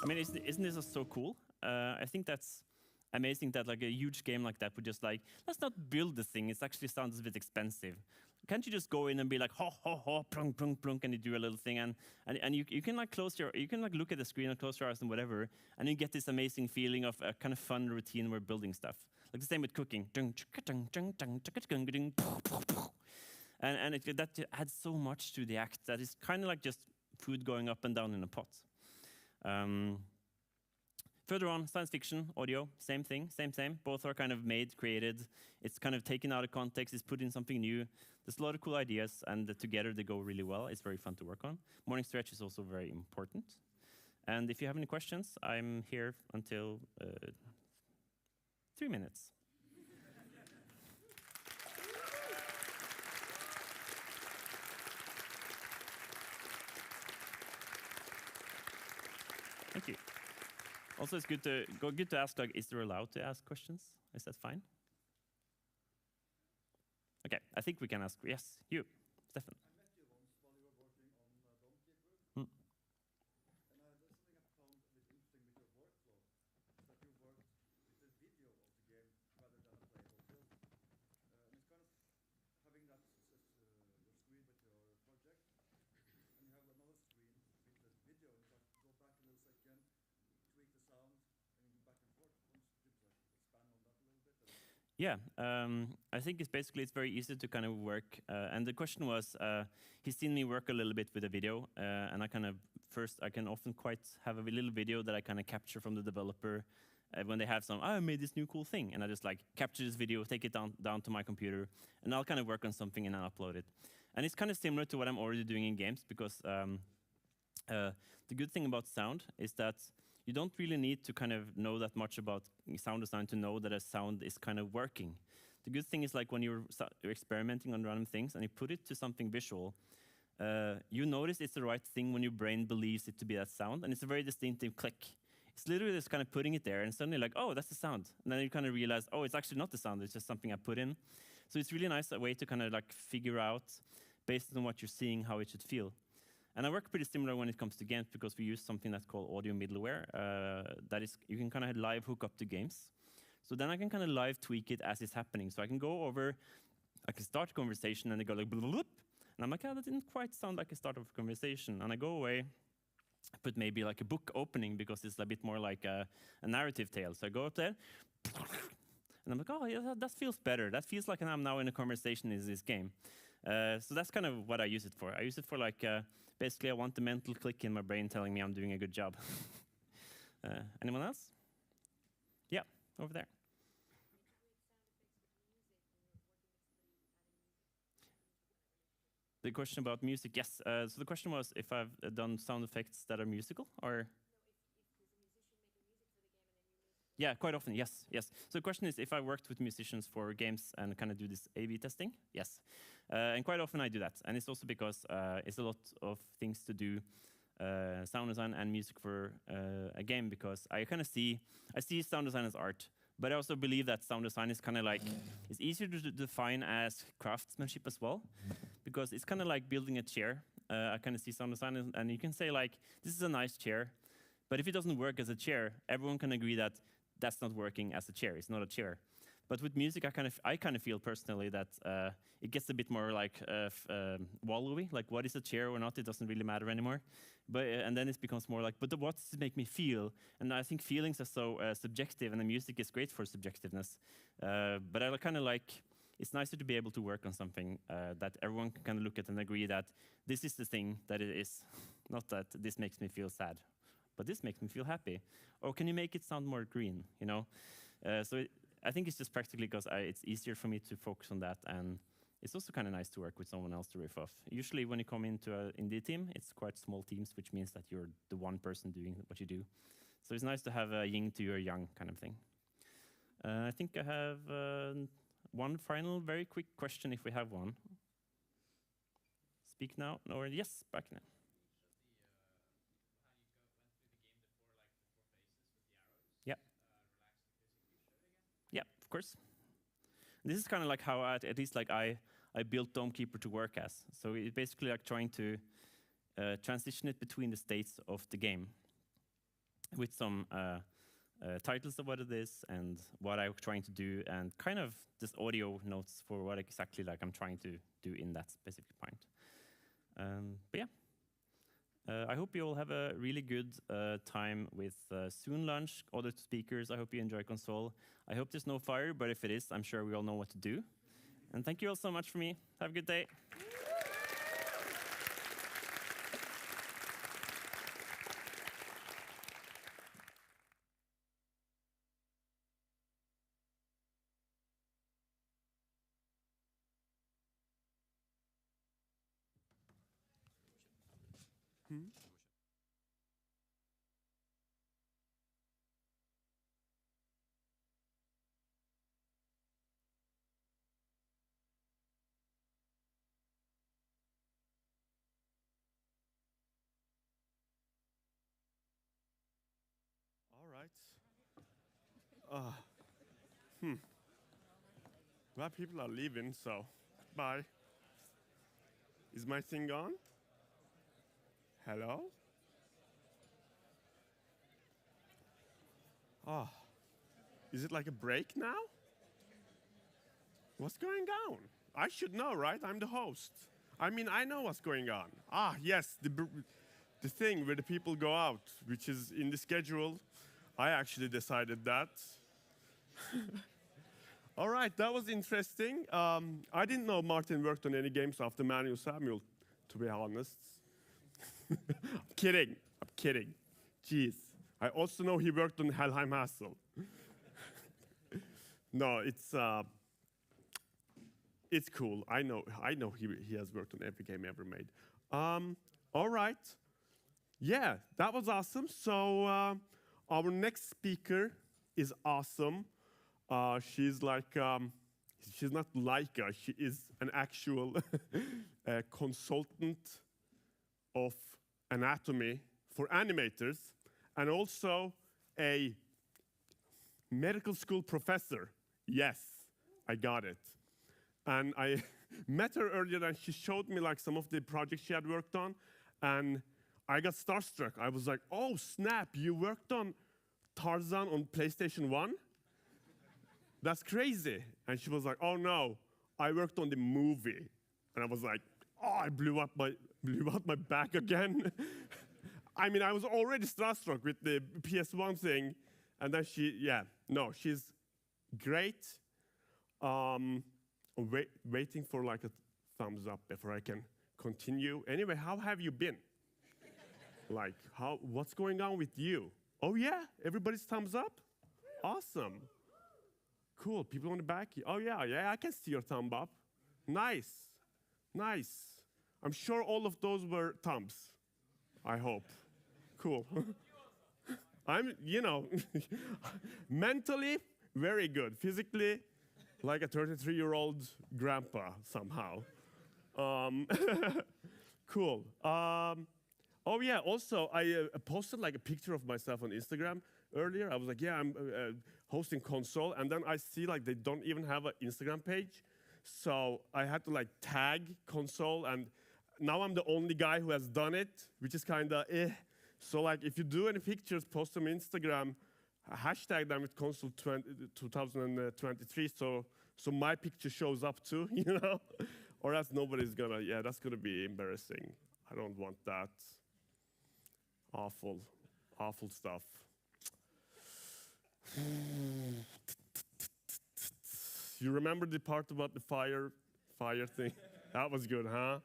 I mean, isn't this just so cool? I think that's amazing that like a huge game like that would just like, let's not build this thing. It actually sounds a bit expensive. Can't you just go in and be like, ho, ho, ho, plunk, plunk, plunk, and you do a little thing, and you can like you can like look at the screen and close your eyes and whatever, and you get this amazing feeling of a kind of fun routine where building stuff. Like the same with cooking. And that adds so much to the act that it's kind of like just food going up and down in a pot. Further on, science fiction, audio, same thing, same. Both are kind of made, created. It's kind of taken out of context, it's put in something new. There's a lot of cool ideas, and together they go really well. It's very fun to work on. Morning stretch is also very important. And if you have any questions, I'm here until 3 minutes. Thank you. Also, it's good to ask, like, is there allowed to ask questions? Is that fine? Okay, I think we can ask. Yes, you, Stefan. I met you once while you were working on Domekeeper. Hmm. And there's something I found a bit interesting with your workflow, is that you worked with the video of the game rather than a playable film. And it's kind of having that your screen with your project, and you have another screen with the video, and you have to go back a little second, tweak the sound, and go back and forth. Could you expand on that a little bit? Yeah, I think it's very easy to kind of work. And the question was, he's seen me work a little bit with a video, and I can often quite have a little video that I kind of capture from the developer when they have I made this new cool thing, and I just like capture this video, take it down to my computer, and I'll kind of work on something and I'll upload it. And it's kind of similar to what I'm already doing in games, because the good thing about sound is that you don't really need to kind of know that much about sound design to know that a sound is kind of working. The good thing is like when you're experimenting on random things and you put it to something visual, you notice it's the right thing when your brain believes it to be that sound, and it's a very distinctive click. It's literally just kind of putting it there, and suddenly like, oh, that's the sound. And then you kind of realize, oh, it's actually not the sound, it's just something I put in. So it's really nice a way to kind of like figure out, based on what you're seeing, how it should feel. And I work pretty similar when it comes to games, because we use something that's called audio middleware. That is, you can kind of live hook up to games. So then I can kind of live tweak it as it's happening. So I can go over, I can start a conversation and they go like, bloop, and I'm like, oh, that didn't quite sound like a start of a conversation. And I go away, I put maybe like a book opening, because it's a bit more like a narrative tale. So I go up there, and I'm like, oh, yeah, that feels better. That feels like I'm now in a conversation in this game. So that's kind of what I use it for. I use it for like, basically I want the mental click in my brain telling me I'm doing a good job. Anyone else? Yeah, over there. The question about music, yes. So the question was if I've done sound effects that are musical, or? Yeah, quite often, yes. So the question is if I worked with musicians for games and kind of do this A/B testing, yes. And quite often I do that. And it's also because it's a lot of things to do, sound design and music for a game, because I kind of see sound design as art, but I also believe that sound design is kind of like, it's easier to define as craftsmanship as well, because it's kind of like building a chair. I kind of see sound design, and you can say like, this is a nice chair, but if it doesn't work as a chair, everyone can agree that that's not working as a chair. It's not a chair. But with music, I kind of feel personally that it gets a bit more like wallowy. Like, what is a chair or not? It doesn't really matter anymore. But and then it becomes more like, but what does it make me feel? And I think feelings are so subjective, and the music is great for subjectiveness. But I kind of like, it's nicer to be able to work on something that everyone can kind of look at and agree that this is the thing that it is, not that this makes me feel sad, but this makes me feel happy. Or can you make it sound more green, you know? I think it's just practically because it's easier for me to focus on that, and it's also kind of nice to work with someone else to riff off. Usually when you come into an indie team, it's quite small teams, which means that you're the one person doing what you do. So it's nice to have a yin to your yang kind of thing. I think I have one final very quick question, if we have one. Speak now, or yes, back now. Yeah, of course. This is kind of like how at least like I built Domekeeper to work as. So it's basically like trying to transition it between the states of the game. with some titles of what it is and what I'm trying to do, and kind of just audio notes for what exactly like I'm trying to do in that specific point. But yeah. I hope you all have a really good time with Soon Lunch, other speakers. I hope you enjoy Konsoll. I hope there's no fire, but if it is, I'm sure we all know what to do. And thank you all so much for me. Have a good day. All right. Well, people are leaving, so bye. Is my thing on? Hello? Ah, is it like a break now? What's going on? I should know, right? I'm the host. I mean, I know what's going on. Ah, yes, the thing where the people go out, which is in the schedule. I actually decided that. All right, that was interesting. I didn't know Martin worked on any games after Manuel Samuel, to be honest. I'm kidding. Jeez. I also know he worked on Helheim Hassel. No, it's cool. I know he has worked on every game ever made. All right. Yeah, that was awesome. So our next speaker is awesome. She's like, she's not Leica, she is an actual consultant of anatomy for animators, and also a medical school professor. Yes, I got it. And I met her earlier, and she showed me like some of the projects she had worked on, and I got starstruck. I was like, oh snap, you worked on Tarzan on PlayStation 1? That's crazy. And she was like, oh no, I worked on the movie. And I was like, oh, I blew out my back again. I mean, I was already starstruck with the PS1 thing. And then she's great. Waiting for like a thumbs up before I can continue. Anyway, how have you been? Like, what's going on with you? Oh yeah, everybody's thumbs up? Awesome. Cool, people on the back? Oh yeah, I can see your thumb up. Nice. I'm sure all of those were thumbs, I hope. Cool. I'm, mentally, very good. Physically, like a 33-year-old grandpa somehow. Cool. Oh yeah, also, I posted like a picture of myself on Instagram earlier. I was like, yeah, I'm hosting Konsoll, and then I see like they don't even have an Instagram page. So I had to like tag Konsoll, and now I'm the only guy who has done it, which is kind of eh. So like if you do any pictures, post them on Instagram, hashtag them with Konsoll 2023, so my picture shows up too, Or else nobody's gonna, that's gonna be embarrassing. I don't want that. Awful stuff. You remember the part about the fire thing? That was good, huh?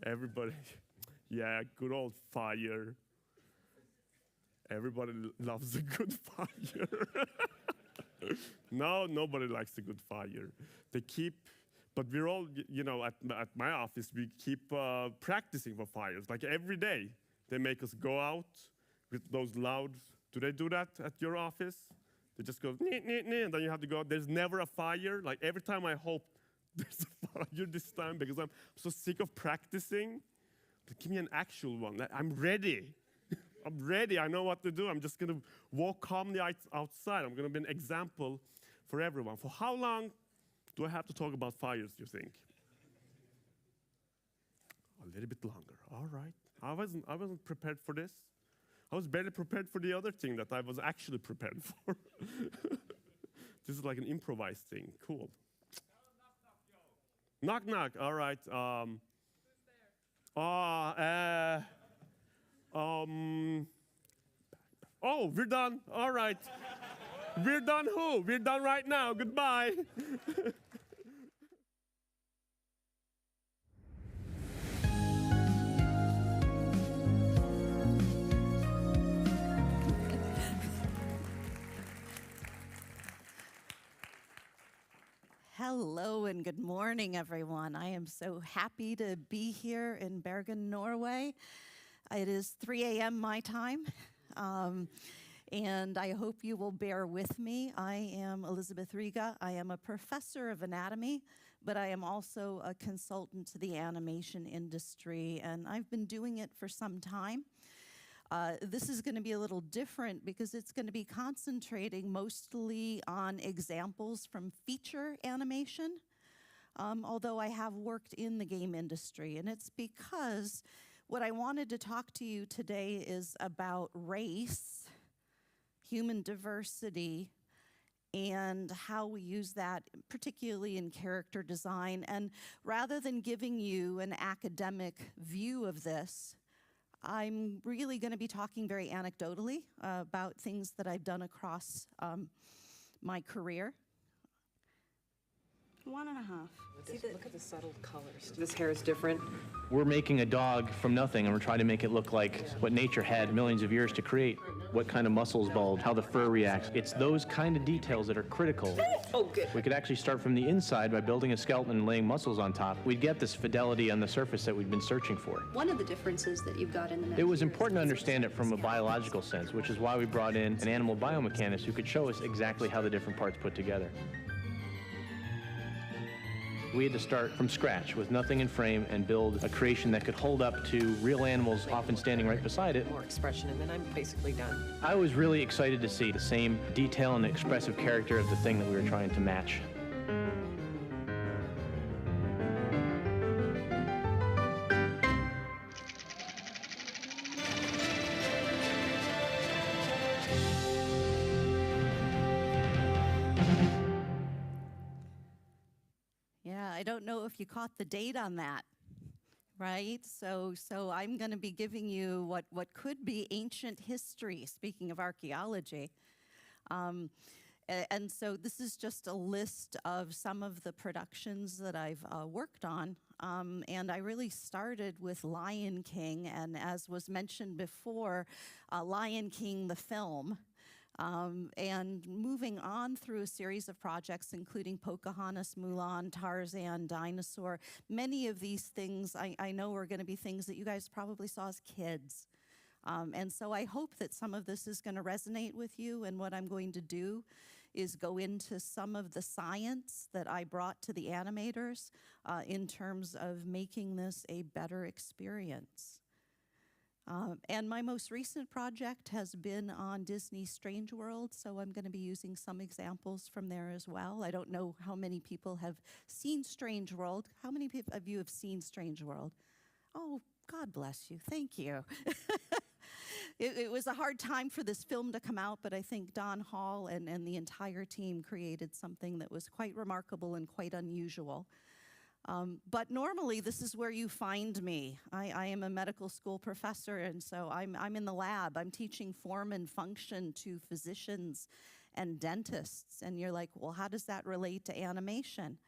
Everybody, yeah, good old fire. Everybody loves a good fire. No, nobody likes a good fire. But we're all, at my office, we keep practicing for fires. Like every day, they make us go out with those loud. Do they do that at your office? They just go, nee, nee, nee, and then you have to go. There's never a fire. Like every time I hope there's a fire this time because I'm so sick of practicing. But give me an actual one. I'm ready. I'm ready. I know what to do. I'm just going to walk calmly outside. I'm going to be an example for everyone. For how long do I have to talk about fires, do you think? A little bit longer. All right. I wasn't prepared for this. I was barely prepared for the other thing that I was actually prepared for. This is like an improvised thing. Cool. Knock, knock. All right. Oh, we're done. All right. We're done who? We're done right now. Goodbye. Hello and good morning, everyone. I am so happy to be here in Bergen, Norway. It is 3 a.m. my time, and I hope you will bear with me. I am Elizabeth Riga. I am a professor of anatomy, but I am also a consultant to the animation industry, and I've been doing it for some time. This is going to be a little different because it's going to be concentrating mostly on examples from feature animation, although I have worked in the game industry. And it's because what I wanted to talk to you today is about race, human diversity, and how we use that, particularly in character design. And rather than giving you an academic view of this, I'm really going to be talking very anecdotally about things that I've done across my career. 1.5. Look at the subtle colors. This hair is different. We're making a dog from nothing, and we're trying to make it look like what nature had millions of years to create. What kind of muscles bulge, how the fur reacts. It's those kind of details that are critical. Oh, good. We could actually start from the inside by building a skeleton and laying muscles on top. We'd get this fidelity on the surface that we'd been searching for. One of the differences that you've got in the It was important to understand it from a biological sense, which is why we brought in an animal biomechanist who could show us exactly how the different parts put together. We had to start from scratch with nothing in frame and build a creation that could hold up to real animals often standing right beside it. More expression, and then I'm basically done. I was really excited to see the same detail and expressive character of the thing that we were trying to match. I don't know if you caught the date on that, right? So I'm going to be giving you what could be ancient history, speaking of archaeology. And so this is just a list of some of the productions that I've worked on. And I really started with Lion King, and as was mentioned before, Lion King the film. And moving on through a series of projects, including Pocahontas, Mulan, Tarzan, Dinosaur. Many of these things I know are going to be things that you guys probably saw as kids. And so I hope that some of this is going to resonate with you, and what I'm going to do is go into some of the science that I brought to the animators in terms of making this a better experience. And my most recent project has been on Disney's Strange World, so I'm going to be using some examples from there as well. I don't know how many people have seen Strange World. How many of you have seen Strange World? Oh, God bless you. Thank you. It was a hard time for this film to come out, but I think Don Hall and the entire team created something that was quite remarkable and quite unusual. But normally, this is where you find me. I am a medical school professor, and so I'm in the lab. I'm teaching form and function to physicians and dentists. And you're like, well, how does that relate to animation?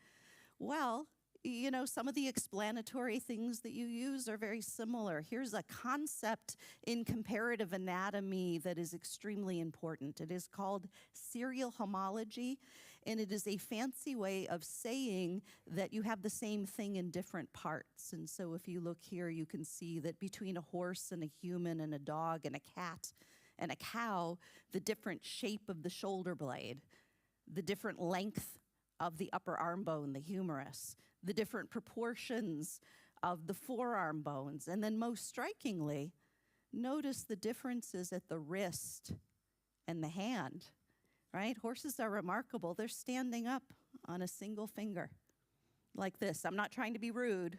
Well, you know, some of the explanatory things that you use are very similar. Here's a concept in comparative anatomy that is extremely important. It is called serial homology, and it is a fancy way of saying that you have the same thing in different parts. And so if you look here, you can see that between a horse and a human and a dog and a cat and a cow, the different shape of the shoulder blade, the different length of the upper arm bone, the humerus, the different proportions of the forearm bones. And then most strikingly, notice the differences at the wrist and the hand, right? Horses are remarkable. They're standing up on a single finger like this. I'm not trying to be rude,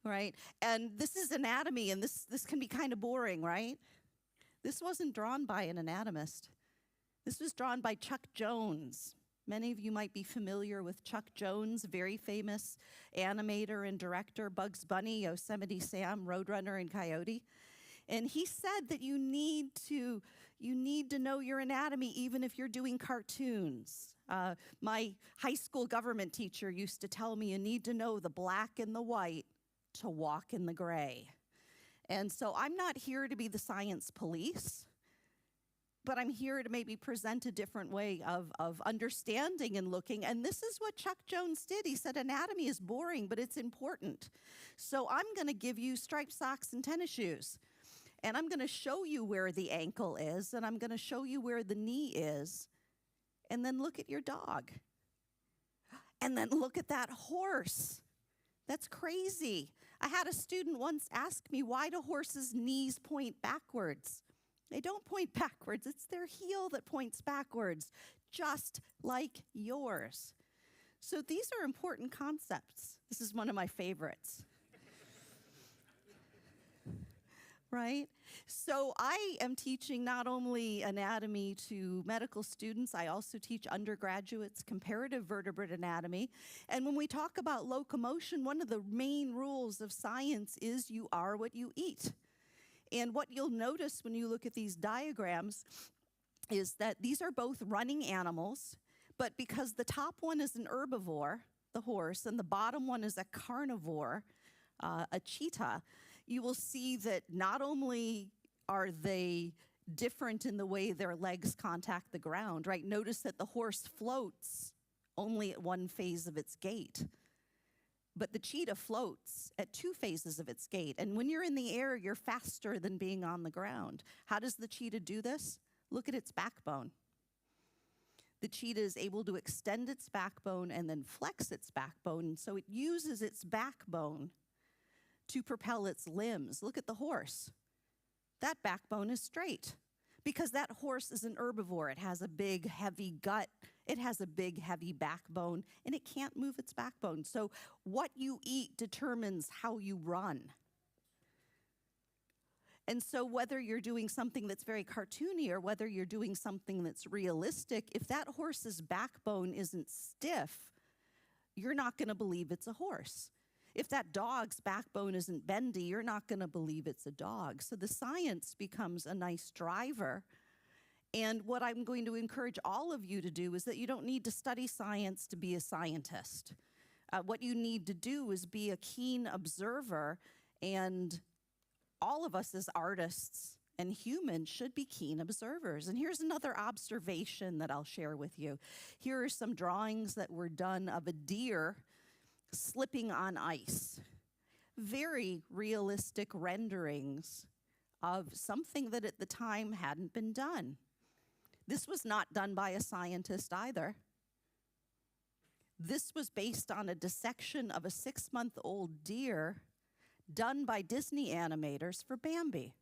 right? And this is anatomy, and this can be kind of boring, right? This wasn't drawn by an anatomist. This was drawn by Chuck Jones. Many of you might be familiar with Chuck Jones, very famous animator and director, Bugs Bunny, Yosemite Sam, Roadrunner, and Coyote. And he said that you need to know your anatomy even if you're doing cartoons. My high school government teacher used to tell me you need to know the black and the white to walk in the gray. And so I'm not here to be the science police, but I'm here to maybe present a different way of understanding and looking. And this is what Chuck Jones did. He said anatomy is boring, but it's important. So I'm going to give you striped socks and tennis shoes. And I'm going to show you where the ankle is, and I'm going to show you where the knee is. And then look at your dog. And then look at that horse. That's crazy. I had a student once ask me, why do horses' knees point backwards? They don't point backwards. It's their heel that points backwards, just like yours. So these are important concepts. This is one of my favorites. Right? So I am teaching not only anatomy to medical students, I also teach undergraduates comparative vertebrate anatomy. And when we talk about locomotion, one of the main rules of science is you are what you eat. And what you'll notice when you look at these diagrams is that these are both running animals, but because the top one is an herbivore, the horse, and the bottom one is a carnivore, a cheetah, you will see that not only are they different in the way their legs contact the ground, right? Notice that the horse floats only at one phase of its gait, but the cheetah floats at 2 phases of its gait. And when you're in the air, you're faster than being on the ground. How does the cheetah do this? Look at its backbone. The cheetah is able to extend its backbone and then flex its backbone, so it uses its backbone to propel its limbs. Look at the horse. That backbone is straight because that horse is an herbivore. It has a big, heavy gut. It has a big, heavy backbone, and it can't move its backbone. So what you eat determines how you run. And so whether you're doing something that's very cartoony or whether you're doing something that's realistic, if that horse's backbone isn't stiff, you're not going to believe it's a horse. If that dog's backbone isn't bendy, you're not going to believe it's a dog. So the science becomes a nice driver. And what I'm going to encourage all of you to do is that you don't need to study science to be a scientist. What you need to do is be a keen observer, and all of us as artists and humans should be keen observers. And here's another observation that I'll share with you. Here are some drawings that were done of a deer slipping on ice. Very realistic renderings of something that at the time hadn't been done. This was not done by a scientist either. This was based on a dissection of a 6-month-old deer done by Disney animators for Bambi.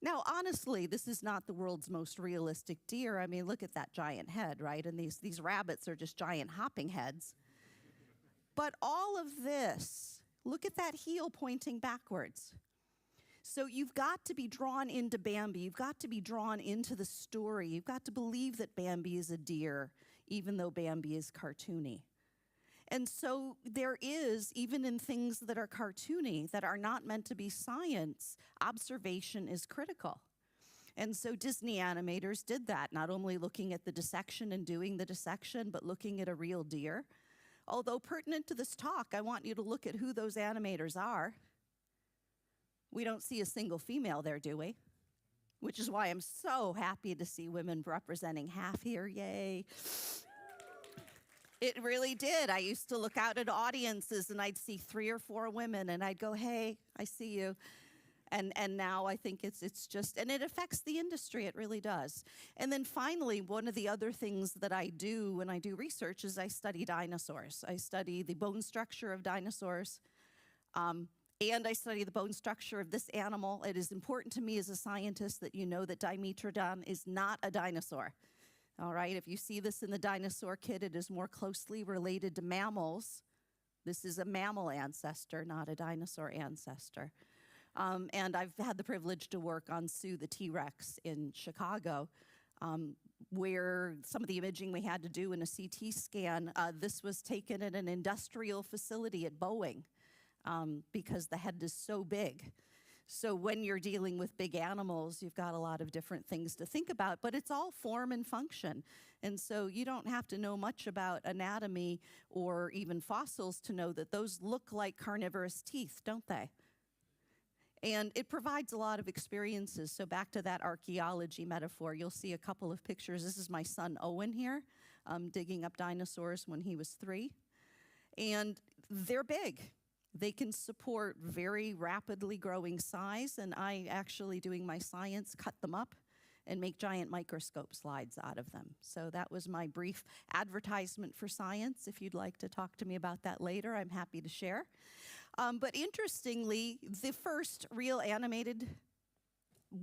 Now, honestly, this is not the world's most realistic deer. I mean, look at that giant head, right? And these rabbits are just giant hopping heads. But all of this, look at that heel pointing backwards. So you've got to be drawn into Bambi. You've got to be drawn into the story. You've got to believe that Bambi is a deer, even though Bambi is cartoony. And so there is, even in things that are cartoony, that are not meant to be science, observation is critical. And so Disney animators did that, not only looking at the dissection and doing the dissection, but looking at a real deer. Although pertinent to this talk, I want you to look at who those animators are. We don't see a single female there, do we? Which is why I'm so happy to see women representing half here, yay. It really did. I used to look out at audiences and I'd see 3 or 4 women and I'd go, hey, I see you. And now I think it's just, and it affects the industry, it really does. And then finally, one of the other things that I do when I do research is I study dinosaurs. I study the bone structure of dinosaurs, and I study the bone structure of this animal. It is important to me as a scientist that you know that Dimetrodon is not a dinosaur. All right, if you see this in the dinosaur kit, it is more closely related to mammals. This is a mammal ancestor, not a dinosaur ancestor. And I've had the privilege to work on Sue the T-Rex in Chicago, where some of the imaging we had to do in a CT scan, this was taken at an industrial facility at Boeing because the head is so big. So when you're dealing with big animals, you've got a lot of different things to think about, but it's all form and function. And so you don't have to know much about anatomy or even fossils to know that those look like carnivorous teeth, don't they? And it provides a lot of experiences. So back to that archaeology metaphor, you'll see a couple of pictures. This is my son Owen here, digging up dinosaurs when he was 3. And they're big. They can support very rapidly growing size, and I actually, doing my science, cut them up and make giant microscope slides out of them. So that was my brief advertisement for science. If you'd like to talk to me about that later, I'm happy to share. But interestingly, the first real animated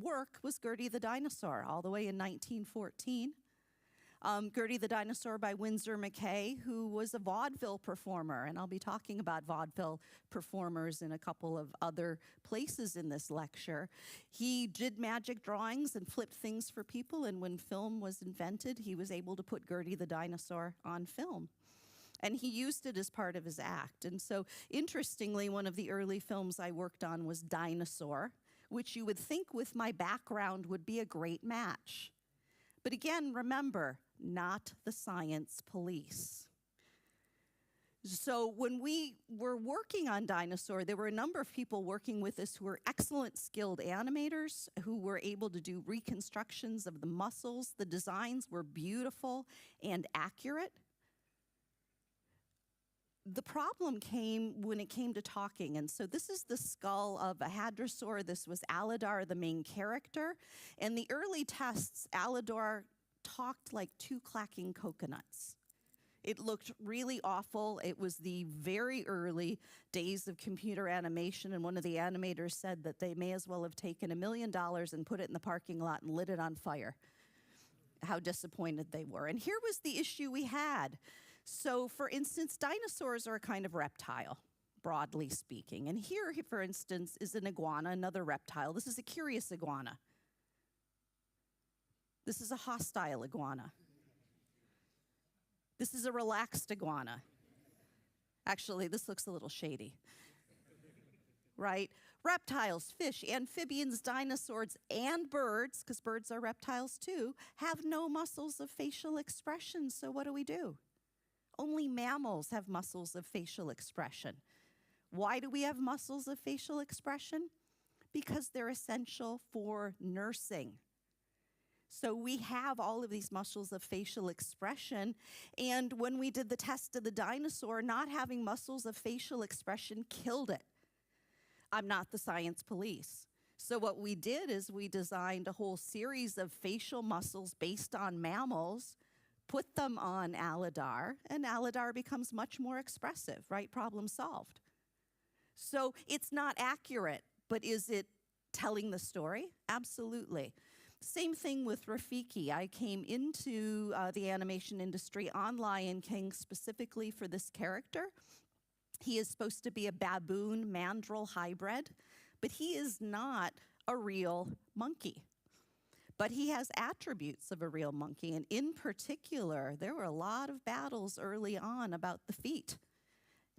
work was Gertie the Dinosaur, all the way in 1914. Gertie the Dinosaur by Winsor McKay, who was a vaudeville performer, and I'll be talking about vaudeville performers in a couple of other places in this lecture. He did magic drawings and flipped things for people, and when film was invented, he was able to put Gertie the Dinosaur on film. And he used it as part of his act. And so, interestingly, one of the early films I worked on was Dinosaur, which you would think with my background would be a great match. But again, remember, not the science police. So when we were working on Dinosaur, there were a number of people working with us who were excellent skilled animators who were able to do reconstructions of the muscles. The designs were beautiful and accurate. The problem came when it came to talking, and so this is the skull of a hadrosaur. This was Aladar, the main character. In the early tests, Aladar talked like 2 clacking coconuts. It looked really awful. It was the very early days of computer animation, and one of the animators said that they may as well have taken $1 million and put it in the parking lot and lit it on fire. How disappointed they were. And here was the issue we had. So, for instance, dinosaurs are a kind of reptile, broadly speaking. And here, for instance, is an iguana, another reptile. This is a curious iguana. This is a hostile iguana. This is a relaxed iguana. Actually, this looks a little shady. Right? Reptiles, fish, amphibians, dinosaurs, and birds, because birds are reptiles too, have no muscles of facial expression. So what do? Only mammals have muscles of facial expression. Why do we have muscles of facial expression? Because they're essential for nursing. So we have all of these muscles of facial expression, and when we did the test of the dinosaur, not having muscles of facial expression killed it. I'm not the science police. So what we did is we designed a whole series of facial muscles based on mammals, put them on Aladar, and Aladar becomes much more expressive, right? Problem solved. So it's not accurate, but is it telling the story? Absolutely. Same thing with Rafiki. I came into the animation industry on Lion King specifically for this character. He is supposed to be a baboon mandrill hybrid, but he is not a real monkey. But he has attributes of a real monkey, and in particular, there were a lot of battles early on about the feet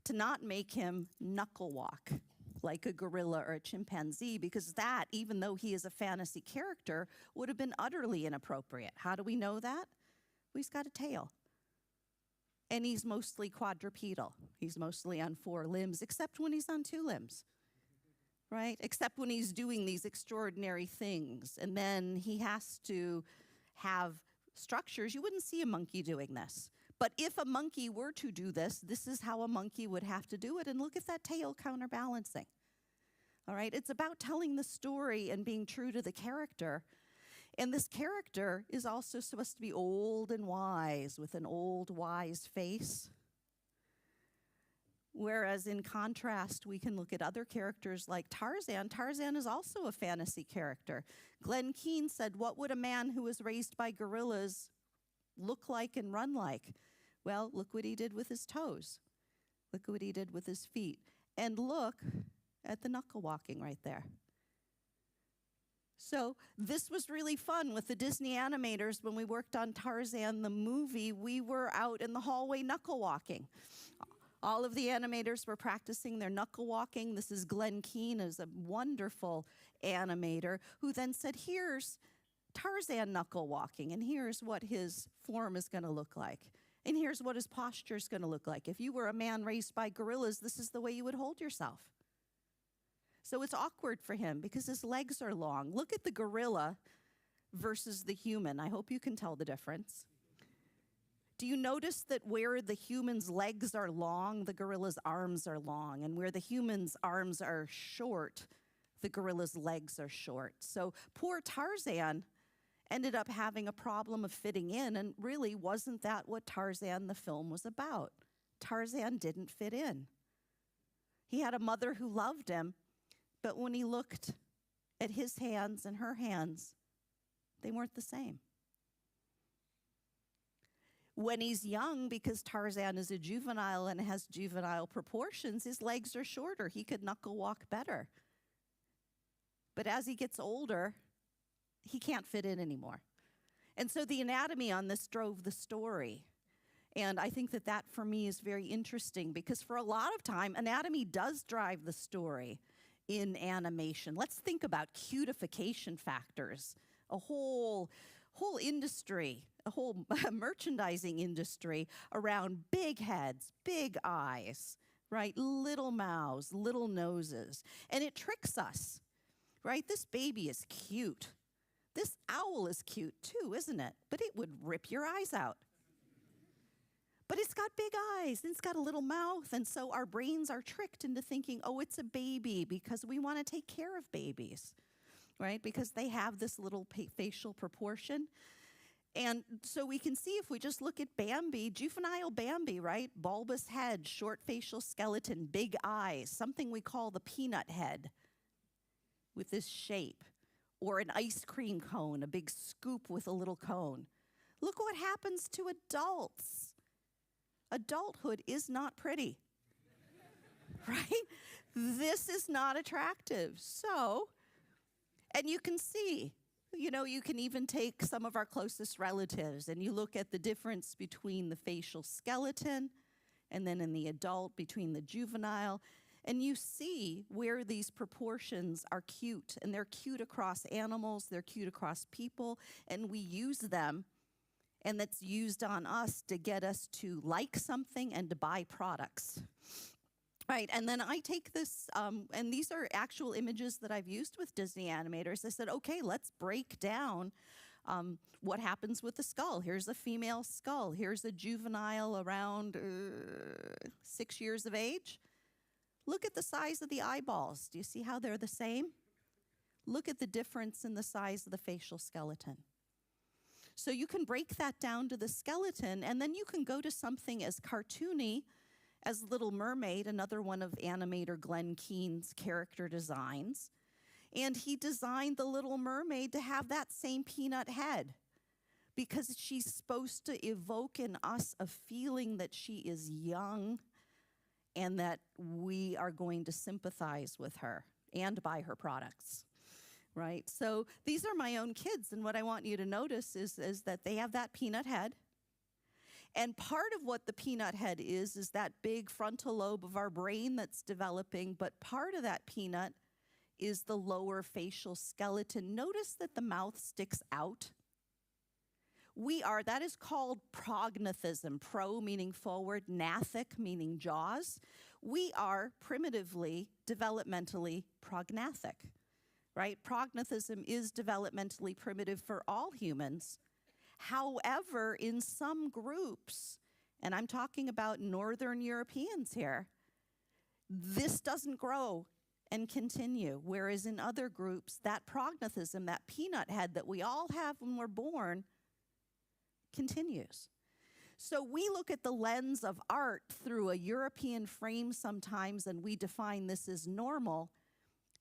to not make him knuckle walk like a gorilla or a chimpanzee, because that, even though he is a fantasy character, would have been utterly inappropriate. How do we know that? Well, he's got a tail. And he's mostly quadrupedal. He's mostly on 4 limbs, except when he's on 2 limbs. Right? Except when he's doing these extraordinary things. And then he has to have structures. You wouldn't see a monkey doing this. But if a monkey were to do this, this is how a monkey would have to do it. And look at that tail counterbalancing. All right? It's about telling the story and being true to the character. And this character is also supposed to be old and wise, with an old, wise face. Whereas in contrast, we can look at other characters like Tarzan. Tarzan is also a fantasy character. Glenn Keane said, what would a man who was raised by gorillas look like and run like? Well, look what he did with his toes. Look what he did with his feet. And look at the knuckle walking right there. So this was really fun with the Disney animators. When we worked on Tarzan the movie, we were out in the hallway knuckle walking. All of the animators were practicing their knuckle walking. This is Glenn Keane, is a wonderful animator, who then said, here's Tarzan knuckle walking, and here's what his form is going to look like. And here's what his posture is going to look like. If you were a man raised by gorillas, this is the way you would hold yourself. So it's awkward for him because his legs are long. Look at the gorilla versus the human. I hope you can tell the difference. Do you notice that where the human's legs are long, the gorilla's arms are long, and where the human's arms are short, the gorilla's legs are short? So poor Tarzan ended up having a problem of fitting in, and really wasn't that what Tarzan the film was about? Tarzan didn't fit in. He had a mother who loved him, but when he looked at his hands and her hands, they weren't the same. When he's young, because Tarzan is a juvenile and has juvenile proportions, his legs are shorter. He could knuckle walk better. But as he gets older, he can't fit in anymore. And so the anatomy on this drove the story. And I think that that, for me, is very interesting because for a lot of time, anatomy does drive the story in animation. Let's think about cutification factors, a whole industry, a whole merchandising industry around big heads, big eyes, right? Little mouths, little noses. And it tricks us, right? This baby is cute. This owl is cute too, isn't it? But it would rip your eyes out. But it's got big eyes, and it's got a little mouth, and so our brains are tricked into thinking, oh, it's a baby, because we want to take care of babies, right? Because they have this little facial proportion. And so we can see if we just look at Bambi, juvenile Bambi, right? Bulbous head, short facial skeleton, big eyes, something we call the peanut head with this shape, or an ice cream cone, a big scoop with a little cone. Look what happens to adults. Adulthood is not pretty, right? This is not attractive. So, and you can see, you can even take some of our closest relatives and you look at the difference between the facial skeleton and then in the adult between the juvenile, and you see where these proportions are cute, and they're cute across animals, they're cute across people, and we use them. And that's used on us to get us to like something and to buy products. Right, and then I take this, and these are actual images that I've used with Disney animators. I said, okay, let's break down what happens with the skull. Here's a female skull. Here's a juvenile around 6 years of age. Look at the size of the eyeballs. Do you see how they're the same? Look at the difference in the size of the facial skeleton. So you can break that down to the skeleton, and then you can go to something as cartoony as Little Mermaid, another one of animator Glenn Keane's character designs. And he designed the Little Mermaid to have that same peanut head because she's supposed to evoke in us a feeling that she is young and that we are going to sympathize with her and buy her products. Right? So these are my own kids, and what I want you to notice is that they have that peanut head. And part of what the peanut head is that big frontal lobe of our brain that's developing, but part of that peanut is the lower facial skeleton. Notice that the mouth sticks out. That is called prognathism. Pro meaning forward, gnathic meaning jaws. We are primitively, developmentally prognathic. Right? Prognathism is developmentally primitive for all humans. However, in some groups, and I'm talking about Northern Europeans here, this doesn't grow and continue, whereas in other groups, that prognathism, that peanut head that we all have when we're born, continues. So we look at the lens of art through a European frame sometimes, and we define this as normal,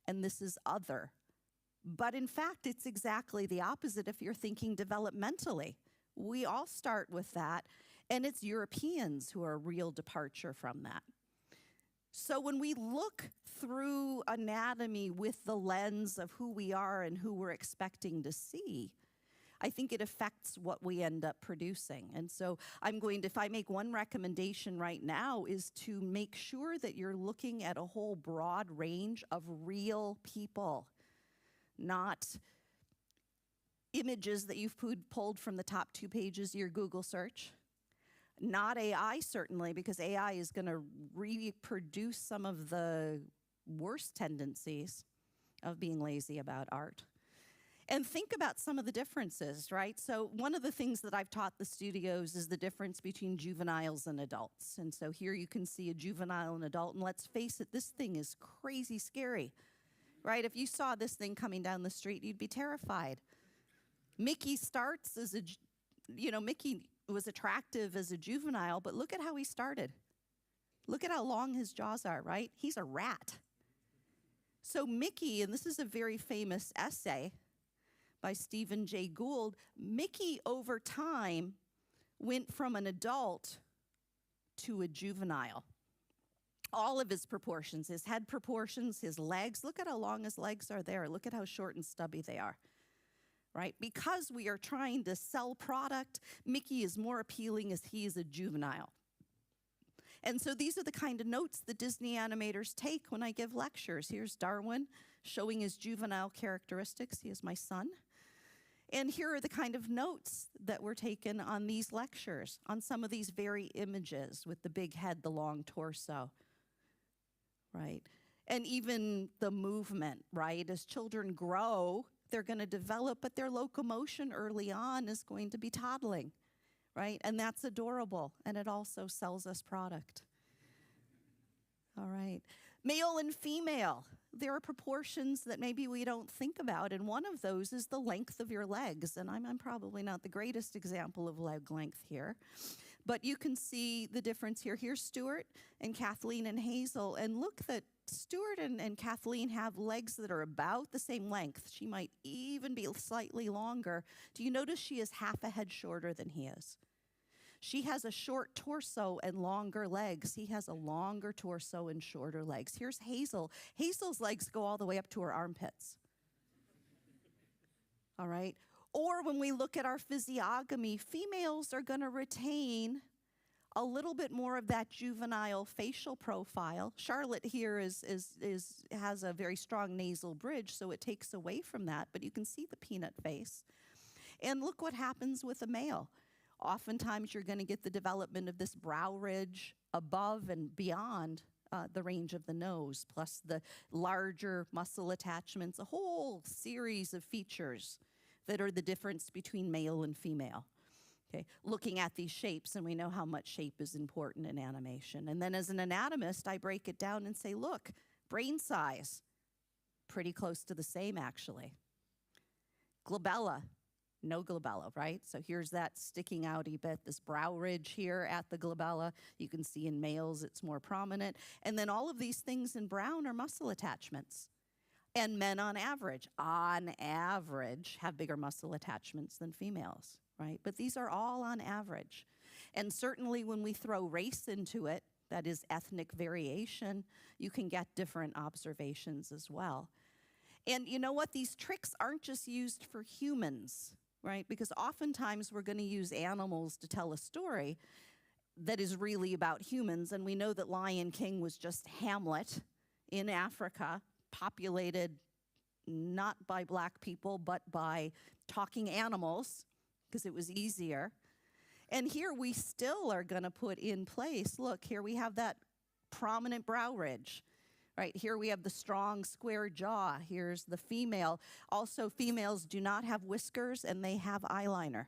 and this is other. But in fact, it's exactly the opposite if you're thinking developmentally. We all start with that, and it's Europeans who are a real departure from that. So when we look through anatomy with the lens of who we are and who we're expecting to see, I think it affects what we end up producing. And so if I make one recommendation right now, is to make sure that you're looking at a whole broad range of real people, not images that you've pulled from the top 2 pages of your Google search. Not AI, certainly, because AI is going to reproduce some of the worst tendencies of being lazy about art. And think about some of the differences, right? So one of the things that I've taught the studios is the difference between juveniles and adults. And so here you can see a juvenile and adult, and let's face it, this thing is crazy scary, right? If you saw this thing coming down the street, you'd be terrified. Mickey starts as Mickey was attractive as a juvenile, but look at how he started. Look at how long his jaws are, right? He's a rat. So Mickey, and this is a very famous essay by Stephen Jay Gould, Mickey over time went from an adult to a juvenile. All of his proportions, his head proportions, his legs, look at how long his legs are there. Look at how short and stubby they are, right? Because we are trying to sell product, Mickey is more appealing as he is a juvenile. And so these are the kind of notes the Disney animators take when I give lectures. Here's Darwin showing his juvenile characteristics. He is my son. And here are the kind of notes that were taken on these lectures, on some of these very images with the big head, the long torso, right? And even the movement, right? As children grow, they're going to develop, but their locomotion early on is going to be toddling, right? And that's adorable, and it also sells us product. All right. Male and female, there are proportions that maybe we don't think about, and one of those is the length of your legs, and I'm probably not the greatest example of leg length here, but you can see the difference here. Here's Stuart and Kathleen and Hazel, and look that Stuart and Kathleen have legs that are about the same length. She might even be slightly longer. Do you notice she is half a head shorter than he is? She has a short torso and longer legs. He has a longer torso and shorter legs. Here's Hazel. Hazel's legs go all the way up to her armpits. All right? Or when we look at our physiognomy, females are going to retain a little bit more of that juvenile facial profile. Charlotte here has a very strong nasal bridge, so it takes away from that, but you can see the peanut face. And look what happens with a male. Oftentimes, you're going to get the development of this brow ridge above and beyond the range of the nose, plus the larger muscle attachments, a whole series of features that are the difference between male and female. Okay, looking at these shapes, and we know how much shape is important in animation. And then as an anatomist, I break it down and say, look, brain size, pretty close to the same, actually. Glabella. No glabella, right? So here's that sticking outy bit, this brow ridge here at the glabella. You can see in males it's more prominent. And then all of these things in brown are muscle attachments. And men on average, have bigger muscle attachments than females, right? But these are all on average. And certainly when we throw race into it, that is ethnic variation, you can get different observations as well. And you know what? These tricks aren't just used for humans, right? Because oftentimes we're going to use animals to tell a story that is really about humans. And we know that Lion King was just Hamlet in Africa, populated not by black people, but by talking animals, because it was easier. And here we still are going to put in place, look, here we have that prominent brow ridge. Right, here we have the strong square jaw. Here's the female. Also, females do not have whiskers and they have eyeliner.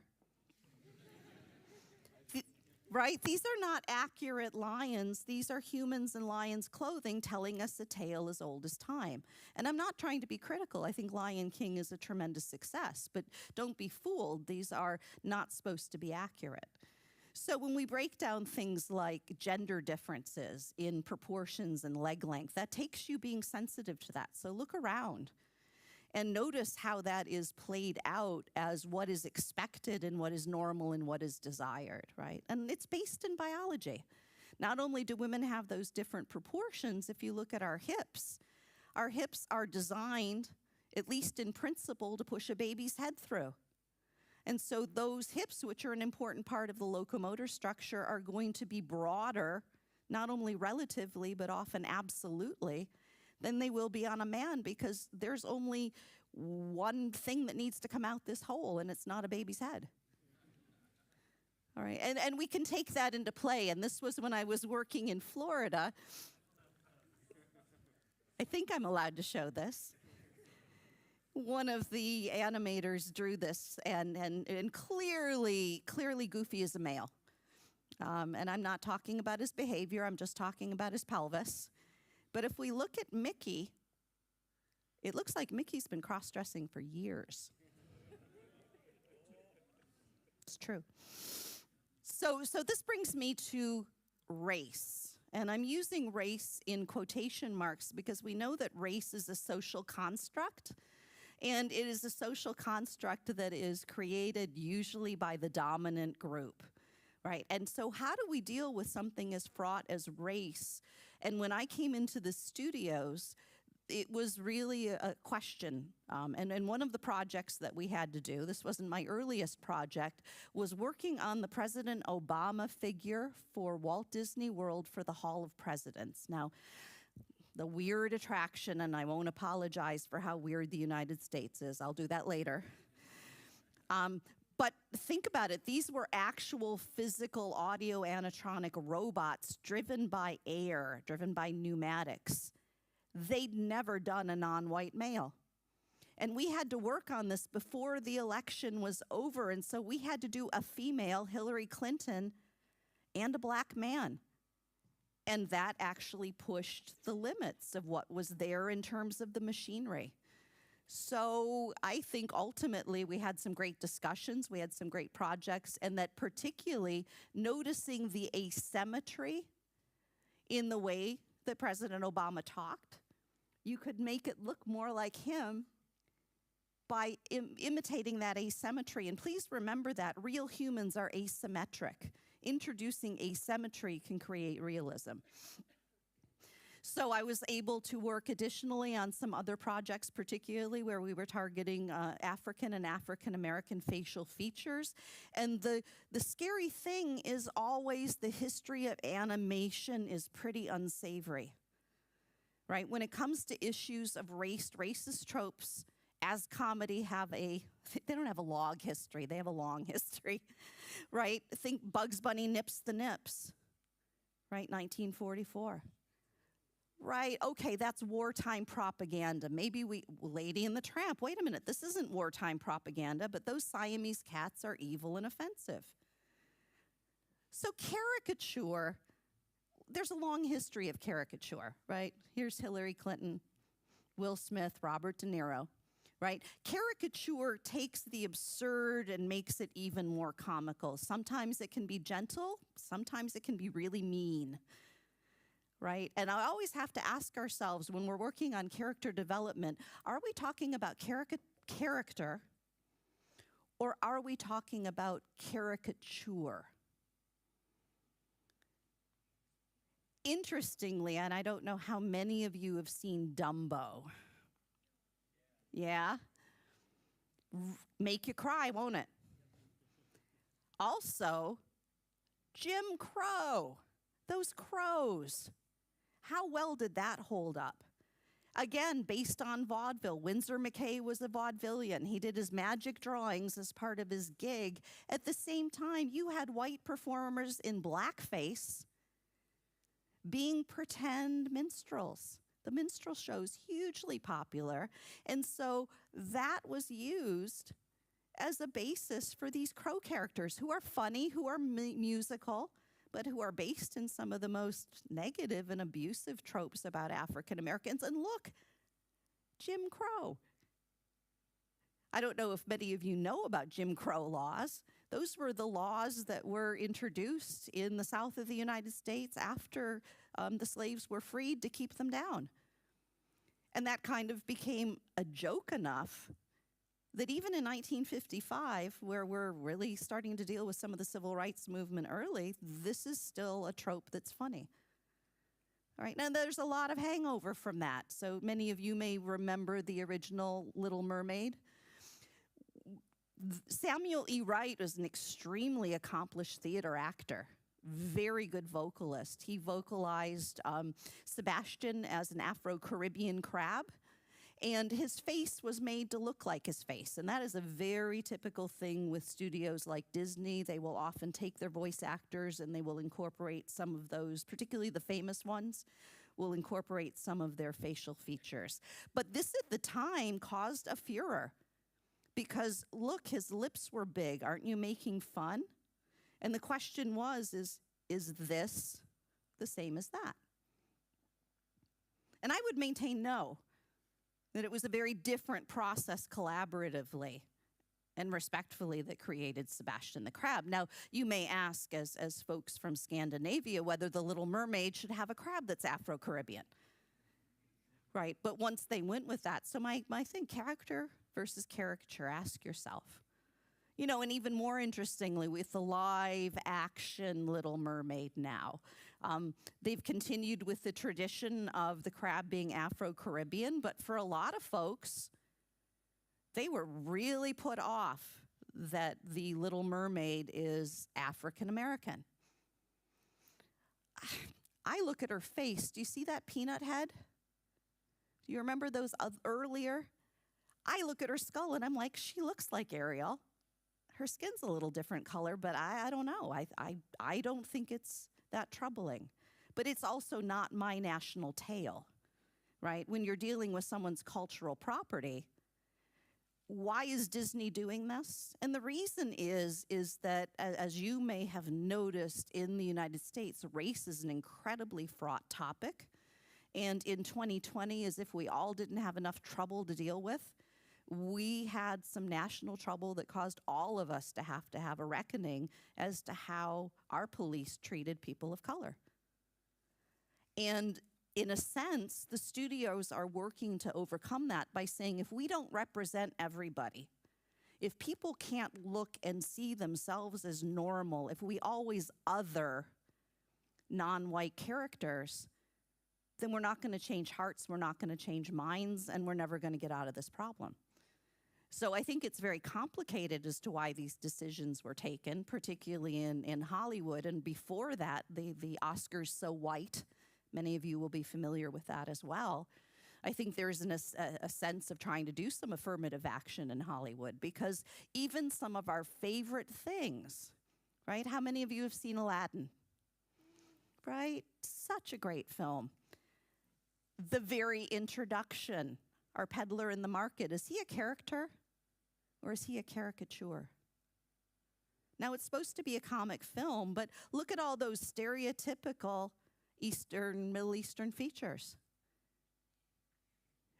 Right? These are not accurate lions. These are humans in lions' clothing telling us a tale as old as time. And I'm not trying to be critical. I think Lion King is a tremendous success, but don't be fooled. These are not supposed to be accurate. So when we break down things like gender differences in proportions and leg length, that takes you being sensitive to that. So look around and notice how that is played out as what is expected and what is normal and what is desired, right? And it's based in biology. Not only do women have those different proportions, if you look at our hips are designed, at least in principle, to push a baby's head through. And so those hips, which are an important part of the locomotor structure, are going to be broader, not only relatively, but often absolutely, than they will be on a man, because there's only one thing that needs to come out this hole, and it's not a baby's head. All right, and we can take that into play, and this was when I was working in Florida. I think I'm allowed to show this. One of the animators drew this, and clearly Goofy is a male. And I'm not talking about his behavior, I'm just talking about his pelvis. But if we look at Mickey, it looks like Mickey's been cross-dressing for years. It's true. So this brings me to race. And I'm using race in quotation marks because we know that race is a social construct. And it is a social construct that is created usually by the dominant group, right? And so how do we deal with something as fraught as race? And when I came into the studios, it was really a question. And one of the projects that we had to do, this wasn't my earliest project, was working on the President Obama figure for Walt Disney World for the Hall of Presidents. Now, the weird attraction, and I won't apologize for how weird the United States is. I'll do that later. But think about it. These were actual physical audio animatronic robots driven by air, driven by pneumatics. They'd never done a non-white male. And we had to work on this before the election was over, and so we had to do a female, Hillary Clinton, and a black man. And that actually pushed the limits of what was there in terms of the machinery. So I think ultimately we had some great discussions, we had some great projects, and that particularly noticing the asymmetry in the way that President Obama talked, you could make it look more like him by imitating that asymmetry. And please remember that real humans are asymmetric. Introducing asymmetry can create realism. So I was able to work additionally on some other projects, particularly where we were targeting African and African-American facial features. And the scary thing is always the history of animation is pretty unsavory, right? When it comes to issues of race, racist tropes as comedy they don't have a long history, they have a long history, right? Think Bugs Bunny nips the nips, right, 1944. Right, okay, that's wartime propaganda. Maybe Lady and the Tramp, wait a minute, this isn't wartime propaganda, but those Siamese cats are evil and offensive. So caricature, there's a long history of caricature, right? Here's Hillary Clinton, Will Smith, Robert De Niro, right? Caricature takes the absurd and makes it even more comical. Sometimes it can be gentle, sometimes it can be really mean. Right? And I always have to ask ourselves when we're working on character development, are we talking about character or are we talking about caricature? Interestingly, and I don't know how many of you have seen Dumbo. Yeah? Make you cry, won't it? Also, Jim Crow, those crows. How well did that hold up? Again, based on vaudeville. Winsor McCay was a vaudevillian. He did his magic drawings as part of his gig. At the same time, you had white performers in blackface being pretend minstrels. The minstrel show's hugely popular. And so that was used as a basis for these crow characters who are funny, who are musical, but who are based in some of the most negative and abusive tropes about African Americans. And look, Jim Crow. I don't know if many of you know about Jim Crow laws. Those were the laws that were introduced in the South of the United States after the slaves were freed to keep them down. And that kind of became a joke enough that even in 1955, where we're really starting to deal with some of the civil rights movement early, this is still a trope that's funny. All right, now there's a lot of hangover from that. So many of you may remember the original Little Mermaid. Samuel E. Wright was an extremely accomplished theater actor, very good vocalist. He vocalized Sebastian as an Afro-Caribbean crab, and his face was made to look like his face. And that is a very typical thing with studios like Disney. They will often take their voice actors and they will incorporate some of those, particularly the famous ones, will incorporate some of their facial features. But this at the time caused a furor because, look, his lips were big. Aren't you making fun? And the question was, is this the same as that? And I would maintain no, that it was a very different process collaboratively and respectfully that created Sebastian the Crab. Now, you may ask, as folks from Scandinavia, whether the Little Mermaid should have a crab that's Afro-Caribbean. Right, but once they went with that, so my thing, character versus caricature, ask yourself. You know, and even more interestingly, with the live action Little Mermaid now, they've continued with the tradition of the crab being Afro-Caribbean, but for a lot of folks, they were really put off that the Little Mermaid is African-American. I look at her face. Do you see that peanut head? Do you remember those earlier? I look at her skull and I'm like, she looks like Ariel. Her skin's a little different color, but I don't know. I don't think it's that troubling. But it's also not my national tale, right? When you're dealing with someone's cultural property, why is Disney doing this? And the reason is that, as you may have noticed in the United States, race is an incredibly fraught topic. And in 2020, as if we all didn't have enough trouble to deal with, we had some national trouble that caused all of us to have a reckoning as to how our police treated people of color. And in a sense, the studios are working to overcome that by saying, if we don't represent everybody, if people can't look and see themselves as normal, if we always other non-white characters, then we're not going to change hearts, we're not going to change minds, and we're never going to get out of this problem. So I think it's very complicated as to why these decisions were taken, particularly in Hollywood. And before that, the Oscars So White, many of you will be familiar with that as well. I think there's a sense of trying to do some affirmative action in Hollywood, because even some of our favorite things, right? How many of you have seen Aladdin? Right? Such a great film. The very introduction, our peddler in the market, is he a character or is he a caricature? Now, it's supposed to be a comic film, but look at all those stereotypical Eastern, Middle Eastern features.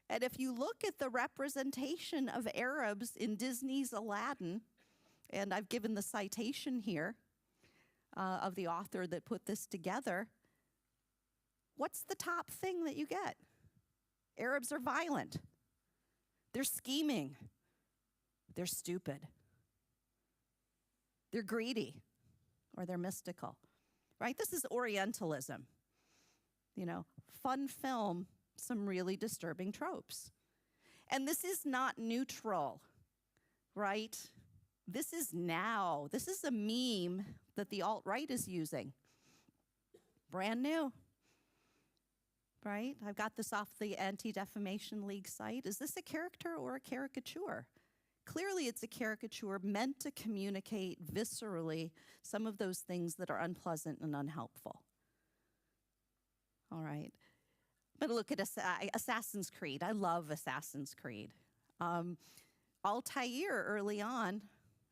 And if you look at the representation of Arabs in Disney's Aladdin, and I've given the citation here of the author that put this together, what's the top thing that you get? Arabs are violent. They're scheming. They're stupid. They're greedy, or they're mystical, right? This is Orientalism. You know, fun film, some really disturbing tropes. And this is not neutral, right? This is now. This is a meme that the alt-right is using. Brand new. Right? I've got this off the Anti-Defamation League site. Is this a character or a caricature? Clearly, it's a caricature meant to communicate viscerally some of those things that are unpleasant and unhelpful. All right. I'm going to look at Assassin's Creed. I love Assassin's Creed. Altair early on,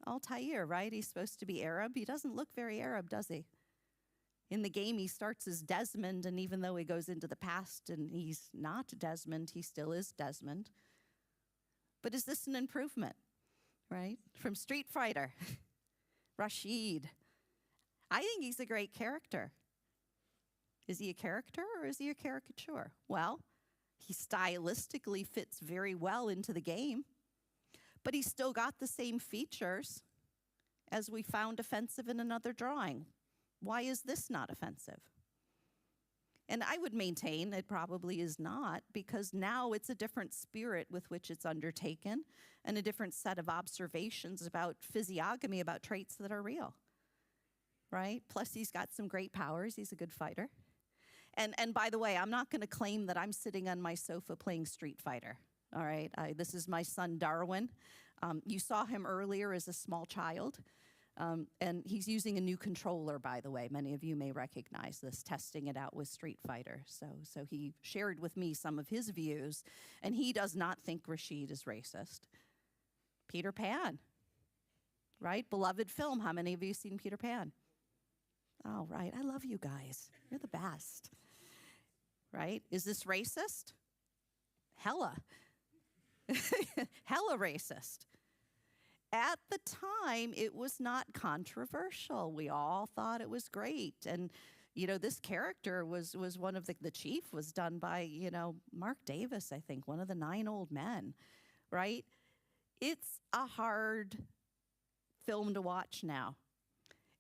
Altair, right? He's supposed to be Arab. He doesn't look very Arab, does he? In the game, he starts as Desmond, and even though he goes into the past and he's not Desmond, he still is Desmond. But is this an improvement, right? From Street Fighter, Rashid. I think he's a great character. Is he a character or is he a caricature? Well, he stylistically fits very well into the game. But he's still got the same features as we found offensive in another drawing. Why is this not offensive? And I would maintain it probably is not, because now it's a different spirit with which it's undertaken and a different set of observations about physiognomy, about traits that are real, right? Plus, he's got some great powers. He's a good fighter. And by the way, I'm not going to claim that I'm sitting on my sofa playing Street Fighter, all right? This is my son, Darwin. You saw him earlier as a small child. And he's using a new controller, by the way. Many of you may recognize this, testing it out with Street Fighter. So he shared with me some of his views, and he does not think Rashid is racist. Peter Pan, right? Beloved film. How many of you have seen Peter Pan? Oh, right. I love you guys. You're the best. Right? Is this racist? Hella. Hella racist. At the time, it was not controversial. We all thought it was great. And, you know, this character was one of the chief was done by, you know, Mark Davis, I think, one of the 9 Old Men, right? It's a hard film to watch now.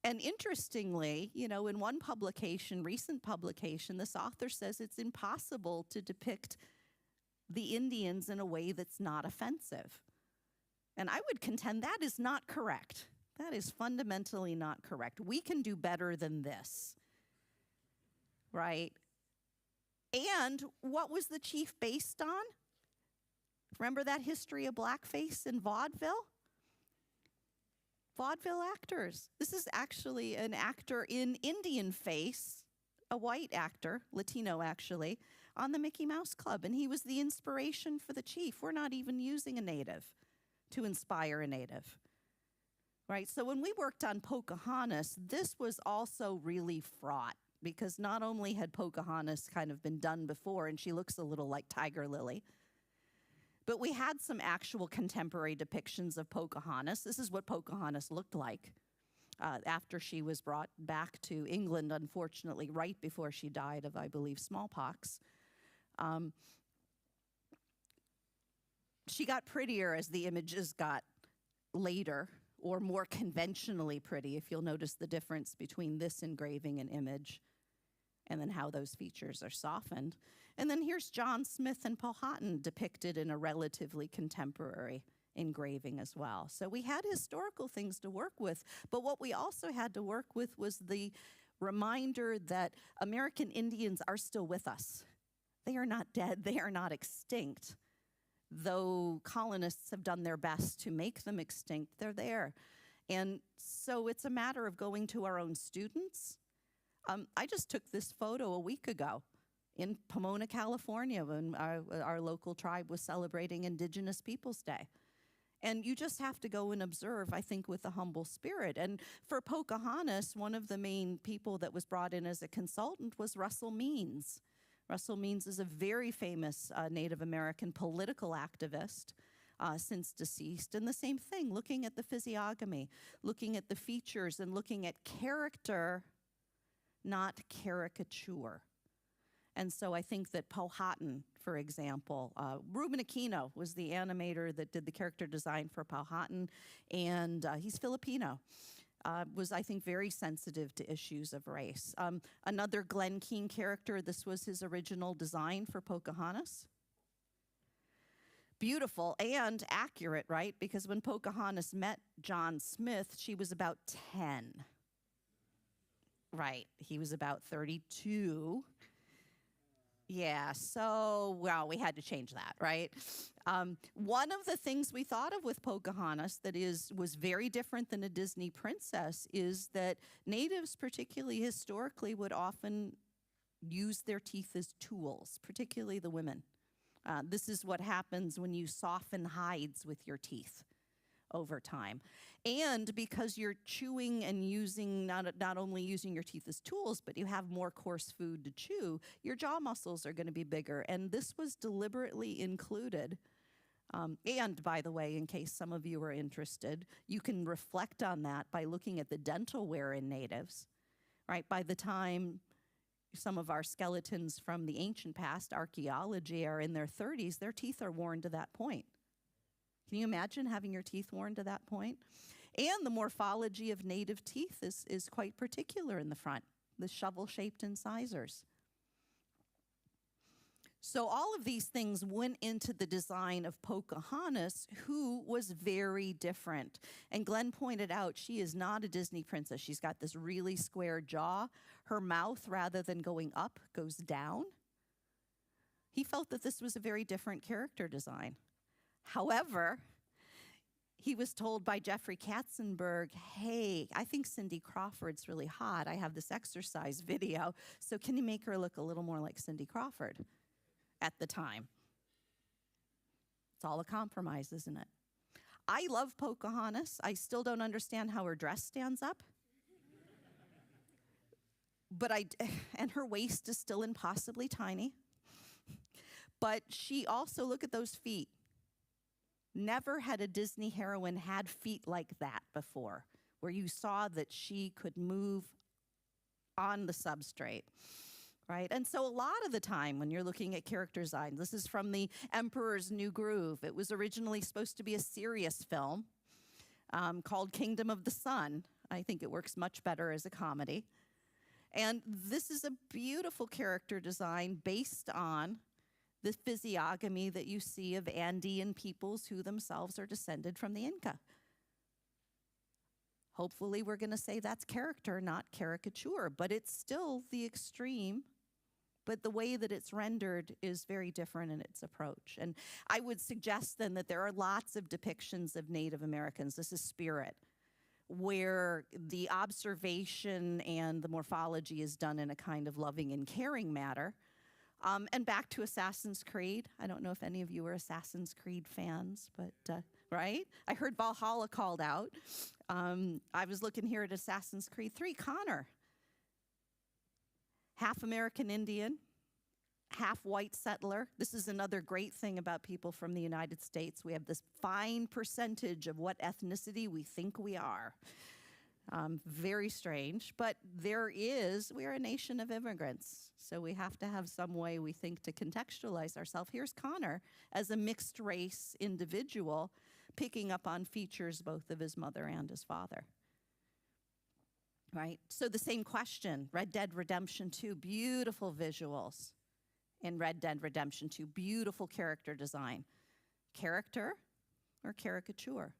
And interestingly, you know, in one publication, recent publication, this author says it's impossible to depict the Indians in a way that's not offensive. And I would contend that is not correct. That is fundamentally not correct. We can do better than this, right? And what was the chief based on? Remember that history of blackface in vaudeville? Vaudeville actors. This is actually an actor in Indian face, a white actor, Latino actually, on the Mickey Mouse Club. And he was the inspiration for the chief. We're not even using a native to inspire a native, right? So when we worked on Pocahontas, this was also really fraught, because not only had Pocahontas kind of been done before, and she looks a little like Tiger Lily, but we had some actual contemporary depictions of Pocahontas. This is what Pocahontas looked like after she was brought back to England, unfortunately, right before she died of, I believe, smallpox. She got prettier as the images got later, or more conventionally pretty, if you'll notice the difference between this engraving and image, and then how those features are softened. And then here's John Smith and Powhatan depicted in a relatively contemporary engraving as well. So we had historical things to work with, but what we also had to work with was the reminder that American Indians are still with us. They are not dead, they are not extinct. Though colonists have done their best to make them extinct, they're there. And so it's a matter of going to our own students. I just took this photo a week ago in Pomona, California, when our local tribe was celebrating Indigenous Peoples Day. And you just have to go and observe, I think, with a humble spirit. And for Pocahontas, one of the main people that was brought in as a consultant was Russell Means. Russell Means is a very famous Native American political activist, since deceased. And the same thing, looking at the physiognomy, looking at the features, and looking at character, not caricature. And so I think that Powhatan, for example, Ruben Aquino was the animator that did the character design for Powhatan, and he's Filipino. Was, I think, very sensitive to issues of race. Another Glenn Keane character, this was his original design for Pocahontas. Beautiful and accurate, right? Because when Pocahontas met John Smith, she was about 10. Right, he was about 32. Yeah, so, well, we had to change that, right? One of the things we thought of with Pocahontas that was very different than a Disney princess is that natives, particularly historically, would often use their teeth as tools, particularly the women. This is what happens when you soften hides with your teeth over time. And because you're chewing and using, not only using your teeth as tools, but you have more coarse food to chew, your jaw muscles are going to be bigger. And this was deliberately included. And by the way, in case some of you are interested, you can reflect on that by looking at the dental wear in natives, right? By the time some of our skeletons from the ancient past, archaeology, are in their 30s, their teeth are worn to that point. Can you imagine having your teeth worn to that point? And the morphology of native teeth is quite particular in the front, the shovel-shaped incisors. So all of these things went into the design of Pocahontas, who was very different. And Glenn pointed out she is not a Disney princess. She's got this really square jaw. Her mouth, rather than going up, goes down. He felt that this was a very different character design. However, he was told by Jeffrey Katzenberg, hey, I think Cindy Crawford's really hot. I have this exercise video, so can you make her look a little more like Cindy Crawford? At the time. It's all a compromise, isn't it? I love Pocahontas. I still don't understand how her dress stands up. And her waist is still impossibly tiny. But she also, look at those feet. Never had a Disney heroine had feet like that before, where you saw that she could move on the substrate. Right? And so a lot of the time when you're looking at character design, this is from The Emperor's New Groove. It was originally supposed to be a serious film called Kingdom of the Sun. I think it works much better as a comedy. And this is a beautiful character design based on the physiognomy that you see of Andean peoples who themselves are descended from the Inca. Hopefully we're going to say that's character, not caricature, but it's still the extreme. But the way that it's rendered is very different in its approach. And I would suggest then that there are lots of depictions of Native Americans. This is Spirit, where the observation and the morphology is done in a kind of loving and caring manner. And back to Assassin's Creed. I don't know if any of you are Assassin's Creed fans, but right? I heard Valhalla called out. I was looking here at Assassin's Creed 3, Connor. Half American Indian, half white settler. This is another great thing about people from the United States. We have this fine percentage of what ethnicity we think we are. Very strange, but we are a nation of immigrants, so we have to have some way, we think, to contextualize ourselves. Here's Connor as a mixed race individual, picking up on features both of his mother and his father. Right? So the same question, Red Dead Redemption 2, beautiful visuals in Red Dead Redemption 2, beautiful character design. Character or caricature?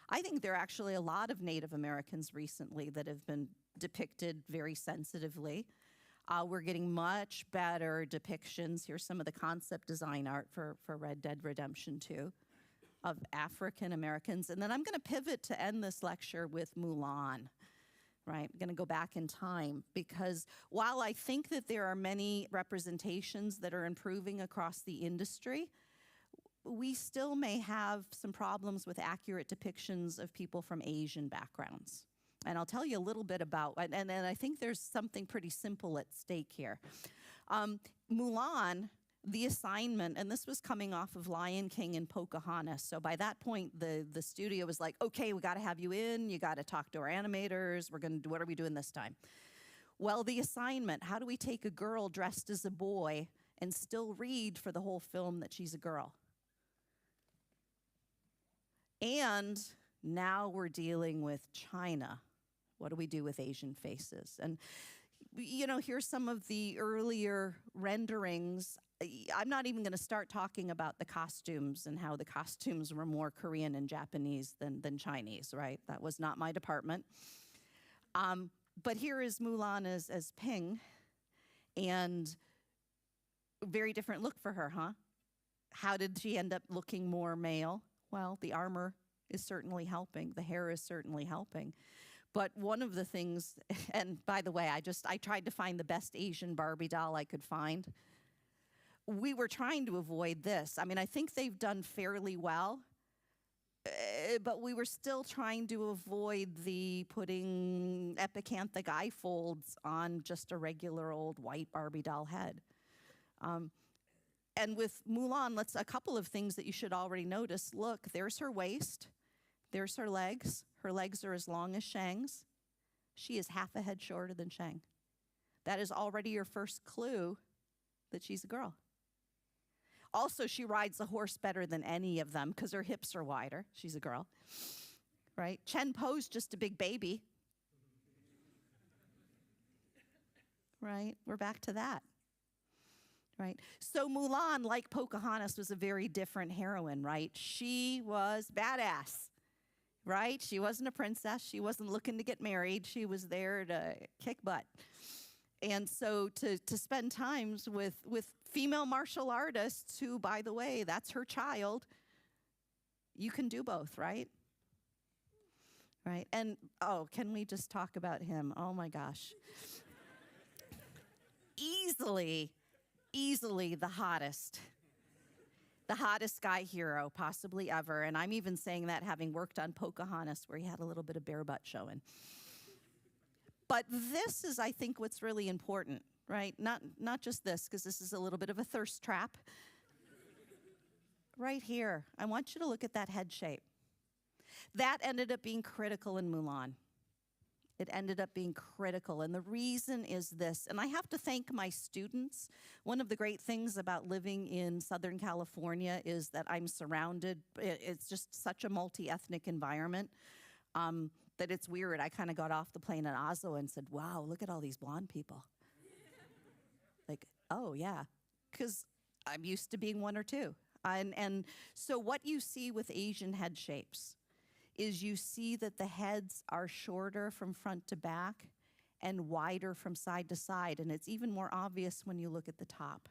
I think there are actually a lot of Native Americans recently that have been depicted very sensitively. We're getting much better depictions. Here's some of the concept design art for Red Dead Redemption 2 of African Americans. And then I'm going to pivot to end this lecture with Mulan. Right, I'm going to go back in time because while I think that there are many representations that are improving across the industry, we still may have some problems with accurate depictions of people from Asian backgrounds. And I'll tell you a little bit about, and I think there's something pretty simple at stake here. Mulan, the assignment, and this was coming off of Lion King and Pocahontas. So by that point, the studio was like, okay, we got to have you in. You got to talk to our animators. We're going to do, what are we doing this time? Well, the assignment, how do we take a girl dressed as a boy and still read for the whole film that she's a girl? And now we're dealing with China. What do we do with Asian faces? And, you know, here's some of the earlier renderings. I'm not even going to start talking about the costumes and how the costumes were more Korean and Japanese than Chinese, right? That was not my department. But here is Mulan as Ping, and very different look for her, huh? How did she end up looking more male? Well, the armor is certainly helping. The hair is certainly helping. But one of the things, and by the way, I tried to find the best Asian Barbie doll I could find. We were trying to avoid this. I mean, I think they've done fairly well, but we were still trying to avoid the putting epicanthic eye folds on just a regular old white Barbie doll head. And with Mulan, a couple of things that you should already notice. Look, there's her waist. There's her legs. Her legs are as long as Shang's. She is half a head shorter than Shang. That is already your first clue that she's a girl. Also, she rides a horse better than any of them because her hips are wider. She's a girl, right? Chen Po's just a big baby, right? We're back to that, right? So Mulan, like Pocahontas, was a very different heroine, right? She was badass, right? She wasn't a princess. She wasn't looking to get married. She was there to kick butt. And so to spend times with female martial artists who, by the way, that's her child, you can do both, right? Right? And, oh, can we just talk about him? Oh, my gosh. Easily the hottest guy hero possibly ever. And I'm even saying that having worked on Pocahontas, where he had a little bit of bare butt showing. But this is, I think, what's really important, right? Not just this, because this is a little bit of a thirst trap. Right here, I want you to look at that head shape. That ended up being critical in Mulan. It ended up being critical, and the reason is this, and I have to thank my students. One of the great things about living in Southern California is that I'm surrounded, it's just such a multi-ethnic environment. That it's weird. I kind of got off the plane in Oslo and said, wow, look at all these blonde people. Like, oh, yeah, because I'm used to being one or two. And so what you see with Asian head shapes is you see that the heads are shorter from front to back and wider from side to side. And it's even more obvious when you look at the top.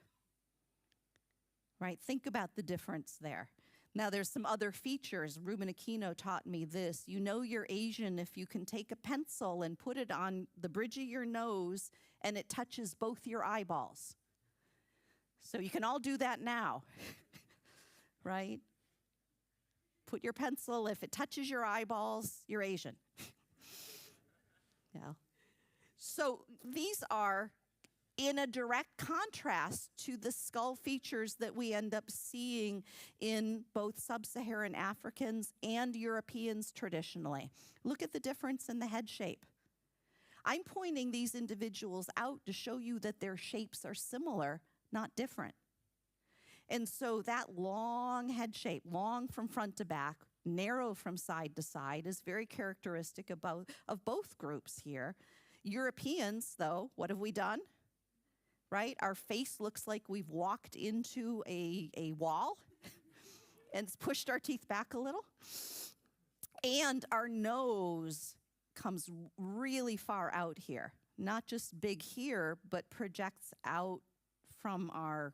Right? Think about the difference there. Now, there's some other features. Ruben Aquino taught me this. You know you're Asian if you can take a pencil and put it on the bridge of your nose and it touches both your eyeballs. So you can all do that now, right? Put your pencil, if it touches your eyeballs, you're Asian. Yeah. So these are in a direct contrast to the skull features that we end up seeing in both sub-Saharan Africans and Europeans traditionally. Look at the difference in the head shape. I'm pointing these individuals out to show you that their shapes are similar, not different. And so that long head shape, long from front to back, narrow from side to side, is very characteristic of both groups here. Europeans, though, what have we done? Right? Our face looks like we've walked into a wall and pushed our teeth back a little. And our nose comes really far out here. Not just big here, but projects out from our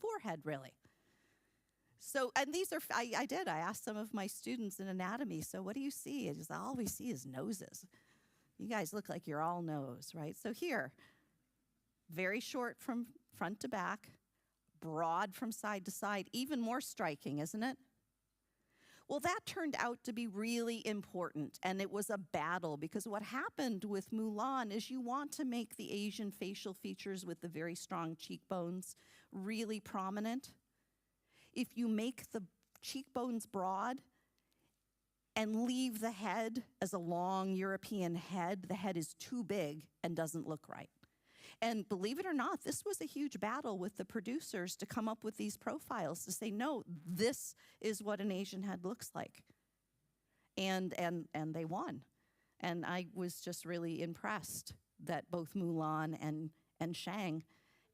forehead, really. So, and these are, I asked some of my students in anatomy, so what do you see? It's just, all we see is noses. You guys look like you're all nose, right? So here, very short from front to back, broad from side to side, even more striking, isn't it? Well, that turned out to be really important, and it was a battle, because what happened with Mulan is you want to make the Asian facial features with the very strong cheekbones really prominent. If you make the cheekbones broad and leave the head as a long European head, the head is too big and doesn't look right. And believe it or not, this was a huge battle with the producers to come up with these profiles to say, no, this is what an Asian head looks like. And they won. And I was just really impressed that both Mulan and Shang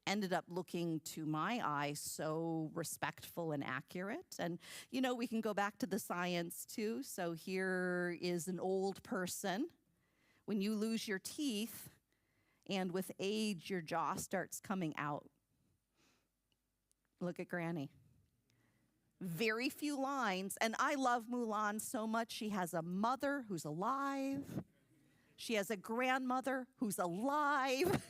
ended up looking, to my eye, so respectful and accurate. And, you know, we can go back to the science, too. So here is an old person. When you lose your teeth, and with age, your jaw starts coming out. Look at Granny. Very few lines. And I love Mulan so much. She has a mother who's alive. She has a grandmother who's alive.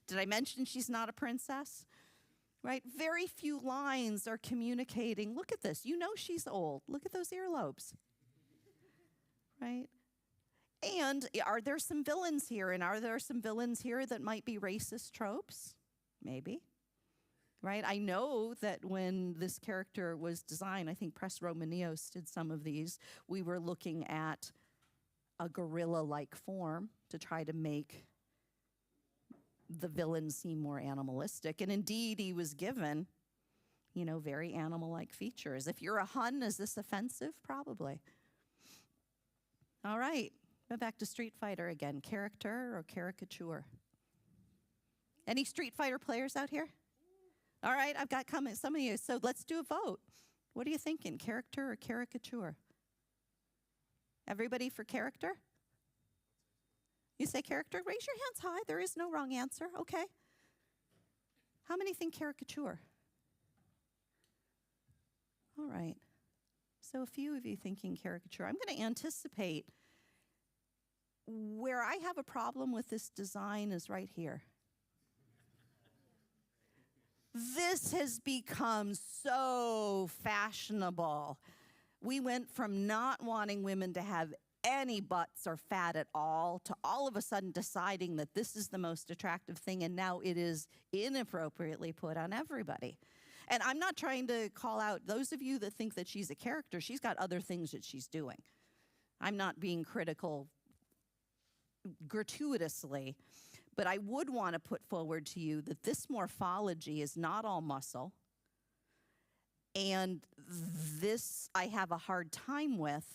Did I mention she's not a princess? Right? Very few lines are communicating. Look at this. You know she's old. Look at those earlobes. Right? And are there some villains here? And are there some villains here that might be racist tropes? Maybe. Right? I know that when this character was designed, I think Press Romanios did some of these, we were looking at a gorilla-like form to try to make the villain seem more animalistic. And indeed, he was given very animal-like features. If you're a Hun, is this offensive? Probably. All right, go back to Street Fighter again. Character or caricature? Any Street Fighter players out here? All right, I've got some of you. So let's do a vote. What are you thinking, character or caricature? Everybody for character? You say character? Raise your hands high. There is no wrong answer. Okay. How many think caricature? All right. So a few of you thinking caricature. I'm going to anticipate where I have a problem with this design is right here. This has become so fashionable. We went from not wanting women to have any butts or fat at all to all of a sudden deciding that this is the most attractive thing, and now it is inappropriately put on everybody. And I'm not trying to call out those of you that think that she's a character. She's got other things that she's doing. I'm not being critical gratuitously, but I would want to put forward to you that this morphology is not all muscle, and this I have a hard time with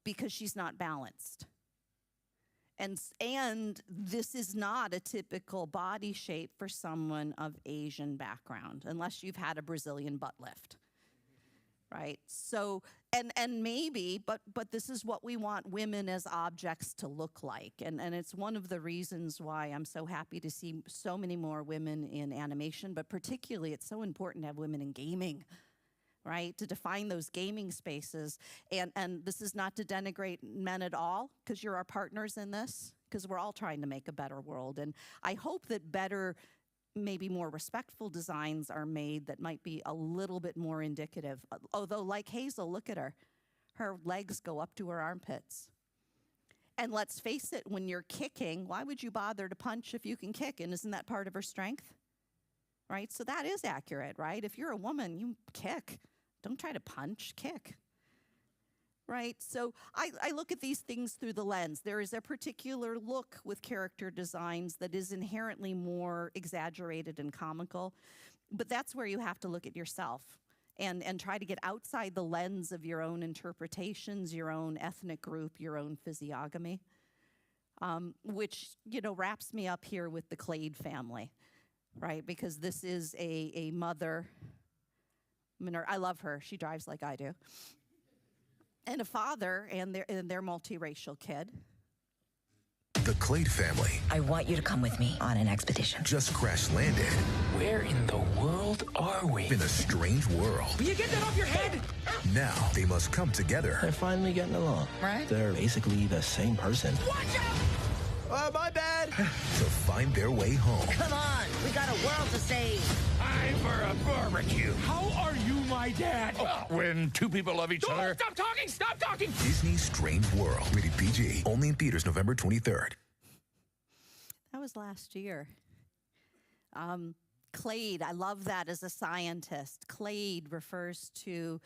because she's not balanced. And this is not a typical body shape for someone of Asian background, unless you've had a Brazilian butt lift, right? So, and maybe, but this is what we want women as objects to look like. And it's one of the reasons why I'm so happy to see so many more women in animation, but particularly it's so important to have women in gaming, right? To define those gaming spaces. And this is not to denigrate men at all, because you're our partners in this, because we're all trying to make a better world. And I hope that better, maybe more respectful designs are made that might be a little bit more indicative. Although, like Hazel, look at her. Her legs go up to her armpits. And let's face it, when you're kicking, why would you bother to punch if you can kick? And isn't that part of her strength? Right? So that is accurate, right? If you're a woman, you kick. Don't try to punch, kick. Right? So I look at these things through the lens. There is a particular look with character designs that is inherently more exaggerated and comical, but that's where you have to look at yourself and try to get outside the lens of your own interpretations, your own ethnic group, your own physiognomy, which, wraps me up here with the Clade family, right? Because this is a mother. I love her. She drives like I do. And a father and their multiracial kid. The Clade family I want you to come with me on an expedition. just crash landed Where in the world are we? in a strange world. Will you get that off your head? Now they must come together They're finally getting along. Right? They're basically the same person. Watch out! My bad. to find their way home. Come on, we got a world to save. I'm for a barbecue. How are you my dad? When two people love each other. Stop talking! Stop talking! Disney's Strange World. Rated PG. Only in theaters November 23rd. That was last year. Clade, I love that as a scientist. Clade refers to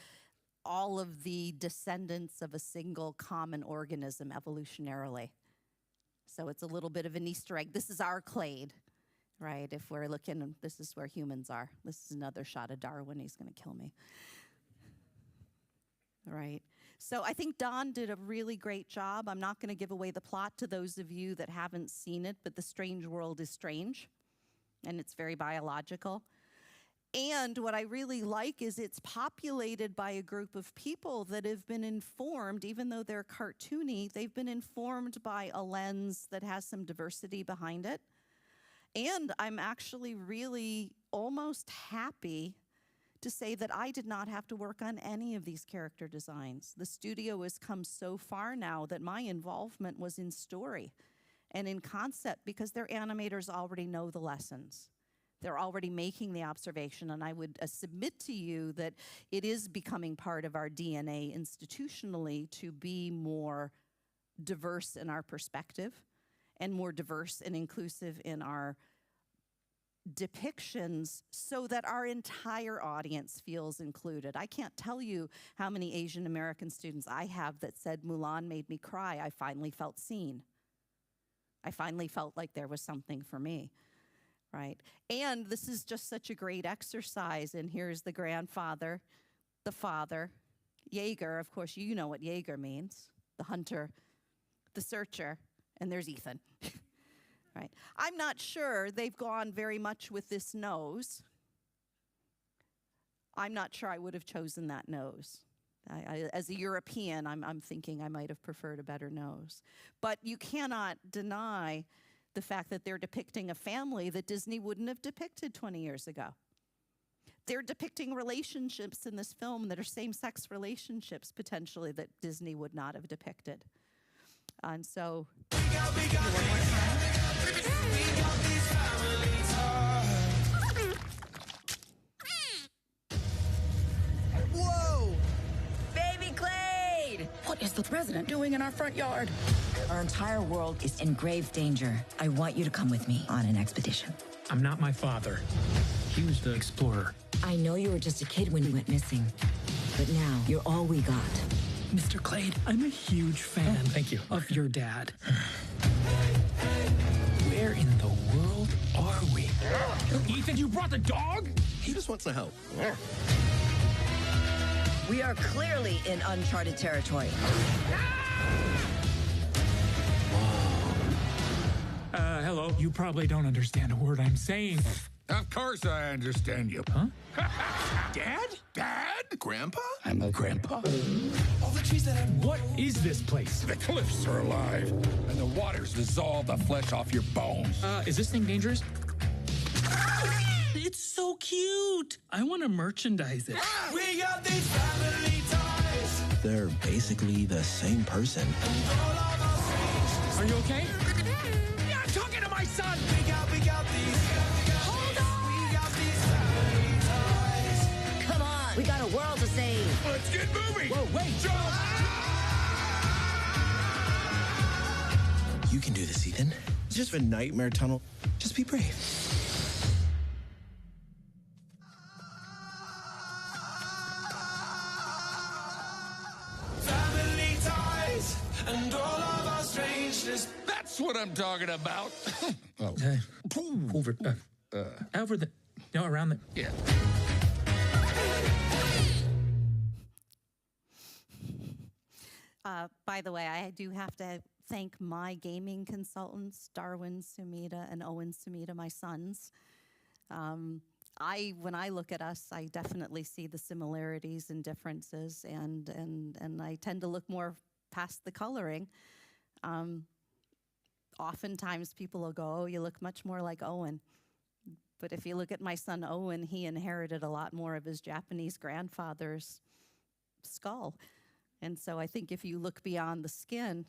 all of the descendants of a single common organism evolutionarily. So it's a little bit of an Easter egg. This is our clade, right? If we're looking, this is where humans are. This is another shot of Darwin. He's going to kill me. Right. So I think Don did a really great job. I'm not going to give away the plot to those of you that haven't seen it, but The Strange World is strange, and it's very biological. And what I really like is it's populated by a group of people that have been informed, even though they're cartoony, they've been informed by a lens that has some diversity behind it. And I'm actually really almost happy to say that I did not have to work on any of these character designs. The studio has come so far now that my involvement was in story and in concept because their animators already know the lessons. They're already making the observation, and I would submit to you that it is becoming part of our DNA institutionally to be more diverse in our perspective and more diverse and inclusive in our depictions so that our entire audience feels included. I can't tell you how many Asian American students I have that said, Mulan made me cry. I finally felt seen. I finally felt like there was something for me. right? And this is just such a great exercise. And here's the grandfather, the father, Jaeger. Of course, you know what Jaeger means, the hunter, the searcher, and there's Ethan. Right. I'm not sure they've gone very much with this nose. I'm not sure I would have chosen that nose. As a European, I'm thinking I might have preferred a better nose. But you cannot deny the fact that they're depicting a family that Disney wouldn't have depicted 20 years ago. They're depicting relationships in this film that are same-sex relationships, potentially, that Disney would not have depicted. And so, Whoa! Baby Clade! What is the president doing in our front yard? Our entire world is in grave danger. I want you to come with me on an expedition. I'm not my father. He was the explorer. I know you were just a kid when you went missing, but now you're all we got. Mr. Clade, I'm a huge fan thank you. Of your dad. Where in the world are we? Ethan, you brought the dog? He just wants to help. We are clearly in uncharted territory. Hello. You probably don't understand a word I'm saying. Of course I understand you. Huh? Dad? Dad? Grandpa? I'm a grandpa. All the trees that have... What is this place? The cliffs are alive, and the waters dissolve the flesh off your bones. Is this thing dangerous? It's so cute. I want to merchandise it. We got these family ties. They're basically the same person. Are you okay? Yeah, I'm talking to my son. We got these. Hold on. We got these family ties. Come on. We got a world to save. Let's get moving. Whoa, wait. You can do this, Ethan. It's just a nightmare tunnel. Just be brave. Family ties and all of our strangeness. That's what I'm talking about. Oh. Over the... No, around the... Yeah. By the way, I do have to thank my gaming consultants, Darwin Sumida and Owen Sumida, my sons. When I look at us, I definitely see the similarities and differences, and I tend to look more past the coloring. Oftentimes people will go, oh, you look much more like Owen. But if you look at my son Owen, he inherited a lot more of his Japanese grandfather's skull. And so I think if you look beyond the skin,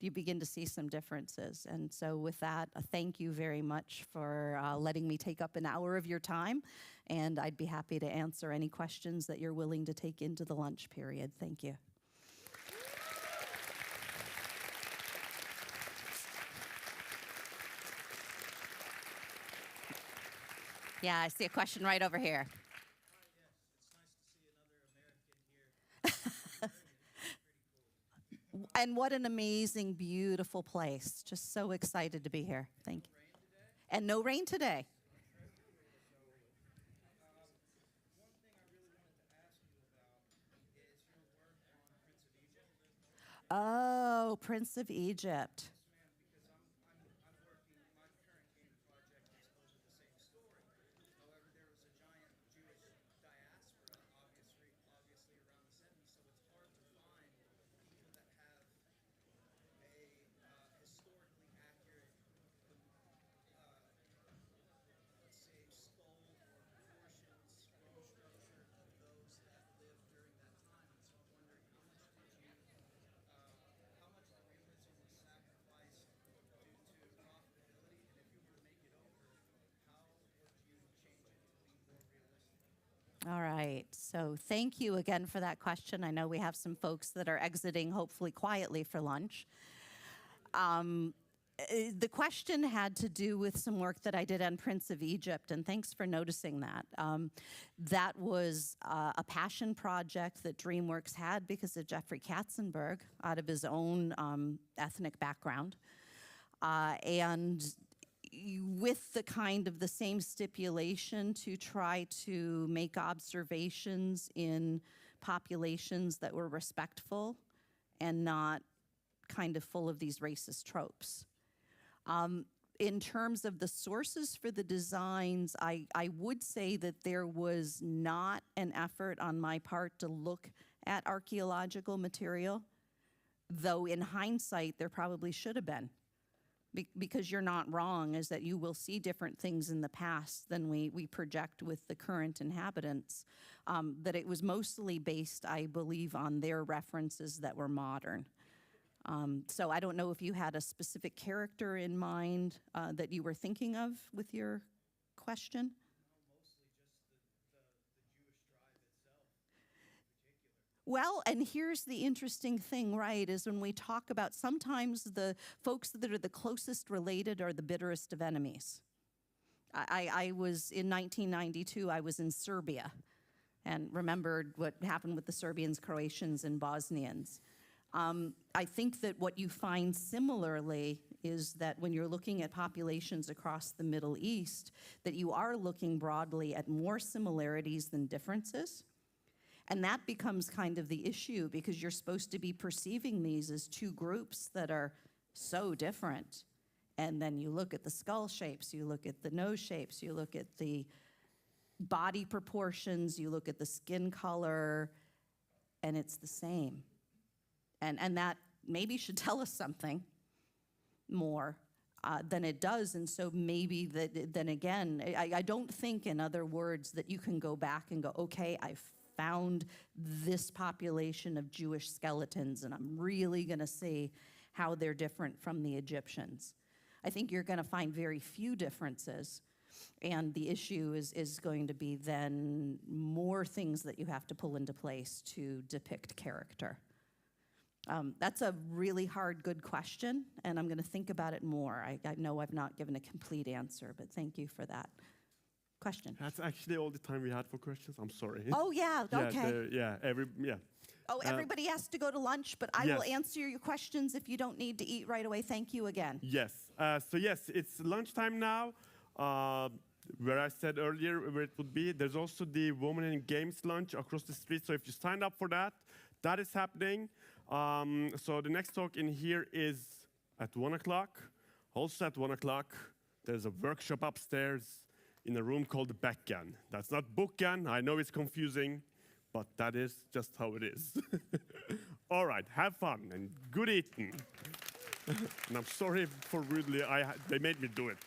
you begin to see some differences. And so with that, thank you very much for letting me take up an hour of your time. And I'd be happy to answer any questions that you're willing to take into the lunch period. Thank you. Yeah, I see a question right over here. And what an amazing, beautiful place. Just so excited to be here. Thank you. And no rain today. Oh, Prince of Egypt. All right, so thank you again for that question. I know we have some folks that are exiting, hopefully quietly, for lunch. The question had to do with some work that I did on Prince of Egypt, and thanks for noticing that. That was a passion project that DreamWorks had because of Jeffrey Katzenberg, out of his own ethnic background. And with the kind of the same stipulation to try to make observations in populations that were respectful and not kind of full of these racist tropes. In terms of the sources for the designs, I would say that there was not an effort on my part to look at archaeological material, though in hindsight there probably should have been. Because you're not wrong, is that you will see different things in the past than we project with the current inhabitants. That it was mostly based, I believe, on their references that were modern. So I don't know if you had a specific character in mind that you were thinking of with your question. Well, and here's the interesting thing, right, is when we talk about sometimes the folks that are the closest related are the bitterest of enemies. I was, in 1992, I was in Serbia and remembered what happened with the Serbians, Croatians, and Bosnians. I think that what you find similarly is that when you're looking at populations across the Middle East, that you are looking broadly at more similarities than differences. And that becomes kind of the issue because you're supposed to be perceiving these as two groups that are so different. And then you look at the skull shapes, you look at the nose shapes, you look at the body proportions, you look at the skin color, and it's the same. And that maybe should tell us something more than it does. And so maybe that, then again, I don't think, in other words, that you can go back and go, okay, I've found this population of Jewish skeletons, and I'm really going to see how they're different from the Egyptians. I think you're going to find very few differences, and the issue is going to be then more things that you have to pull into place to depict character. That's a really hard, good question, and I'm going to think about it more. I know I've not given a complete answer, but thank you for that question. That's actually all the time we had for questions. I'm sorry. Oh, yeah, okay. Oh, everybody has to go to lunch, but I will answer your questions if you don't need to eat right away. Thank you again. Yes. So yes, it's lunchtime now. Where I said earlier where it would be, there's also the Women in Games lunch across the street. So if you signed up for that, that is happening. So the next talk in here is at 1 o'clock. Also at 1 o'clock, there's a workshop upstairs in a room called Beckan. That's not Bookgan. I know it's confusing, but that is just how it is. All right, have fun and good eating. And I'm sorry for rudely, they made me do it.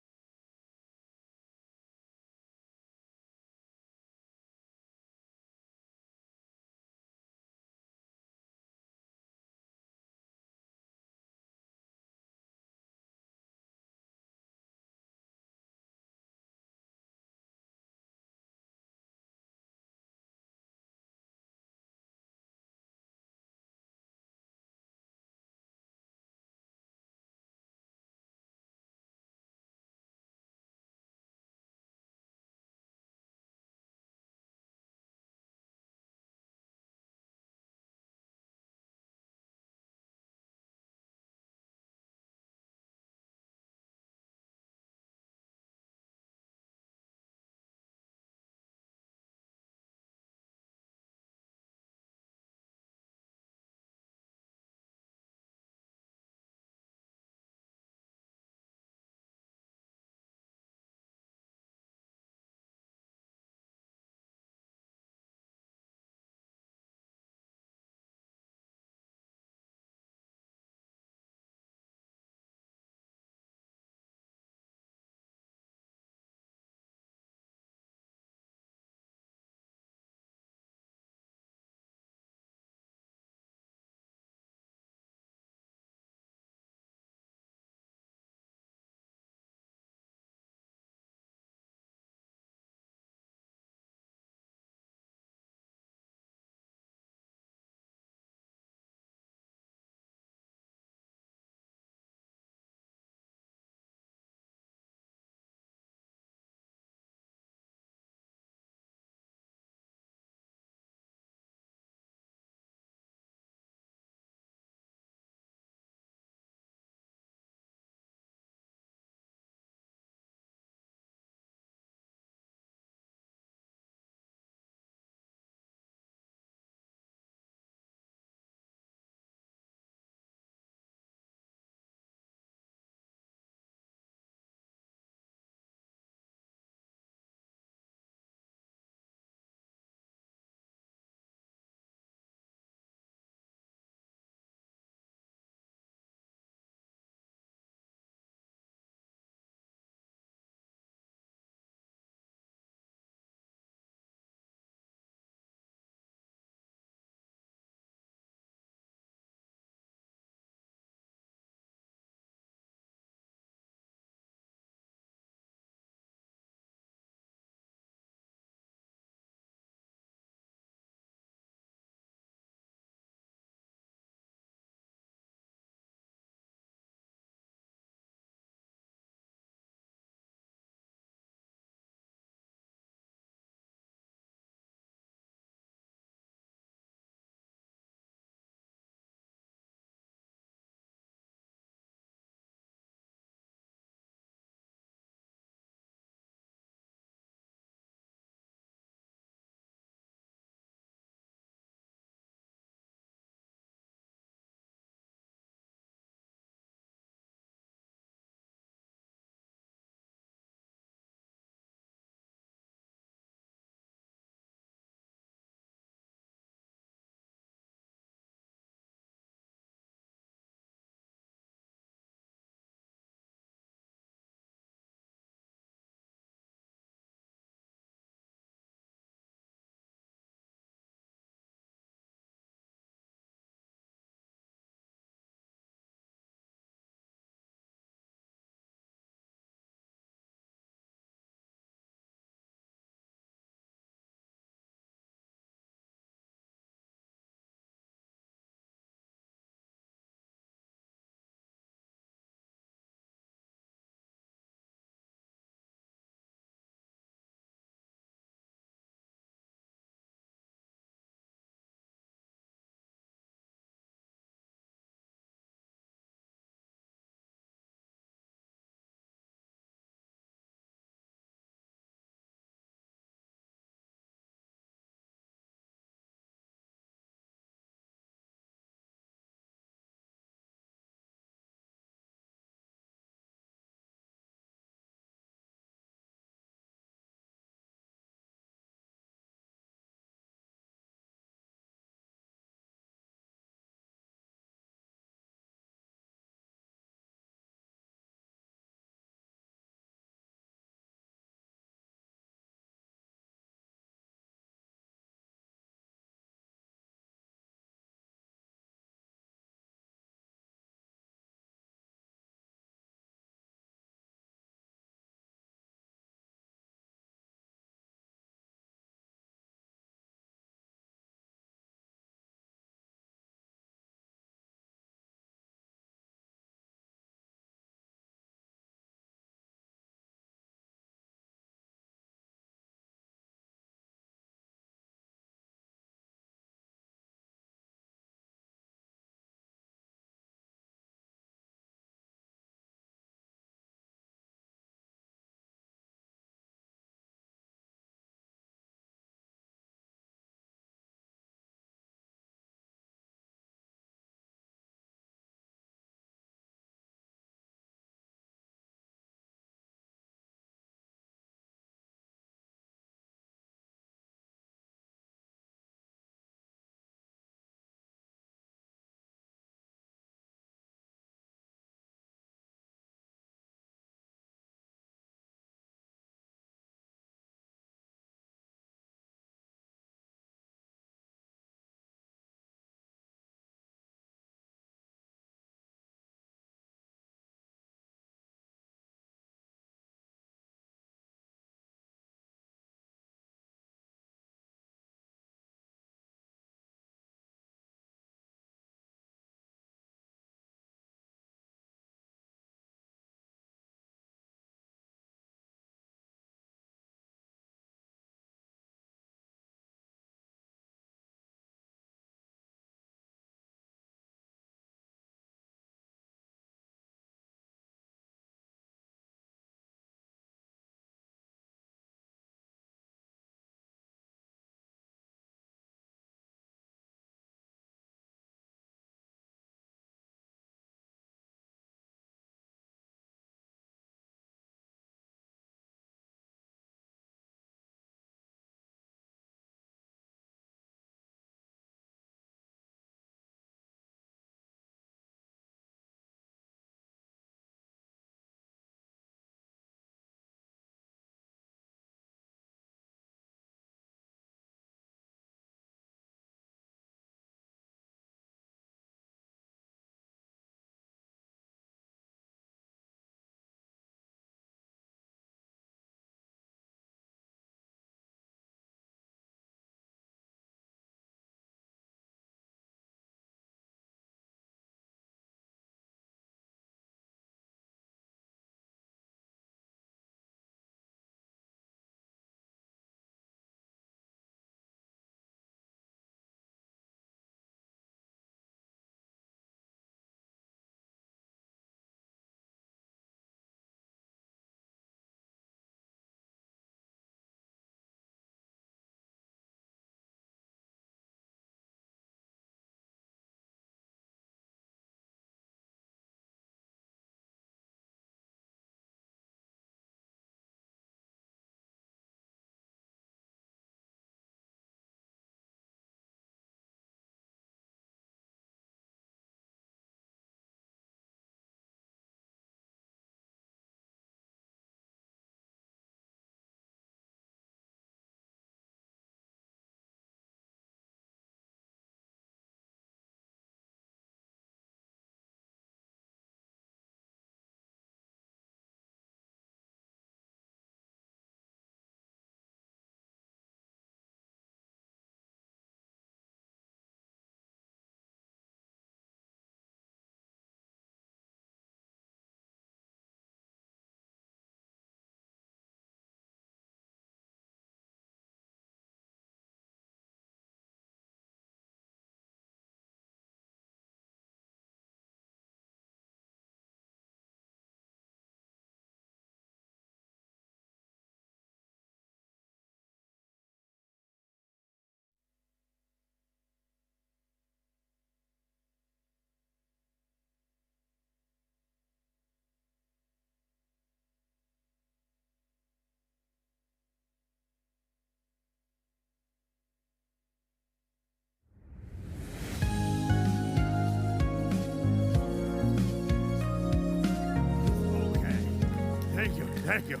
Thank you.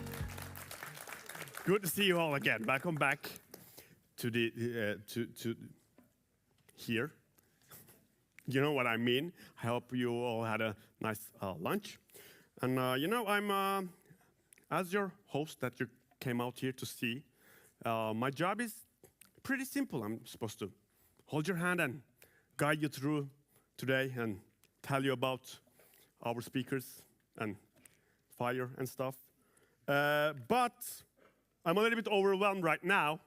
Good to see you all again. Welcome back to the to here. You know what I mean. I hope you all had a nice lunch. And you know, I'm as your host that you came out here to see. My job is pretty simple. I'm supposed to hold your hand and guide you through today and tell you about our speakers and fire and stuff. But I'm a little bit overwhelmed right now,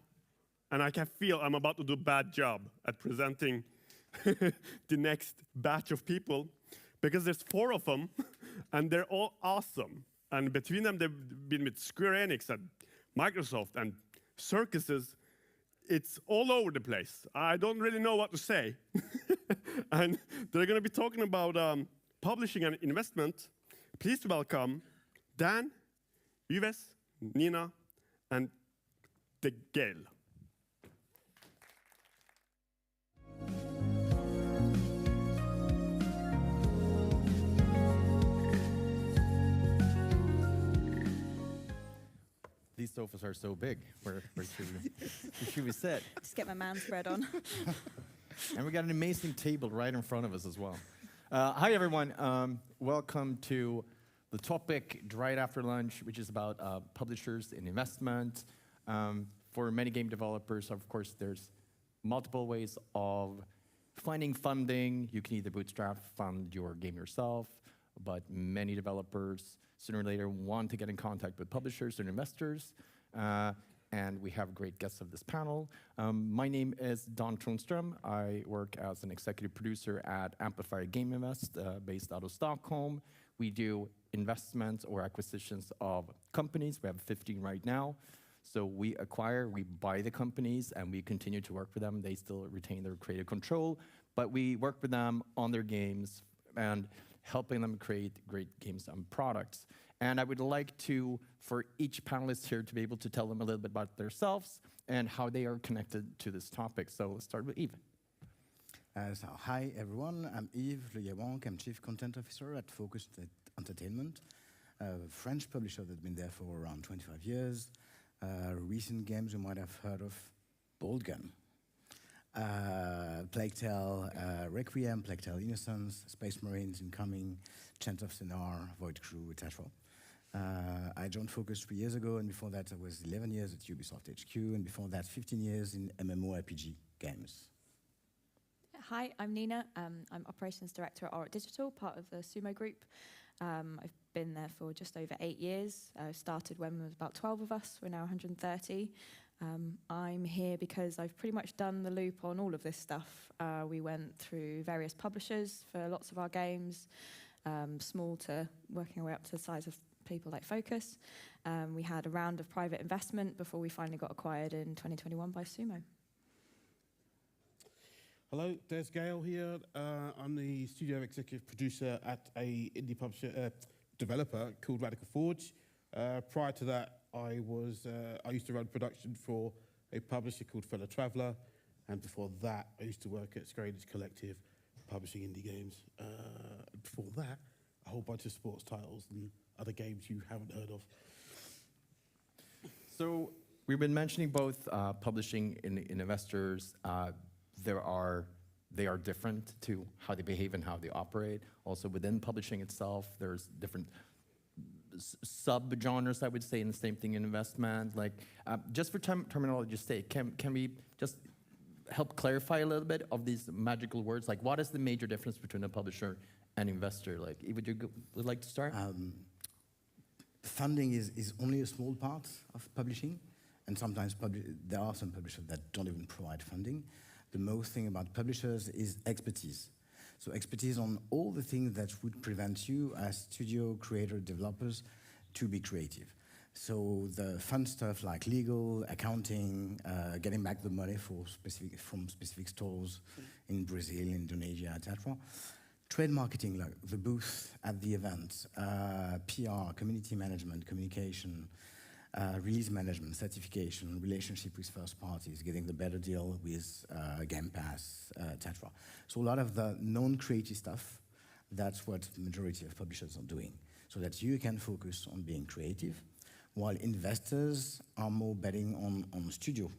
and I can feel I'm about to do a bad job at presenting the next batch of people, because there's 4 of them, and they're all awesome. And between them, they've been with Square Enix and Microsoft and circuses. It's all over the place. I don't really know what to say. And they're going to be talking about publishing and investment. Please welcome Dan, Yves, Nina, and the Gael. These sofas are so big. Where should we sit? Just get my man spread on. And we got an amazing table right in front of us as well. Hi, everyone. Welcome to the topic right after lunch, which is about publishers and investment. For many game developers, of course, there's multiple ways of finding funding. You can either bootstrap fund your game yourself, but many developers sooner or later want to get in contact with publishers and investors. And we have great guests of this panel. My name is Don Tronström. I work as an executive producer at Amplifier Game Invest, based out of Stockholm. We do investments or acquisitions of companies. We have 15 right now. So we acquire, we buy the companies, and we continue to work with them. They still retain their creative control, but we work with them on their games and helping them create great games and products. And I would like to, for each panelist here, to be able to tell them a little bit about themselves and how they are connected to this topic. So let's start with Yves. So hi, everyone. I'm Yves Le Yawank. I'm Chief Content Officer at Focus Entertainment, a French publisher that's been there for around 25 years. Recent games you might have heard of: Bolt Gun, Plague Tale Requiem, Plague Tale Innocence, Space Marines Incoming, Chant of Sonar, Void Crew, etc. I joined Focus 3 years ago, and before that I was 11 years at Ubisoft HQ, and before that 15 years in MMORPG games. Hi, I'm Nina. I'm Operations Director at Aura Digital, part of the Sumo Group. I've been there for just over 8 years. I started when there was about 12 of us. We're now 130. I'm here because I've pretty much done the loop on all of this stuff. We went through various publishers for lots of our games, small to working our way up to the size of people like Focus. We had a round of private investment before we finally got acquired in 2021 by Sumo. Hello, Des Gale here. I'm the studio executive producer at a indie publisher developer called Radical Forge. Prior to that, I used to run production for a publisher called Fellow Traveller, and before that, I used to work at Square Enix Collective, publishing indie games. Before that, a whole bunch of sports titles and other games you haven't heard of. So we've been mentioning both publishing and investors. They are different to how they behave and how they operate. Also within publishing itself, there's different sub-genres, I would say, in the same thing in investment. Like, just for terminology's sake, can we just help clarify a little bit of these magical words? Like, what is the major difference between a publisher and investor? Like, would like to start? Funding is only a small part of publishing, and sometimes there are some publishers that don't even provide funding. The most thing about publishers is expertise. So expertise on all the things that would prevent you as studio, creator, developers to be creative. So the fun stuff like legal, accounting, getting back the money from specific stores in Brazil, Indonesia, etc. Trade marketing, like the booth at the event, PR, community management, communication, release management, certification, relationship with first parties, getting the better deal with Game Pass, etc. So a lot of the non-creative stuff, that's what the majority of publishers are doing, so that you can focus on being creative. while investors are more betting on studio.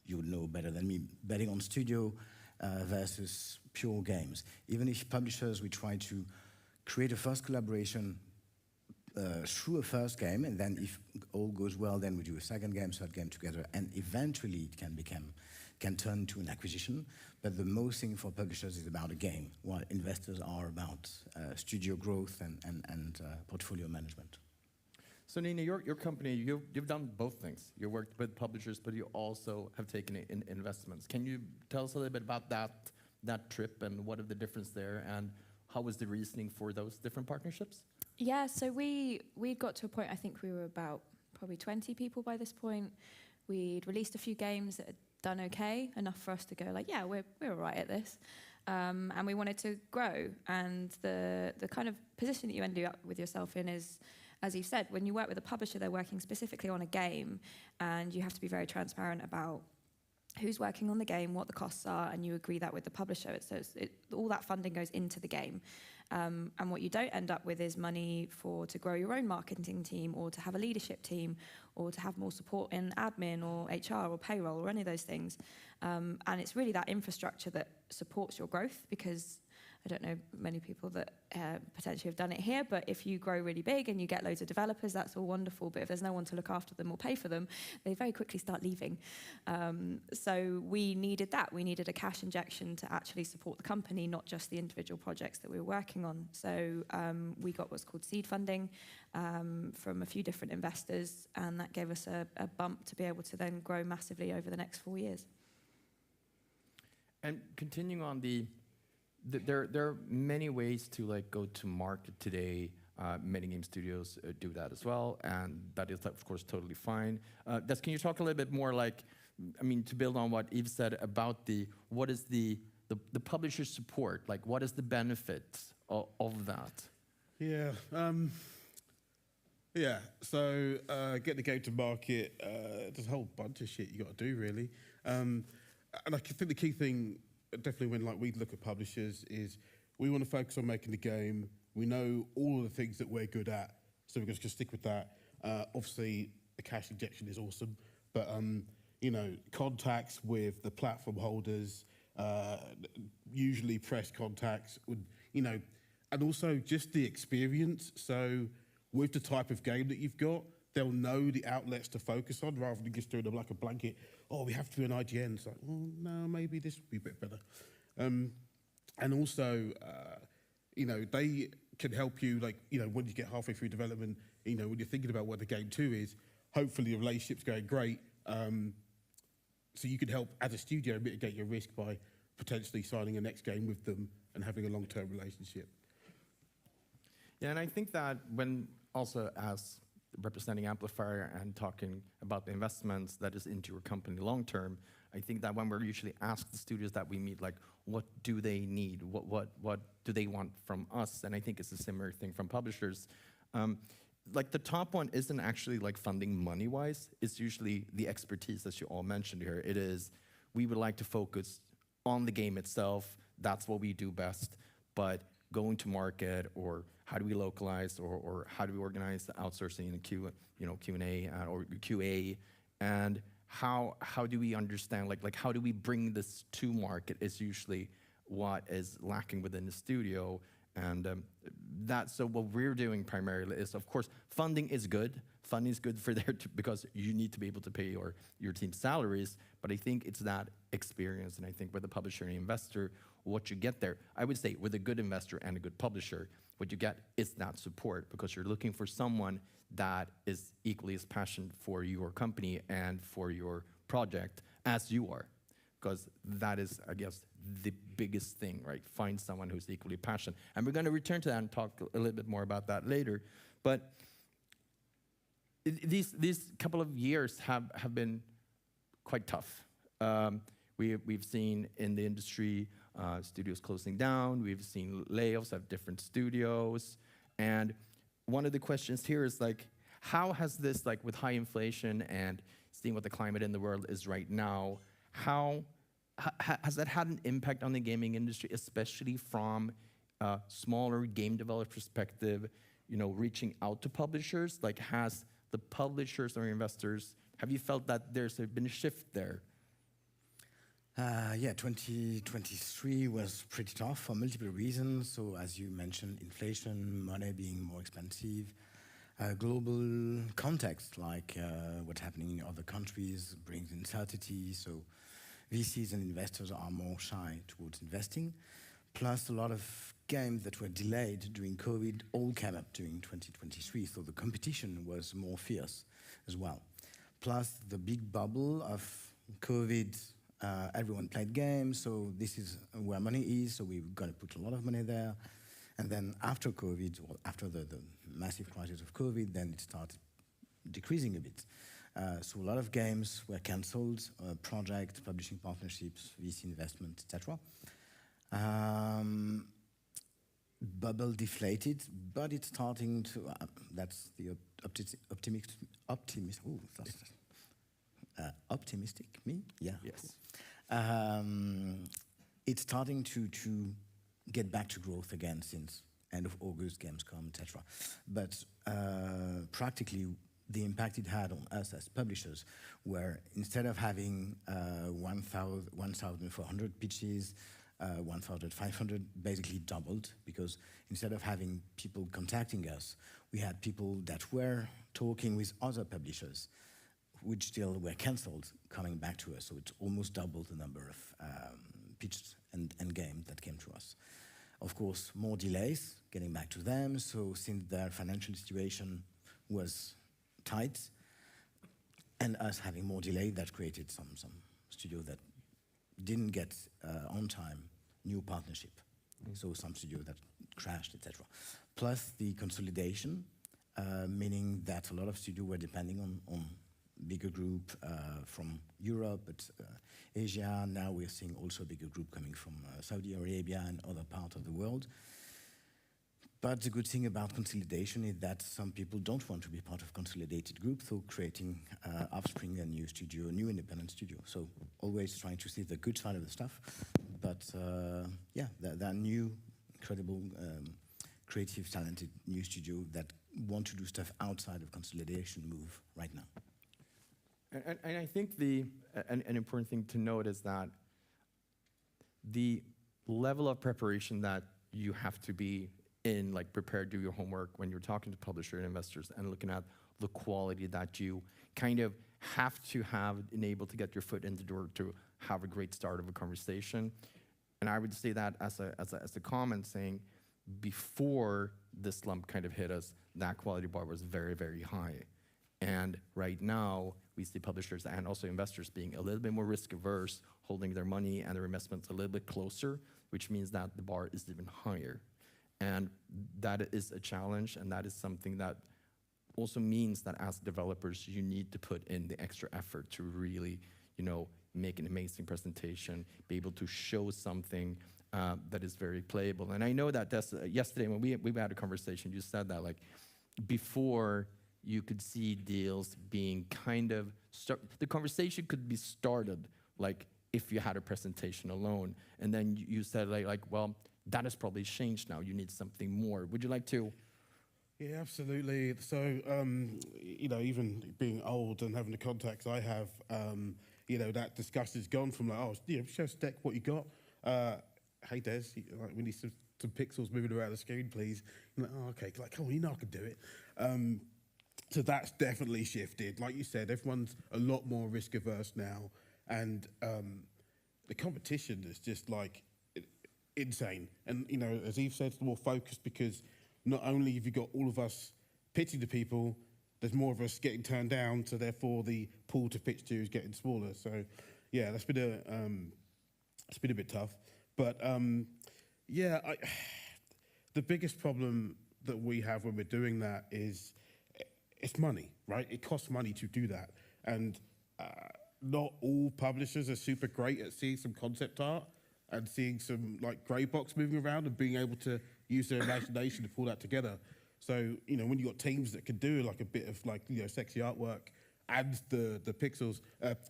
You would know better than me, betting on studio versus pure games. Even if publishers, we try to create a first collaboration through a first game, and then if all goes well, then we do a second game, third game together, and eventually it can turn into an acquisition. But the most thing for publishers is about a game, while investors are about studio growth and portfolio management. So Nina, your company, you've done both things. You worked with publishers, but you also have taken in investments. Can you tell us a little bit about that trip and what are the difference there, and how was the reasoning for those different partnerships? Yeah, so we got to a point, I think we were about probably 20 people by this point. We'd released a few games that had done okay, enough for us to go like, yeah, we're all right at this. And we wanted to grow. And the kind of position that you end up with yourself in is, as you've said, when you work with a publisher, they're working specifically on a game, and you have to be very transparent about who's working on the game, what the costs are, and you agree that with the publisher. So all that funding goes into the game. And what you don't end up with is money to grow your own marketing team, or to have a leadership team, or to have more support in admin or HR or payroll or any of those things. And it's really that infrastructure that supports your growth, because I don't know many people that potentially have done it here, but if you grow really big and you get loads of developers, that's all wonderful. But if there's no one to look after them or pay for them, they very quickly start leaving. So we needed that. We needed a cash injection to actually support the company, not just the individual projects that we were working on. So we got what's called seed funding from a few different investors, and that gave us a bump to be able to then grow massively over the next 4 years. And continuing on there are many ways to go to market today. Many game studios do that as well, and that is of course totally fine. Des, can you talk a little bit more, to build on what Yves said about what is the publisher support, what is the benefit of that? Yeah. So get the game to market. There's a whole bunch of shit you got to do, really. And I think the key thing, definitely when we look at publishers, is we want to focus on making the game. We know all of the things that we're good at, so we're just going to stick with that. Obviously, a cash injection is awesome, but contacts with the platform holders, usually press contacts, and also just the experience. So with the type of game that you've got, they'll know the outlets to focus on, rather than just doing them like a blanket. Oh, we have to do an IGN. It's like, well, no, maybe this would be a bit better. And also, they can help you, when you get halfway through development, when you're thinking about what the game 2 is, hopefully the relationship's going great. So you can help, as a studio, mitigate your risk by potentially signing a next game with them and having a long-term relationship. Yeah, and I think that when also as representing Amplifier and talking about the investments that is into your company long term, I think that when we're usually asked the studios that we meet, what do they need? What do they want from us? And I think it's a similar thing from publishers. The top one isn't actually funding money-wise. It's usually the expertise, as you all mentioned here. It is, we would like to focus on the game itself. That's what we do best. But going to market, or how do we localize, or how do we organize the outsourcing and Q&A or QA, and how do we understand, how do we bring this to market is usually what is lacking within the studio. And so what we're doing primarily is, of course, funding is good. Funding is good for because you need to be able to pay your team's salaries, but I think it's that experience, and I think with a publisher and investor, what you get there, I would say with a good investor and a good publisher, what you get is that support, because you're looking for someone that is equally as passionate for your company and for your project as you are, because that is, I guess, the biggest thing, right? Find someone who's equally passionate. And we're going to return to that and talk a little bit more about that later. But these couple of years have been quite tough. We've seen in the industry studios closing down. We've seen layoffs at different studios. And one of the questions here is how has this, with high inflation and seeing what the climate in the world is right now, how has that had an impact on the gaming industry, especially from a smaller game developer perspective, reaching out to publishers? Has the publishers or investors, have you felt that there's been a shift there? Yeah, 2023 was pretty tough for multiple reasons. So as you mentioned, inflation, money being more expensive, global context, like what's happening in other countries brings uncertainty. So VCs and investors are more shy towards investing. Plus a lot of games that were delayed during COVID all came up during 2023. So the competition was more fierce as well. Plus the big bubble of COVID, everyone played games, so this is where money is, so we've got to put a lot of money there. And then after COVID, or after the massive crisis of COVID, then it started decreasing a bit. So a lot of games were cancelled, projects, publishing partnerships, VC investment, etc. Bubble deflated, but it's starting to, that's the optimistic me? Yeah. Yes. It's starting to get back to growth again since end of August, Gamescom, etc. But practically, the impact it had on us as publishers, where instead of having 1,400 pitches, 1,500 basically doubled, because instead of having people contacting us, we had people that were talking with other publishers, which still were cancelled, coming back to us. So it's almost doubled the number of pitches and games that came to us. Of course, more delays getting back to them. So since their financial situation was tight, and us having more delay, that created some studio that didn't get on time new partnership. So some studio that crashed, etc. Plus the consolidation, meaning that a lot of studios were depending on bigger group from Europe, but Asia. Now we're seeing also a bigger group coming from Saudi Arabia and other parts of the world. But the good thing about consolidation is that some people don't want to be part of consolidated group, so creating offspring a new studio, a new independent studio. So always trying to see the good side of the stuff. But yeah, there are new, incredible, creative, talented new studio that want to do stuff outside of consolidation move right now. And I think an important thing to note is that the level of preparation that you have to be in, like prepared, do your homework when you're talking to publisher and investors and looking at the quality that you kind of have to have and able to get your foot in the door to have a great start of a conversation. And I would say that as a comment saying, before this slump kind of hit us, that quality bar was very, very high. And right now, we see publishers and also investors being a little bit more risk averse, holding their money and their investments a little bit closer, which means that the bar is even higher. And that is a challenge, and that is something that also means that as developers, you need to put in the extra effort to really, make an amazing presentation, be able to show something that is very playable. And I know that yesterday when we had a conversation, you said that before you could see deals being the conversation could be started if you had a presentation alone. And then you said well, that has probably changed now. You need something more. Would you like to? Yeah, absolutely. So, even being old and having the contacts I have, that discussion is gone from show us deck what you got. Hey, Des, we need some pixels moving around the screen, please. You're like, oh, okay. Come on, I can do it. So that's definitely shifted. Like you said, everyone's a lot more risk averse now. And the competition is just insane. And, as Yves said, it's more focused because not only have you got all of us pitching to people, there's more of us getting turned down, so therefore the pool to pitch to is getting smaller. So, yeah, it's been a bit tough. But, the biggest problem that we have when we're doing that is it's money, right? It costs money to do that. And not all publishers are super great at seeing some concept art and seeing some grey box moving around and being able to use their imagination to pull that together. So, when you've got teams that can do a bit of sexy artwork and the pixels,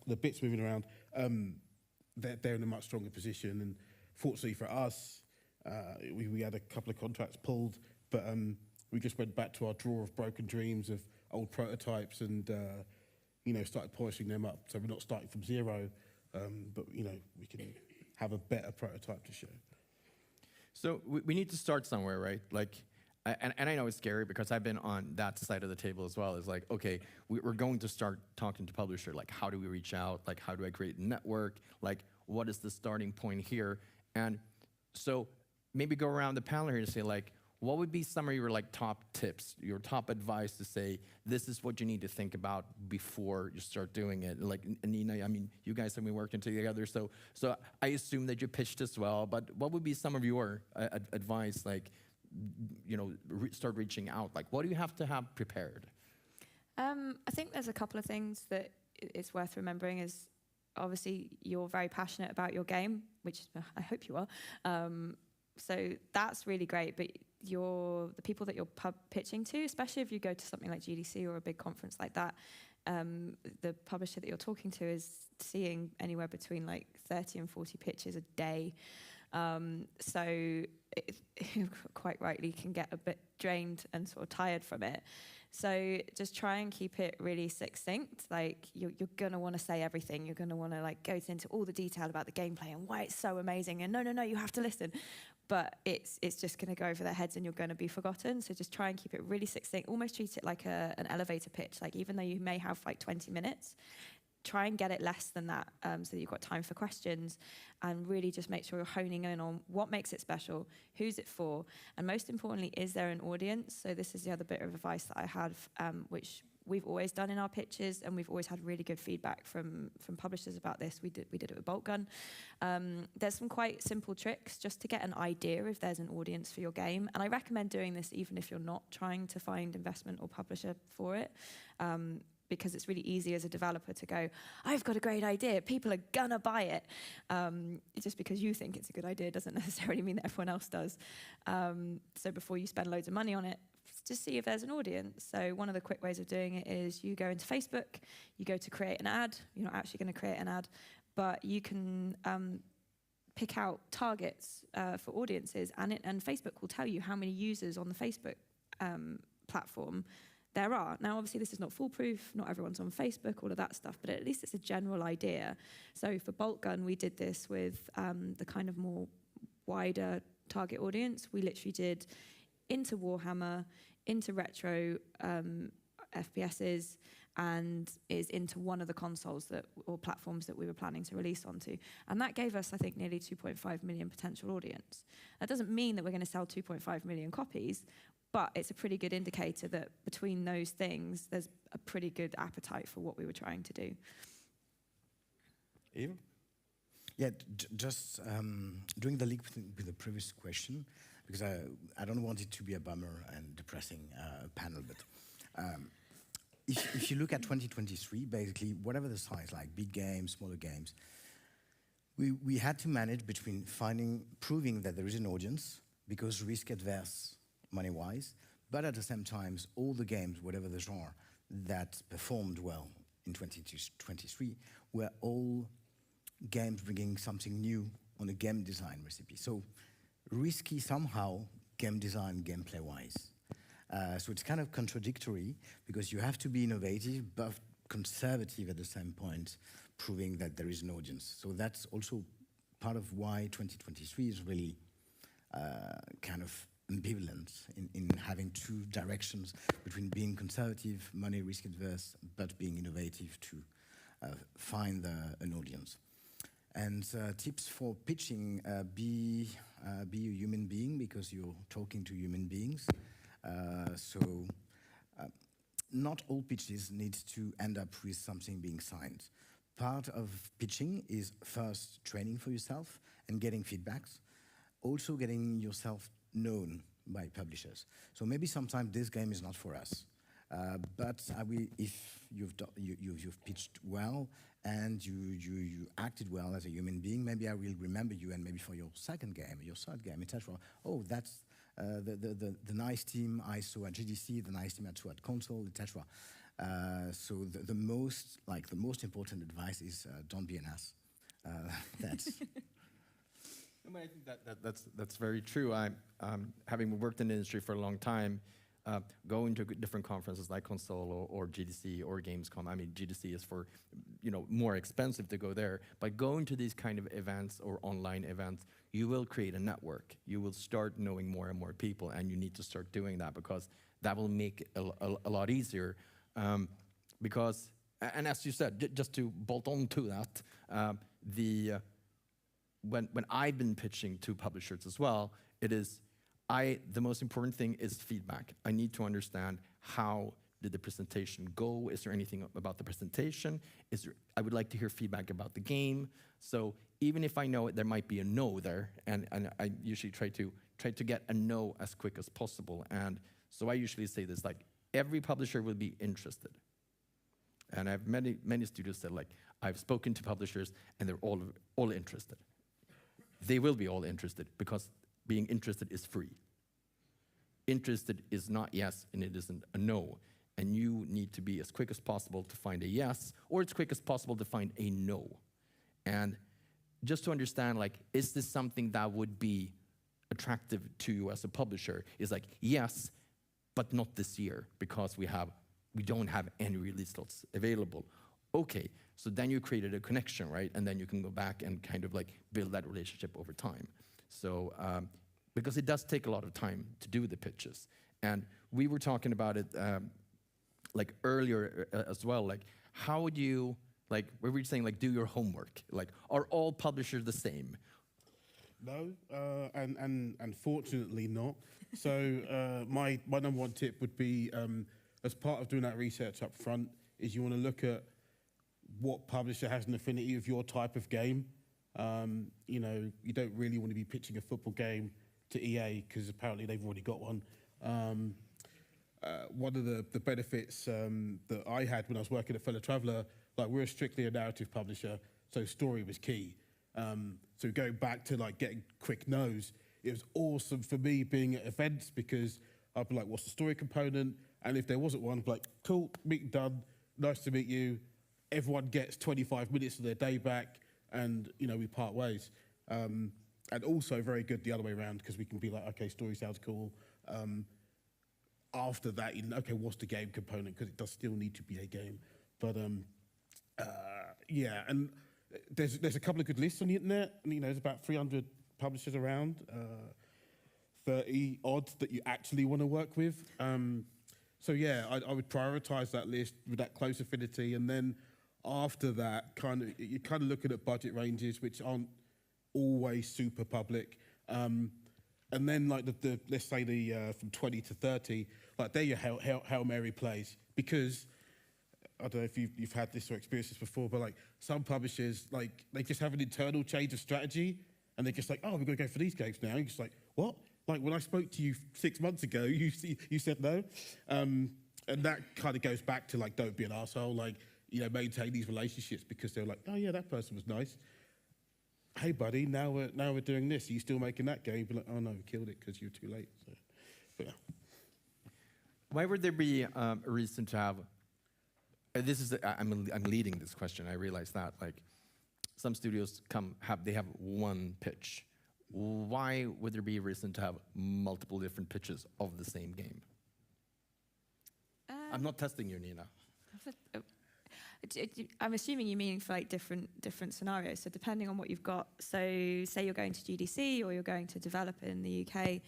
the bits moving around, they're in a much stronger position. And fortunately for us, we had a couple of contracts pulled, but we just went back to our drawer of broken dreams of old prototypes and, started polishing them up. So we're not starting from zero, but, we can have a better prototype to show. So we need to start somewhere, right? Like, and I know it's scary because I've been on that side of the table as well. It's like, okay, we're going to start talking to publisher. Like, how do we reach out? Like, how do I create a network? Like, what is the starting point here? And so maybe go around the panel here to say, like, what would be some of your top tips, your top advice to say, this is what you need to think about before you start doing it? Like, Nina, I mean, you guys have been working together, so I assume that you pitched as well, but what would be some of your advice, like, start reaching out? Like, what do you have to have prepared? I think there's a couple of things that it's worth remembering is, obviously, you're very passionate about your game, which I hope you are. So that's really great, but the people that you're pitching to, especially if you go to something like GDC or a big conference like that, the publisher that you're talking to is seeing anywhere between 30 and 40 pitches a day. So it quite rightly can get a bit drained and sort of tired from it. So just try and keep it really succinct. Like you're gonna want to say everything. You're gonna want to go into all the detail about the gameplay and why it's so amazing. And no, you have to listen. But it's just going to go over their heads and you're going to be forgotten. So just try and keep it really succinct. Almost treat it like an elevator pitch. Like even though you may have 20 minutes, try and get it less than that so that you've got time for questions, and really just make sure you're honing in on what makes it special, who's it for, and most importantly, is there an audience? So this is the other bit of advice that I have, which we've always done in our pitches, and we've always had really good feedback from publishers about this. We did it with Bolt Gun. There's some quite simple tricks just to get an idea if there's an audience for your game, and I recommend doing this even if you're not trying to find investment or publisher for it. Because it's really easy as a developer to go, I've got a great idea, people are gonna buy it. Just because you think it's a good idea doesn't necessarily mean that everyone else does. So before you spend loads of money on it, just see if there's an audience. So one of the quick ways of doing it is you go into Facebook, you go to create an ad. You're not actually gonna create an ad, but you can pick out targets for audiences, and Facebook will tell you how many users on the Facebook platform there are. Now, obviously, this is not foolproof. Not everyone's on Facebook, all of that stuff, but at least it's a general idea. So for Bolt Gun, we did this with the kind of more wider target audience. We literally did into Warhammer, into retro FPSs, and is into one of the consoles or platforms that we were planning to release onto. And that gave us, I think, nearly 2.5 million potential audience. That doesn't mean that we're going to sell 2.5 million copies, but it's a pretty good indicator that between those things, there's a pretty good appetite for what we were trying to do. Eve? Yeah, just doing the link with the previous question, because I don't want it to be a bummer and depressing panel, but if you look at 2023, basically, whatever the size, like big games, smaller games, we had to manage between proving that there is an audience, because risk adverse money-wise, but at the same time, all the games, whatever the genre, that performed well in 2023 were all games bringing something new on a game design recipe. So risky somehow, game design, gameplay-wise. So it's kind of contradictory, because you have to be innovative, but conservative at the same point, proving that there is an audience. So that's also part of why 2023 is really kind of ambivalent in having two directions between being conservative, money risk adverse, but being innovative to find an audience. And tips for pitching, be a human being, because you're talking to human beings. So not all pitches need to end up with something being signed. Part of pitching is first training for yourself and getting feedbacks. Also getting yourself known by publishers. So maybe sometimes this game is not for us, but if you've pitched well and you acted well as a human being, maybe I will remember you, and maybe for your second game, your third game, etc. Oh, that's the nice team I saw at GDC, the nice team I saw at Konsoll, etc. So the most important advice is don't be an ass. That's. I think that's very true. Having worked in the industry for a long time, going to different conferences like Konsoll or GDC or Gamescom. I mean, GDC is for, more expensive to go there. But going to these kind of events or online events, you will create a network. You will start knowing more and more people, and you need to start doing that because that will make it a lot easier. Because, and as you said, just to bolt on to that, when I've been pitching to publishers as well, it is the most important thing is feedback. I need to understand how did the presentation go? Is there anything about the presentation? I would like to hear feedback about the game. So even if I know there might be a no there, and I usually try to get a no as quick as possible. And so I usually say this, like, every publisher will be interested. And I have many studios that, like, I've spoken to publishers and they're all interested. They will be all interested because being interested is free. Interested is not yes, and it isn't a no. And you need to be as quick as possible to find a yes, or as quick as possible to find a no. And just to understand, like, is this something that would be attractive to you as a publisher? Is like, yes, but not this year, because we don't have any release slots available. Okay, so then you created a connection, right? And then you can go back and kind of like build that relationship over time. So, because it does take a lot of time to do the pitches. And we were talking about it like earlier as well, like how would you, like we were saying, like do your homework. Like, are all publishers the same? No, and fortunately not. So my number one tip would be, as part of doing that research up front, is you want to look at what publisher has an affinity with your type of game. You don't really want to be pitching a football game to EA because apparently they've already got one. One of the benefits that I had when I was working at Fellow Traveller, like we're strictly a narrative publisher, so story was key. So going back to like getting quick no's, it was awesome for me being at events because I'd be like, what's the story component? And if there wasn't one, I'd be like, cool, meeting done, nice to meet you. Everyone gets 25 minutes of their day back and, we part ways. And also very good the other way around because we can be like, okay, story sounds cool. After that, okay, what's the game component? Because it does still need to be a game. But yeah, and there's a couple of good lists on the internet. And, there's about 300 publishers around, 30 odd that you actually want to work with. So yeah, I would prioritize that list with that close affinity, and then after that, you're kind of looking at budget ranges which aren't always super public. And then like the let's say from 20 to 30, like they're your Hail Mary plays, because I don't know if you've had this or experienced this before, but like some publishers, like they just have an internal change of strategy and they're just like, oh, we're gonna go for these games now. And you're just like, what? Like when I spoke to you 6 months ago, you said no. And that kind of goes back to like, don't be an arsehole, like, maintain these relationships because they're like, oh yeah, that person was nice. Hey buddy, now we're doing this. Are you still making that game? Be like, oh no, we killed it because you were too late. So, but yeah. Why would there be a reason to have? I'm leading this question. I realize that like some studios have one pitch. Why would there be a reason to have multiple different pitches of the same game? I'm not testing you, Nina. I'm assuming you mean for like different scenarios. So depending on what you've got, so say you're going to GDC or you're going to develop in the UK,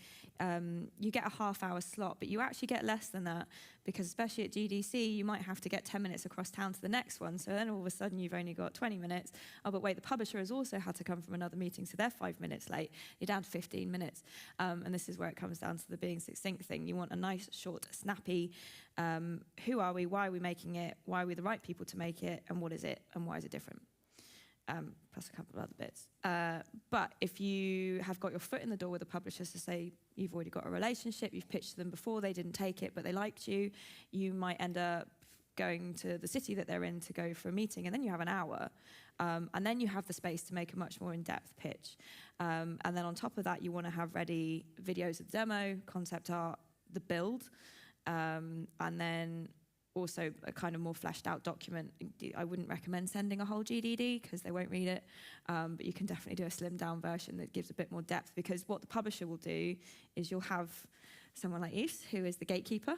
you get a half-hour slot, but you actually get less than that because especially at GDC, you might have to get 10 minutes across town to the next one. So then all of a sudden you've only got 20 minutes. Oh, but wait, the publisher has also had to come from another meeting, so they're 5 minutes late. You're down to 15 minutes. And this is where it comes down to the being succinct thing. You want a nice, short, snappy, who are we, why are we making it, why are we the right people to make it, and what is it, and why is it different? Plus a couple of other bits. But if you have got your foot in the door with the publishers to say you've already got a relationship, you've pitched to them before, they didn't take it, but they liked you, you might end up going to the city that they're in to go for a meeting, and then you have an hour. And then you have the space to make a much more in-depth pitch. And then on top of that, you want to have ready videos of the demo, concept art, the build, and then also a kind of more fleshed out document. I wouldn't recommend sending a whole GDD because they won't read it, but you can definitely do a slimmed down version that gives a bit more depth, because what the publisher will do is you'll have someone like Yves, who is the gatekeeper.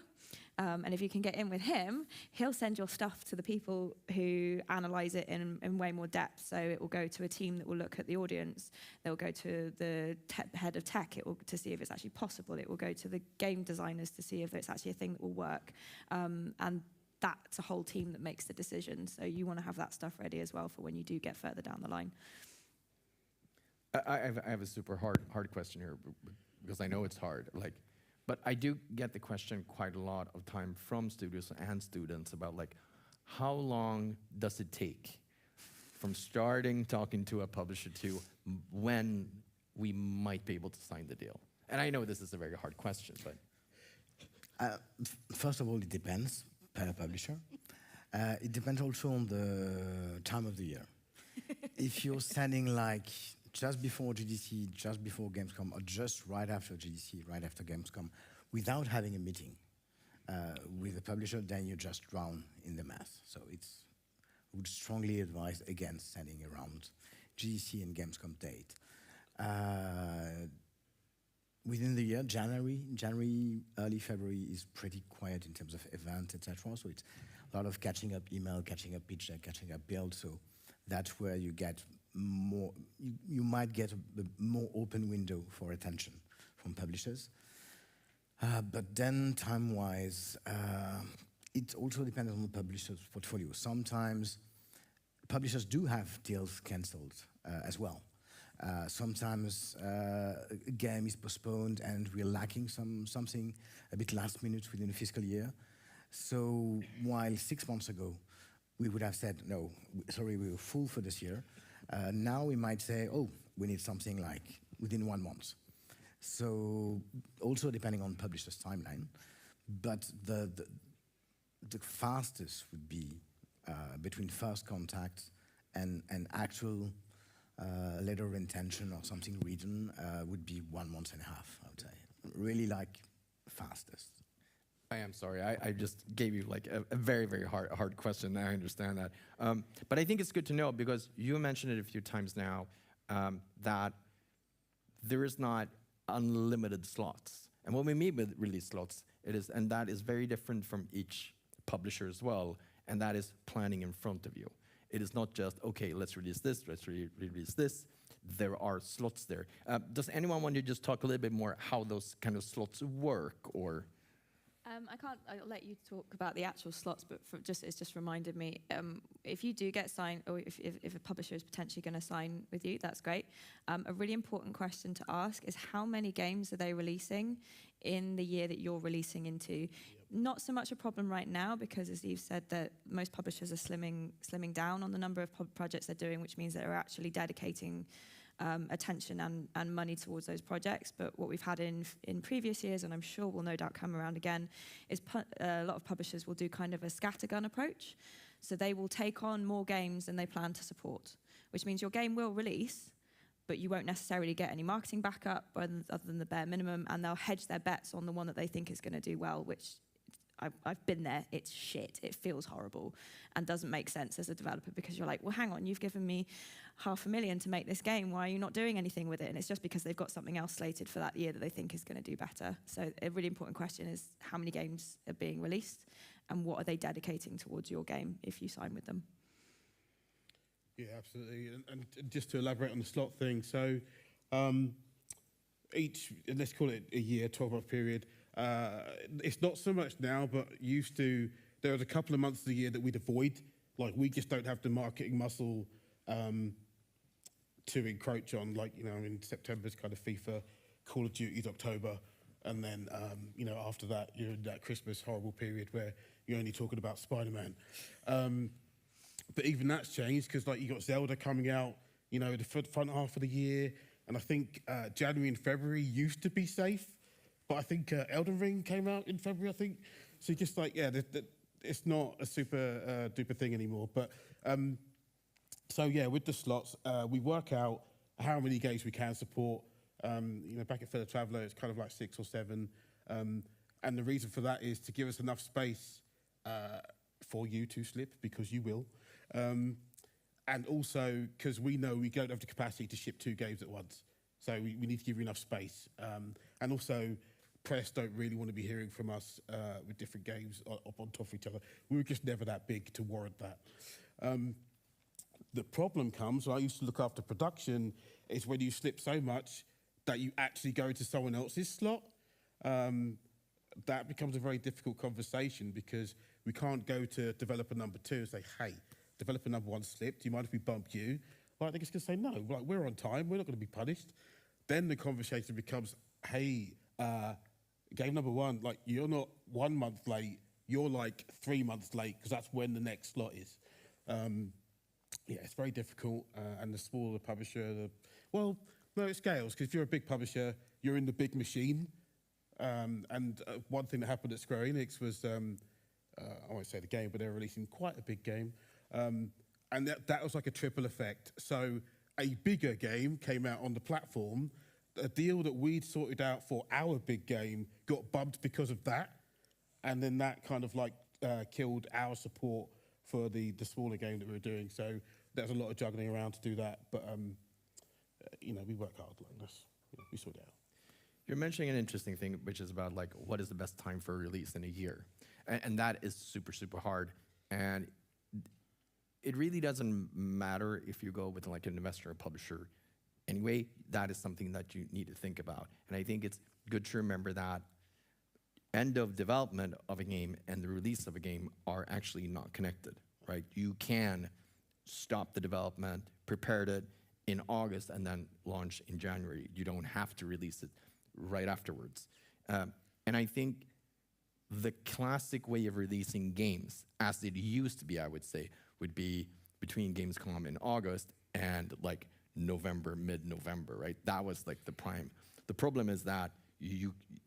And if you can get in with him, he'll send your stuff to the people who analyze it in way more depth. So it will go to a team that will look at the audience. They'll go to the head of tech to see if it's actually possible. It will go to the game designers to see if it's actually a thing that will work. And that's a whole team that makes the decision. So you want to have that stuff ready as well for when you do get further down the line. I have a super hard question here because I know it's hard. But I do get the question quite a lot of time from studios and students about how long does it take from starting talking to a publisher to when we might be able to sign the deal? And I know this is a very hard question, but first of all, it depends per publisher. It depends also on the time of the year. If you're sending just before GDC, just before Gamescom, or just right after GDC, right after Gamescom, without having a meeting with the publisher, then you just drown in the mess. So I would strongly advise against sending around GDC and Gamescom date. Within the year, January, early February is pretty quiet in terms of events, etc. So it's a lot of catching up email, catching up pitch deck, catching up build. So that's where you get more, you might get a more open window for attention from publishers. But then time-wise, it also depends on the publisher's portfolio. Sometimes publishers do have deals cancelled as well. Sometimes a game is postponed and we're lacking something a bit last minute within the fiscal year. So while 6 months ago, we would have said, no, sorry, we were full for this year. Now we might say, oh, we need something within 1 month. So also depending on publisher's timeline, but the fastest would be between first contact and actual letter of intention or something written would be 1.5 months, I would say. Really fastest. I am sorry, I just gave you a very, very hard question. I understand that. But I think it's good to know because you mentioned it a few times now that there is not unlimited slots. And what we mean with release slots, and that is very different from each publisher as well, and that is planning in front of you. It is not just, okay, let's release this, let's release this. There are slots there. Does anyone want to just talk a little bit more how those kind of slots work, or? I'll let you talk about the actual slots, but it's just reminded me, if you do get signed, or if a publisher is potentially going to sign with you, that's great. A really important question to ask is how many games are they releasing in the year that you're releasing into? Yep. Not so much a problem right now, because as Yves said, that most publishers are slimming down on the number of projects they're doing, which means that they're actually dedicating attention and money towards those projects. But what we've had in previous years, and I'm sure will no doubt come around again, is a lot of publishers will do kind of a scattergun approach. So they will take on more games than they plan to support, which means your game will release, but you won't necessarily get any marketing backup other than the bare minimum, and they'll hedge their bets on the one that they think is going to do well, which I've been there. It's shit. It feels horrible and doesn't make sense as a developer, because you're like, well, hang on, you've given me $500,000 to make this game. Why are you not doing anything with it? And it's just because they've got something else slated for that year that they think is going to do better. So a really important question is how many games are being released and what are they dedicating towards your game if you sign with them? Yeah, absolutely. And just to elaborate on the slot thing, so let's call it a year, 12-month period. It's not so much now, but there was a couple of months of the year that we'd avoid. We just don't have the marketing muscle to encroach on. In September's kind of FIFA, Call of Duty's October, and then, after that, you're in that Christmas horrible period where you're only talking about Spider-Man. But even that's changed, because you got Zelda coming out, the front half of the year, and I think January and February used to be safe. But I think Elden Ring came out in February, I think. So just it's not a super duper thing anymore. But with the slots, we work out how many games we can support. Back at Fellow Traveller, it's kind of 6 or 7. And the reason for that is to give us enough space for you to slip, because you will. And also because we know we don't have the capacity to ship 2 games at once. So we need to give you enough space. And also, press don't really want to be hearing from us with different games up on top of each other. We were just never that big to warrant that. The problem comes when I used to look after production is when you slip so much that you actually go to someone else's slot. That becomes a very difficult conversation because we can't go to developer number 2 and say, hey, developer number 1 slipped, do you mind if we bump you? Like, they're just going to say, no, like, we're on time, we're not going to be punished. Then the conversation becomes, hey, game number 1, like, you're not 1 month late, you're like 3 months late, because that's when the next slot is. Yeah, it's very difficult, and the smaller the publisher, well, no, it scales, because if you're a big publisher, you're in the big machine. And one thing that happened at Square Enix was, I won't say the game, but they're releasing quite a big game. And that was like a triple effect. So a bigger game came out on the platform. A deal that we'd sorted out for our big game got bumped because of that. And then that kind of like killed our support for the smaller game that we were doing. So there's a lot of juggling around to do that. But, you know, we work hard like this. We sort it out. You're mentioning an interesting thing, which is about like, what is the best time for a release in a year? And that is super, super hard. And it really doesn't matter if you go with like an investor or publisher. Anyway, that is something that you need to think about. And I think it's good to remember that end of development of a game and the release of a game are actually not connected, right? You can stop the development, prepare it in August, and then launch in January. You don't have to release it right afterwards. And I think the classic way of releasing games, as it used to be, I would say, would be between Gamescom in August and like November, mid-November, right? That was like the prime. The problem is that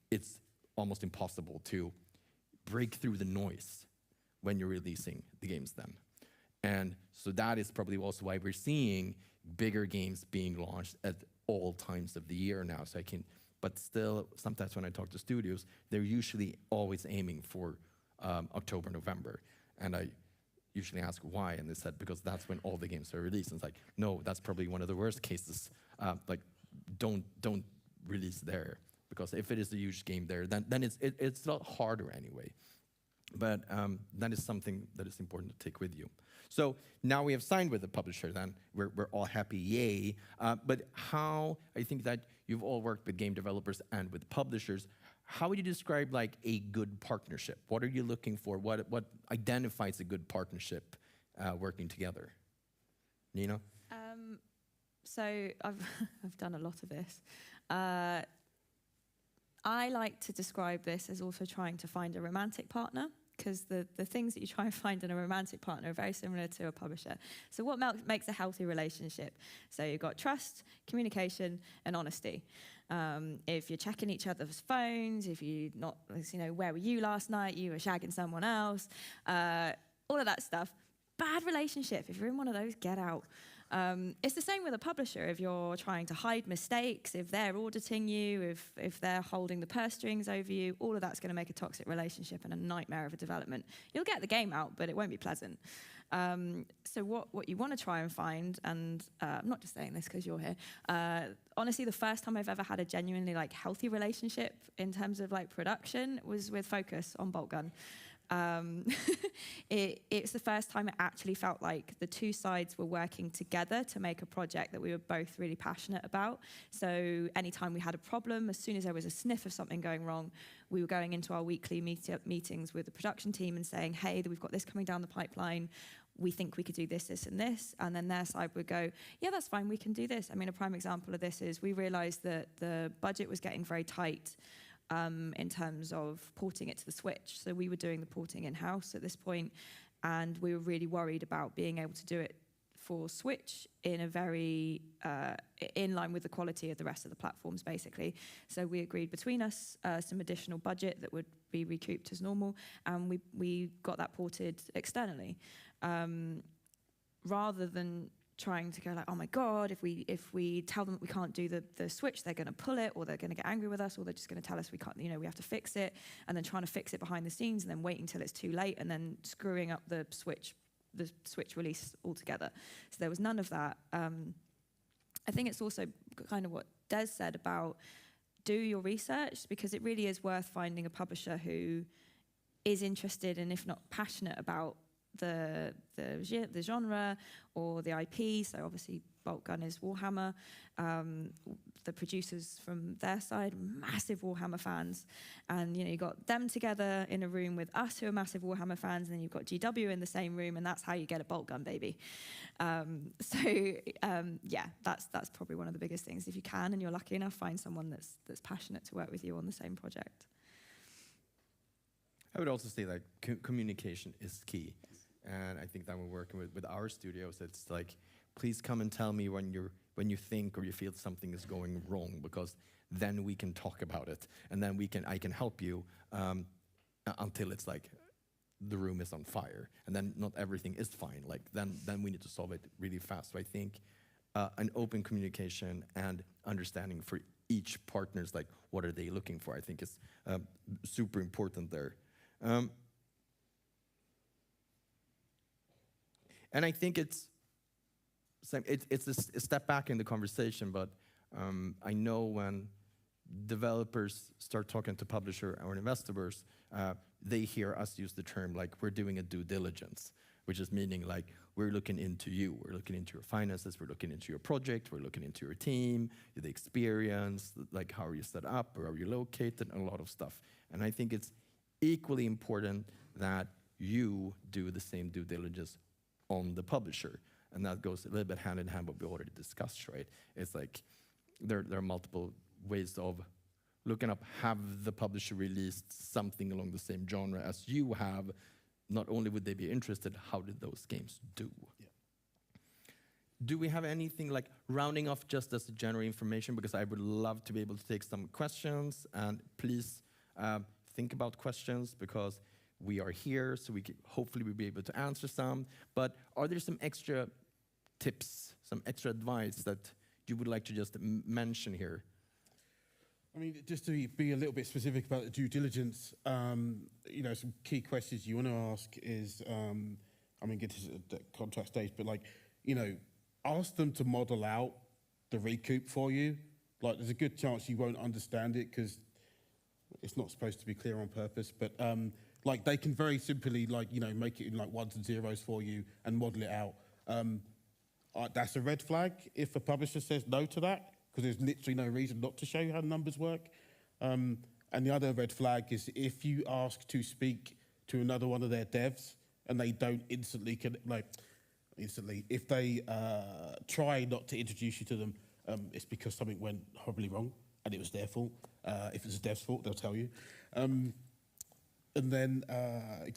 it's almost impossible to break through the noise when you're releasing the games then. And so that is probably also why we're seeing bigger games being launched at all times of the year now. So but still, sometimes when I talk to studios, they're usually always aiming for October, November. And I usually ask why, and they said, because that's when all the games are released. And it's like, no, that's probably one of the worst cases. Like, don't release there, because if it is a huge game there, then it's a lot harder anyway. But that is something that is important to take with you. So now we have signed with the publisher, then we're all happy, yay. But how, I think that you've all worked with game developers and with publishers, how would you describe like a good partnership? What are you looking for? What identifies a good partnership working together? Nina? So I've done a lot of this. I like to describe this as also trying to find a romantic partner, because the things that you try and find in a romantic partner are very similar to a publisher. So what makes a healthy relationship? So you've got trust, communication, and honesty. If you're checking each other's phones, if you're not, you know, where were you last night? You were shagging someone else. All of that stuff. Bad relationship. If you're in one of those, get out. It's the same with a publisher. If you're trying to hide mistakes, if they're auditing you, if they're holding the purse strings over you, all of that's going to make a toxic relationship and a nightmare of a development. You'll get the game out, but it won't be pleasant. So what you want to try and find, and I'm not just saying this because you're here, honestly, the first time I've ever had a genuinely like healthy relationship in terms of like production was with Focus on Bolt Gun. It's the first time it actually felt like the two sides were working together to make a project that we were both really passionate about. So anytime we had a problem, as soon as there was a sniff of something going wrong, we were going into our weekly meetings with the production team and saying, hey, we've got this coming down the pipeline. We think we could do this, this, and this. And then their side would go, yeah, that's fine, we can do this. I mean, a prime example of this is we realized that the budget was getting very tight in terms of porting it to the Switch. So we were doing the porting in-house at this point, and we were really worried about being able to do it for Switch in a very, in line with the quality of the rest of the platforms, basically. So we agreed between us some additional budget that would be recouped as normal, and we got that ported externally. Rather than trying to go like, oh my God, if we tell them that we can't do the Switch, they're going to pull it, or they're going to get angry with us, or they're just going to tell us we can't, we have to fix it, and then trying to fix it behind the scenes, and then waiting until it's too late, and then screwing up the Switch release altogether. So there was none of that. I think it's also kind of what Des said about do your research, because it really is worth finding a publisher who is interested and, if not passionate about the genre or the IP. So obviously Boltgun is Warhammer. The producers from their side, massive Warhammer fans, and you got them together in a room with us who are massive Warhammer fans, and then you've got GW in the same room, and that's how you get a Boltgun, baby. Yeah, that's probably one of the biggest things. If you can, and you're lucky enough, find someone that's passionate to work with you on the same project. I would also say that communication is key. And I think that we're working with our studios, it's like, please come and tell me when you think or you feel something is going wrong, because then we can talk about it, and then I can help you until it's like the room is on fire, and then not everything is fine. Like then we need to solve it really fast. So I think an open communication and understanding for each partner's, like, what are they looking for, I think is super important there. And I think it's a step back in the conversation, but I know when developers start talking to publisher or investors, they hear us use the term like we're doing a due diligence, which is meaning like we're looking into you, we're looking into your finances, we're looking into your project, we're looking into your team, the experience, like how are you set up, where are you located, and a lot of stuff. And I think it's equally important that you do the same due diligence on the publisher. And that goes a little bit hand in hand what we already discussed, right? It's like there are multiple ways of looking up, have the publisher released something along the same genre as you have? Not only would they be interested, how did those games do? Yeah. Do we have anything like rounding off just as general information? Because I would love to be able to take some questions, and please think about questions, because we are here, so we can hopefully we'll be able to answer some. But are there some extra tips, some extra advice that you would like to just mention here? I mean, just to be a little bit specific about the due diligence, some key questions you want to ask is, get to the contract stage, but ask them to model out the recoup for you. Like, there's a good chance you won't understand it because it's not supposed to be clear on purpose, but they can very simply make it in ones and zeros for you and model it out. That's a red flag if a publisher says no to that, because there's literally no reason not to show you how the numbers work. And the other red flag is if you ask to speak to another one of their devs and they don't instantly, if they try not to introduce you to them, it's because something went horribly wrong and it was their fault. If it's a dev's fault, they'll tell you. And then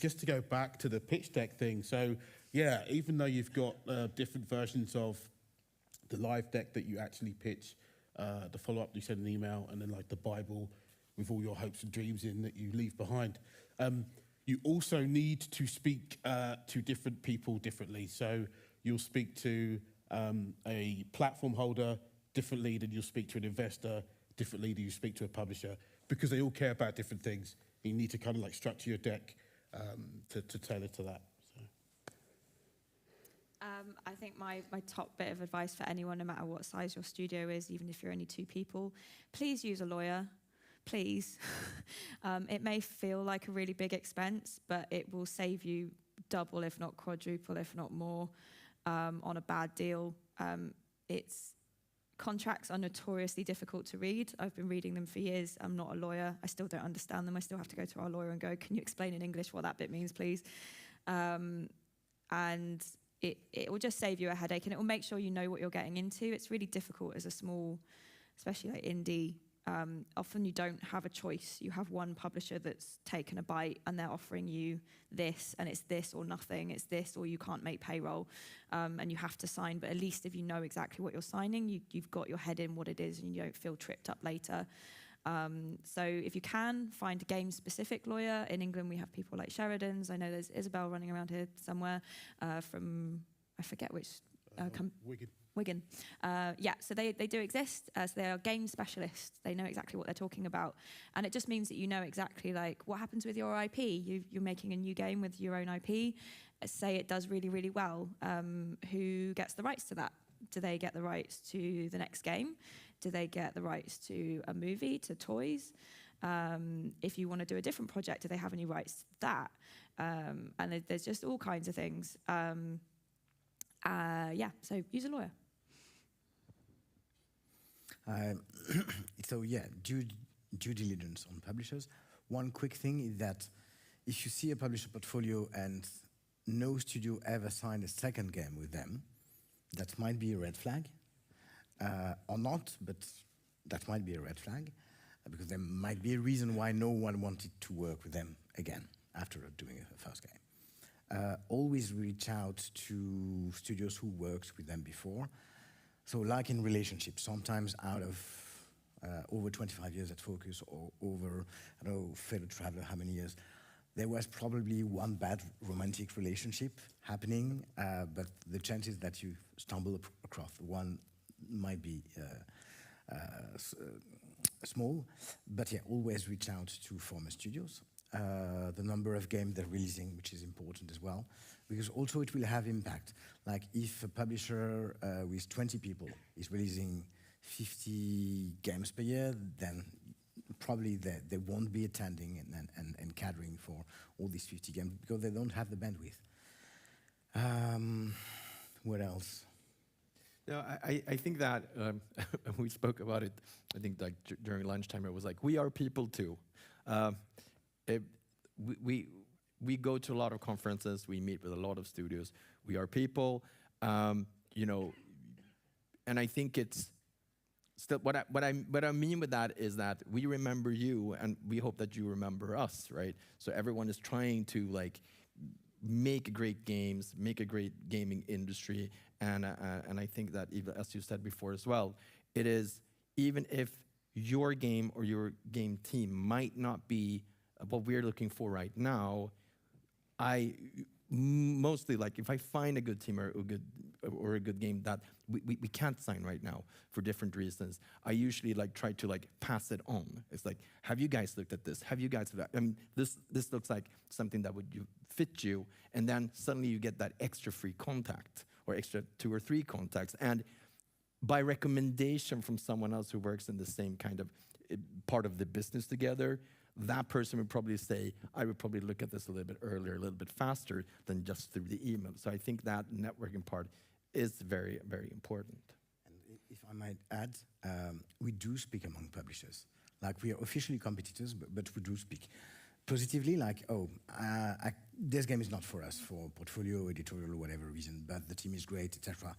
just to go back to the pitch deck thing, so yeah, even though you've got different versions of the live deck that you actually pitch, the follow-up you send an email, and then the Bible with all your hopes and dreams in that you leave behind, you also need to speak to different people differently. So you'll speak to a platform holder differently than you'll speak to an investor, differently than you speak to a publisher, because they all care about different things. You need to kind of structure your deck to tailor to that. So. I think my top bit of advice for anyone, no matter what size your studio is, even if you're only 2 people, please use a lawyer. Please. It may feel like a really big expense, but it will save you double, if not quadruple, if not more, on a bad deal. Contracts are notoriously difficult to read. I've been reading them for years. I'm not a lawyer. I still don't understand them. I still have to go to our lawyer and go, can you explain in English what that bit means, please? And it will just save you a headache, and it will make sure you know what you're getting into. It's really difficult as a small, especially indie. Often you don't have a choice. You have one publisher that's taken a bite and they're offering you this, and it's this or nothing. It's this or you can't make payroll, and you have to sign. But at least if you know exactly what you're signing, you've got your head in what it is and you don't feel tripped up later. So if you can, find a game-specific lawyer. In England, we have people like Sheridan's. I know there's Isabel running around here somewhere from, I forget which Wigan. So they do exist. So they are game specialists. They know exactly what they're talking about. And it just means that you know exactly what happens with your IP. You're making a new game with your own IP. Say it does really, really well. Who gets the rights to that? Do they get the rights to the next game? Do they get the rights to a movie, to toys? If you want to do a different project, do they have any rights to that? And there's just all kinds of things. Yeah, so use a lawyer. So yeah, due diligence on publishers. One quick thing is that if you see a publisher portfolio and no studio ever signed a second game with them, that might be a red flag, or not, but that might be a red flag, because there might be a reason why no one wanted to work with them again after doing a first game. Always reach out to studios who worked with them before. So like in relationships, sometimes out of over 25 years at Focus or over, I don't know, Fellow Traveler, how many years, there was probably one bad romantic relationship happening, but the chances that you stumble across one might be small. But yeah, always reach out to former studios. The number of games they're releasing, which is important as well, because also it will have impact. Like if a publisher with 20 people is releasing 50 games per year, then probably they won't be attending and catering for all these 50 games because they don't have the bandwidth. What else? No, I think that we spoke about it. I think like during lunchtime, it was like we are people too. We go to a lot of conferences. We meet with a lot of studios. We are people, you know, and I think it's still what I mean with that is that we remember you, and we hope that you remember us, right? So everyone is trying to like make great games, make a great gaming industry, and I think that even, as you said before as well, it is even if your game or your game team might not be what we're looking for right now, I mostly like if I find a good team or a good game that we can't sign right now for different reasons, I usually like try to like pass it on. It's like, have you guys looked at this? Have you guys? I mean, this looks like something that would fit you, and then suddenly you get that extra free contact or extra 2 or 3 contacts, and by recommendation from someone else who works in the same kind of part of the business together, that person would probably say, I would probably look at this a little bit earlier, a little bit faster than just through the email. So I think that networking part is very, very important. And if I might add, we do speak among publishers. Like we are officially competitors, but we do speak positively, like, oh, this game is not for us, for portfolio, editorial, or whatever reason, but the team is great, etc.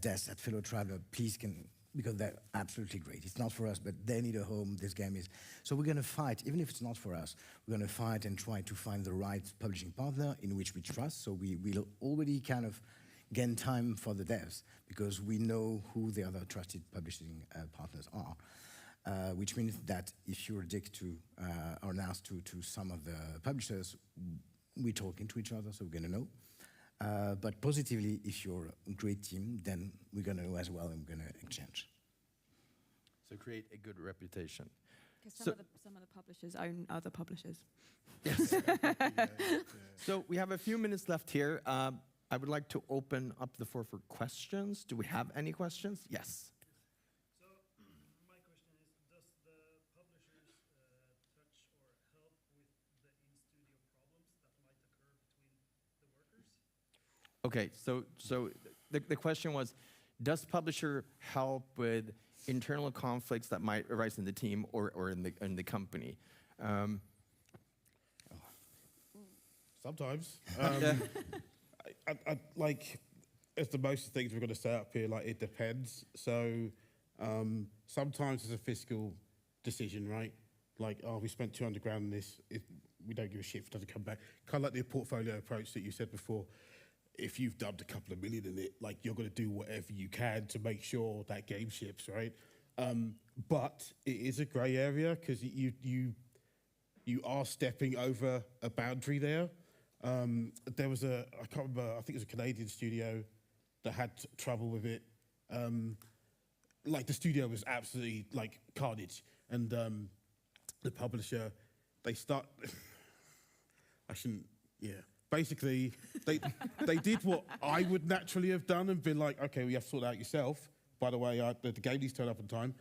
Des at Fellow Traveler, please can, because they're absolutely great. It's not for us, but they need a home, this game is. So we're going to fight, even if it's not for us, we're going to fight and try to find the right publishing partner in which we trust. So we'll already kind of gain time for the devs, because we know who the other trusted publishing partners are. Which means that if you're addicted to or announced to some of the publishers, we're talking to each other, so we're going to know. But positively, if you're a great team, then we're going to know as well, and we're going to exchange. So create a good reputation. Because some of the publishers own other publishers. Yes. So we have a few minutes left here. I would like to open up the floor for questions. Do we have any questions? Yes. Okay, so the question was, does publisher help with internal conflicts that might arise in the team or in the company? Sometimes. I like, as the most things we're going to say up here, like it depends. So sometimes it's a fiscal decision, right? Like, oh, we spent 200 grand on this. We don't give a shit if it doesn't come back. Kind of like the portfolio approach that you said before. If you've dumped a couple of million in it, like you're going to do whatever you can to make sure that game ships, right? But it is a grey area because you are stepping over a boundary there. There was I can't remember, I think it was a Canadian studio that had trouble with it. Like the studio was absolutely like carnage, and the publisher, they start. I shouldn't. Yeah. Basically, they did what I would naturally have done and been like, okay, well, you have to sort it out yourself. by the way, the game needs to turn up on time.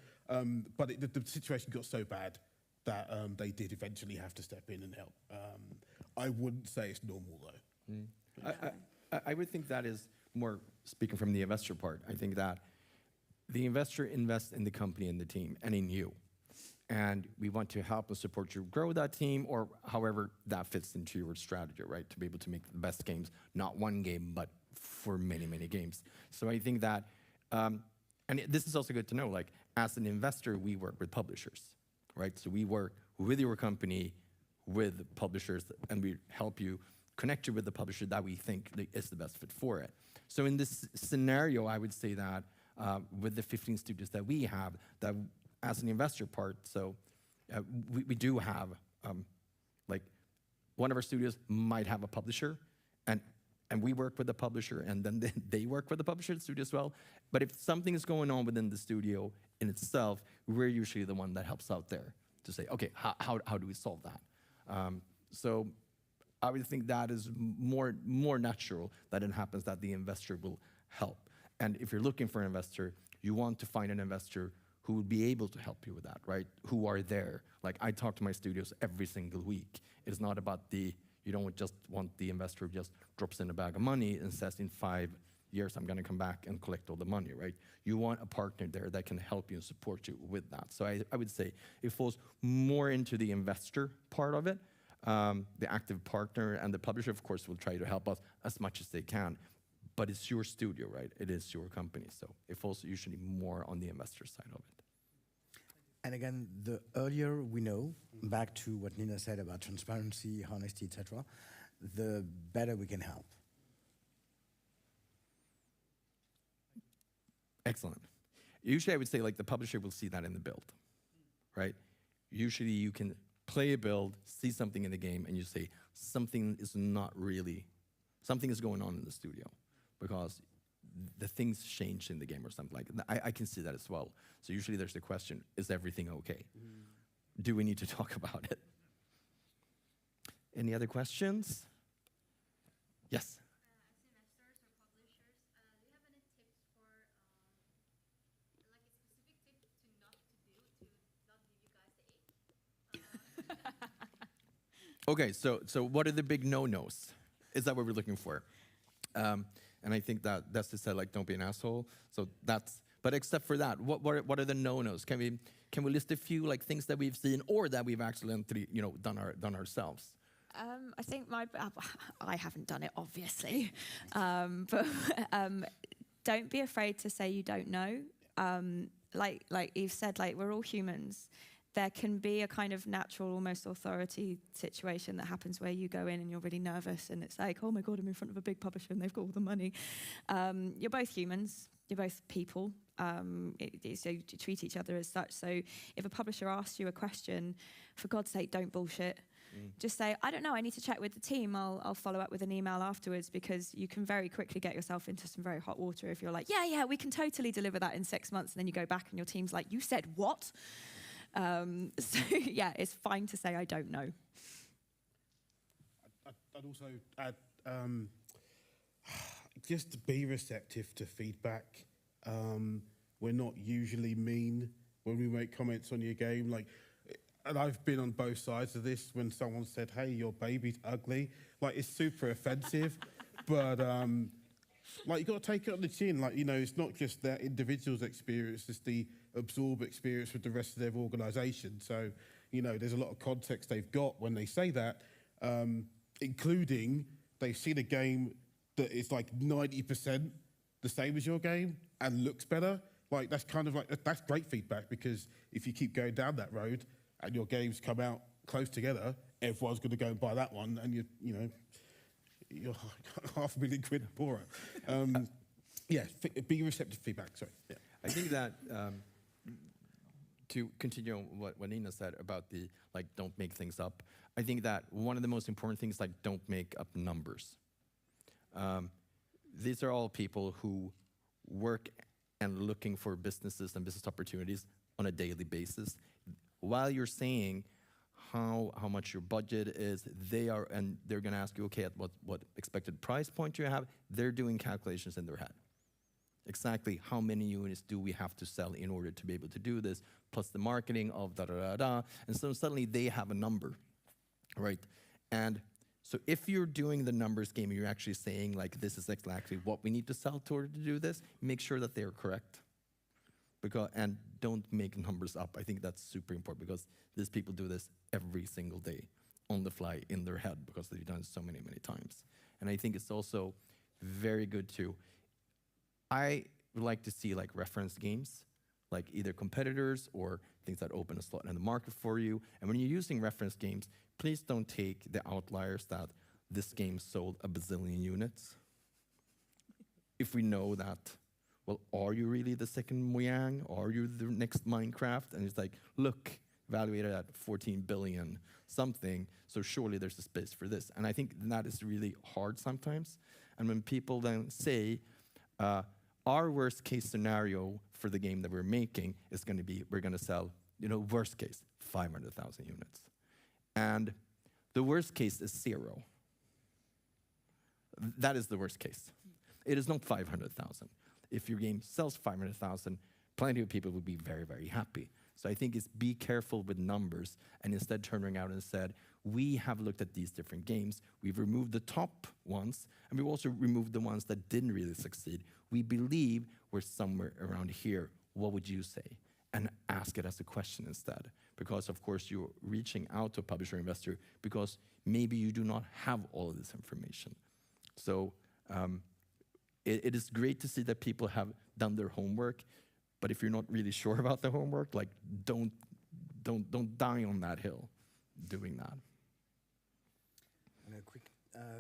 But the situation got so bad that they did eventually have to step in and help. I wouldn't say it's normal, though. I would think that is more, speaking from the investor part, I think that the investor invests in the company and the team and in you. And we want to help and support you grow that team, or however that fits into your strategy, right? To be able to make the best games, not one game, but for many, many games. So I think that, and this is also good to know, like, as an investor, we work with publishers, right? So we work with your company, with publishers, and we help you connect you with the publisher that we think is the best fit for it. So in this scenario, I would say that with the 15 studios that we have, that as an investor part, so we do have, like, one of our studios might have a publisher, and we work with the publisher, and then they work with the publisher and studio as well. But if something is going on within the studio in itself, we're usually the one that helps out there to say, okay, how do we solve that? So I would think that is more natural that it happens, that the investor will help. And if you're looking for an investor, you want to find an investor who will be able to help you with that, right? Who are there. Like, I talk to my studios every single week. It's not about you don't just want the investor who just drops in a bag of money and says, in 5 years, I'm gonna come back and collect all the money, right? You want a partner there that can help you and support you with that. So I would say it falls more into the investor part of it. The active partner and the publisher, of course, will try to help us as much as they can. But it's your studio, right? It is your company. So it falls usually more on the investor side of it. And again, the earlier we know, back to what Nina said about transparency, honesty, etc., the better we can help. Excellent. Usually I would say, like, the publisher will see that in the build, right? Usually you can play a build, see something in the game, and you say, something is going on in the studio, because the things change in the game or something like that. I can see that as well. So usually there's the question, is everything okay? Do we need to talk about it? Any other questions? Yes? Okay, so what are the big no-nos? Is that what we're looking for? And I think that's to say, like, don't be an asshole. So that's, but except for that, what are the no-nos? Can we list a few, like, things that we've seen or that we've actually done ourselves? I think I haven't done it, obviously, but don't be afraid to say you don't know. Like you've said, like, we're all humans. There can be a kind of natural, almost authority situation that happens where you go in and you're really nervous, and it's like, oh my God, I'm in front of a big publisher and they've got all the money. You're both humans. You're both people. So you treat each other as such. So if a publisher asks you a question, for God's sake, don't bullshit. Just say, I don't know, I need to check with the team. I'll follow up with an email afterwards, because you can very quickly get yourself into some very hot water if you're like, yeah, we can totally deliver that in 6 months. And then you go back and your team's like, you said what? So yeah, it's fine to say I don't know. I'd also add, just be receptive to feedback. We're not usually mean when we make comments on your game. Like, and I've been on both sides of this. When someone said, hey, your baby's ugly, like, it's super offensive, but like, you got to take it on the chin. Like, you know, it's not just that individual's experience, it's the absorb experience with the rest of their organisation. So, you know, there's a lot of context they've got when they say that, including they've seen a game that is like 90% the same as your game and looks better. Like, that's kind of like, that's great feedback, because if you keep going down that road and your games come out close together, everyone's going to go and buy that one, and you're £500,000 poorer. Yeah, be receptive to feedback, sorry. Yeah. I think that, to continue on what Nina said about the, like, don't make things up, I think that one of the most important things, like, don't make up numbers. These are all people who work and looking for businesses and business opportunities on a daily basis. While you're saying how much your budget is, they're going to ask you, okay, at what expected price point do you have? They're doing calculations in their head. exactly how many units do we have to sell in order to be able to do this, plus the marketing of da-da-da-da. And so suddenly they have a number, right? And so if you're doing the numbers game, you're actually saying, like, this is exactly what we need to sell in order to do this, make sure that they're correct. And don't make numbers up. I think that's super important because these people do this every single day on the fly in their head because they've done it so many, many times. And I think it's also very good to, I would like to see like reference games, like either competitors or things that open a slot in the market for you. And when you're using reference games, please don't take the outliers that this game sold a bazillion units. If we know that, well, are you really the second Mojang? Are you the next Minecraft? And it's like, look, valuated at 14 billion something, so surely there's a space for this. And I think that is really hard sometimes. And when people then say, our worst case scenario for the game that we're making is going to be, we're going to sell, worst case, 500,000 units. And the worst case is 0. That is the worst case. It is not 500,000. If your game sells 500,000, plenty of people would be very, very happy. So I think it's be careful with numbers and instead turning out and said, we have looked at these different games, we've removed the top ones, and we've also removed the ones that didn't really succeed. We believe we're somewhere around here. What would you say? And ask it as a question instead. Because of course you're reaching out to a publisher investor because maybe you do not have all of this information. So it is great to see that people have done their homework, but if you're not really sure about the homework, like don't die on that hill doing that. And a quick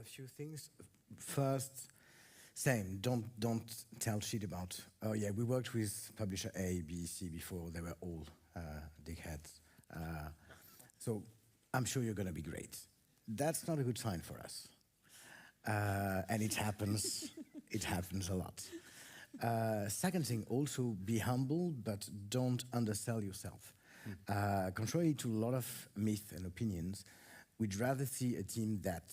few things. First, same. Don't tell shit about. Oh yeah, we worked with publisher A, B, C before. They were all dickheads. So I'm sure you're going to be great. That's not a good sign for us. And it happens. It happens a lot. Second thing, also be humble, but don't undersell yourself. Contrary to a lot of myths and opinions, we'd rather see a team that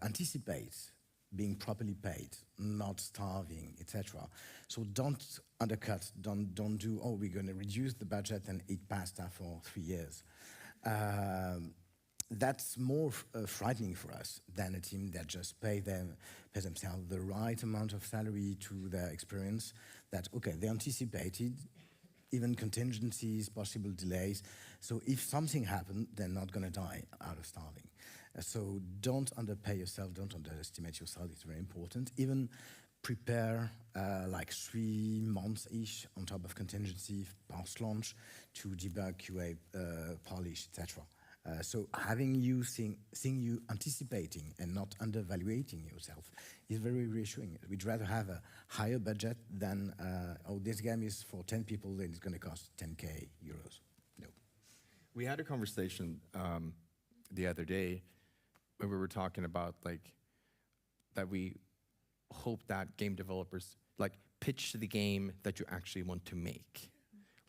anticipates being properly paid, not starving, etc. So don't undercut, don't do, oh, we're going to reduce the budget and eat pasta for 3 years. That's more frightening for us than a team that just pay themselves the right amount of salary to their experience, that, okay, they anticipated, even contingencies, possible delays. So if something happened, they're not going to die out of starving. So don't underpay yourself, don't underestimate yourself, it's very important. Even prepare like 3 months-ish on top of contingency post-launch to debug, QA, polish, etc. So having you seeing you anticipating and not undervaluating yourself is very reassuring. We'd rather have a higher budget than, oh, this game is for 10 people, then it's going to cost 10K euros. No. We had a conversation the other day where we were talking about that we hope that game developers pitch the game that you actually want to make.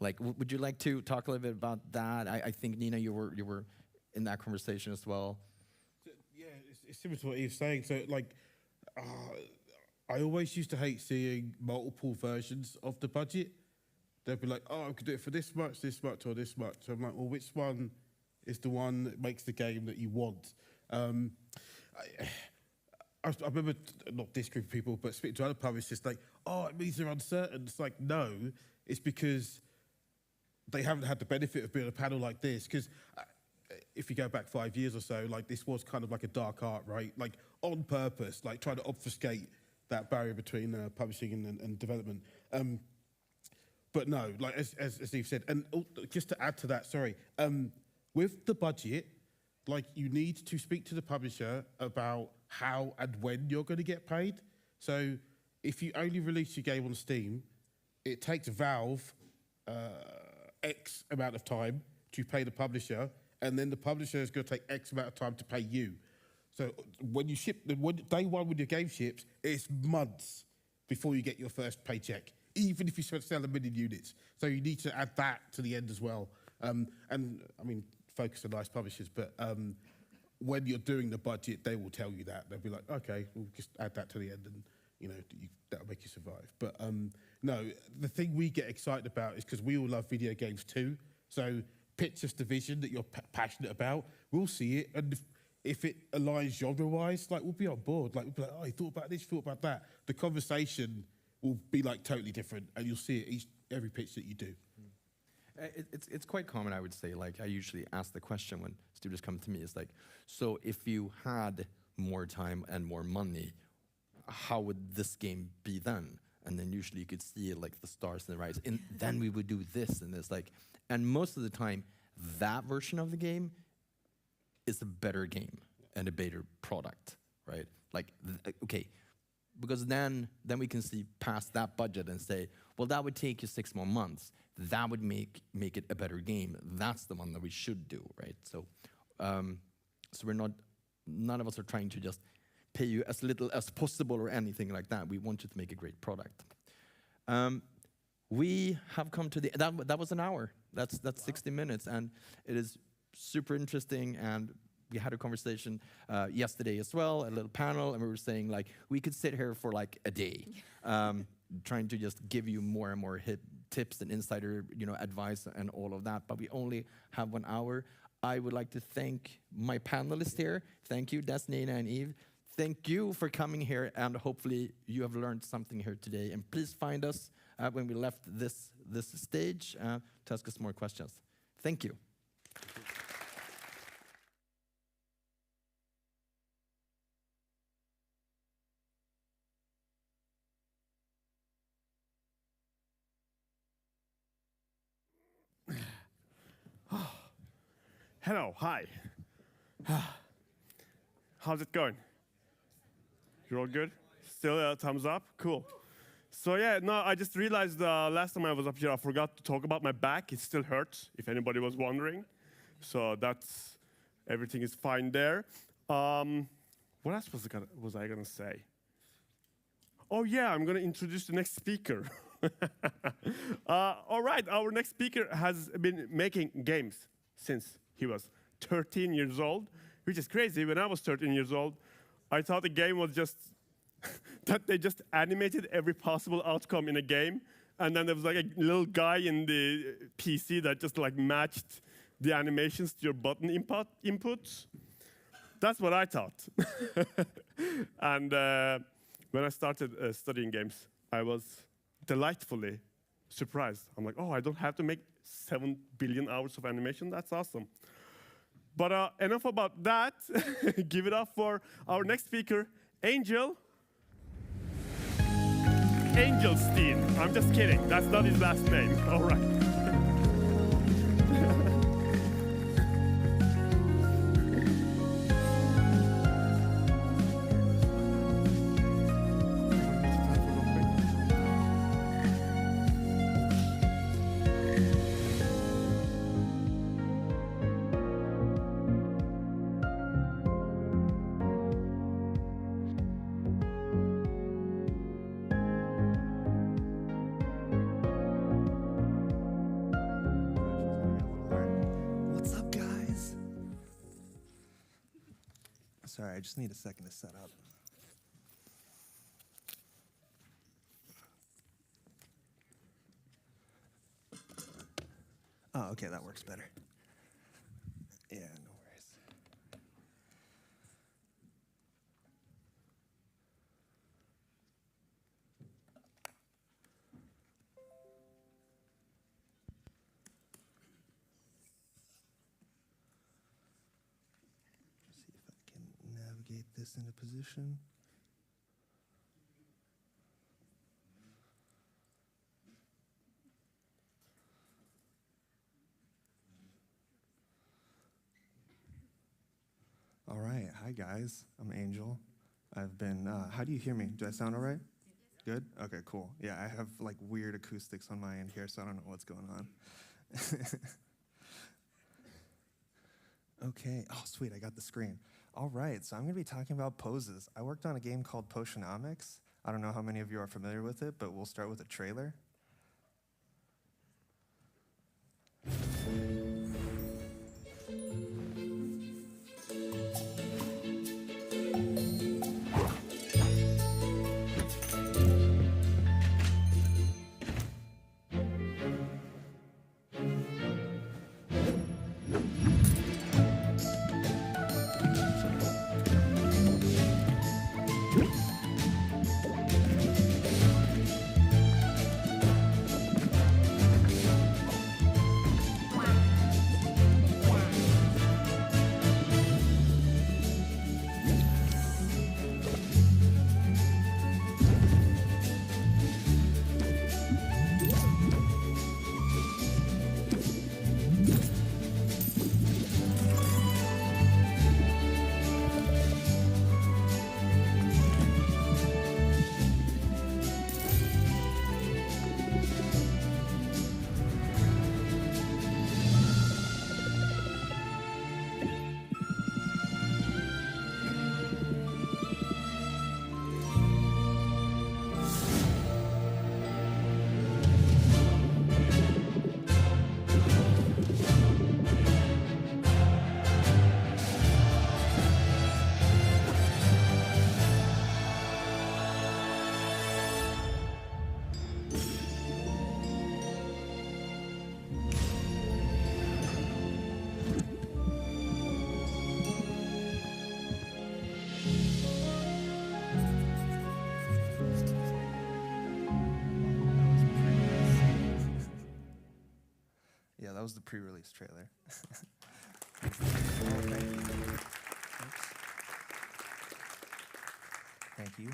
Would you like to talk a little bit about that? I think, Nina, you were in that conversation as well. So, yeah, it's similar to what Eve's saying. So, I always used to hate seeing multiple versions of the budget. They'd be like, oh, I could do it for this much, or this much. So I'm like, well, which one is the one that makes the game that you want? I remember, not this group of people, but speaking to other publishers, like, oh, it means they're uncertain. It's like, no, it's because they haven't had the benefit of being on a panel like this. Because if you go back 5 years or so, this was kind of like a dark art, right? On purpose, trying to obfuscate that barrier between publishing and development. But no, as Steve said, and just to add to that, with the budget, you need to speak to the publisher about how and when you're going to get paid. So if you only release your game on Steam, it takes Valve X amount of time to pay the publisher, and then the publisher is going to take X amount of time to pay you. So when you ship, day one when your game ships, it's months before you get your first paycheck, even if you sell 1 million units. So you need to add that to the end as well. And I mean, Focus are nice publishers, but when you're doing the budget, they will tell you that. They'll be like, okay, we'll just add that to the end and you know, that'll make you survive. But no, the thing we get excited about is because we all love video games too. So pitch us the vision that you're passionate about. We'll see it, and if it aligns genre-wise, like we'll be on board. Like we'll be like, oh, you thought about this, thought about that. The conversation will be like totally different, and you'll see it every pitch that you do. It's quite common, I would say. Like I usually ask the question when students come to me, is like, so if you had more time and more money, how would this game be then? And then usually you could see like the stars and the rise, and then we would do this and this. Like, and most of the time, that version of the game is a better game and a better product, right? Like, okay, because then we can see past that budget and say, well, that would take you 6 more months. That would make it a better game. That's the one that we should do, right? So, so none of us are trying to just pay you as little as possible or anything like that. We want you to make a great product. We have come to that was an hour. That's 60 minutes, and it is super interesting. And we had a conversation yesterday as well, a little panel, and we were saying like we could sit here for like a day, trying to just give you more and more tips and insider, advice and all of that. But we only have 1 hour. I would like to thank my panelists here. Thank you, Des, Nina, and Eve. Thank you for coming here, and hopefully you have learned something here today. And please find us when we left this stage to ask us more questions. Thank you. Hello, hi. How's it going? You're all good? Still a thumbs up? Cool. So yeah, no, I just realized last time I was up here, I forgot to talk about my back. It still hurts, if anybody was wondering. So everything is fine there. What else was I gonna say? Oh yeah, I'm gonna introduce the next speaker. All right, our next speaker has been making games since he was 13 years old, which is crazy. When I was 13 years old, I thought the game was just that they just animated every possible outcome in a game, and then there was like a little guy in the PC that just like matched the animations to your button inputs. That's what I thought. And when I started studying games, I was delightfully surprised. I'm like, oh, I don't have to make 7 billion hours of animation. That's awesome. But enough about that. Give it up for our next speaker, Angel. Angelstein. I'm just kidding. That's not his last name. All right. Sorry, I just need a second to set up. Oh, okay, that works better. Yeah, no worries. Navigate this into position. All right, hi guys, I'm Angel. I've been, how do you hear me? Do I sound all right? Good? Okay, cool. Yeah, I have like weird acoustics on my end here, so I don't know what's going on. Okay, oh sweet, I got the screen. All right, so I'm gonna be talking about poses. I worked on a game called Potionomics. I don't know how many of you are familiar with it, but we'll start with a trailer. was the pre-release trailer. Thank you.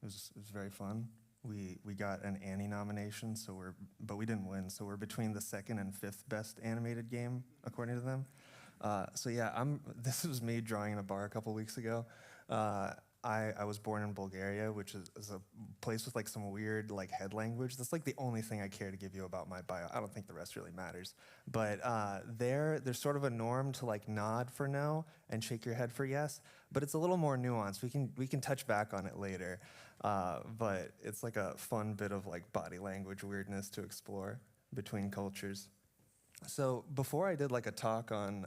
It was very fun. We got an Annie nomination, but we didn't win. So we're between the 2nd and 5th best animated game according to them. So yeah, this was me drawing in a bar a couple weeks ago. I was born in Bulgaria, which is a place with like some weird like head language. That's like the only thing I care to give you about my bio. I don't think the rest really matters. But there's sort of a norm to like nod for no and shake your head for yes. But it's a little more nuanced. We can touch back on it later. But it's like a fun bit of like body language weirdness to explore between cultures. So before I did like a talk on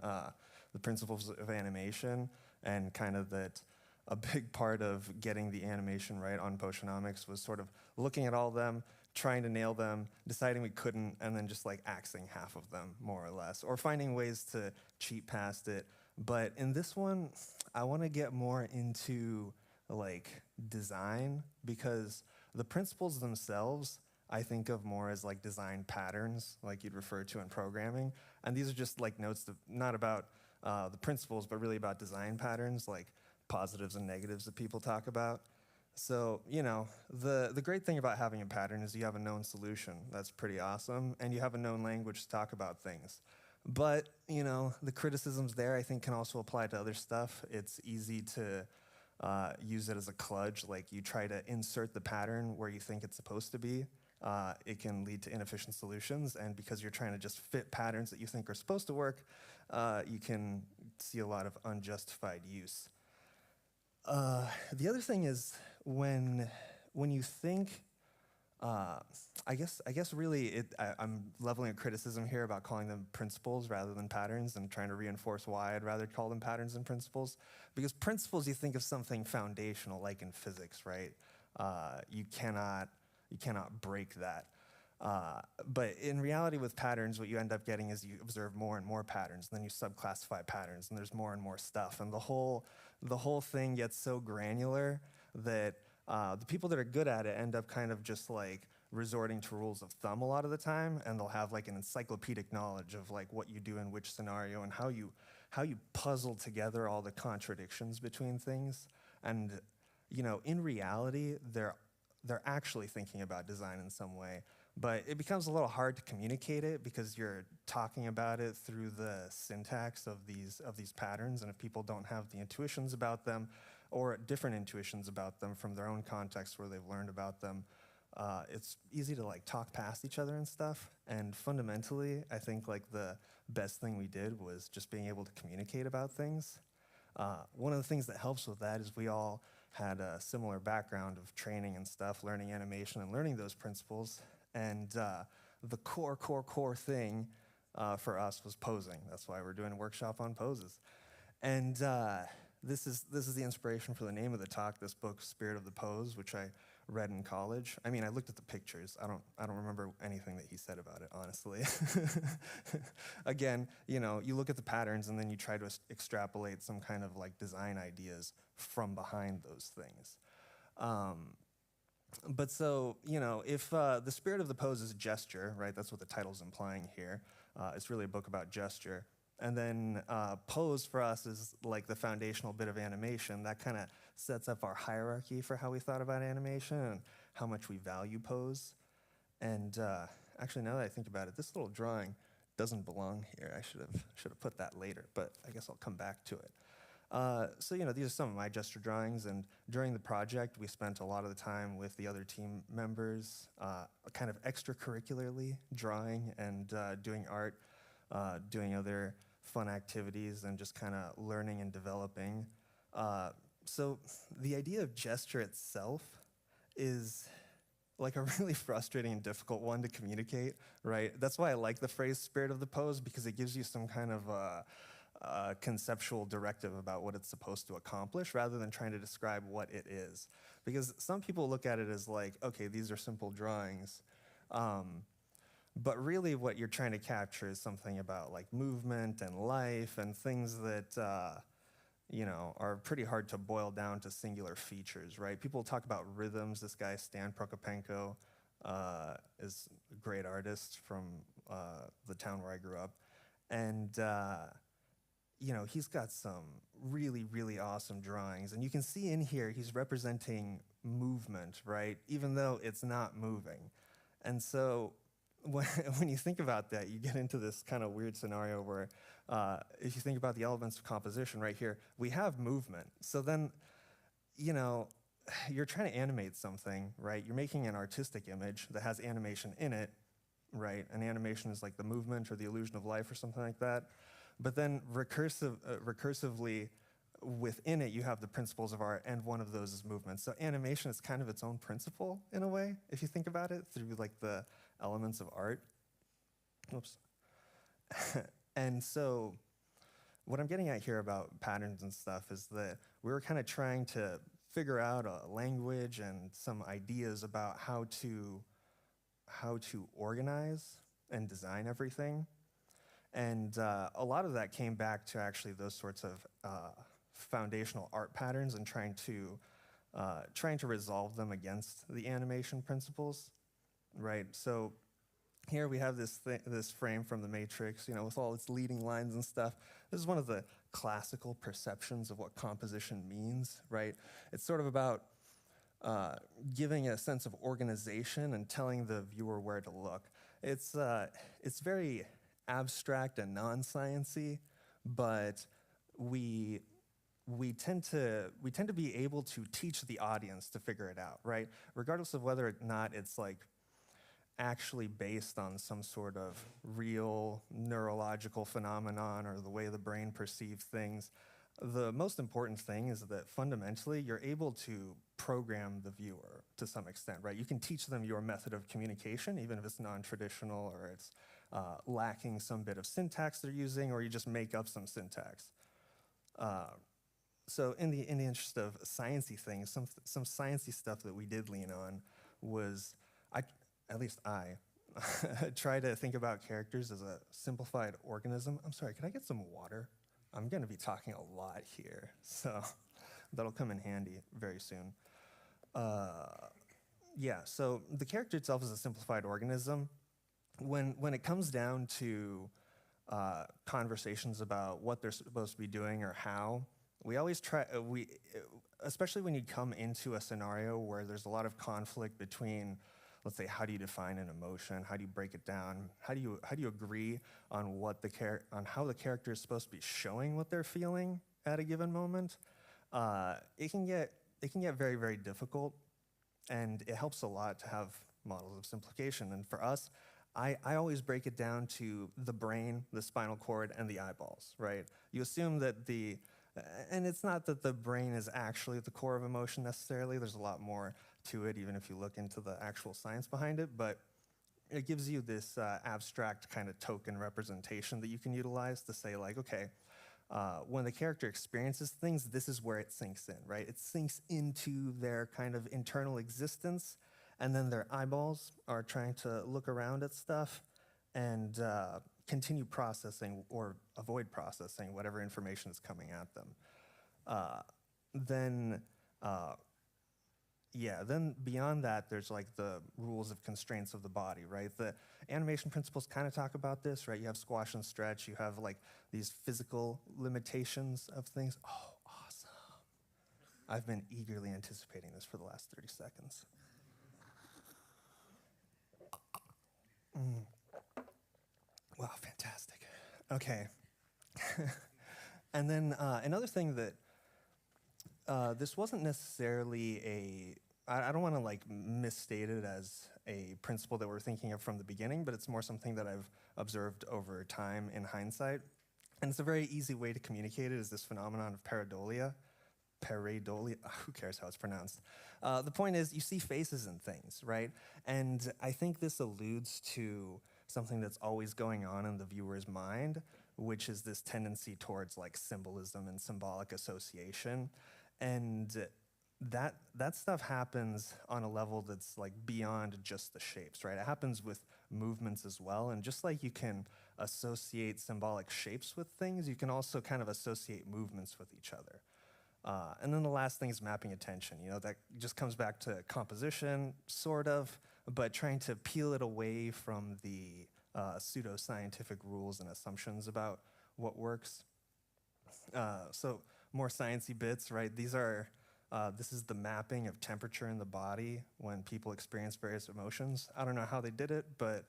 the principles of animation and kind of that a big part of getting the animation right on Potionomics was sort of looking at all of them, trying to nail them, deciding we couldn't, and then just like axing half of them, more or less, or finding ways to cheat past it. But in this one, I want to get more into like design, because the principles themselves I think of more as like design patterns, like you'd refer to in programming. And these are just like notes not about the principles, but really about design patterns, like positives and negatives that people talk about. So, you know, the great thing about having a pattern is you have a known solution. That's pretty awesome. And you have a known language to talk about things. But, you know, the criticisms there I think can also apply to other stuff. It's easy to use it as a kludge, like you try to insert the pattern where you think it's supposed to be. It can lead to inefficient solutions, and because you're trying to just fit patterns that you think are supposed to work, you can see a lot of unjustified use. The other thing is when you think, I guess really I'm leveling a criticism here about calling them principles rather than patterns, and trying to reinforce why I'd rather call them patterns than principles. Because principles, you think of something foundational, like in physics, right? You cannot break that. But in reality with patterns, what you end up getting is you observe more and more patterns, and then you subclassify patterns, and there's more and more stuff. And the whole thing gets so granular that the people that are good at it end up kind of just like resorting to rules of thumb a lot of the time, and they'll have like an encyclopedic knowledge of like what you do in which scenario and how you puzzle together all the contradictions between things. And, you know, in reality, they're actually thinking about design in some way, but it becomes a little hard to communicate it because you're talking about it through the syntax of these patterns, and if people don't have the intuitions about them or different intuitions about them from their own context where they've learned about them, it's easy to like talk past each other and stuff. And fundamentally, I think like the best thing we did was just being able to communicate about things. One of the things that helps with that is we all had a similar background of training and stuff, learning animation and learning those principles. And the core thing for us was posing. That's why we're doing a workshop on poses. And this is the inspiration for the name of the talk, this book, Spirit of the Pose, which I read in college. I mean, I looked at the pictures. I don't remember anything that he said about it, honestly. Again, you know, you look at the patterns and then you try to extrapolate some kind of like design ideas from behind those things. But so, you know, if the spirit of the pose is gesture, right, that's what the title's implying here. It's really a book about gesture. And then pose for us is like the foundational bit of animation. That kind of sets up our hierarchy for how we thought about animation and how much we value pose. And actually, now that I think about it, this little drawing doesn't belong here. I should have put that later, but I guess I'll come back to it. So, you know, these are some of my gesture drawings, and during the project, we spent a lot of the time with the other team members, kind of extracurricularly drawing and doing art, doing other fun activities, and just kind of learning and developing. So the idea of gesture itself is like a really frustrating and difficult one to communicate, right? That's why I like the phrase spirit of the pose, because it gives you some kind of conceptual directive about what it's supposed to accomplish rather than trying to describe what it is. Because some people look at it as like, okay, these are simple drawings. But really what you're trying to capture is something about like movement and life and things that, you know, are pretty hard to boil down to singular features, right? People talk about rhythms. This guy, Stan Prokopenko, is a great artist from the town where I grew up. And, you know, he's got some really, really awesome drawings. And you can see in here, he's representing movement, right? Even though it's not moving. And so when you think about that, you get into this kind of weird scenario where if you think about the elements of composition right here, we have movement. So then, you know, you're trying to animate something, right? You're making an artistic image that has animation in it, right? An animation is like the movement or the illusion of life or something like that. But then recursively within it, you have the principles of art, and one of those is movement. So animation is kind of its own principle in a way, if you think about it, through like the elements of art. Oops. And so what I'm getting at here about patterns and stuff is that we were kind of trying to figure out a language and some ideas about how to organize and design everything. And a lot of that came back to actually those sorts of foundational art patterns and trying to resolve them against the animation principles, right? So here we have this frame from The Matrix, you know, with all its leading lines and stuff. This is one of the classical perceptions of what composition means, right? It's sort of about giving a sense of organization and telling the viewer where to look. It's very abstract and non-sciencey, but we tend to be able to teach the audience to figure it out, right? Regardless of whether or not it's like actually based on some sort of real neurological phenomenon or the way the brain perceives things. The most important thing is that fundamentally you're able to program the viewer to some extent, right? You can teach them your method of communication, even if it's non-traditional or it's lacking some bit of syntax they're using, or you just make up some syntax. So in the interest of sciencey things, some sciencey stuff that we did lean on was, at least I try to think about characters as a simplified organism. I'm sorry, can I get some water? I'm gonna be talking a lot here, so that'll come in handy very soon. Yeah, so the character itself is a simplified organism. When it comes down to conversations about what they're supposed to be doing or how, we always try, especially when you come into a scenario where there's a lot of conflict between, let's say, how do you define an emotion? How do you break it down? How do you agree on on how the character is supposed to be showing what they're feeling at a given moment? It can get very, very difficult, and it helps a lot to have models of simplification. And for us, I always break it down to the brain, the spinal cord, and the eyeballs, right? You assume that and it's not that the brain is actually at the core of emotion necessarily. There's a lot more to it, even if you look into the actual science behind it, but it gives you this abstract kind of token representation that you can utilize to say, like, okay, when the character experiences things, this is where it sinks in, right? It sinks into their kind of internal existence, and then their eyeballs are trying to look around at stuff and continue processing or avoid processing whatever information is coming at them. Then beyond that, there's like the rules of constraints of the body, right? The animation principles kind of talk about this, right? You have squash and stretch, you have like these physical limitations of things. Oh, awesome. I've been eagerly anticipating this for the last 30 seconds. Wow, fantastic. Okay. And then another thing that this wasn't necessarily I don't want to like misstate it as a principle that we're thinking of from the beginning, but it's more something that I've observed over time in hindsight. And it's a very easy way to communicate it is this phenomenon of pareidolia. Pareidolia, who cares how it's pronounced? The point is you see faces in things, right? And I think this alludes to something that's always going on in the viewer's mind, which is this tendency towards like symbolism and symbolic association. And that stuff happens on a level that's like beyond just the shapes, right? It happens with movements as well. And just like you can associate symbolic shapes with things, you can also kind of associate movements with each other. And then the last thing is mapping attention. You know, that just comes back to composition, sort of, but trying to peel it away from the pseudoscientific rules and assumptions about what works. So more sciencey bits, right? These are, this is the mapping of temperature in the body when people experience various emotions. I don't know how they did it, but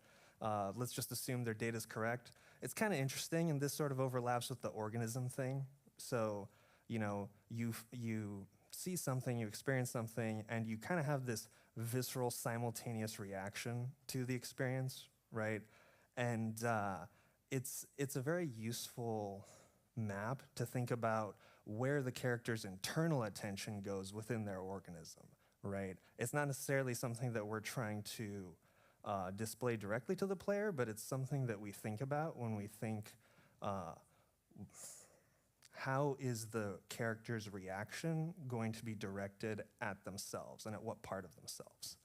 let's just assume their data is correct. It's kind of interesting, and this sort of overlaps with the organism thing. So, you know, you see something, you experience something, and you kind of have this visceral simultaneous reaction to the experience, right? And it's a very useful map to think about where the character's internal attention goes within their organism, right? It's not necessarily something that we're trying to display directly to the player, but it's something that we think about when we think, how is the character's reaction going to be directed at themselves and at what part of themselves?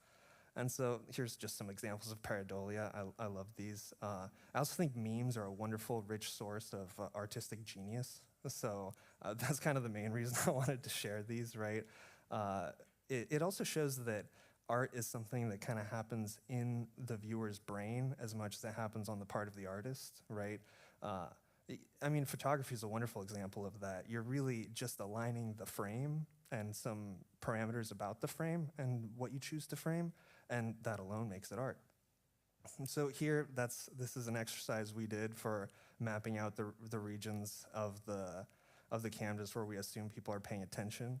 And so here's just some examples of pareidolia. I love these. I also think memes are a wonderful, rich source of artistic genius. So that's kind of the main reason I wanted to share these, right? It also shows that art is something that kind of happens in the viewer's brain as much as it happens on the part of the artist, right? I mean, photography is a wonderful example of that. You're really just aligning the frame and some parameters about the frame and what you choose to frame, and that alone makes it art. And so here, this is an exercise we did for mapping out the regions of the canvas where we assume people are paying attention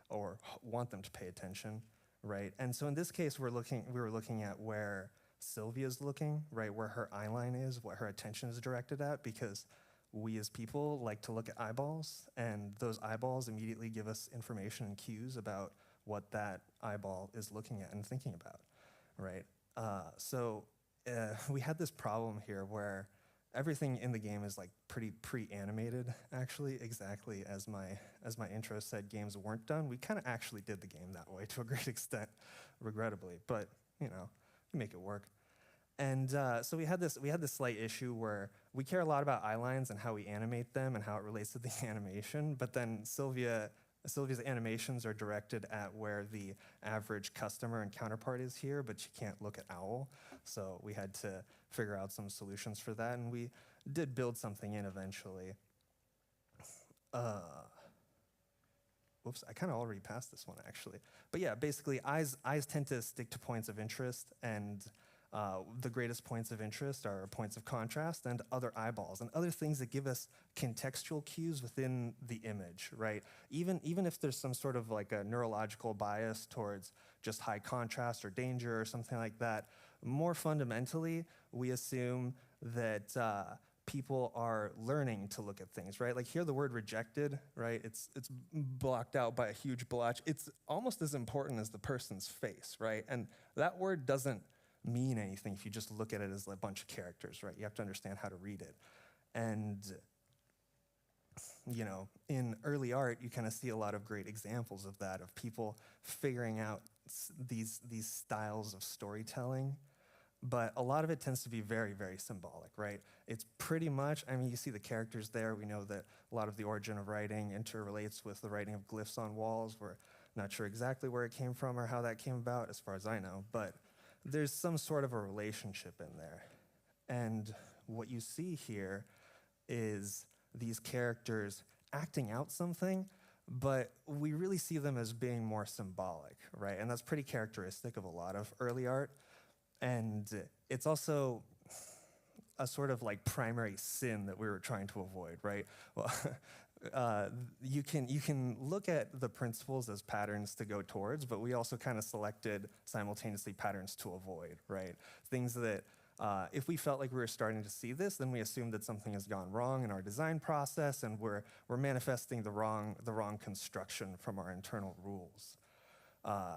or want them to pay attention, right? And so in this case, we were looking at where Sylvia's looking, right, where her eye line is, what her attention is directed at, because we as people like to look at eyeballs, and those eyeballs immediately give us information and cues about what that eyeball is looking at and thinking about, right? So we had this problem here where everything in the game is like pretty pre-animated, actually, exactly as my intro said games weren't done. We kind of actually did the game that way to a great extent, regrettably, but you know, you make it work. And so we had this slight issue where we care a lot about eye lines and how we animate them and how it relates to the animation, but then Sylvia's animations are directed at where the average customer and counterpart is here, but she can't look at Owl. So we had to figure out some solutions for that, and we did build something in eventually. Whoops, I kind of already passed this one, actually. But yeah, basically, eyes tend to stick to points of interest, and the greatest points of interest are points of contrast and other eyeballs and other things that give us contextual cues within the image, right? Even if there's some sort of like a neurological bias towards just high contrast or danger or something like that, more fundamentally, we assume that people are learning to look at things, right? Like here, the word rejected, right? It's blocked out by a huge blotch. It's almost as important as the person's face, right? And that word doesn't mean anything if you just look at it as a bunch of characters, right? You have to understand how to read it. And, you know, in early art, you kind of see a lot of great examples of that, of people figuring out these styles of storytelling. But a lot of it tends to be very, very symbolic, right? It's pretty much, I mean, you see the characters there. We know that a lot of the origin of writing interrelates with the writing of glyphs on walls. We're not sure exactly where it came from or how that came about, as far as I know, but there's some sort of a relationship in there. And what you see here is these characters acting out something, but we really see them as being more symbolic, right? And that's pretty characteristic of a lot of early art. And it's also a sort of like primary sin that we were trying to avoid, right? Well, you can look at the principles as patterns to go towards, but we also kind of selected simultaneously patterns to avoid, right? Things that if we felt like we were starting to see this, then we assumed that something has gone wrong in our design process, and we're manifesting the wrong construction from our internal rules.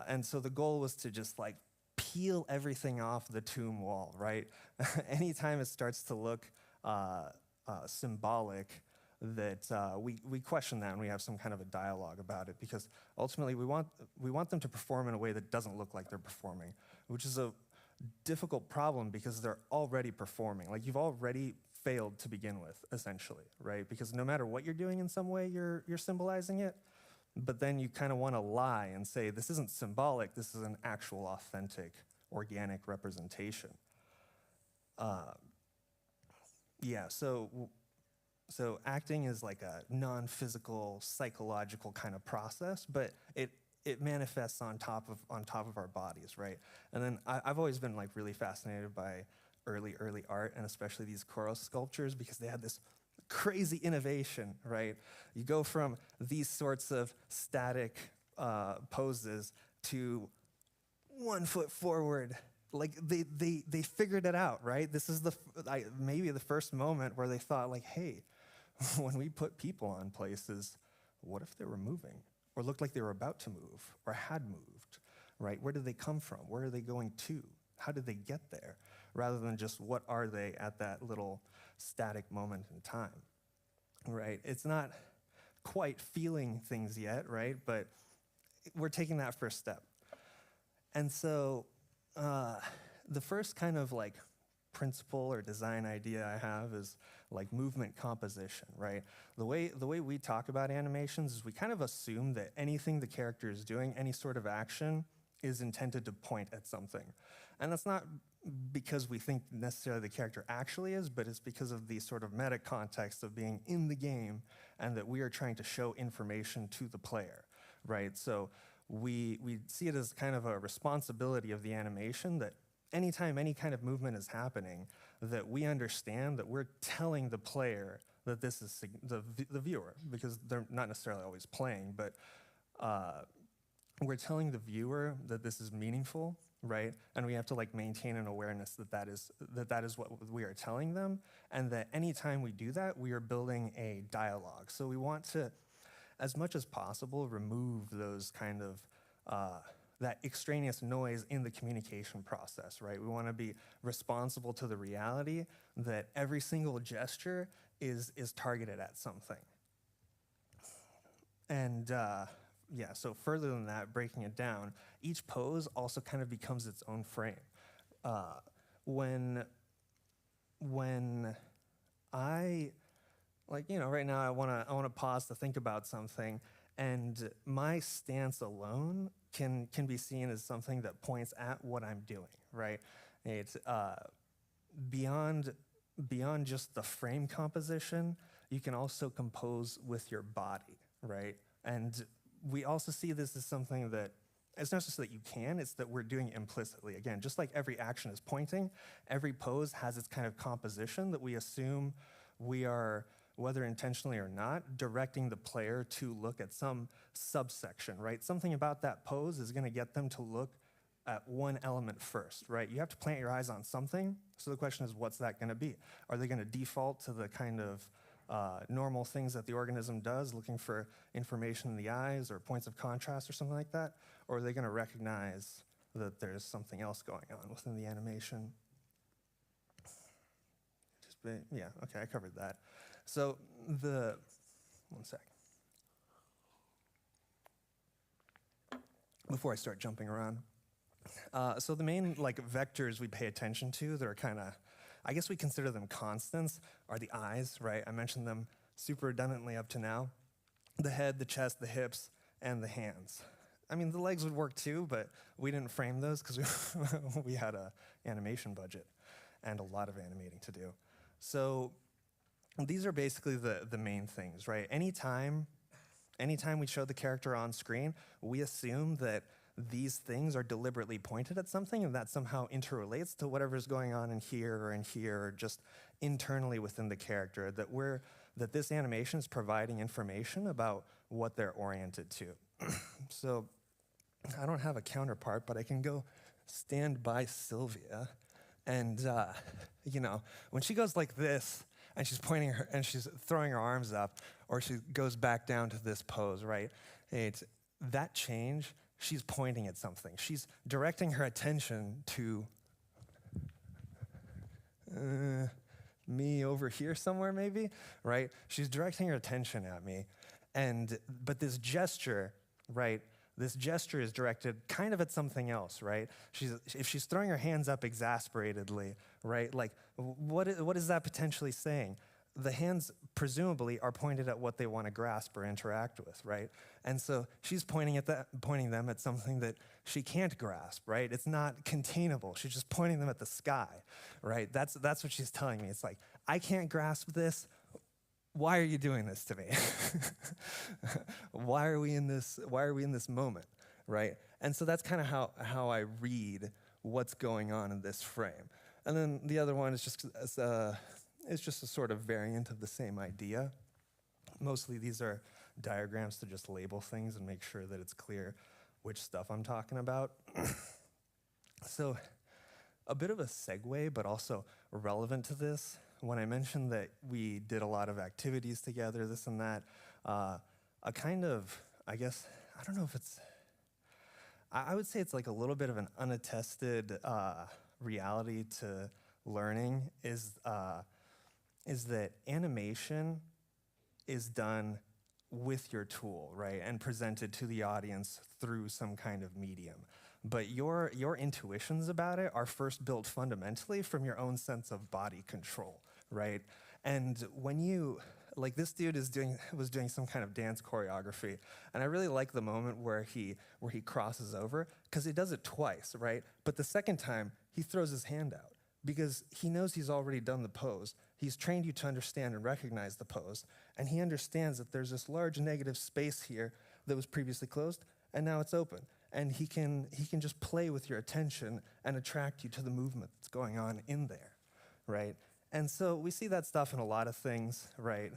And so the goal was to just like peel everything off the tomb wall, right? Anytime it starts to look symbolic, that we question that and we have some kind of a dialogue about it, because ultimately we want them to perform in a way that doesn't look like they're performing, which is a difficult problem because they're already performing. Like you've already failed to begin with, essentially, right? Because no matter what you're doing in some way, you're symbolizing it, but then you kind of want to lie and say, this isn't symbolic, this is an actual, authentic, organic representation. Yeah, so acting is like a non-physical, psychological kind of process, but it manifests on top of our bodies, right? And then I've always been like really fascinated by early art, and especially these coral sculptures, because they had this crazy innovation, right? You go from these sorts of static poses to 1 foot forward. Like they figured it out, right? This is maybe the first moment where they thought like, hey, when we put people on places, what if they were moving or looked like they were about to move or had moved, right? Where did they come from? Where are they going to? How did they get there? Rather than just what are they at that little static moment in time, right? It's not quite feeling things yet, right? But we're taking that first step. And so the first kind of like principle or design idea I have is like movement composition, right? The way we talk about animations is we kind of assume that anything the character is doing, any sort of action, is intended to point at something. And that's not because we think necessarily the character actually is, but it's because of the sort of meta context of being in the game and that we are trying to show information to the player, right? So we see it as kind of a responsibility of the animation that anytime any kind of movement is happening, that we understand that we're telling the player that this is the viewer, because they're not necessarily always playing, but we're telling the viewer that this is meaningful, right? And we have to like maintain an awareness that is what we are telling them, and that anytime we do that, we are building a dialogue. So we want to, as much as possible, remove those kind of that extraneous noise in the communication process, right? We want to be responsible to the reality that every single gesture is targeted at something. And yeah, so further than that, breaking it down, each pose also kind of becomes its own frame. When I, like, you know, right now I wanna pause to think about something, and my stance alone can be seen as something that points at what I'm doing, right? It's beyond just the frame composition, you can also compose with your body, right? And we also see this as something that it's not just that you can, it's that we're doing it implicitly. Again, just like every action is pointing, every pose has its kind of composition that we assume we are, whether intentionally or not, directing the player to look at some subsection, right? Something about that pose is gonna get them to look at one element first, right? You have to plant your eyes on something, so the question is, what's that gonna be? Are they gonna default to the kind of normal things that the organism does, looking for information in the eyes or points of contrast or something like that? Or are they gonna recognize that there's something else going on within the animation? Yeah, okay, I covered that. So one sec. Before I start jumping around. So the main like vectors we pay attention to that are kind of, I guess we consider them constants, are the eyes, right? I mentioned them super redundantly up to now. The head, the chest, the hips, and the hands. I mean, the legs would work too, but we didn't frame those because we had an animation budget and a lot of animating to do. So these are basically the main things, right? Anytime we show the character on screen, we assume that these things are deliberately pointed at something and that somehow interrelates to whatever's going on in here, or just internally within the character, that this animation is providing information about what they're oriented to. So I don't have a counterpart, but I can go stand by Sylvia, and you know, when she goes like this, and she's pointing her, and she's throwing her arms up, or she goes back down to this pose, right? It's that change, she's pointing at something. She's directing her attention to me over here somewhere maybe, right? She's directing her attention at me. But this gesture, right? This gesture is directed kind of at something else, right? If she's throwing her hands up exasperatedly, right? Like, what is that potentially saying? The hands presumably are pointed at what they want to grasp or interact with, right? And so she's pointing them at something that she can't grasp, right? It's not containable. She's just pointing them at the sky, right? That's what she's telling me. It's like, I can't grasp this. Why are you doing this to me? Why are we in this moment, right? And so that's kind of how I read what's going on in this frame. And then the other one is just a sort of variant of the same idea. Mostly these are diagrams to just label things and make sure that it's clear which stuff I'm talking about. So a bit of a segue, but also relevant to this. When I mentioned that we did a lot of activities together, this and that, a kind of, I guess, I don't know if it's, I would say it's like a little bit of an unattested reality to learning is that animation is done with your tool, right, and presented to the audience through some kind of medium. But your intuitions about it are first built fundamentally from your own sense of body control, right? And when you, like this dude was doing some kind of dance choreography, and I really like the moment where he crosses over, because he does it twice, right? But the second time, he throws his hand out, because he knows he's already done the pose. He's trained you to understand and recognize the pose, and he understands that there's this large negative space here that was previously closed, and now it's open. And he can just play with your attention and attract you to the movement that's going on in there, right? And so we see that stuff in a lot of things, right?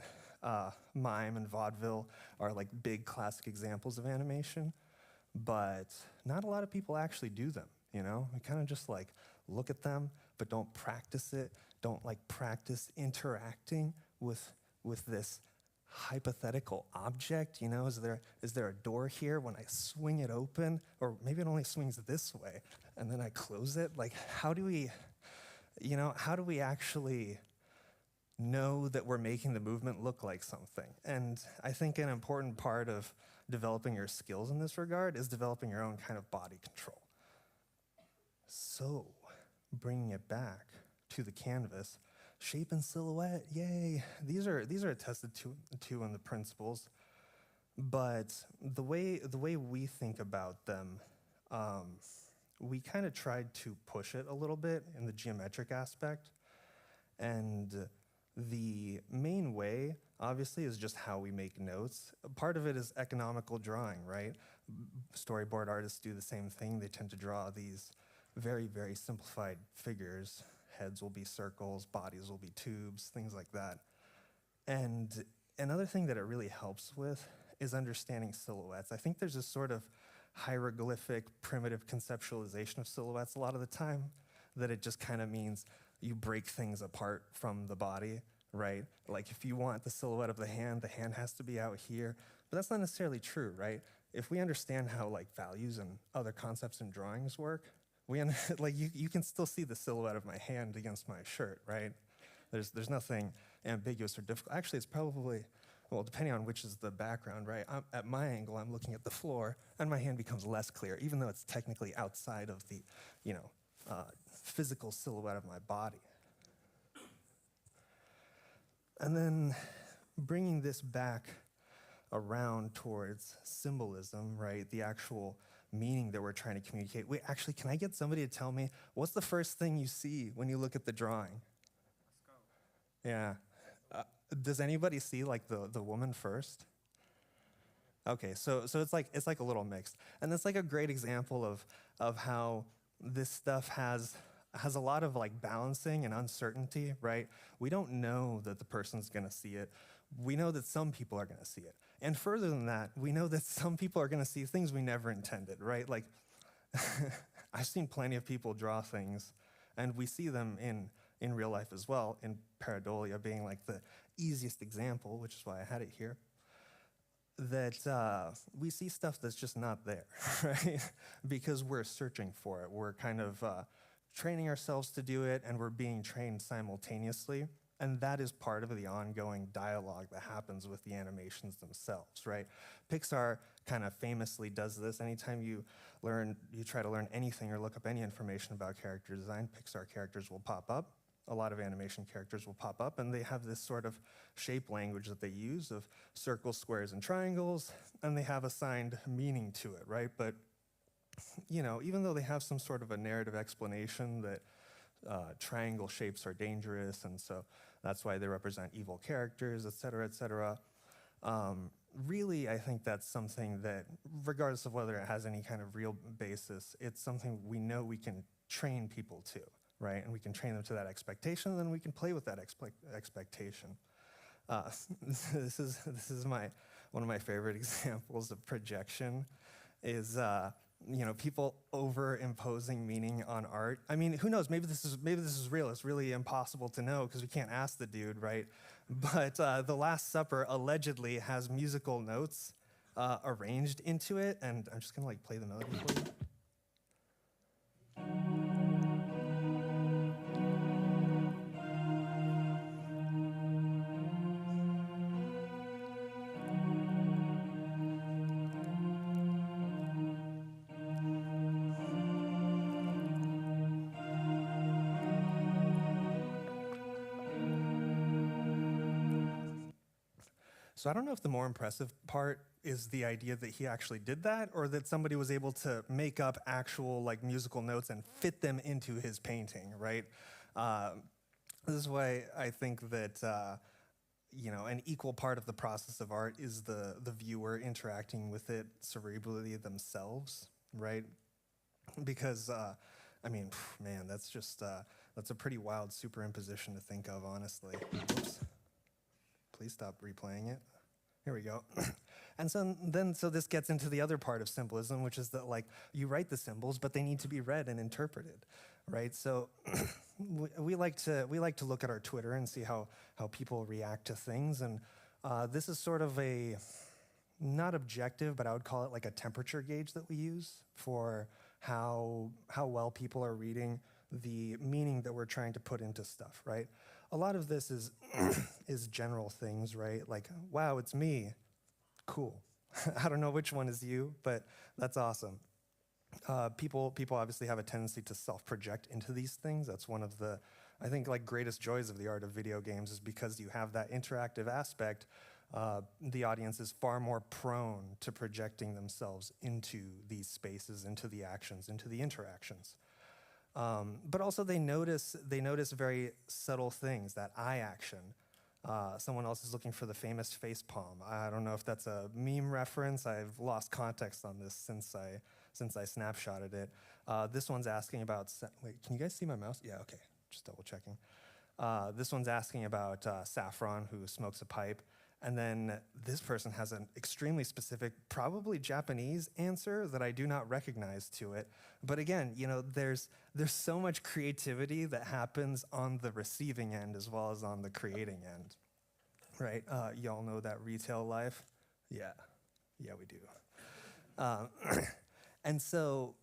Mime and vaudeville are like big classic examples of animation, but not a lot of people actually do them, you know? We kind of just like look at them, but don't practice it, don't like practice interacting with this hypothetical object, you know, is there a door here when I swing it open? Or maybe it only swings this way, and then I close it? Like, how do we actually know that we're making the movement look like something? And I think an important part of developing your skills in this regard is developing your own kind of body control. So, bringing it back to the canvas, shape and silhouette, yay. These are attested to in the principles, but the way we think about them, we kind of tried to push it a little bit in the geometric aspect. And the main way, obviously, is just how we make notes. Part of it is economical drawing, right? Storyboard artists do the same thing. They tend to draw these very, very simplified figures. Heads will be circles, bodies will be tubes, things like that. And another thing that it really helps with is understanding silhouettes. I think there's this sort of hieroglyphic, primitive conceptualization of silhouettes a lot of the time, that it just kind of means you break things apart from the body, right? Like if you want the silhouette of the hand has to be out here. But that's not necessarily true, right? If we understand how like values and other concepts in drawings work, you can still see the silhouette of my hand against my shirt, right? There's nothing ambiguous or difficult. Actually, it's probably, well, depending on which is the background, right? At my angle, I'm looking at the floor, and my hand becomes less clear, even though it's technically outside of the, physical silhouette of my body. And then bringing this back around towards symbolism, right? The actual meaning that we're trying to communicate. Wait, actually, can I get somebody to tell me, what's the first thing you see when you look at the drawing? Let's go. Yeah. Does anybody see like the woman first? Okay, so it's like a little mixed. And that's like a great example of how this stuff has a lot of like balancing and uncertainty, right? We don't know that the person's gonna see it. We know that some people are gonna see it. And further than that, we know that some people are gonna see things we never intended, right? Like, I've seen plenty of people draw things, and we see them in real life as well, in pareidolia being like the easiest example, which is why I had it here, that we see stuff that's just not there, right? Because we're searching for it. We're kind of training ourselves to do it, and we're being trained simultaneously. And that is part of the ongoing dialogue that happens with the animations themselves, right? Pixar kind of famously does this. Anytime you try to learn anything or look up any information about character design, Pixar characters will pop up. A lot of animation characters will pop up, and they have this sort of shape language that they use of circles, squares, and triangles, and they have assigned meaning to it, right? But, even though they have some sort of a narrative explanation that triangle shapes are dangerous, and so That's why they represent evil characters, et cetera, et cetera. Really, I think that's something that, regardless of whether it has any kind of real basis, it's something we know we can train people to, right? And we can train them to that expectation, and then we can play with that expectation. This is one of my favorite examples of projection is people overimposing meaning on art. I mean, who knows? Maybe this is real. It's really impossible to know because we can't ask the dude, right? But The Last Supper allegedly has musical notes arranged into it, and I'm just gonna like play the melody for you. So I don't know if the more impressive part is the idea that he actually did that, or that somebody was able to make up actual like musical notes and fit them into his painting, right? This is why I think that an equal part of the process of art is the viewer interacting with it cerebrally themselves, right? Because man, that's a pretty wild superimposition to think of, honestly. Oops. Please stop replaying it. Here we go. And so this gets into the other part of symbolism, which is that like you write the symbols, but they need to be read and interpreted, right? So we like to look at our Twitter and see how people react to things, and this is sort of a not objective, but I would call it like a temperature gauge that we use for how well people are reading the meaning that we're trying to put into stuff, right? A lot of this is is general things, right? Like, wow, it's me. Cool. I don't know which one is you, but that's awesome. People obviously have a tendency to self-project into these things. That's one of the, I think, like greatest joys of the art of video games is because you have that interactive aspect. The audience is far more prone to projecting themselves into these spaces, into the actions, into the interactions. But also they notice very subtle things, that eye action. Someone else is looking for the famous face palm. I don't know if that's a meme reference. I've lost context on this since I snapshotted it. This one's asking about, wait, can you guys see my mouse? Yeah, okay, just double checking. This one's asking about Saffron, who smokes a pipe. And then this person has an extremely specific, probably Japanese answer that I do not recognize to it. But again, there's so much creativity that happens on the receiving end as well as on the creating end, right? Y'all know that retail life? Yeah, we do. And so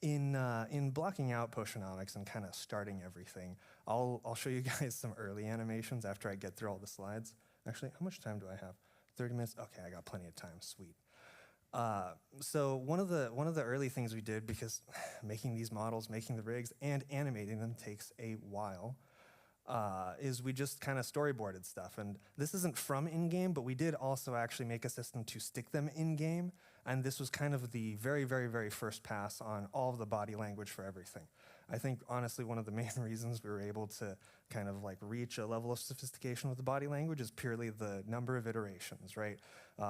in blocking out Potionomics and kind of starting everything, I'll show you guys some early animations after I get through all the slides. Actually, how much time do I have? 30 minutes? Okay, I got plenty of time, sweet. So one of the early things we did, because making these models, making the rigs, and animating them takes a while, is we just kind of storyboarded stuff. And this isn't from in-game, but we did also actually make a system to stick them in-game. And this was kind of the very, very, very first pass on all of the body language for everything. I think, honestly, one of the main reasons we were able to kind of like reach a level of sophistication with the body language is purely the number of iterations, right?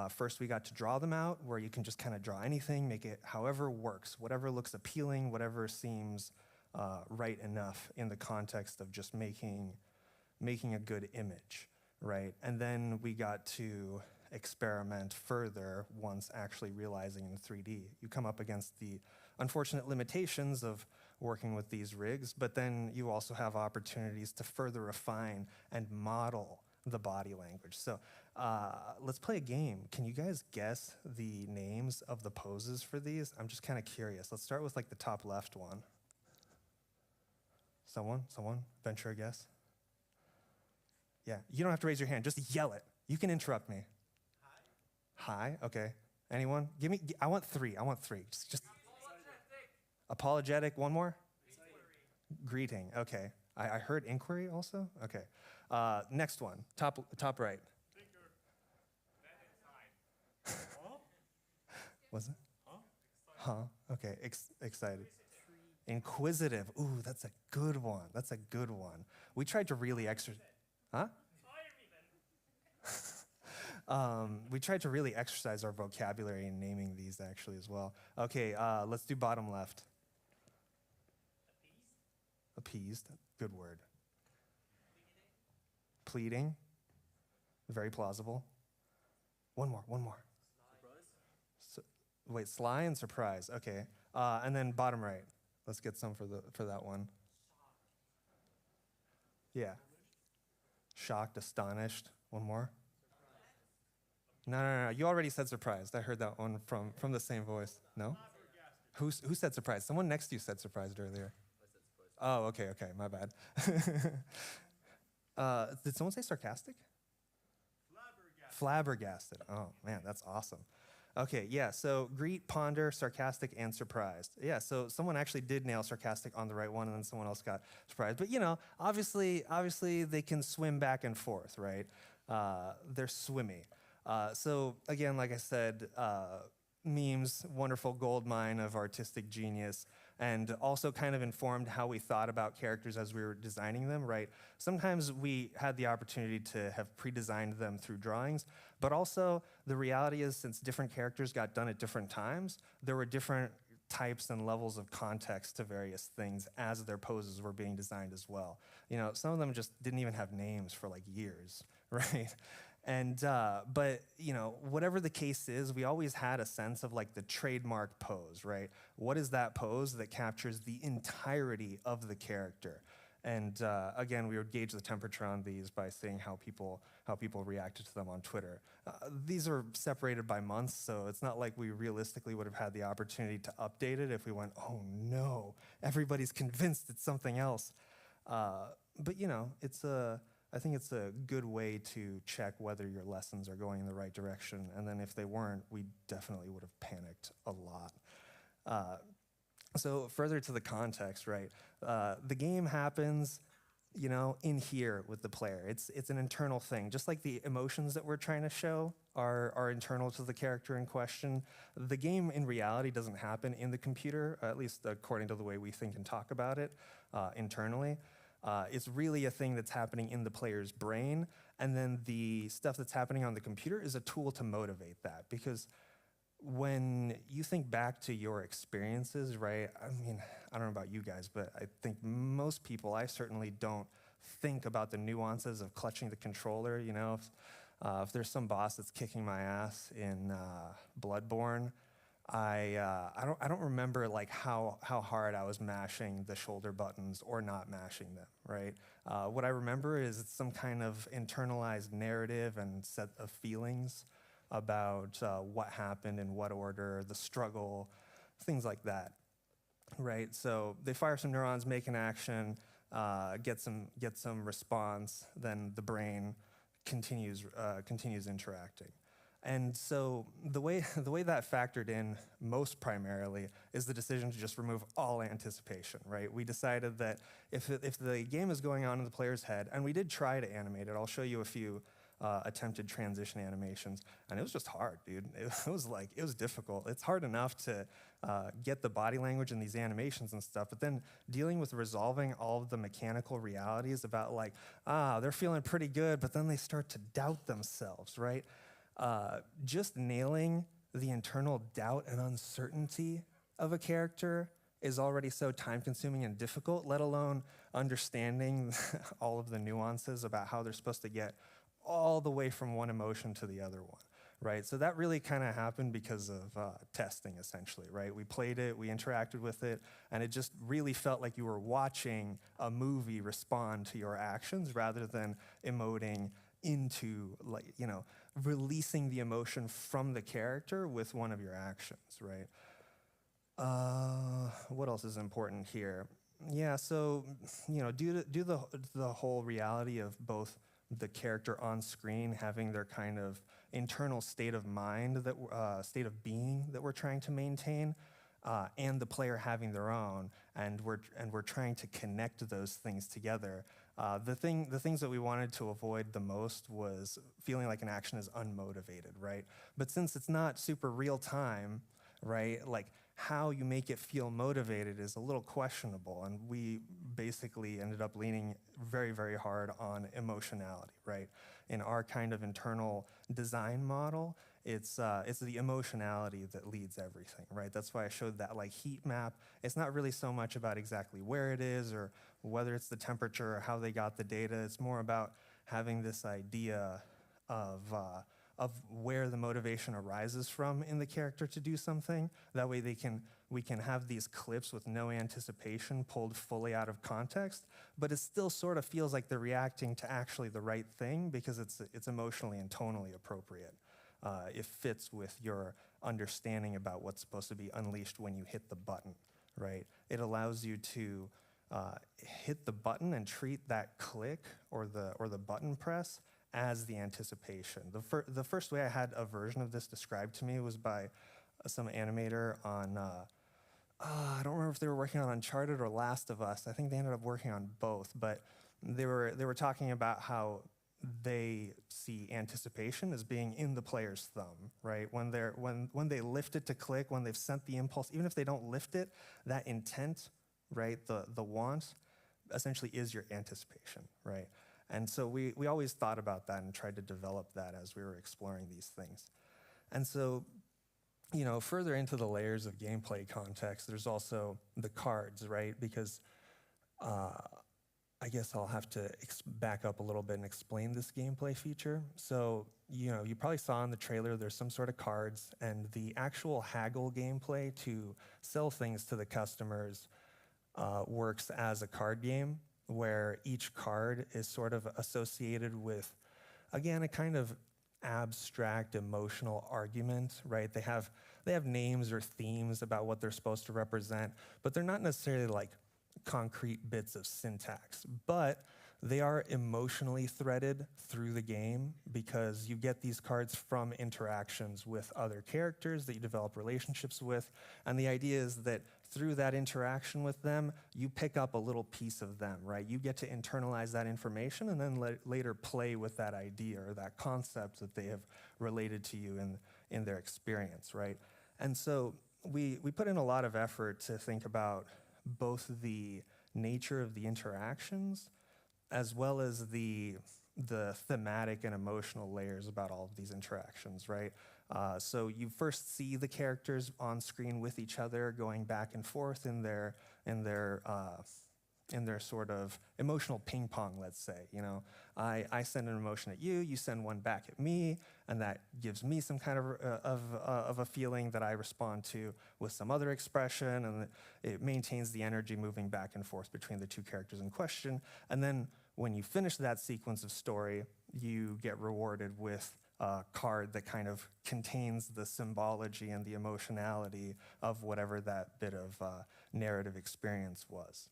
First, we got to draw them out, where you can just kind of draw anything, make it however works, whatever looks appealing, whatever seems right enough in the context of just making a good image, right? And then we got to experiment further once actually realizing in 3D. You come up against the unfortunate limitations of working with these rigs, but then you also have opportunities to further refine and model the body language. So let's play a game. Can you guys guess the names of the poses for these? I'm just kind of curious. Let's start with like the top left one. Someone? Venture a guess? Yeah, you don't have to raise your hand, just yell it. You can interrupt me. Hi, okay. Anyone? I want three. Just apologetic, one more? Greeting, okay. I heard inquiry also? Okay. Next one, top right. Was it? Huh? Okay, excited. Inquisitive, ooh, that's a good one. We tried to really Huh? We tried to really exercise our vocabulary in naming these actually as well. Okay, let's do bottom left. Appeased, good word. Pleading, very plausible. One more. Wait, sly and surprise, okay. And then bottom right, let's get some for that one. Yeah. Shocked, astonished, one more. No, you already said surprised. I heard that one from the same voice. No? Who said surprised? Someone next to you said surprised earlier. Oh, okay, my bad. Did someone say sarcastic? Flabbergasted. Oh, man, that's awesome. Okay, yeah, so greet, ponder, sarcastic, and surprised. Yeah, so someone actually did nail sarcastic on the right one, and then someone else got surprised. But, obviously they can swim back and forth, right? They're swimmy. So, again, like I said, memes, wonderful gold mine of artistic genius, and also kind of informed how we thought about characters as we were designing them, right? Sometimes we had the opportunity to have pre-designed them through drawings, but also the reality is since different characters got done at different times, there were different types and levels of context to various things as their poses were being designed as well. Some of them just didn't even have names for like years, right? And, but, whatever the case is, we always had a sense of like the trademark pose, right? What is that pose that captures the entirety of the character? And again, we would gauge the temperature on these by seeing how people reacted to them on Twitter. These are separated by months, so it's not like we realistically would have had the opportunity to update it if we went, oh no, everybody's convinced it's something else. But I think it's a good way to check whether your lessons are going in the right direction. And then if they weren't, we definitely would have panicked a lot. So further to the context, right? The game happens, in here with the player. It's an internal thing. Just like the emotions that we're trying to show are internal to the character in question, the game in reality doesn't happen in the computer, at least according to the way we think and talk about it internally. It's really a thing that's happening in the player's brain, and then the stuff that's happening on the computer is a tool to motivate that. Because when you think back to your experiences, right, I don't know about you guys, but I think most people, I certainly don't think about the nuances of clutching the controller. If there's some boss that's kicking my ass in Bloodborne, I don't remember like how hard I was mashing the shoulder buttons or not mashing them, right? What I remember is it's some kind of internalized narrative and set of feelings about what happened in what order, the struggle, things like that, right? So they fire some neurons, make an action, get some response, then the brain continues interacting. And so the way that factored in most primarily is the decision to just remove all anticipation, right? We decided that if the game is going on in the player's head, and we did try to animate it, I'll show you a few attempted transition animations, and it was just hard, dude. It was difficult. It's hard enough to get the body language in these animations and stuff, but then dealing with resolving all of the mechanical realities about like, they're feeling pretty good, but then they start to doubt themselves, right? Just nailing the internal doubt and uncertainty of a character is already so time-consuming and difficult, let alone understanding all of the nuances about how they're supposed to get all the way from one emotion to the other one, right? So that really kind of happened because of testing, essentially, right? We played it, we interacted with it, and it just really felt like you were watching a movie respond to your actions rather than emoting into, like, releasing the emotion from the character with one of your actions, right? What else is important here? Yeah, so, due to the whole reality of both the character on screen having their kind of internal state of mind, state of being that we're trying to maintain, and the player having their own, and we're trying to connect those things together. The things that we wanted to avoid the most was feeling like an action is unmotivated, right? But since it's not super real time, right? Like how you make it feel motivated is a little questionable, and we basically ended up leaning very, very hard on emotionality, right? In our kind of internal design model, it's the emotionality that leads everything, right? That's why I showed that like heat map. It's not really so much about exactly where it is or whether it's the temperature or how they got the data. It's more about having this idea of where the motivation arises from in the character to do something. That way we can have these clips with no anticipation pulled fully out of context, but it still sort of feels like they're reacting to actually the right thing because it's emotionally and tonally appropriate. It fits with your understanding about what's supposed to be unleashed when you hit the button, right? It allows you to hit the button and treat that click or the button press as the anticipation. The first way I had a version of this described to me was by some animator on, I don't remember if they were working on Uncharted or Last of Us. I think they ended up working on both, but they were talking about how they see anticipation as being in the player's thumb, right? When they lift it to click, when they've sent the impulse, even if they don't lift it, that intent, right, the want, essentially is your anticipation, right? And so we always thought about that and tried to develop that as we were exploring these things. And so, you know, further into the layers of gameplay context, there's also the cards, right? Because I guess I'll have to back up a little bit and explain this gameplay feature. So, you know, you probably saw in the trailer there's some sort of cards, and the actual haggle gameplay to sell things to the customers works as a card game, where each card is sort of associated with, again, a kind of abstract emotional argument, right? They have names or themes about what they're supposed to represent, but they're not necessarily like concrete bits of syntax, but they are emotionally threaded through the game because you get these cards from interactions with other characters that you develop relationships with, and the idea is that through that interaction with them, you pick up a little piece of them, right? You get to internalize that information and then later play with that idea or that concept that they have related to you in their experience, right? And so we put in a lot of effort to think about both the nature of the interactions as well as the thematic and emotional layers about all of these interactions, right? So you first see the characters on screen with each other, going back and forth in their sort of emotional ping pong, let's say. You know, I send an emotion at you, you send one back at me, and that gives me some kind of a feeling that I respond to with some other expression, and it maintains the energy moving back and forth between the two characters in question. And then when you finish that sequence of story, you get rewarded with a card that kind of contains the symbology and the emotionality of whatever that bit of narrative experience was.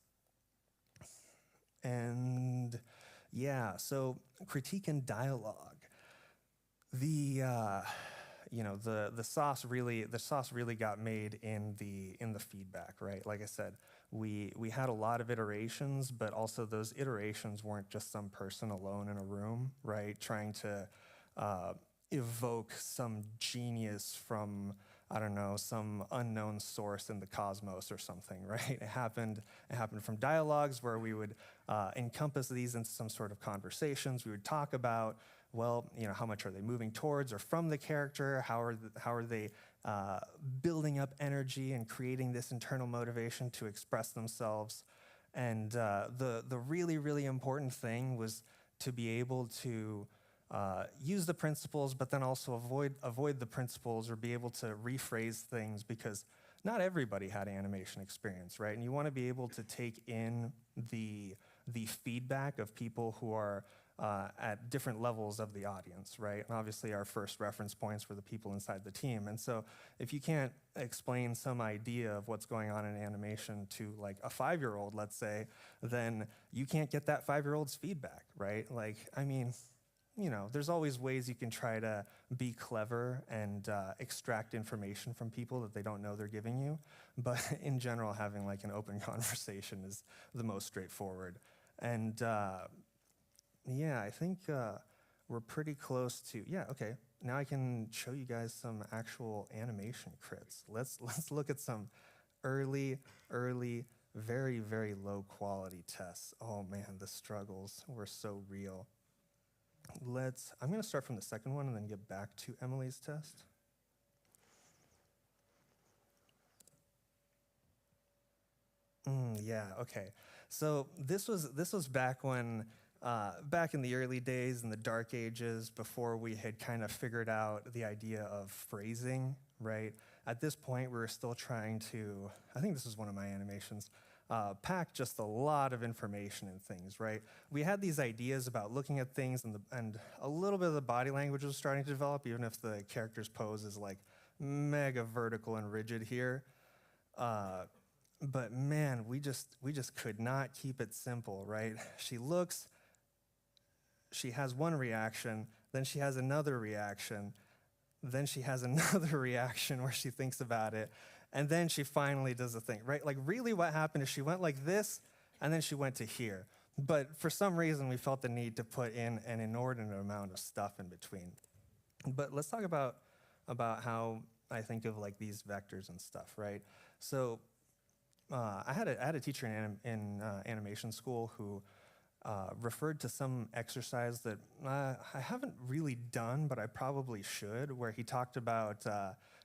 And yeah, so critique and dialogue. The sauce really got made in the feedback, right? Like I said, we had a lot of iterations, but also those iterations weren't just some person alone in a room, right? Trying to evoke some genius from, I don't know, some unknown source in the cosmos or something, right? It happened from dialogues where we would encompass these into some sort of conversations. We would talk about, well, you know, how much are they moving towards or from the character? How are they building up energy and creating this internal motivation to express themselves? And the really, really important thing was to be able to use the principles, but then also avoid the principles or be able to rephrase things, because not everybody had animation experience, right? And you want to be able to take in the feedback of people who are at different levels of the audience, right? And obviously our first reference points were the people inside the team. And so if you can't explain some idea of what's going on in animation to like a 5-year-old, let's say, then you can't get that 5-year-old's feedback, right? Like, I mean, you know, there's always ways you can try to be clever and extract information from people that they don't know they're giving you. But in general, having like an open conversation is the most straightforward. And yeah, I think we're pretty close to, yeah, okay. now I can show you guys some actual animation crits. Let's look at some early, very, very low quality tests. Oh man, the struggles were so real. I'm gonna start from the second one and then get back to Emily's test. Yeah, okay. So this was back when, back in the early days, in the dark ages, before we had kind of figured out the idea of phrasing, right? At this point, we were still trying to, I think this is one of my animations, pack just a lot of information in things, right? We had these ideas about looking at things, and a little bit of the body language was starting to develop, even if the character's pose is like mega vertical and rigid here. But man, we just could not keep it simple, right? She looks, she has one reaction, then she has another reaction, then she has another reaction where she thinks about it, and then she finally does the thing, right? Like really what happened is she went like this, and then she went to here. But for some reason, we felt the need to put in an inordinate amount of stuff in between. But let's talk about how I think of like these vectors and stuff, right? So I had a teacher in animation school who referred to some exercise that I haven't really done, but I probably should, where he talked about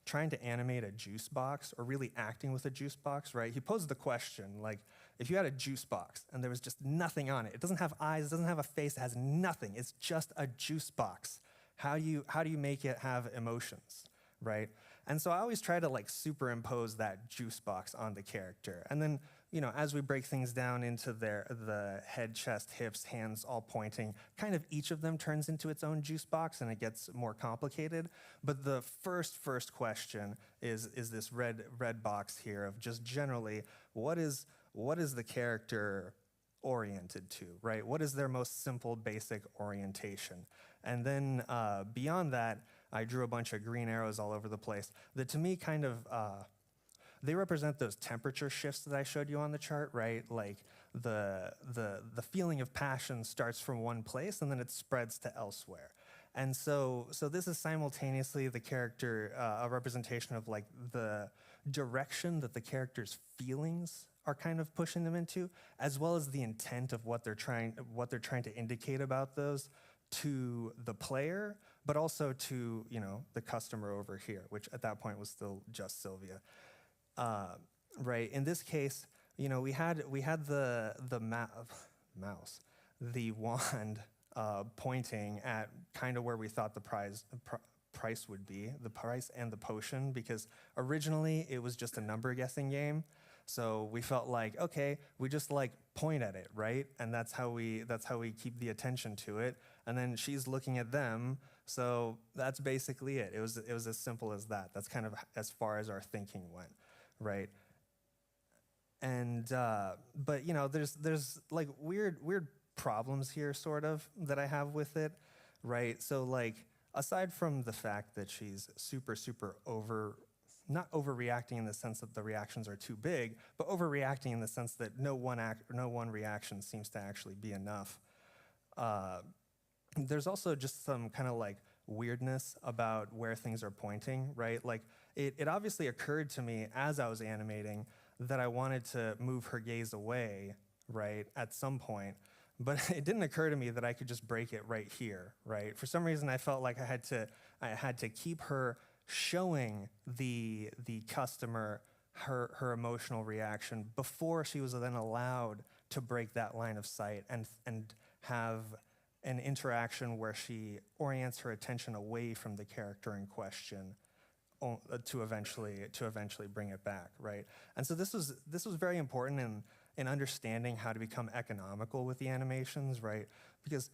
trying to animate a juice box, or really acting with a juice box, right? He posed the question, like, if you had a juice box and there was just nothing on it, it doesn't have eyes, it doesn't have a face, it has nothing, it's just a juice box. How do you make it have emotions, right? And so I always try to like superimpose that juice box on the character. And then, you know, as we break things down into the head, chest, hips, hands all pointing, kind of each of them turns into its own juice box and it gets more complicated. But the first question is this red box here of just generally, what is the character oriented to, right? What is their most simple, basic orientation? And then beyond that, I drew a bunch of green arrows all over the place that to me kind of, they represent those temperature shifts that I showed you on the chart, right? Like the feeling of passion starts from one place and then it spreads to elsewhere. And so this is simultaneously the character, a representation of like the direction that the character's feelings are kind of pushing them into, as well as the intent of what they're trying to indicate about those to the player, but also to, you know, the customer over here, which at that point was still just Sylvia. Right, in this case, you know, we had the mouse, the wand pointing at kind of where we thought the price would be, the price and the potion, because originally it was just a number guessing game. So we felt like, okay, we just like point at it, right? And that's how we keep the attention to it. And then she's looking at them, so that's basically it. It was as simple as that. That's kind of as far as our thinking went, right? And but you know, there's like weird problems here, sort of, that I have with it, right? So like, aside from the fact that she's super not overreacting in the sense that the reactions are too big, but overreacting in the sense that no one reaction seems to actually be enough. There's also just some kind of like weirdness about where things are pointing, right? Like it obviously occurred to me as I was animating that I wanted to move her gaze away, right, at some point, but it didn't occur to me that I could just break it right here, right? For some reason, I felt like I had to keep her showing the customer her emotional reaction before she was then allowed to break that line of sight and have an interaction where she orients her attention away from the character in question to eventually bring it back, right? And so this was very important in understanding how to become economical with the animations, right? Because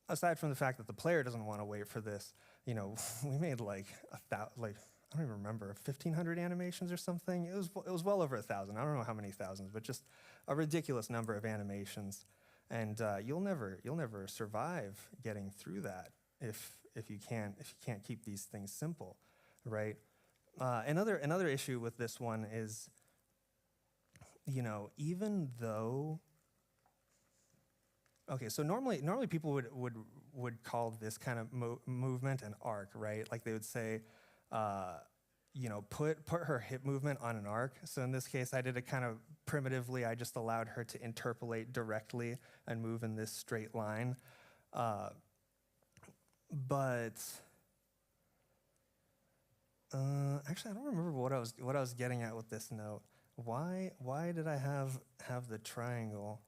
aside from the fact that the player doesn't want to wait for this, you know, we made like I don't even remember, 1,500 animations or something. It was well over 1,000. I don't know how many thousands, but just a ridiculous number of animations. And you'll never survive getting through that if you can't keep these things simple, right? Another issue with this one is, you know, even though okay, so normally people would call this kind of movement an arc, right? Like they would say, you know, put her hip movement on an arc. So in this case, I did it kind of primitively. I just allowed her to interpolate directly and move in this straight line. But actually, I don't remember what I was getting at with this note. Why did I have the triangle?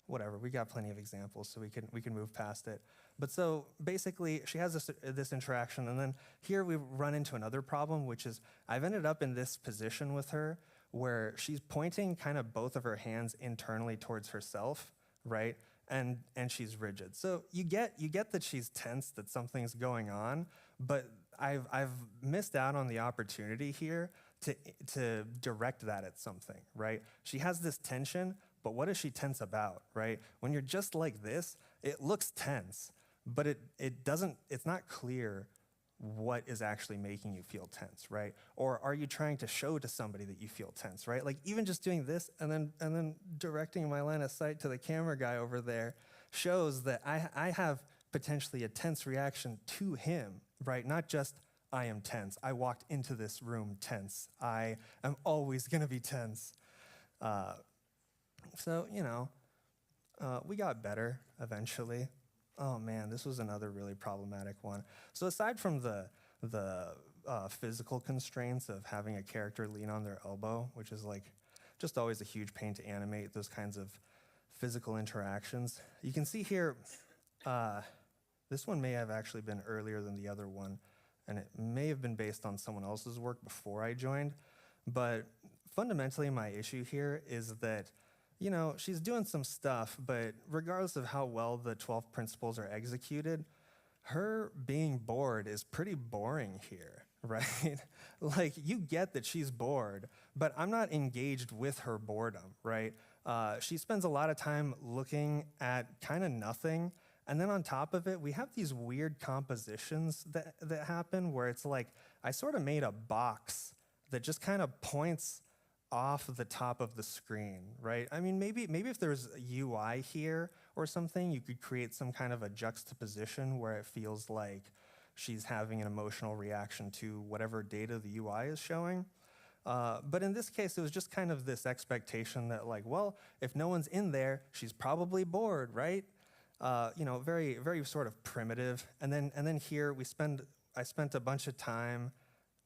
Whatever, we got plenty of examples, so we can move past it. But so basically, she has this interaction, and then here we run into another problem, which is I've ended up in this position with her where she's pointing kind of both of her hands internally towards herself, right? And she's rigid. So you get that she's tense, that something's going on, but I've missed out on the opportunity here to direct that at something, right? She has this tension, but what is she tense about, right? When you're just like this, it looks tense, but it's not clear what is actually making you feel tense, right? Or are you trying to show to somebody that you feel tense, right? Like even just doing this and then directing my line of sight to the camera guy over there shows that I have potentially a tense reaction to him, right? Not just I am tense. I walked into this room tense. I am always gonna be tense. So, you know, we got better eventually. Oh man, this was another really problematic one. So aside from the physical constraints of having a character lean on their elbow, which is like just always a huge pain to animate, those kinds of physical interactions, you can see here, this one may have actually been earlier than the other one, and it may have been based on someone else's work before I joined, but fundamentally my issue here is that, you know, she's doing some stuff, but regardless of how well the 12 principles are executed, her being bored is pretty boring here, right? Like, you get that she's bored, but I'm not engaged with her boredom, right? She spends a lot of time looking at kind of nothing, and then on top of it, we have these weird compositions that happen where it's like, I sort of made a box that just kind of points off the top of the screen, right? I mean, maybe if there's a UI here or something, you could create some kind of a juxtaposition where it feels like she's having an emotional reaction to whatever data the UI is showing. But in this case, it was just kind of this expectation that like, well, if no one's in there, she's probably bored, right? You know, very, very sort of primitive. And then here I spent a bunch of time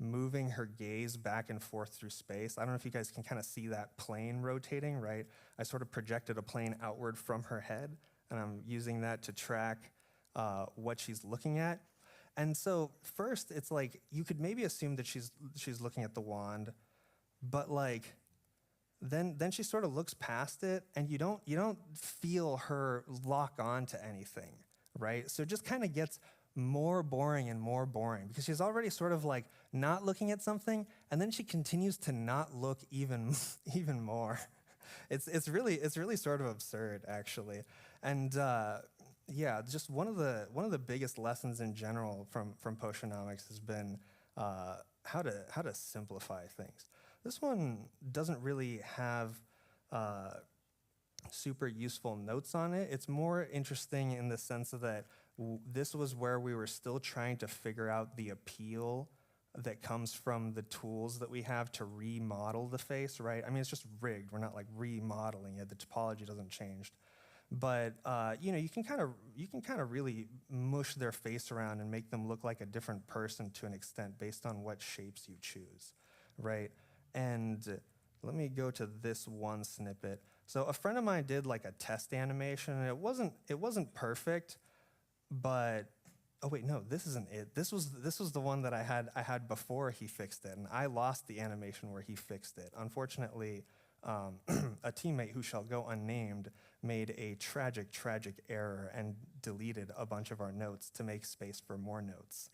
moving her gaze back and forth through space. I don't know if you guys can kind of see that plane rotating, right? I sort of projected a plane outward from her head, and I'm using that to track what she's looking at. And so first, it's like, you could maybe assume that she's looking at the wand, but like, then she sort of looks past it, and you don't feel her lock on to anything, right? So it just kind of gets more boring and more boring because she's already sort of like not looking at something, and then she continues to not look even more. It's really sort of absurd, actually. And yeah, just one of the biggest lessons in general from Potionomics has been how to simplify things. This one doesn't really have super useful notes on it. It's more interesting in the sense that this was where we were still trying to figure out the appeal that comes from the tools that we have to remodel the face, right? I mean, it's just rigged. We're not like remodeling it. The topology doesn't change. But you know, you can kind of really mush their face around and make them look like a different person to an extent based on what shapes you choose, right? And let me go to this one snippet. So a friend of mine did like a test animation, and it wasn't perfect, but oh wait, no, this isn't it. This was the one that I had before he fixed it, and I lost the animation where he fixed it. Unfortunately, a teammate who shall go unnamed made a tragic error and deleted a bunch of our notes to make space for more notes.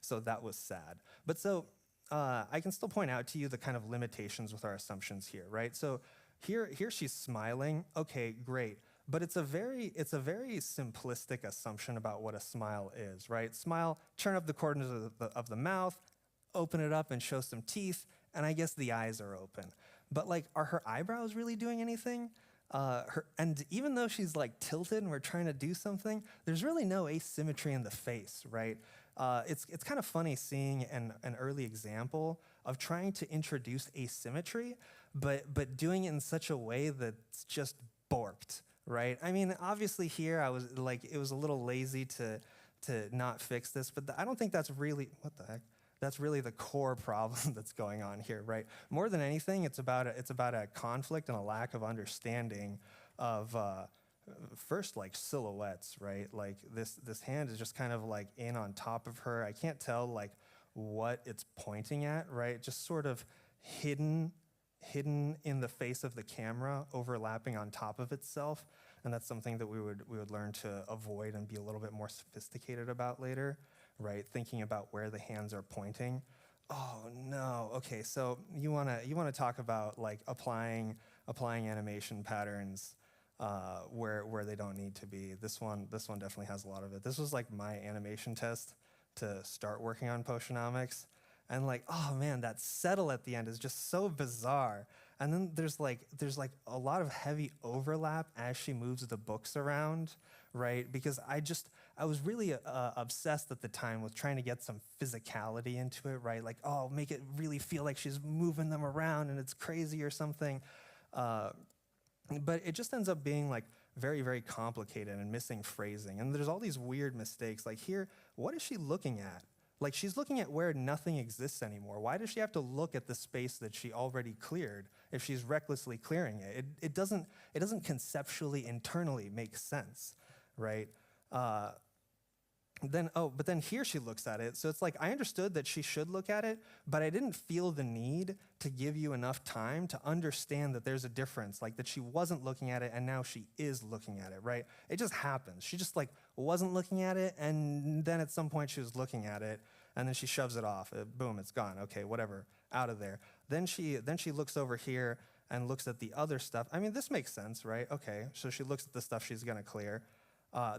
So that was sad. But so I can still point out to you the kind of limitations with our assumptions here, right? So here she's smiling. Okay, great. But it's a very simplistic assumption about what a smile is, right? Smile, turn up the corners of the mouth, open it up and show some teeth, and I guess the eyes are open. But like, are her eyebrows really doing anything? and even though she's like tilted and we're trying to do something, there's really no asymmetry in the face, right? It's kind of funny seeing an early example of trying to introduce asymmetry, but doing it in such a way that's just borked, right? I mean, obviously here I was like, it was a little lazy to not fix this, but I don't think that's really, what the heck? That's really the core problem that's going on here, right? More than anything, it's about a conflict and a lack of understanding of first like silhouettes, right? Like this hand is just kind of like in on top of her. I can't tell like what it's pointing at, right? Just sort of hidden in the face of the camera, overlapping on top of itself, and that's something that we would learn to avoid and be a little bit more sophisticated about later. Right, thinking about where the hands are pointing. Oh no. Okay, so you wanna talk about like applying animation patterns where they don't need to be. This one definitely has a lot of it. This was like my animation test to start working on Potionomics, and like, oh man, that settle at the end is just so bizarre. And then there's like a lot of heavy overlap as she moves the books around, right? Because I was really obsessed at the time with trying to get some physicality into it, right? Like, oh, make it really feel like she's moving them around and it's crazy or something. But it just ends up being like very, very complicated and missing phrasing. And there's all these weird mistakes. Like here, what is she looking at? Like she's looking at where nothing exists anymore. Why does she have to look at the space that she already cleared if she's recklessly clearing it? It doesn't conceptually, internally make sense, right? But then here she looks at it. So it's like, I understood that she should look at it, but I didn't feel the need to give you enough time to understand that there's a difference, like that she wasn't looking at it and now she is looking at it, right? It just happens. She just like wasn't looking at it, and then at some point she was looking at it, and then she shoves it off. Boom, it's gone. Okay, whatever, out of there. Then she looks over here and looks at the other stuff. I mean, this makes sense, right? Okay, so she looks at the stuff she's gonna clear.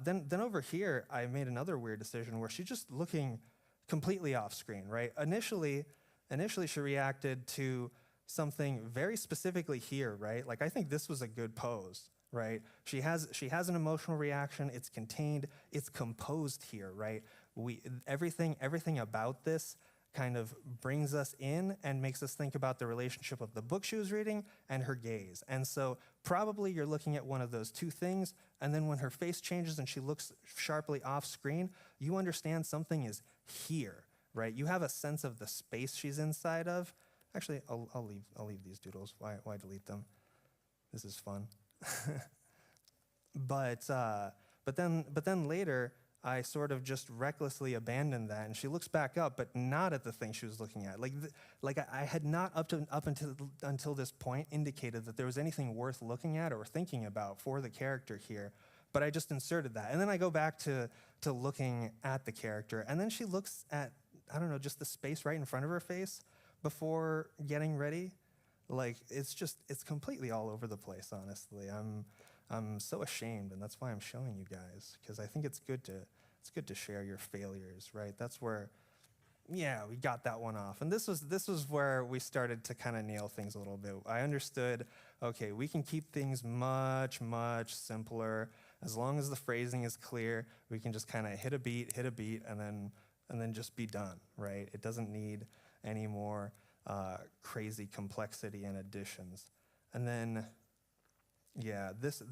Then over here, I made another weird decision where she's just looking completely off screen, right? Initially she reacted to something very specifically here, right? Like I think this was a good pose, right? She has an emotional reaction. It's contained. It's composed here, right? Everything about this kind of brings us in and makes us think about the relationship of the book she was reading and her gaze. And so probably you're looking at one of those two things, and then when her face changes and she looks sharply off screen, you understand something is here, right? You have a sense of the space she's inside of. Actually, I'll leave these doodles. Why delete them? This is fun. But then later, I sort of just recklessly abandoned that, and she looks back up, but not at the thing she was looking at. Like I had not until this point indicated that there was anything worth looking at or thinking about for the character here, but I just inserted that. And then I go back to looking at the character, and then she looks at, I don't know, just the space right in front of her face before getting ready. Like it's completely all over the place, honestly. I'm so ashamed, and that's why I'm showing you guys, because I think it's good to share your failures, right? That's where, yeah, we got that one off. And this was where we started to kind of nail things a little bit. I understood, okay, we can keep things much, much simpler. As long as the phrasing is clear, we can just kind of hit a beat, and then just be done, right? It doesn't need any more crazy complexity and additions. And then, yeah, this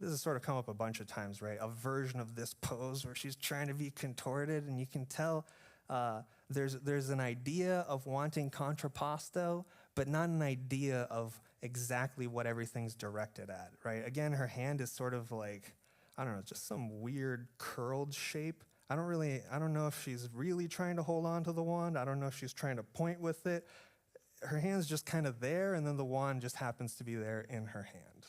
has sort of come up a bunch of times, right? A version of this pose where she's trying to be contorted, and you can tell there's an idea of wanting contrapposto, but not an idea of exactly what everything's directed at, right? Again, her hand is sort of like, I don't know, just some weird curled shape. I don't know if she's really trying to hold on to the wand. I don't know if she's trying to point with it. Her hand's just kind of there, and then the wand just happens to be there in her hand.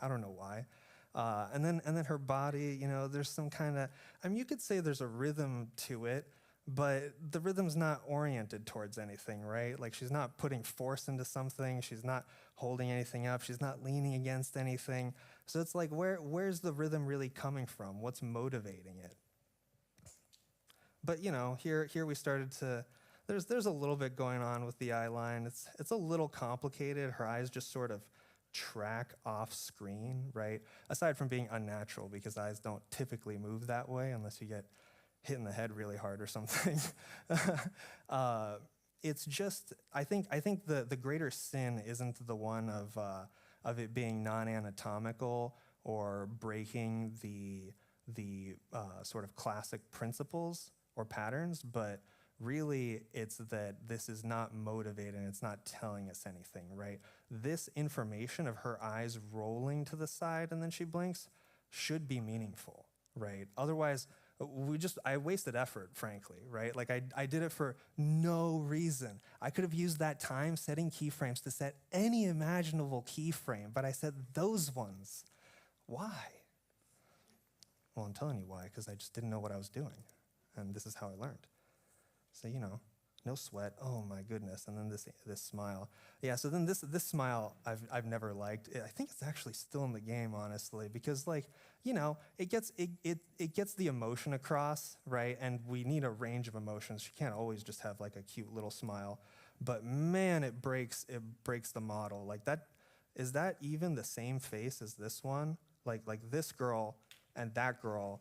I don't know why. And then her body, you know, there's some kind of, I mean, you could say there's a rhythm to it, but the rhythm's not oriented towards anything, right? Like she's not putting force into something. She's not holding anything up. She's not leaning against anything. So it's like, where's the rhythm really coming from? What's motivating it? But, you know, here we started to there's a little bit going on with the eye line. It's a little complicated. Her eyes just sort of track off screen, right? Aside from being unnatural, because eyes don't typically move that way unless you get hit in the head really hard or something. It's just, I think the greater sin isn't the one of it being non-anatomical or breaking the sort of classic principles or patterns, but really it's that this is not motivating, it's not telling us anything, right? This information of her eyes rolling to the side and then she blinks should be meaningful, right? Otherwise, I wasted effort, frankly, right? Like I did it for no reason. I could have used that time setting keyframes to set any imaginable keyframe, but I said those ones. Why? Well, I'm telling you why, because I just didn't know what I was doing. And this is how I learned. So, no sweat. Oh my goodness. And then this smile. Yeah, so then this smile I've never liked. I think it's actually still in the game, honestly, because it gets the emotion across, right? And we need a range of emotions. You can't always just have like a cute little smile. But man, it breaks the model. Like that, is that even the same face as this one? Like this girl and that girl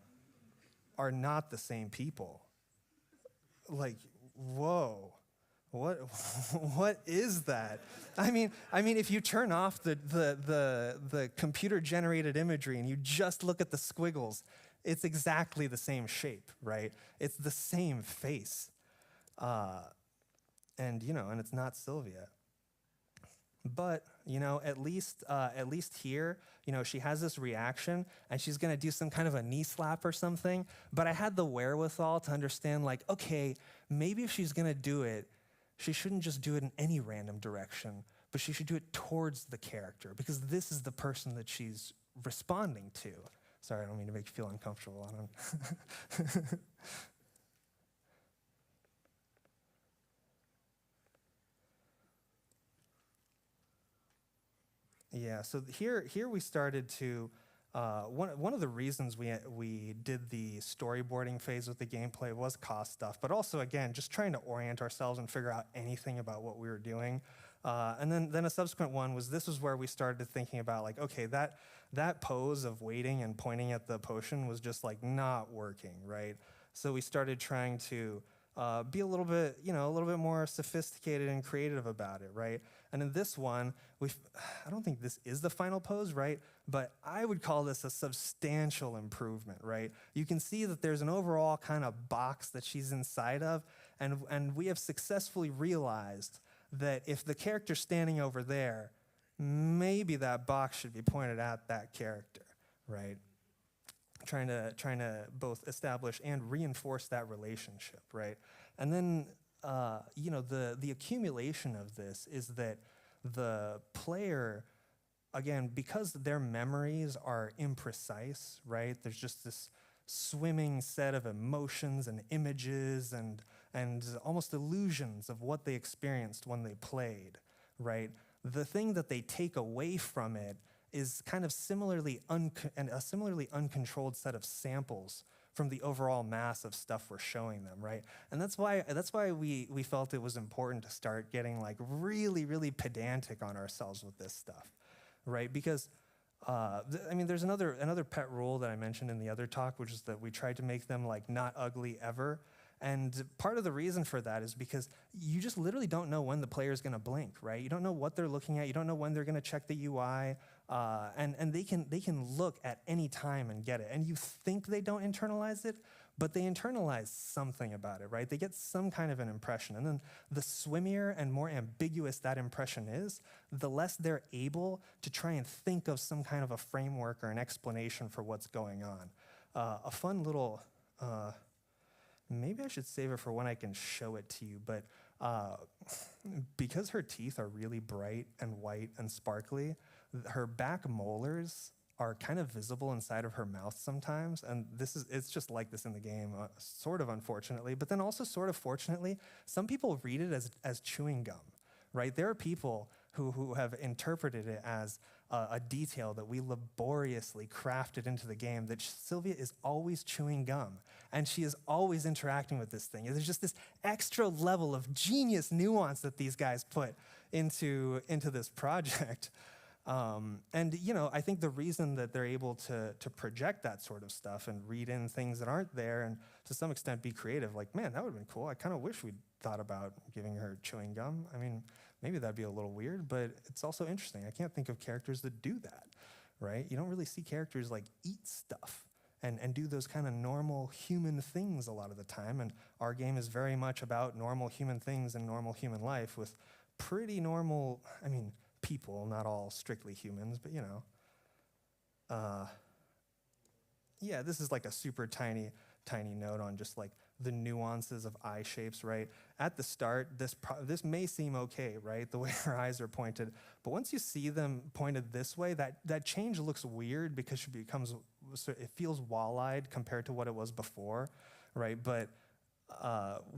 are not the same people. Like, whoa, what is that? I mean, if you turn off the computer-generated imagery and you just look at the squiggles, it's exactly the same shape, right? It's the same face, and it's not Sylvia. But at least here, she has this reaction, and she's gonna do some kind of a knee slap or something. But I had the wherewithal to understand, like, okay, maybe if she's gonna do it, she shouldn't just do it in any random direction, but she should do it towards the character, because this is the person that she's responding to. Sorry, I don't mean to make you feel uncomfortable. I don't. Yeah, so here we started to, one of the reasons we did the storyboarding phase with the gameplay was cost stuff, but also, again, just trying to orient ourselves and figure out anything about what we were doing. And then a subsequent one was, this was where we started thinking about, like, okay, that pose of waiting and pointing at the potion was just like not working, right? So we started trying to be a little bit more sophisticated and creative about it, right? And in this one, I don't think this is the final pose, right? But I would call this a substantial improvement, right? You can see that there's an overall kind of box that she's inside of, and we have successfully realized that if the character's standing over there, maybe that box should be pointed at that character, right? Trying to both establish and reinforce that relationship, right? And then, the accumulation of this is that the player, again, because their memories are imprecise, right? There's just this swimming set of emotions and images and almost illusions of what they experienced when they played, right? The thing that they take away from it is kind of a similarly uncontrolled set of samples from the overall mass of stuff we're showing them, right? And that's why we felt it was important to start getting like really, really pedantic on ourselves with this stuff, right? Because there's another pet rule that I mentioned in the other talk, which is that we tried to make them like not ugly ever. And part of the reason for that is because you just literally don't know when the player is going to blink, right? You don't know what they're looking at. You don't know when they're going to check the UI, and they can look at any time and get it. And you think they don't internalize it, but they internalize something about it, right? They get some kind of an impression. And then the swimmier and more ambiguous that impression is, the less they're able to try and think of some kind of a framework or an explanation for what's going on. A fun little... maybe I should save it for when I can show it to you, but because her teeth are really bright and white and sparkly, her back molars are kind of visible inside of her mouth sometimes, and it's just like this in the game, sort of unfortunately, but then also sort of fortunately, some people read it as chewing gum, right? There are people who have interpreted it as a detail that we laboriously crafted into the game, that Sylvia is always chewing gum, and she is always interacting with this thing. There's just this extra level of genius nuance that these guys put into this project. And I think the reason that they're able to project that sort of stuff and read in things that aren't there, and to some extent be creative, like, man, that would have been cool. I kind of wish we'd thought about giving her chewing gum. I mean, maybe that'd be a little weird, but it's also interesting. I can't think of characters that do that, right? You don't really see characters like eat stuff and do those kind of normal human things a lot of the time. And our game is very much about normal human things and normal human life with pretty normal, people, not all strictly humans, but yeah, this is like a super tiny note on just like the nuances of eye shapes, right? At the start, this may seem okay, right? The way her eyes are pointed, but once you see them pointed this way, that change looks weird because it feels wall-eyed compared to what it was before, right? But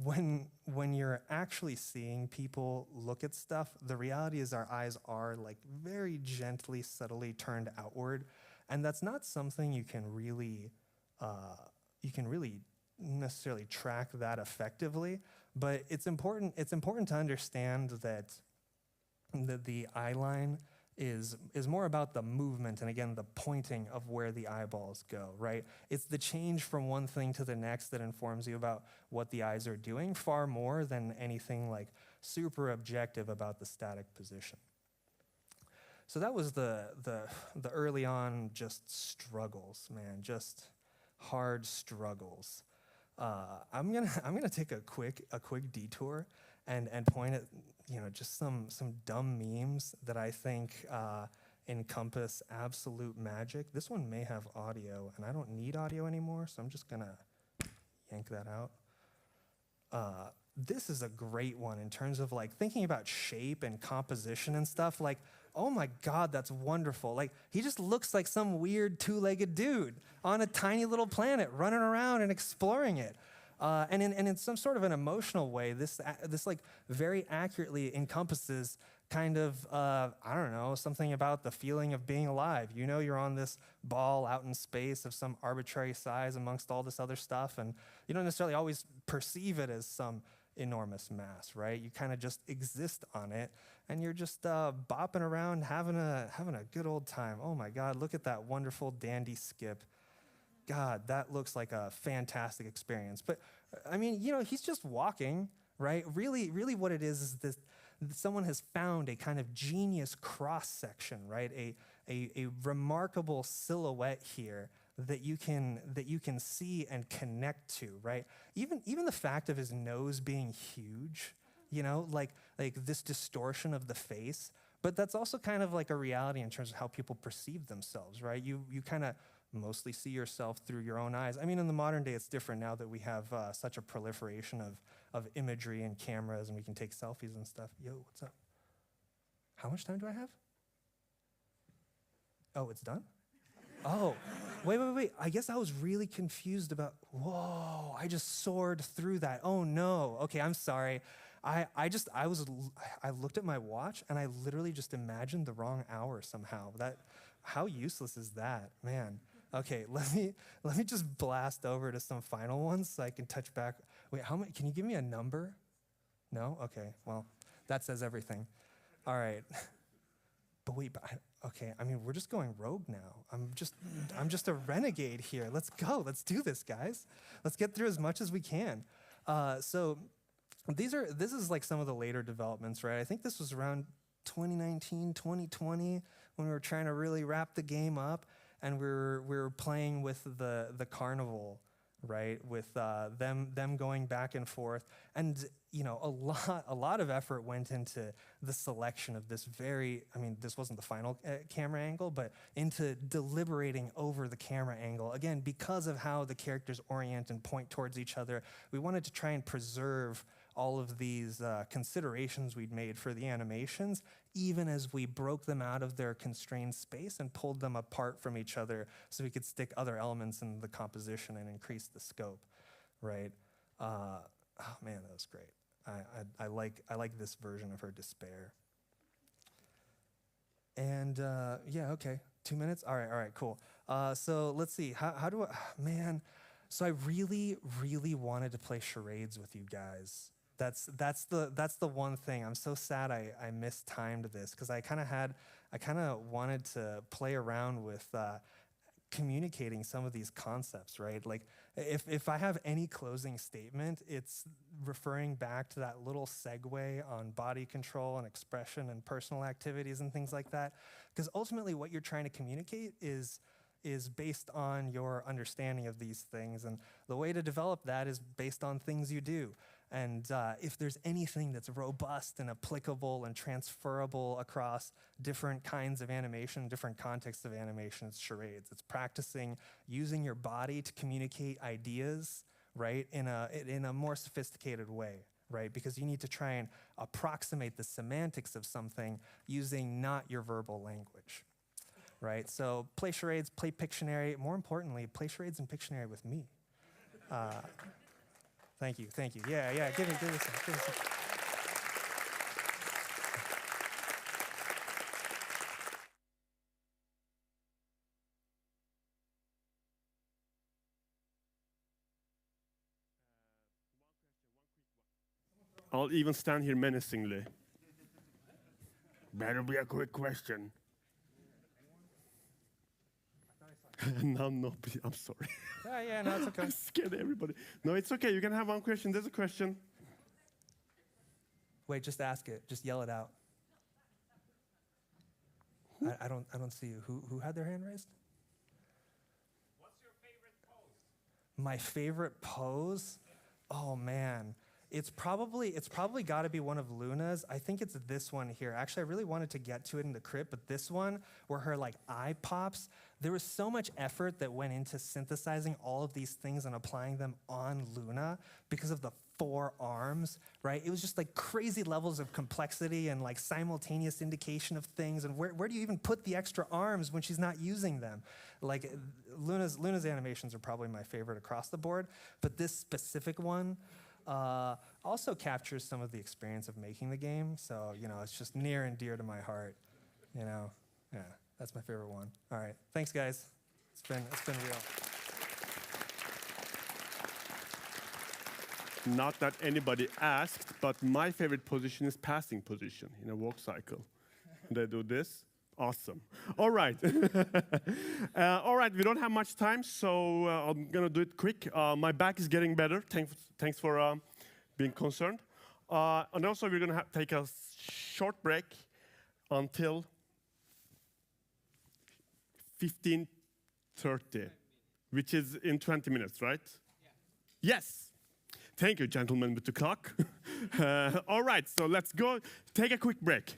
when you're actually seeing people look at stuff, the reality is our eyes are like very gently, subtly turned outward, and that's not something you can really necessarily track that effectively. But it's important to understand that the eye line is more about the movement and, again, the pointing of where the eyeballs go, right? It's the change from one thing to the next that informs you about what the eyes are doing, far more than anything like super objective about the static position. So that was the early on just struggles, man, just hard struggles. I'm gonna take a quick detour and point at just some dumb memes that I think encompass absolute magic. This one may have audio, and I don't need audio anymore, so I'm just gonna yank that out. This is a great one in terms of like thinking about shape and composition and stuff. Like, oh my God, that's wonderful. Like, he just looks like some weird two-legged dude on a tiny little planet running around and exploring it. And in some sort of an emotional way, this like very accurately encompasses kind of, I don't know, something about the feeling of being alive. You're on this ball out in space of some arbitrary size amongst all this other stuff, and you don't necessarily always perceive it as some enormous mass, right? You kind of just exist on it, and you're just bopping around, having a good old time. Oh my God, look at that wonderful dandy skip. God, that looks like a fantastic experience. But he's just walking, right? Really what it is this: someone has found a kind of genius cross section, right? A remarkable silhouette here that you can see and connect to, right? Even the fact of his nose being huge, like this distortion of the face. But that's also kind of like a reality in terms of how people perceive themselves, right? You kind of mostly see yourself through your own eyes. In the modern day, it's different now that we have such a proliferation of imagery and cameras, and we can take selfies and stuff. Yo, what's up? How much time do I have? Oh, it's done? Oh, wait. I guess I was really confused about, whoa, I just soared through that. Oh no, okay, I'm sorry. I looked at my watch and I literally just imagined the wrong hour somehow. How useless is that, man? Okay, let me just blast over to some final ones so I can touch back. Wait, how many? Can you give me a number? No? Okay, well, that says everything. All right. But wait, we're just going rogue now. I'm just a renegade here. Let's go. Let's do this, guys. Let's get through as much as we can. So this is like some of the later developments, right? I think this was around 2019, 2020 when we were trying to really wrap the game up, and we were playing with the carnival, right? With them going back and forth, and a lot of effort went into the selection of this this wasn't the final camera angle, but into deliberating over the camera angle. Again, because of how the characters orient and point towards each other, we wanted to try and preserve all of these considerations we'd made for the animations, even as we broke them out of their constrained space and pulled them apart from each other so we could stick other elements in the composition and increase the scope, right? Oh man, that was great. I like this version of her despair. And yeah, okay, 2 minutes? All right, cool. So let's see, how do I, man, so I really, really wanted to play charades with you guys. That's the one thing. I'm so sad I mistimed this, because I kind of wanted to play around with communicating some of these concepts, right? Like, if I have any closing statement, it's referring back to that little segue on body control and expression and personal activities and things like that. Because ultimately what you're trying to communicate is based on your understanding of these things. And the way to develop that is based on things you do. And if there's anything that's robust and applicable and transferable across different kinds of animation, different contexts of animation, it's charades. It's practicing using your body to communicate ideas, right, in a more sophisticated way, right? Because you need to try and approximate the semantics of something using not your verbal language, right? So play charades, play Pictionary. More importantly, play charades and Pictionary with me. Thank you. Yeah, give me some. I'll even stand here menacingly. Better be a quick question. No, I'm sorry. Yeah, no, it's okay. I scared everybody. No, it's okay. You can have one question. There's a question. Wait, just ask it. Just yell it out. I don't see you. Who had their hand raised? What's your favorite pose? My favorite pose? Oh man. It's probably got to be one of Luna's. I think it's this one here. Actually, I really wanted to get to it in the crypt, but this one where her like eye pops, there was so much effort that went into synthesizing all of these things and applying them on Luna because of the 4 arms, right? It was just like crazy levels of complexity and like simultaneous indication of things. And where do you even put the extra arms when she's not using them? Like Luna's animations are probably my favorite across the board, but this specific one, also captures some of the experience of making the game. So, it's just near and dear to my heart, Yeah, that's my favorite one. All right, thanks guys. It's been real. Not that anybody asked, but my favorite position is passing position in a walk cycle. They do this. Awesome. All right. All right, we don't have much time, so I'm going to do it quick. My back is getting better. Thanks for being concerned. And also, we're going to take a short break until 15:30, which is in 20 minutes, right? Yeah. Yes. Thank you, gentlemen with the clock. All right, so let's go take a quick break.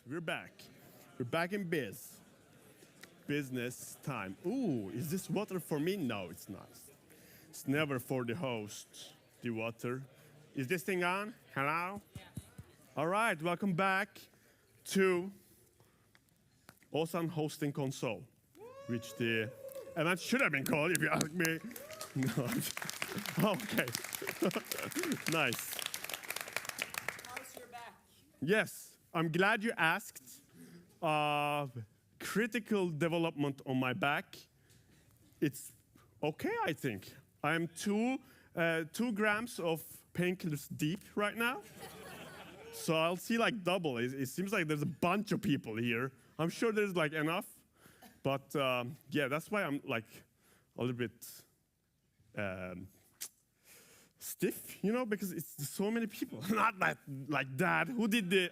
We're back. We're back in business time. Ooh, is this water for me? No, it's not. It's never for the host, the water. Is this thing on? Hello? All right, welcome back to Osan hosting Konsoll, which the event should have been called, if you ask me. No. Okay. Nice. How's your back? Yes, I'm glad you asked. Critical development on my back. It's okay, I think. I'm 2 grams of painkillers deep right now. So I'll see like double. It seems like there's a bunch of people here. I'm sure there's like enough. But yeah, that's why I'm like a little bit stiff, you know, because it's so many people. Not like that. Who did the...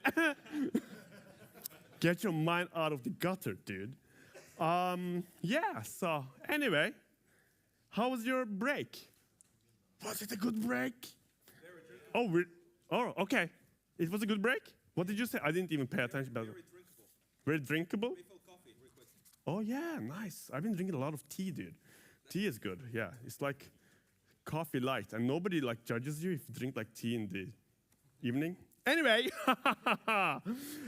Get your mind out of the gutter, dude. Yeah, so anyway, how was your break? Was it a good break? Oh, okay. It was a good break? What did you say? I didn't even pay attention. Very drinkable. Very drinkable? Refill coffee, real quick. Oh, yeah, nice. I've been drinking a lot of tea, dude. Tea is good, yeah. It's like coffee light, and nobody like judges you if you drink like tea in the evening. Anyway,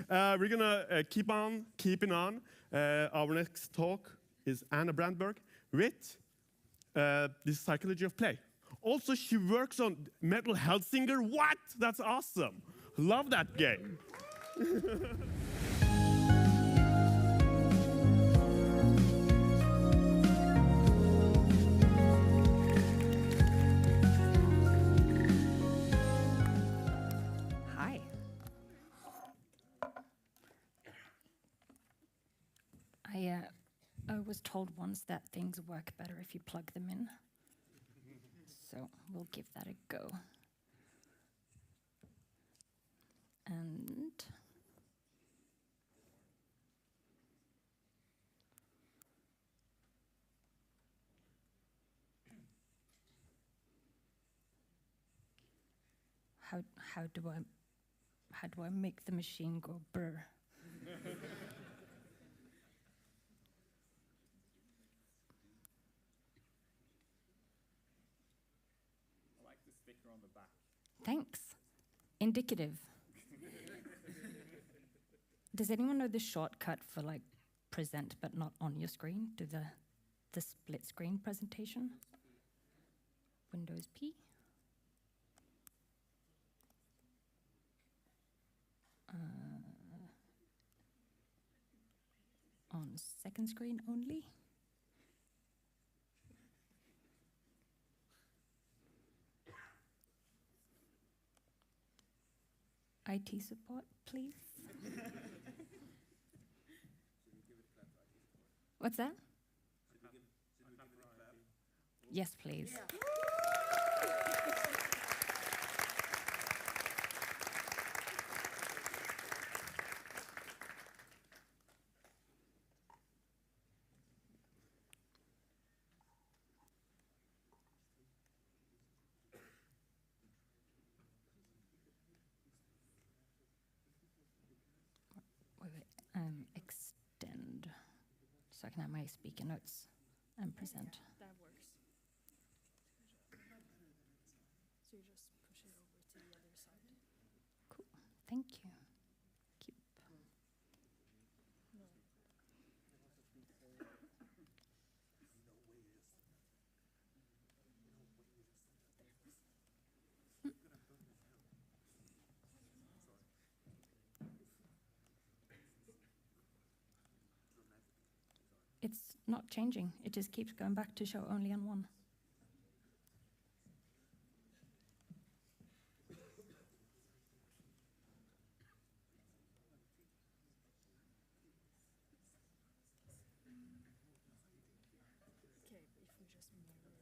we're gonna keep on keeping on. Our next talk is Anna Brandberg with the psychology of play. Also, she works on Metal Hellsinger. What? That's awesome. Love that game. I was told once that things work better if you plug them in. So we'll give that a go. And how do I make the machine go brr? On the back. Thanks. Indicative. Does anyone know the shortcut for like present but not on your screen? Do the split screen presentation? Windows P. On second screen only. IT support, please. What's that? Yes, please. Yeah. Extend, so I can have my speaker notes and present. Yeah, that works. So you just push it over to the other side. Cool, thank you. Keep. It's not changing. It just keeps going back to show only on one. Okay, if we just mirror it,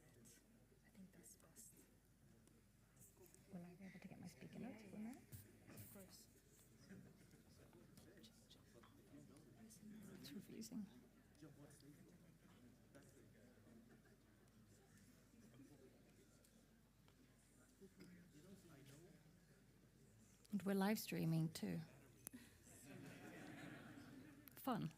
I think that's best. Will I be able to get my speaker notes for a minute? Of course. It's refusing. And we're live streaming too. fun.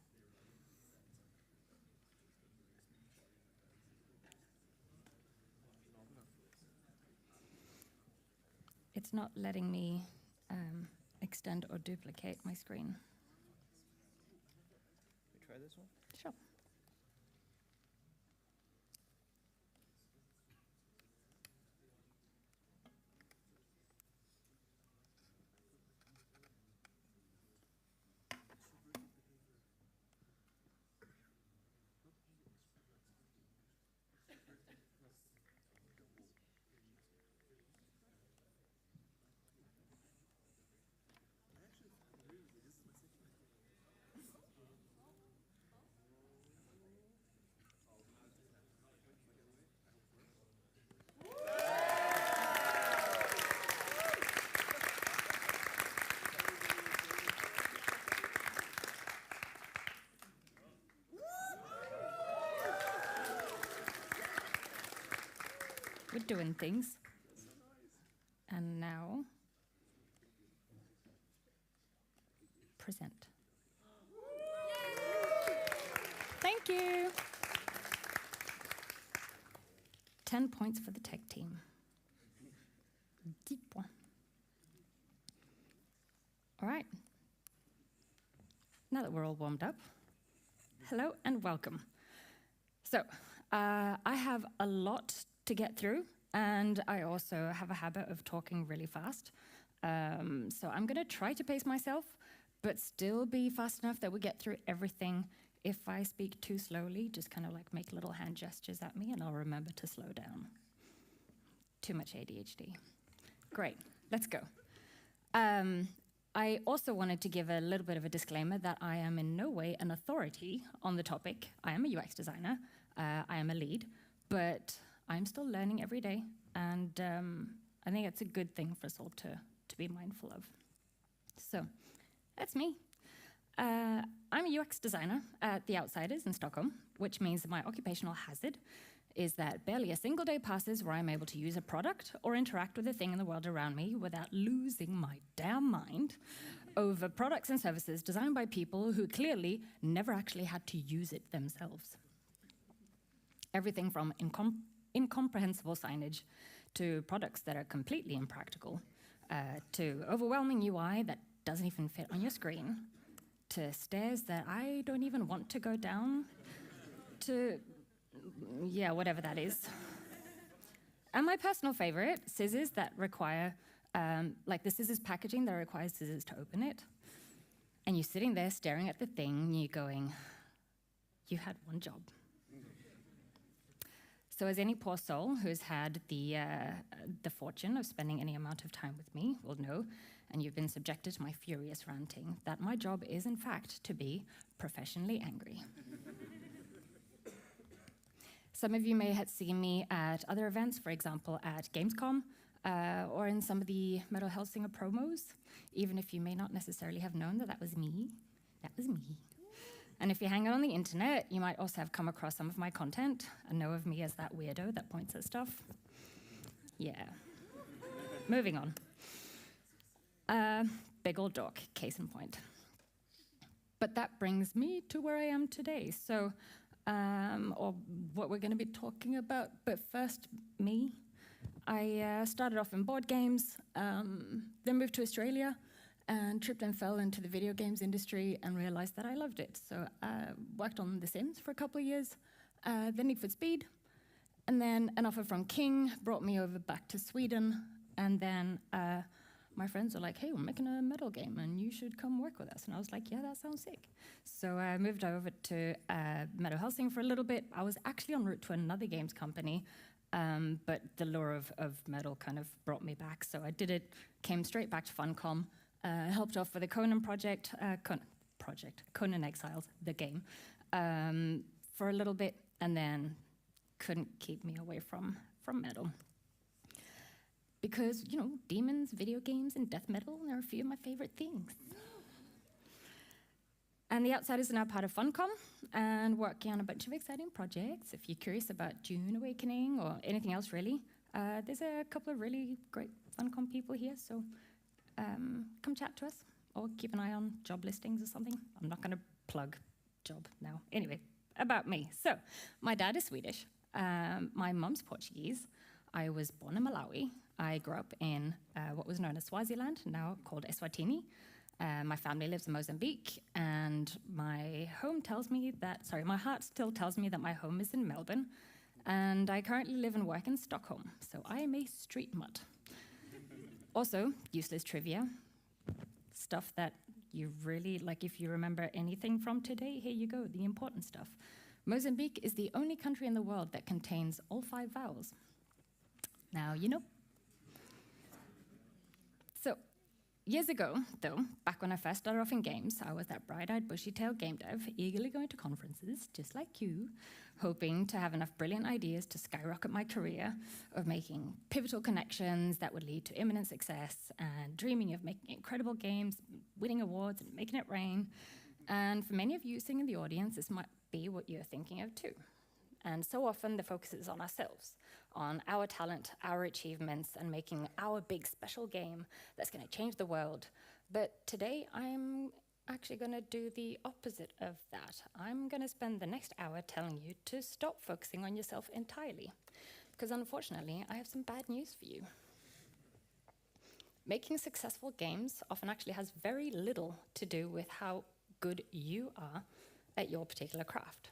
It's not letting me extend or duplicate my screen. Try this one? Sure. We're doing things. And now, present. Thank you. 10 points for the tech team. 10 points. All right. Now that we're all warmed up, hello and welcome. So, I have a lot to get through, and I also have a habit of talking really fast. So I'm going to try to pace myself, but still be fast enough that we get through everything. If I speak too slowly, just kind of like make little hand gestures at me, and I'll remember to slow down. Too much ADHD. Great, let's go. I also wanted to give a little bit of a disclaimer that I am in no way an authority on the topic. I am a UX designer, I am a lead, but I'm still learning every day, and I think it's a good thing for us all to be mindful of. So, that's me. I'm a UX designer at The Outsiders in Stockholm, which means that my occupational hazard is that barely a single day passes where I'm able to use a product or interact with a thing in the world around me without losing my damn mind over products and services designed by people who clearly never actually had to use it themselves. Everything from incomprehensible signage to products that are completely impractical, to overwhelming UI that doesn't even fit on your screen, to stairs that I don't even want to go down, to, yeah, whatever that is. And my personal favorite, scissors that require, like the scissors packaging that requires scissors to open it. And you're sitting there staring at the thing, and you're going, you had one job. So as any poor soul who's had the fortune of spending any amount of time with me will know, and you've been subjected to my furious ranting, that my job is in fact to be professionally angry. Some of you may have seen me at other events, for example, at Gamescom, or in some of the Metal Hellsinger promos, even if you may not necessarily have known that that was me. That was me. And if you hang out on the internet, you might also have come across some of my content and know of me as that weirdo that points at stuff. Yeah. Moving on. Big old dork, case in point. But that brings me to where I am today. So, or what we're going to be talking about. But first, me. I started off in board games, then moved to Australia, and tripped and fell into the video games industry and realized that I loved it. So I worked on The Sims for a couple of years, then Need for Speed, and then an offer from King brought me over back to Sweden, and then my friends were like, hey, we're making a metal game, and you should come work with us. And I was like, yeah, that sounds sick. So I moved over to Metal Hellsinger for a little bit. I was actually en route to another games company, but the lure of metal kind of brought me back. So I did it, came straight back to Funcom, helped off with the Conan project, Conan Exiles, the game, for a little bit, and then couldn't keep me away from metal. Because, you know, demons, video games, and death metal are a few of my favorite things. And The Outsiders are now part of Funcom and working on a bunch of exciting projects. If you're curious about Dune Awakening or anything else, really, there's a couple of really great Funcom people here, so come chat to us or keep an eye on job listings or something. I'm not going to plug job now. Anyway, about me. So, my dad is Swedish. My mum's Portuguese. I was born in Malawi. I grew up in what was known as Swaziland, now called Eswatini. My family lives in Mozambique, and my heart still tells me that my home is in Melbourne, and I currently live and work in Stockholm, so I am a street mutt. Also, useless trivia, stuff that you really, like if you remember anything from today, here you go, the important stuff. Mozambique is the only country in the world that contains all 5 vowels. Now you know. So, years ago, though, back when I first started off in games, I was that bright-eyed, bushy-tailed game dev, eagerly going to conferences, just like you, hoping to have enough brilliant ideas to skyrocket my career of making pivotal connections that would lead to imminent success, and dreaming of making incredible games, winning awards, and making it rain. And for many of you sitting in the audience, this might be what you're thinking of too. And so often the focus is on ourselves, on our talent, our achievements, and making our big special game that's going to change the world. But today I'm actually going to do the opposite of that. I'm going to spend the next hour telling you to stop focusing on yourself entirely. Because unfortunately, I have some bad news for you. Making successful games often actually has very little to do with how good you are at your particular craft.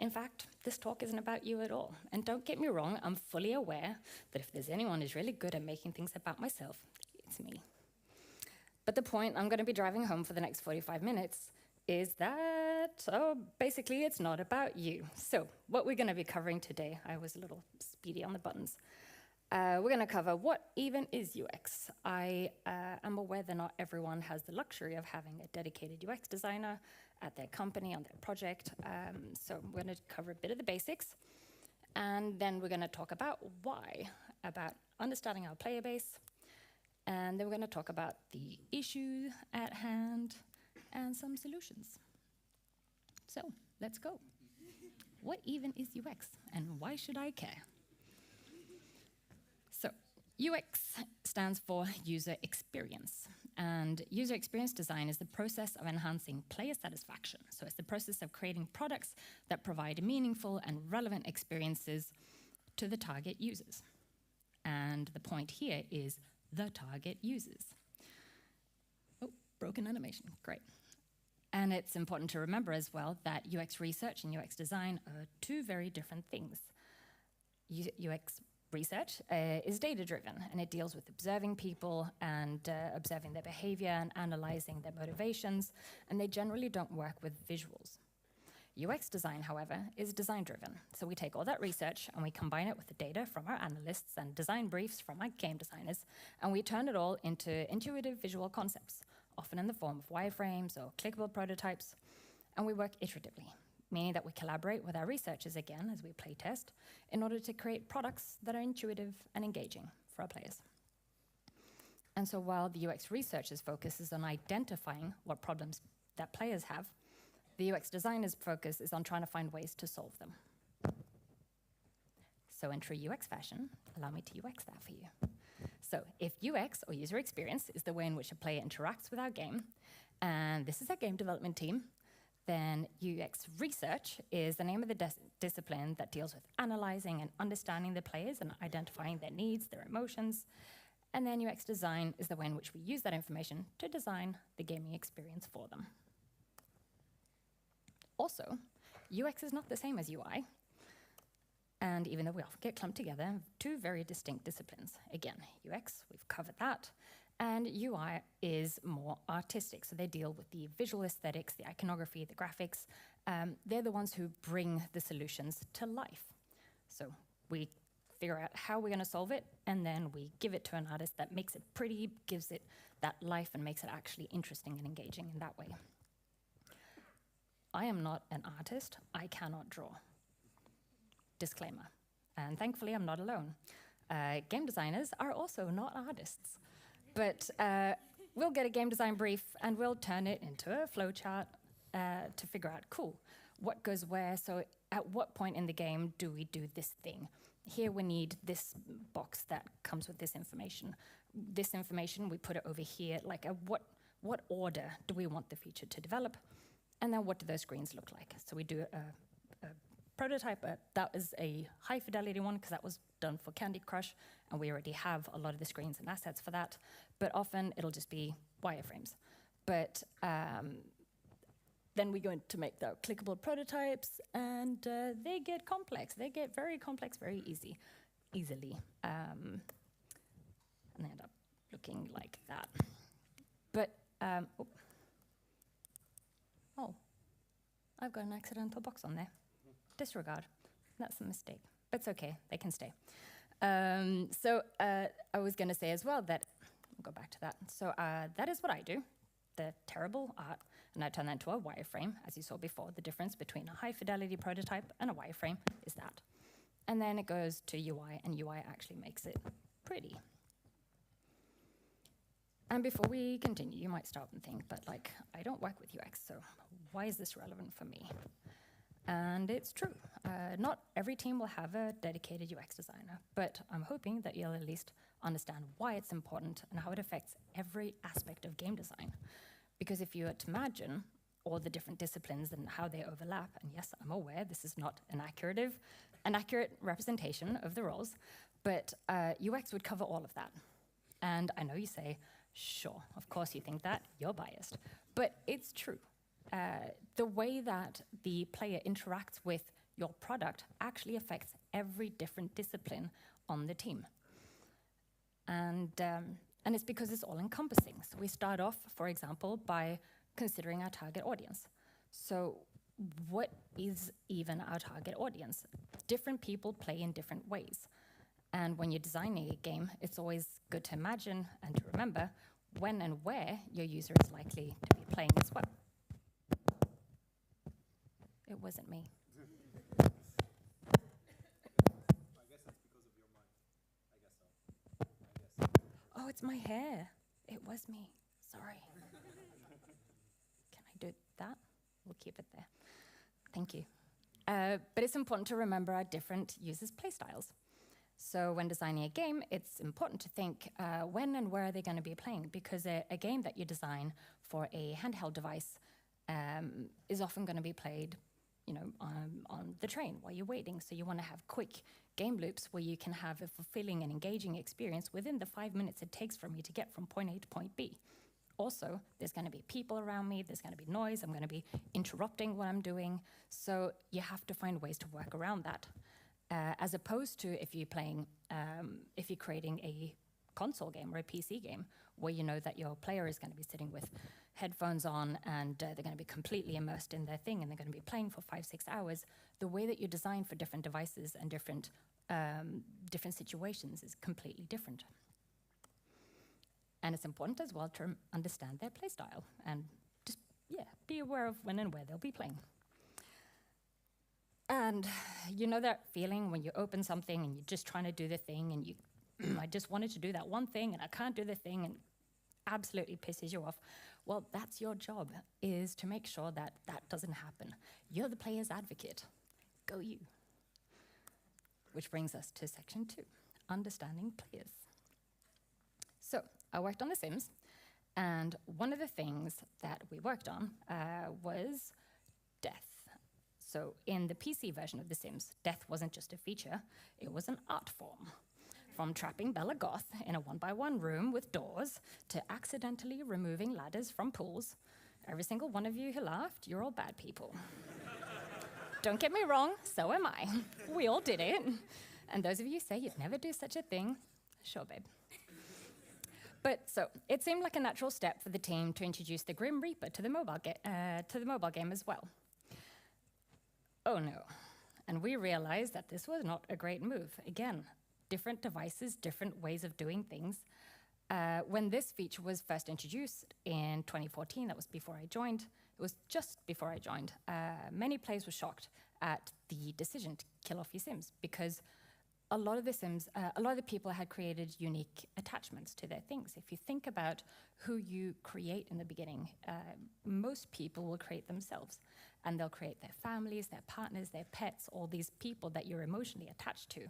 In fact, this talk isn't about you at all. And don't get me wrong, I'm fully aware that if there's anyone who's really good at making things about myself, it's me. But the point I'm going to be driving home for the next 45 minutes is that, basically it's not about you. So what we're going to be covering today, I was a little speedy on the buttons. We're going to cover what even is UX. I am aware that not everyone has the luxury of having a dedicated UX designer at their company, on their project. So we're going to cover a bit of the basics. And then we're going to talk about why, about understanding our player base. And then we're going to talk about the issue at hand and some solutions. So let's go. What even is UX and why should I care? So UX stands for user experience. And user experience design is the process of enhancing player satisfaction. So it's the process of creating products that provide meaningful and relevant experiences to the target users. And the point here is the target users. Oh, broken animation, great. And it's important to remember as well that UX research and UX design are 2 very different things. UX research is data-driven, and it deals with observing people and observing their behavior and analyzing their motivations, and they generally don't work with visuals. UX design, however, is design-driven. So we take all that research and we combine it with the data from our analysts and design briefs from our game designers, and we turn it all into intuitive visual concepts, often in the form of wireframes or clickable prototypes, and we work iteratively, meaning that we collaborate with our researchers again as we play test in order to create products that are intuitive and engaging for our players. And so while the UX researcher's focus is on identifying what problems that players have, the UX designer's focus is on trying to find ways to solve them. So in true UX fashion, allow me to UX that for you. So if UX, or user experience, is the way in which a player interacts with our game, and this is our game development team, then UX research is the name of the discipline that deals with analyzing and understanding the players and identifying their needs, their emotions. And then UX design is the way in which we use that information to design the gaming experience for them. Also, UX is not the same as UI. And even though we often get clumped together, 2 very distinct disciplines. Again, UX, we've covered that. And UI is more artistic, so they deal with the visual aesthetics, the iconography, the graphics. They're the ones who bring the solutions to life. So we figure out how we're going to solve it, and then we give it to an artist that makes it pretty, gives it that life, and makes it actually interesting and engaging in that way. I am not an artist. I cannot draw. Disclaimer. And thankfully, I'm not alone. Game designers are also not artists. But we'll get a game design brief, and we'll turn it into a flowchart to figure out, cool, what goes where? So at what point in the game do we do this thing? Here we need this box that comes with this information. This information, we put it over here. Like, what order do we want the feature to develop? And then what do those screens look like? So we do a prototype. That is a high fidelity one because that was done for Candy Crush, and we already have a lot of the screens and assets for that. But often it'll just be wireframes. But then we go to make the clickable prototypes, and they get complex. They get very complex very easily. And they end up looking like that. But, oh, I've got an accidental box on there. Disregard. That's a mistake. But it's okay. They can stay. I was going to say as well that, I'll go back to that. So that is what I do, the terrible art, and I turn that into a wireframe. As you saw before, the difference between a high-fidelity prototype and a wireframe is that. And then it goes to UI, and UI actually makes it pretty. And before we continue, you might stop and think, but like, I don't work with UX, so why is this relevant for me? And it's true. Not every team will have a dedicated UX designer, but I'm hoping that you'll at least understand why it's important and how it affects every aspect of game design. Because if you were to imagine all the different disciplines and how they overlap, and yes, I'm aware this is not an accurate representation of the roles, but UX would cover all of that. And I know you say, sure, of course you think that, you're biased. But it's true. The way that the player interacts with your product actually affects every different discipline on the team. And it's because it's all encompassing. So we start off, for example, by considering our target audience. So what is even our target audience? Different people play in different ways. And when you're designing a game, it's always good to imagine and to remember when and where your user is likely to be playing as well. It wasn't me. I guess it's because of your mic. I guess so. Oh, it's my hair. It was me. Sorry. Can I do that? We'll keep it there. Thank you. But it's important to remember our different users' playstyles. So when designing a game, it's important to think when and where are they going to be playing, because a game that you design for a handheld device is often going to be played on the train while you're waiting. So you want to have quick game loops where you can have a fulfilling and engaging experience within the 5 minutes it takes for me to get from point A to point B. Also, there's going to be people around me, there's going to be noise, I'm going to be interrupting what I'm doing. So you have to find ways to work around that. As opposed to if you're creating a console game or a PC game where you know that your player is going to be sitting with headphones on and they're going to be completely immersed in their thing and they're going to be playing for 5-6 hours, the way that you design for different devices and different situations is completely different. And it's important as well to understand their play style and just, be aware of when and where they'll be playing. And you know that feeling when you open something and you're just trying to do the thing and you, I just wanted to do that one thing and I can't do the thing and absolutely pisses you off. Well, that's your job, is to make sure that that doesn't happen. You're the player's advocate. Go you. Which brings us to section 2, understanding players. So I worked on The Sims, and one of the things that we worked on was death. So in the PC version of The Sims, death wasn't just a feature, it was an art form. From trapping Bella Goth in a 1x1 room with doors to accidentally removing ladders from pools. Every single one of you who laughed, you're all bad people. Don't get me wrong, so am I. We all did it. And those of you who say you'd never do such a thing, sure, babe. But so it seemed like a natural step for the team to introduce the Grim Reaper to the mobile game as well. Oh no. And we realized that this was not a great move. Again, different devices, different ways of doing things. When this feature was first introduced in 2014, that was before I joined, it was just before I joined, many players were shocked at the decision to kill off your Sims because a lot of the people had created unique attachments to their things. If you think about who you create in the beginning, most people will create themselves, and they'll create their families, their partners, their pets, all these people that you're emotionally attached to.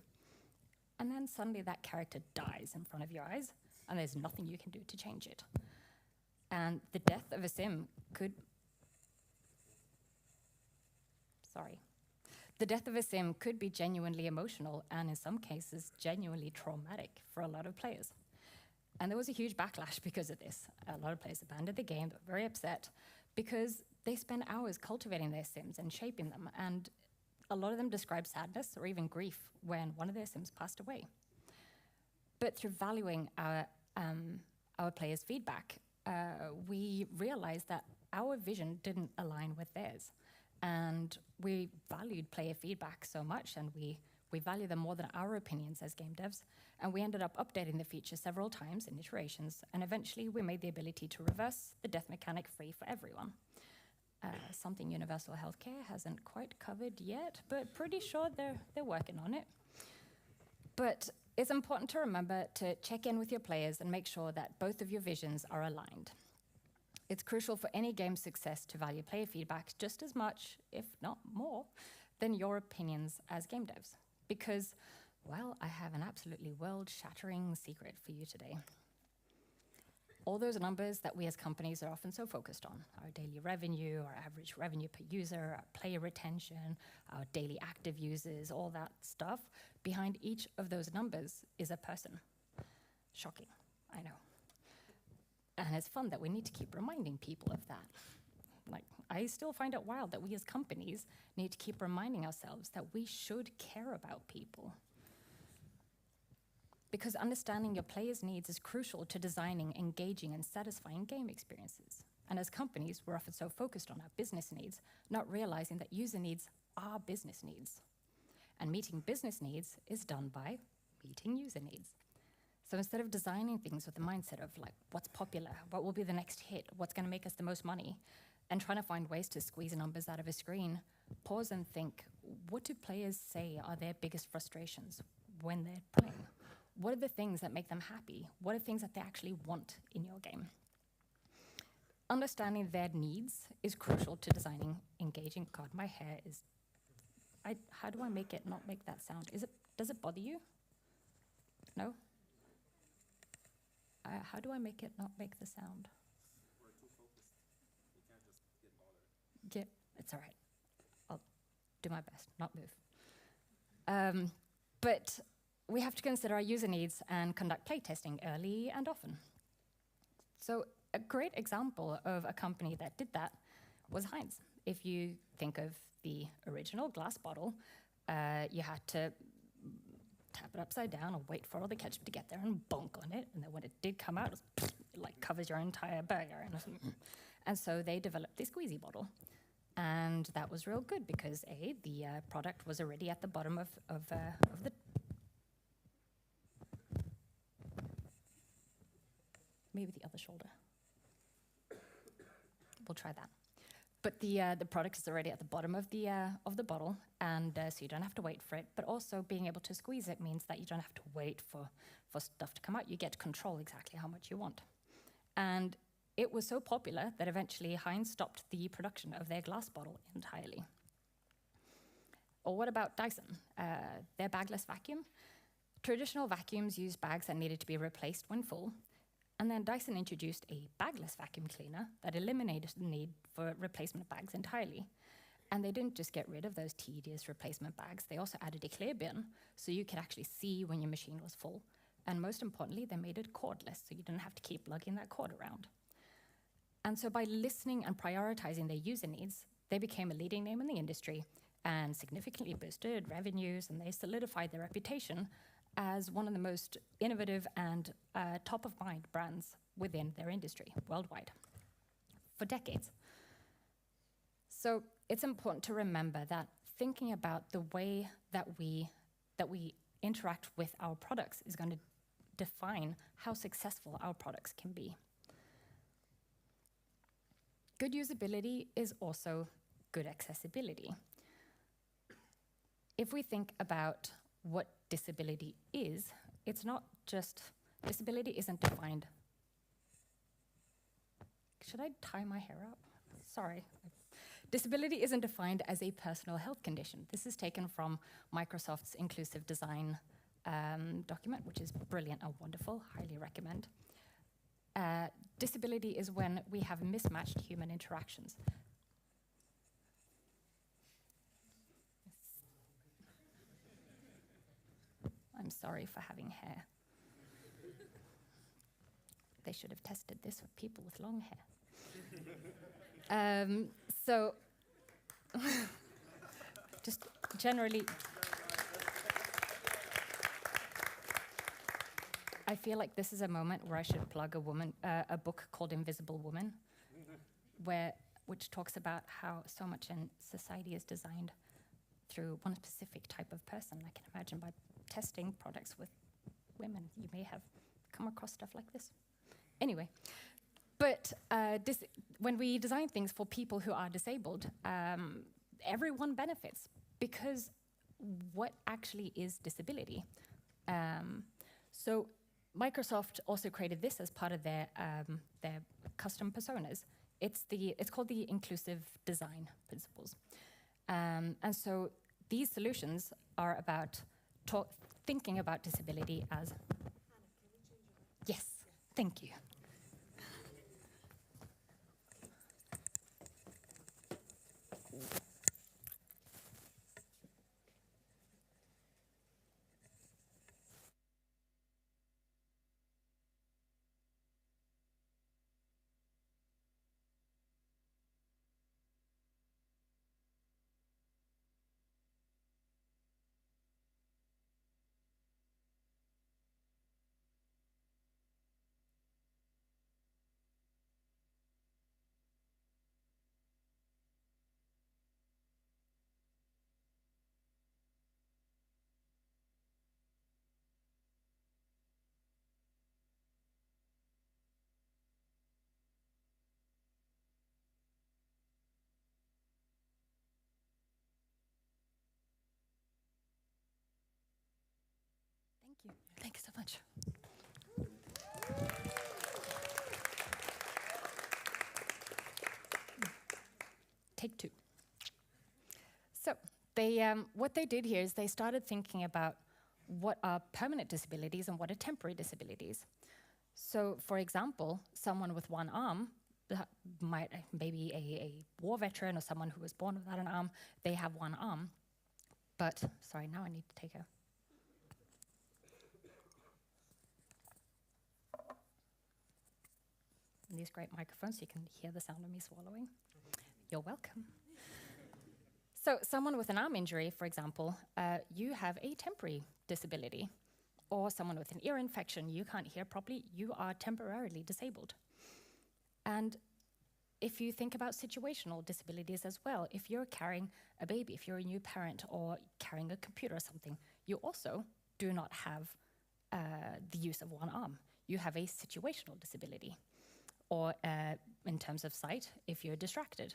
And then suddenly that character dies in front of your eyes, and there's nothing you can do to change it. And the death of a Sim could Sorry. The death of a sim could be genuinely emotional and in some cases genuinely traumatic for a lot of players. And there was a huge backlash because of this. A lot of players abandoned the game, they were very upset because they spent hours cultivating their sims and shaping them, and a lot of them described sadness or even grief when one of their sims passed away. But through valuing our players' feedback, we realized that our vision didn't align with theirs. And we valued player feedback so much, and we value them more than our opinions as game devs. And we ended up updating the feature several times in iterations, and eventually we made the ability to reverse the death mechanic free for everyone. Something universal healthcare hasn't quite covered yet, but pretty sure they're working on it. But it's important to remember to check in with your players and make sure that both of your visions are aligned. It's crucial for any game's success to value player feedback just as much, if not more, than your opinions as game devs. Because, well, I have an absolutely world-shattering secret for you today. All those numbers that we as companies are often so focused on, our daily revenue, our average revenue per user, our player retention, our daily active users, all that stuff, behind each of those numbers is a person. Shocking, I know. And it's fun that we need to keep reminding people of that. Like, I still find it wild that we as companies need to keep reminding ourselves that we should care about people. Because understanding your players' needs is crucial to designing engaging and satisfying game experiences. And as companies, we're often so focused on our business needs, not realizing that user needs are business needs. And meeting business needs is done by meeting user needs. So instead of designing things with the mindset of like, what's popular, what will be the next hit, what's gonna make us the most money, and trying to find ways to squeeze numbers out of a screen, pause and think, what do players say are their biggest frustrations when they're playing? What are the things that make them happy? What are things that they actually want in your game? Understanding their needs is crucial to designing engaging. God, my hair is, how do I make it not make that sound? Does it bother you? No? How do I make it not make the sound? We're too focused. We can't just get bothered. It's all right. I'll do my best, not move. But we have to consider our user needs and conduct playtesting early and often. So a great example of a company that did that was Heinz. If you think of the original glass bottle, you had to tap it upside down or wait for all the ketchup to get there and bonk on it. And then when it did come out, it like covers your entire burger. And so they developed the squeezy bottle. And that was real good because A, the product was already at the bottom of the maybe the other shoulder. We'll try that. But the product is already at the bottom of the bottle, and so you don't have to wait for it. But also being able to squeeze it means that you don't have to wait for stuff to come out. You get to control exactly how much you want. And it was so popular that eventually Heinz stopped the production of their glass bottle entirely. Or what about Dyson? Their bagless vacuum? Traditional vacuums used bags that needed to be replaced when full. And then Dyson introduced a bagless vacuum cleaner that eliminated the need for replacement bags entirely. And they didn't just get rid of those tedious replacement bags, they also added a clear bin so you could actually see when your machine was full. And most importantly, they made it cordless, so you didn't have to keep lugging that cord around. And so by listening and prioritizing their user needs, they became a leading name in the industry and significantly boosted revenues, and they solidified their reputation as one of the most innovative and top-of-mind brands within their industry worldwide for decades. So it's important to remember that thinking about the way that we interact with our products is going to define how successful our products can be. Good usability is also good accessibility. If we think about what disability is, it's not just, disability isn't defined. Should I tie my hair up? Sorry. Disability isn't defined as a personal health condition. This is taken from Microsoft's inclusive design document, which is brilliant and wonderful, highly recommend. Disability is when we have mismatched human interactions. sorry for having hair. They should have tested this with people with long hair. So, just generally, I feel like this is a moment where I should plug a book called Invisible Woman, which talks about how so much in society is designed through one specific type of person. I can imagine by testing products with women, you may have come across stuff like this. Anyway, but when we design things for people who are disabled, everyone benefits, because what actually is disability? So Microsoft also created this as part of their custom personas. It's called the inclusive design principles. And so these solutions are about thinking about disability as... Yes, thank you. Thank you. Thank you so much. Take two. So what they did here is they started thinking about what are permanent disabilities and what are temporary disabilities. So, for example, someone with one arm, maybe a war veteran or someone who was born without an arm, they have one arm. But, sorry, now I need to take a... These great microphones, so you can hear the sound of me swallowing. You're welcome. So someone with an arm injury, for example, you have a temporary disability. Or someone with an ear infection, you can't hear properly, you are temporarily disabled. And if you think about situational disabilities as well, if you're carrying a baby, if you're a new parent or carrying a computer or something, you also do not have the use of one arm. You have a situational disability. Or in terms of sight, if you're distracted.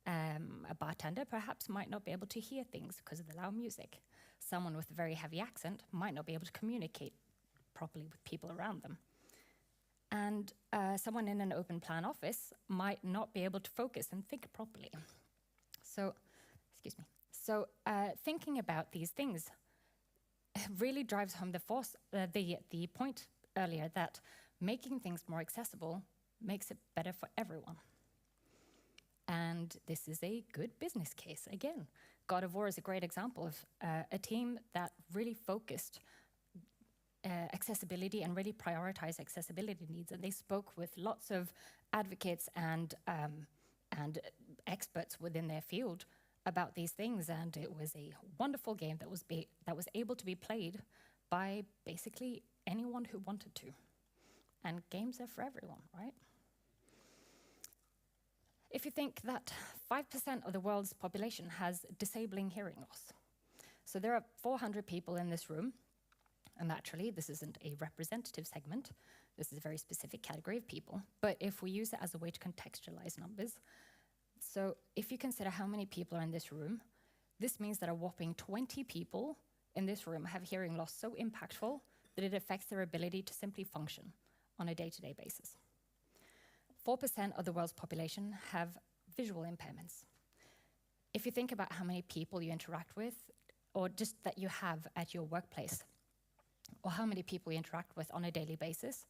A bartender perhaps might not be able to hear things because of the loud music. Someone with a very heavy accent might not be able to communicate properly with people around them. And someone in an open plan office might not be able to focus and think properly. So, excuse me. So thinking about these things really drives home the point earlier that making things more accessible makes it better for everyone. And this is a good business case. Again, God of War is a great example of a team that really focused accessibility and really prioritized accessibility needs. And they spoke with lots of advocates and experts within their field about these things. And it was a wonderful game that was able to be played by basically anyone who wanted to. And games are for everyone, right? If you think that 5% of the world's population has disabling hearing loss, so there are 400 people in this room, and naturally this isn't a representative segment, this is a very specific category of people, but if we use it as a way to contextualize numbers, so if you consider how many people are in this room, this means that a whopping 20 people in this room have hearing loss so impactful that it affects their ability to simply function on a day-to-day basis. 4% of the world's population have visual impairments. If you think about how many people you interact with, or just that you have at your workplace, or how many people you interact with on a daily basis,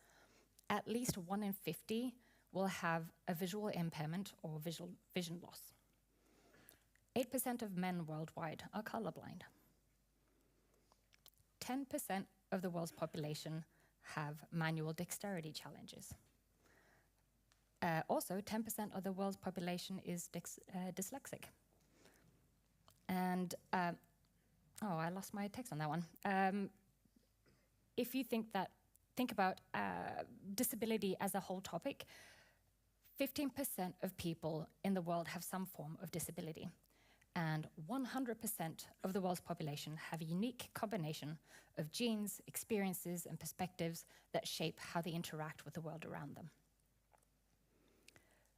at least 1 in 50 will have a visual impairment or vision loss. 8% of men worldwide are colorblind. 10% of the world's population have manual dexterity challenges. Also, 10% of the world's population is dyslexic. And, oh, I lost my text on that one. If you think about disability as a whole topic, 15% of people in the world have some form of disability. And 100% of the world's population have a unique combination of genes, experiences, and perspectives that shape how they interact with the world around them.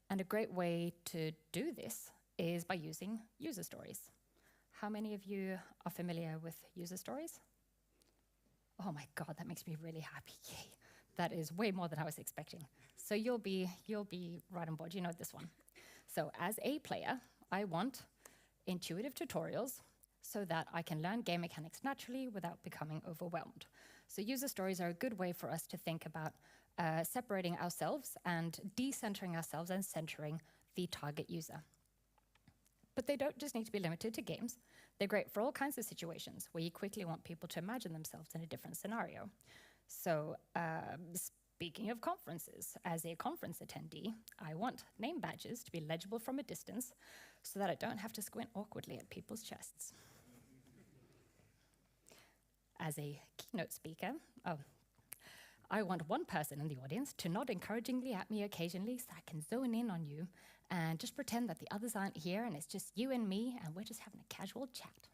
And a great way to do this is by using user stories. How many of you are familiar with user stories? Oh my God, that makes me really happy. Yay. That is way more than I was expecting. So you'll be right on board. You know this one. So as a player, I want intuitive tutorials so that I can learn game mechanics naturally without becoming overwhelmed. So user stories are a good way for us to think about separating ourselves and decentering ourselves and centering the target user. But they don't just need to be limited to games. They're great for all kinds of situations where you quickly want people to imagine themselves in a different scenario. So speaking of conferences, as a conference attendee, I want name badges to be legible from a distance so that I don't have to squint awkwardly at people's chests. As a keynote speaker, I want one person in the audience to nod encouragingly at me occasionally so I can zone in on you and just pretend that the others aren't here and it's just you and me and we're just having a casual chat.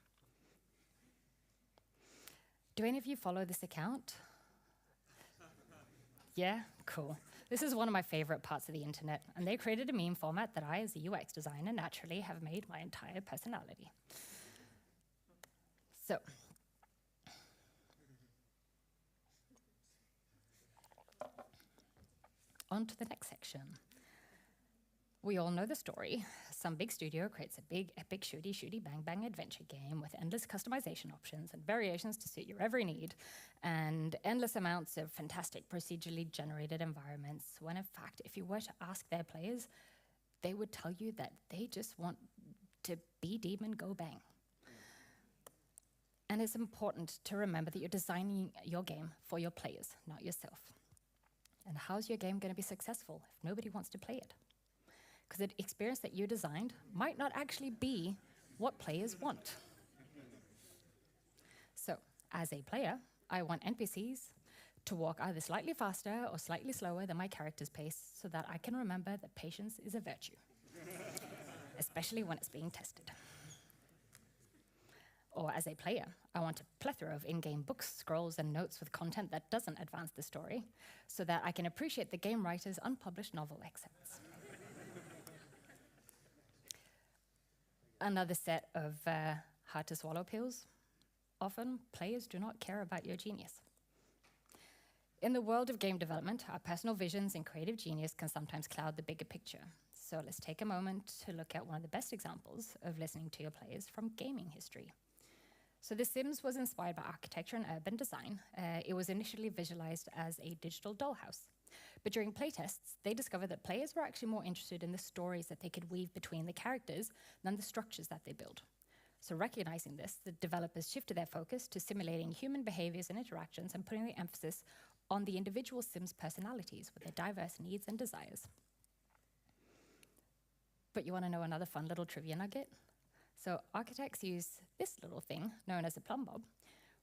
Do any of you follow this account? Yeah, cool. This is one of my favorite parts of the internet, and they created a meme format that I, as a UX designer, naturally have made my entire personality. So, on to the next section. We all know the story. Some big studio creates a big, epic, shooty, bang, bang adventure game with endless customization options and variations to suit your every need, and endless amounts of fantastic procedurally generated environments, when in fact, if you were to ask their players, they would tell you that they just want to be demon, go bang. And it's important to remember that you're designing your game for your players, not yourself. And how's your game going to be successful if nobody wants to play it? Because the experience that you designed might not actually be what players want. So, as a player, I want NPCs to walk either slightly faster or slightly slower than my character's pace so that I can remember that patience is a virtue, especially when it's being tested. Or as a player, I want a plethora of in-game books, scrolls, and notes with content that doesn't advance the story so that I can appreciate the game writer's unpublished novel excerpts. Another set of hard-to-swallow pills. Often, players do not care about your genius. In the world of game development, our personal visions and creative genius can sometimes cloud the bigger picture. So let's take a moment to look at one of the best examples of listening to your players from gaming history. So The Sims was inspired by architecture and urban design. It was initially visualized as a digital dollhouse. But during playtests, they discovered that players were actually more interested in the stories that they could weave between the characters than the structures that they build. So recognizing this, the developers shifted their focus to simulating human behaviors and interactions and putting the emphasis on the individual Sims' personalities with their diverse needs and desires. But you want to know another fun little trivia nugget? So architects use this little thing known as a plumb bob,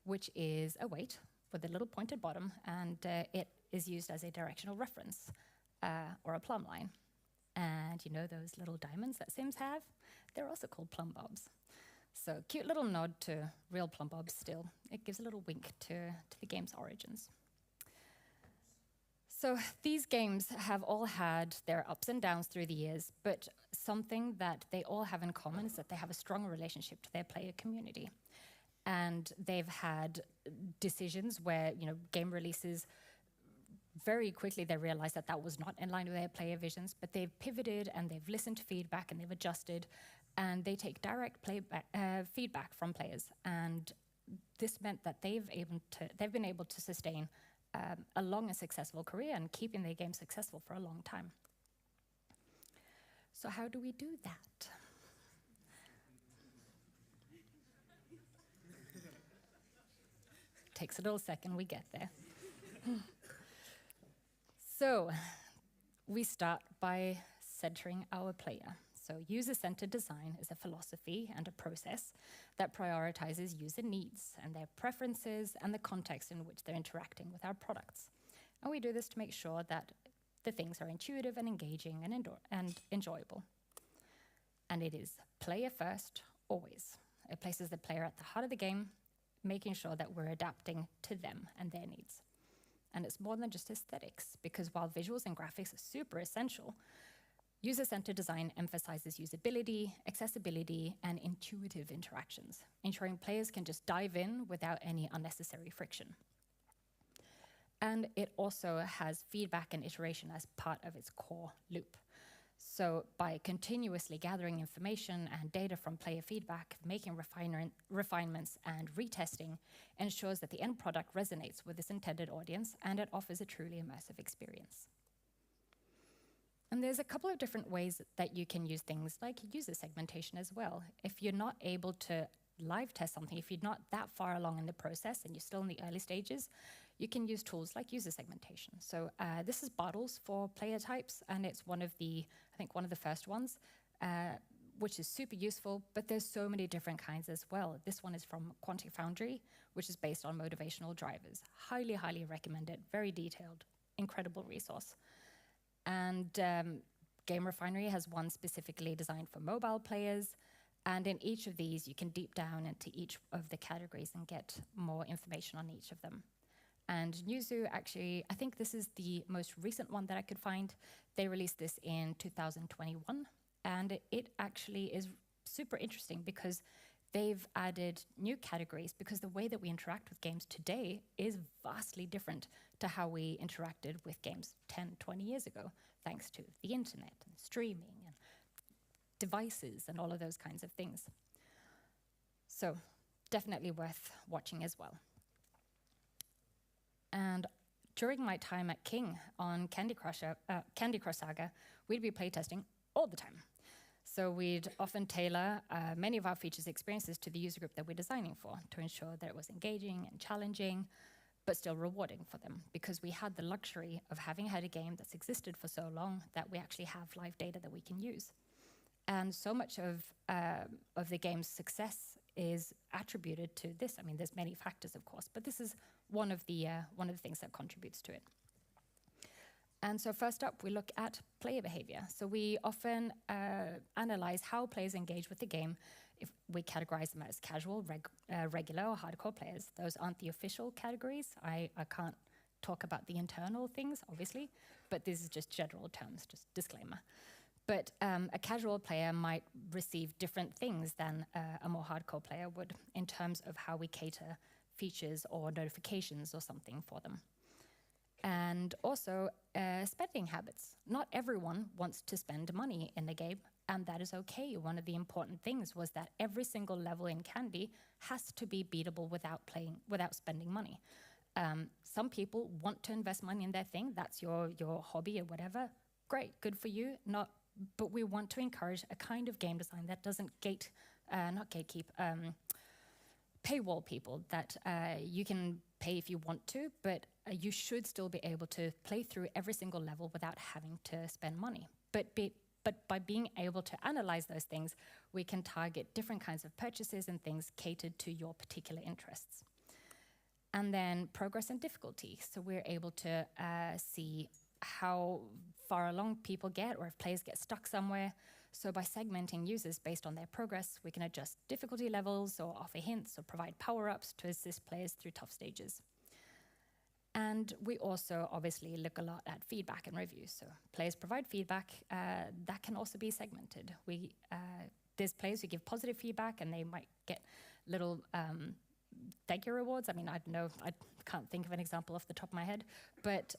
which is a weight with a little pointed bottom, and it is used as a directional reference or a plumb line. And you know those little diamonds that Sims have? They're also called plumb bobs. So cute little nod to real plumb bobs still. It gives a little wink to the game's origins. So these games have all had their ups and downs through the years, but something that they all have in common is that they have a strong relationship to their player community. And they've had decisions where, game releases, very quickly they realized that that was not in line with their player visions, but they've pivoted and they've listened to feedback and they've adjusted, and they take direct feedback from players. And this meant that they've been able to sustain a long and successful career and keeping their game successful for a long time. So how do we do that? takes a little second, we get there. So, we start by centering our player. So user-centered design is a philosophy and a process that prioritizes user needs and their preferences and the context in which they're interacting with our products. And we do this to make sure that the things are intuitive and engaging and enjoyable. And it is player first, always. It places the player at the heart of the game, making sure that we're adapting to them and their needs. And it's more than just aesthetics, because while visuals and graphics are super essential, user-centered design emphasizes usability, accessibility, and intuitive interactions, ensuring players can just dive in without any unnecessary friction. And it also has feedback and iteration as part of its core loop. So by continuously gathering information and data from player feedback, making refinements and retesting ensures that the end product resonates with its intended audience and it offers a truly immersive experience. And there's a couple of different ways that you can use things like user segmentation as well. If you're not able to live test something, if you're not that far along in the process and you're still in the early stages, you can use tools like user segmentation. So this is Bottles for player types, and it's one of the first ones, which is super useful, but there's so many different kinds as well. This one is from Quantic Foundry, which is based on motivational drivers. Highly, highly recommend it. Very detailed, incredible resource. And Game Refinery has one specifically designed for mobile players. And in each of these, you can deep down into each of the categories and get more information on each of them. And Newzoo actually, I think this is the most recent one that I could find. They released this in 2021. And it actually is super interesting because they've added new categories, because the way that we interact with games today is vastly different to how we interacted with games 10, 20 years ago, thanks to the internet and streaming and devices and all of those kinds of things. So definitely worth watching as well. And during my time at King on Candy Crush Saga, we'd be playtesting all the time. So we'd often tailor many of our features experiences to the user group that we're designing for to ensure that it was engaging and challenging, but still rewarding for them, because we had the luxury of having had a game that's existed for so long that we actually have live data that we can use. And so much of the game's success is attributed to this. I mean, there's many factors, of course, but this is one of the things that contributes to it. And so first up, we look at player behavior. So we often analyze how players engage with the game. If we categorize them as casual, regular, or hardcore players. Those aren't the official categories. I can't talk about the internal things, obviously, but this is just general terms, just disclaimer. But a casual player might receive different things than a more hardcore player would in terms of how we cater features or notifications or something for them. And also spending habits. Not everyone wants to spend money in the game, and that is okay. One of the important things was that every single level in Candy has to be beatable without spending money. Some people want to invest money in their thing. That's your hobby or whatever. Great, good for you. But we want to encourage a kind of game design that doesn't paywall people, that you can pay if you want to, but you should still be able to play through every single level without having to spend money. But by being able to analyze those things, we can target different kinds of purchases and things catered to your particular interests. And then progress and difficulty. So we're able to see how far along people get, or if players get stuck somewhere. So by segmenting users based on their progress, we can adjust difficulty levels or offer hints or provide power-ups to assist players through tough stages. And we also obviously look a lot at feedback and reviews. So players provide feedback that can also be segmented. There's players who give positive feedback and they might get little thank you rewards. I mean, I don't know, I can't think of an example off the top of my head, but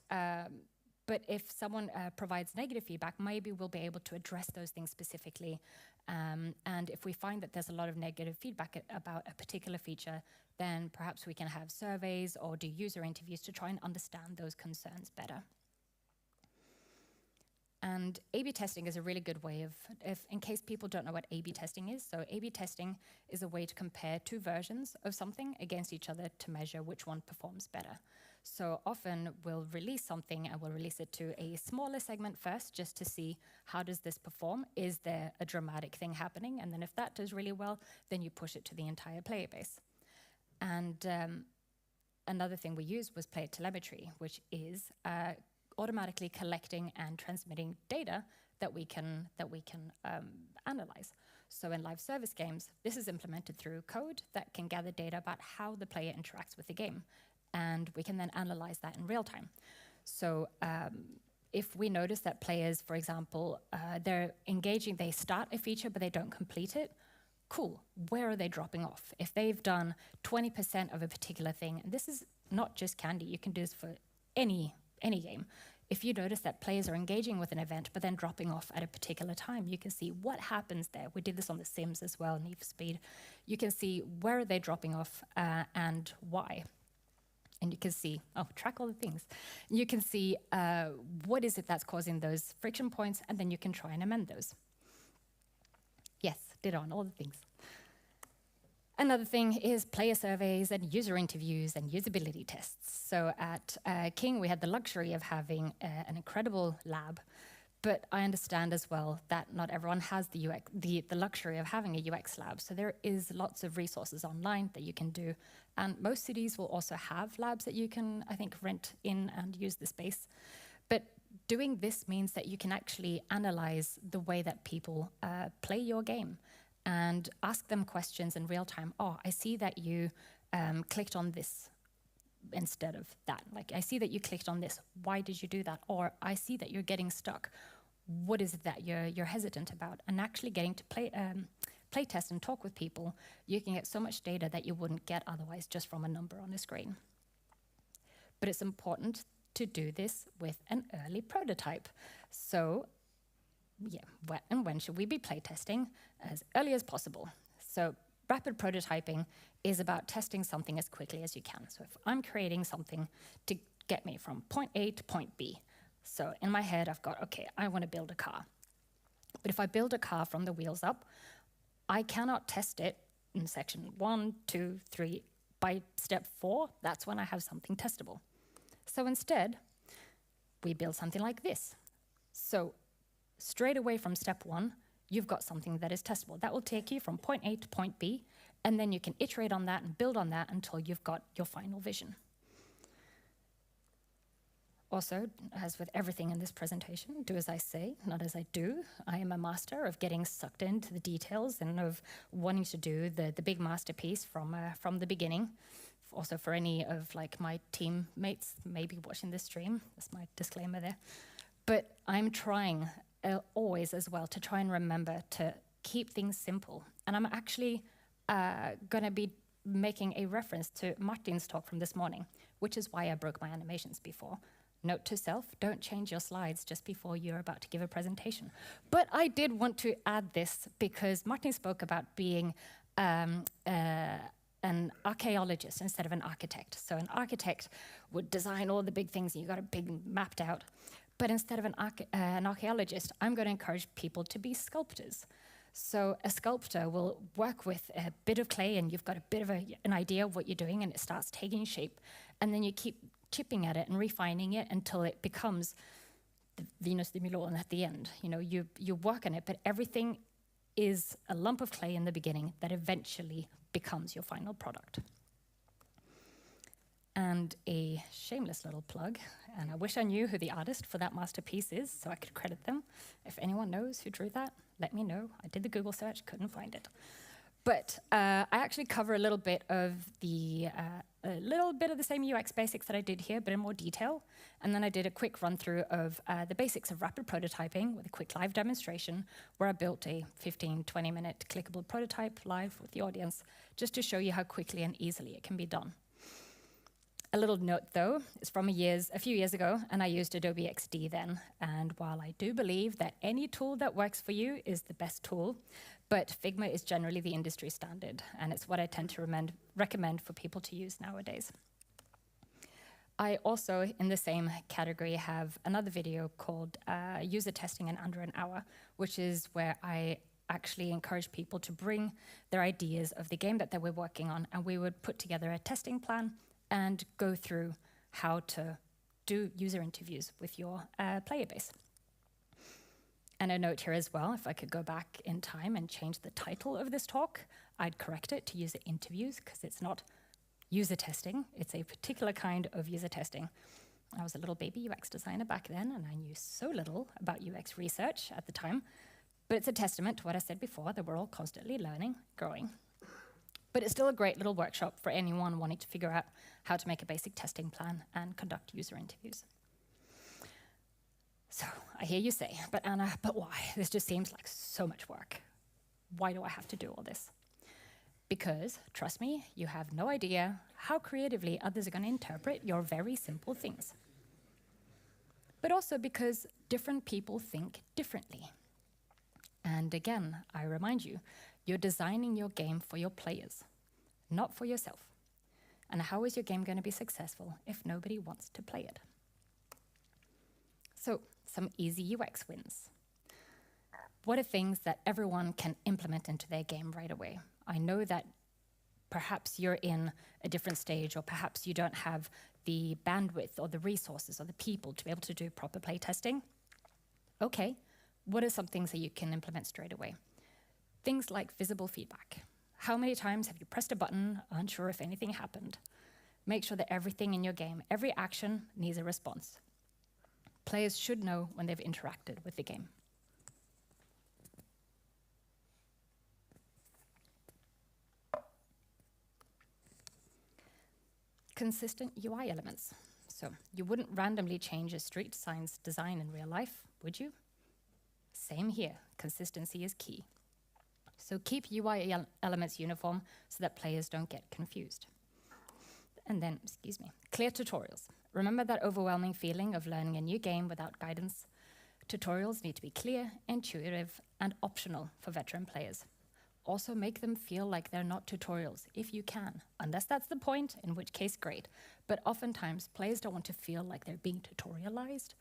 if someone provides negative feedback, maybe we'll be able to address those things specifically. And if we find that there's a lot of negative feedback about a particular feature, then perhaps we can have surveys or do user interviews to try and understand those concerns better. And A/B testing is a really good way of, in case people don't know what A/B testing is. So A/B testing is a way to compare two versions of something against each other to measure which one performs better. So often we'll release something and we'll release it to a smaller segment first just to see how does this perform? Is there a dramatic thing happening? And then if that does really well, then you push it to the entire player base. And another thing we used was player telemetry, which is automatically collecting and transmitting data that we can analyze. So in live service games, this is implemented through code that can gather data about how the player interacts with the game. And we can then analyze that in real time. So if we notice that players, for example, they're engaging, they start a feature, but they don't complete it, cool, where are they dropping off? If they've done 20% of a particular thing, and this is not just Candy, you can do this for any game. If you notice that players are engaging with an event, but then dropping off at a particular time, you can see what happens there. We did this on The Sims as well, Need for Speed. You can see where are they dropping off and why. And you can see, track all the things. You can see what is it that's causing those friction points, and then you can try and amend those. Yes, did on all the things. Another thing is player surveys and user interviews and usability tests. So at King, we had the luxury of having an incredible lab, but I understand as well that not everyone has the luxury of having a UX lab. So there is lots of resources online that you can do. And most cities will also have labs that you can, I think, rent in and use the space. But doing this means that you can actually analyze the way that people play your game and ask them questions in real time. Oh, I see that you clicked on this instead of that. Like, I see that you clicked on this. Why did you do that? Or I see that you're getting stuck. What is it that you're hesitant about? And actually getting to play test and talk with people, you can get so much data that you wouldn't get otherwise just from a number on a screen. But it's important to do this with an early prototype. So yeah, when should we be playtesting? As early as possible. So rapid prototyping is about testing something as quickly as you can. So if I'm creating something to get me from point A to point B, so in my head I've got, okay, I want to build a car. But if I build a car from the wheels up, I cannot test it in section 1, 2, 3. By step 4, that's when I have something testable. So instead, we build something like this. So straight away from step 1, you've got something that is testable. That will take you from point A to point B, and then you can iterate on that and build on that until you've got your final vision. Also, as with everything in this presentation, do as I say, not as I do. I am a master of getting sucked into the details and of wanting to do the big masterpiece from the beginning. Also, for any of my teammates maybe watching this stream, that's my disclaimer there. But I'm trying always as well to try and remember to keep things simple. And I'm actually going to be making a reference to Martin's talk from this morning, which is why I broke my animations before. Note to self, don't change your slides just before you're about to give a presentation. But I did want to add this because Martin spoke about being an archaeologist instead of an architect. So an architect would design all the big things and you got it big mapped out. But instead of an archaeologist, I'm going to encourage people to be sculptors. So a sculptor will work with a bit of clay and you've got a bit of an idea of what you're doing and it starts taking shape. And then you keep chipping at it and refining it until it becomes the Venus de Milon at the end. You know, you work on it, but everything is a lump of clay in the beginning that eventually becomes your final product. And a shameless little plug, and I wish I knew who the artist for that masterpiece is so I could credit them. If anyone knows who drew that, let me know. I did the Google search, couldn't find it. But I actually cover a little bit of the same UX basics that I did here, but in more detail. And then I did a quick run through of the basics of rapid prototyping with a quick live demonstration where I built a 15, 20-minute clickable prototype live with the audience just to show you how quickly and easily it can be done. A little note, though, it's from a few years ago, and I used Adobe XD then. And while I do believe that any tool that works for you is the best tool, but Figma is generally the industry standard, and it's what I tend to recommend for people to use nowadays. I also, in the same category, have another video called User Testing in Under an Hour, which is where I actually encourage people to bring their ideas of the game that they were working on, and we would put together a testing plan and go through how to do user interviews with your player base. And a note here as well, if I could go back in time and change the title of this talk, I'd correct it to user interviews, because it's not user testing, it's a particular kind of user testing. I was a little baby UX designer back then, and I knew so little about UX research at the time, but it's a testament to what I said before, that we're all constantly learning, growing. But it's still a great little workshop for anyone wanting to figure out how to make a basic testing plan and conduct user interviews. So I hear you say, but Anna, but why? This just seems like so much work. Why do I have to do all this? Because, trust me, you have no idea how creatively others are going to interpret your very simple things. But also because different people think differently. And again, I remind you, you're designing your game for your players, not for yourself. And how is your game going to be successful if nobody wants to play it? So, some easy UX wins. What are things that everyone can implement into their game right away? I know that perhaps you're in a different stage, or perhaps you don't have the bandwidth or the resources or the people to be able to do proper play testing. Okay, what are some things that you can implement straight away? Things like visible feedback. How many times have you pressed a button, unsure if anything happened? Make sure that everything in your game, every action needs a response. Players should know when they've interacted with the game. Consistent UI elements. So you wouldn't randomly change a street sign's design in real life, would you? Same here, consistency is key. So keep UI elements uniform so that players don't get confused. And then, clear tutorials. Remember that overwhelming feeling of learning a new game without guidance? Tutorials need to be clear, intuitive, and optional for veteran players. Also make them feel like they're not tutorials, if you can, unless that's the point, in which case great. But oftentimes, players don't want to feel like they're being tutorialized,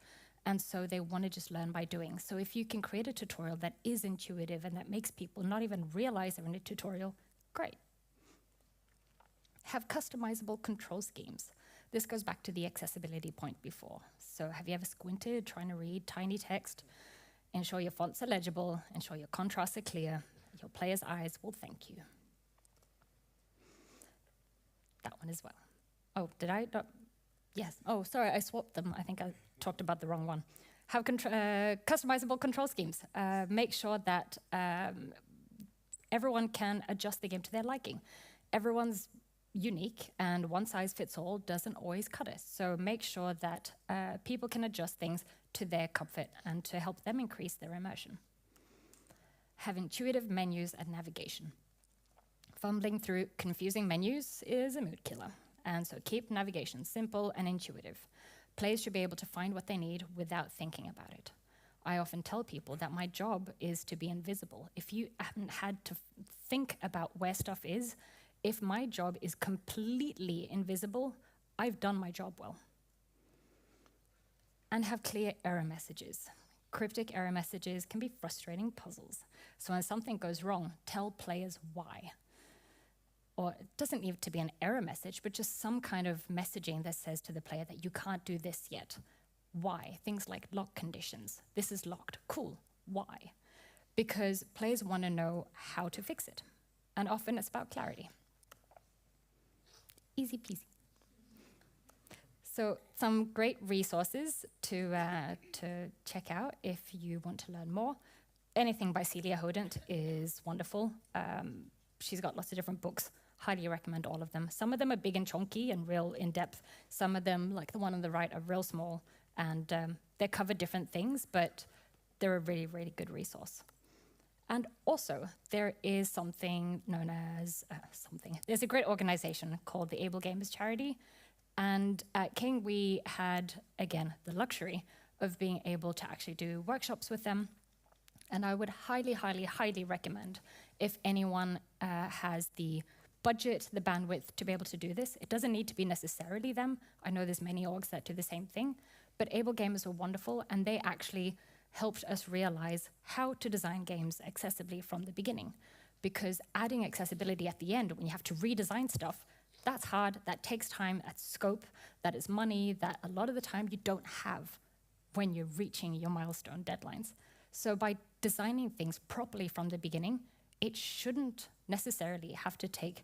and so they want to just learn by doing. So if you can create a tutorial that is intuitive and that makes people not even realize they're in a tutorial, great. Have customizable control schemes. This goes back to the accessibility point before. So have you ever squinted trying to read tiny text? Ensure your fonts are legible, ensure your contrasts are clear. Your players' eyes will thank you. That one as well. Oh, did I? Yes. Oh, sorry, I swapped them. I think I talked about the wrong one. Have customizable control schemes. Make sure that everyone can adjust the game to their liking. Everyone's unique, and one size fits all doesn't always cut it. So make sure that people can adjust things to their comfort and to help them increase their immersion. Have intuitive menus and navigation. Fumbling through confusing menus is a mood killer, and so keep navigation simple and intuitive. Players should be able to find what they need without thinking about it. I often tell people that my job is to be invisible. If you haven't had to think about where stuff is, if my job is completely invisible, I've done my job well. And have clear error messages. Cryptic error messages can be frustrating puzzles. So when something goes wrong, tell players why. Or it doesn't need to be an error message, but just some kind of messaging that says to the player that you can't do this yet. Why? Things like lock conditions. This is locked. Cool. Why? Because players want to know how to fix it. And often it's about clarity. Easy peasy. So some great resources to check out if you want to learn more. Anything by Celia Hodent is wonderful. She's got lots of different books. Highly recommend all of them. Some of them are big and chunky and real in-depth. Some of them, like the one on the right, are real small. And they cover different things, but they're a really, really good resource. And also, there is something known as There's a great organization called the Able Gamers Charity. And at King, we had, again, the luxury of being able to actually do workshops with them. And I would highly, highly, highly recommend, if anyone has the budget, the bandwidth to be able to do this. It doesn't need to be necessarily them. I know there's many orgs that do the same thing, but Able Gamers were wonderful, and they actually helped us realize how to design games accessibly from the beginning. Because adding accessibility at the end, when you have to redesign stuff, that's hard, that takes time, that's scope, that is money, that a lot of the time you don't have when you're reaching your milestone deadlines. So by designing things properly from the beginning, it shouldn't necessarily have to take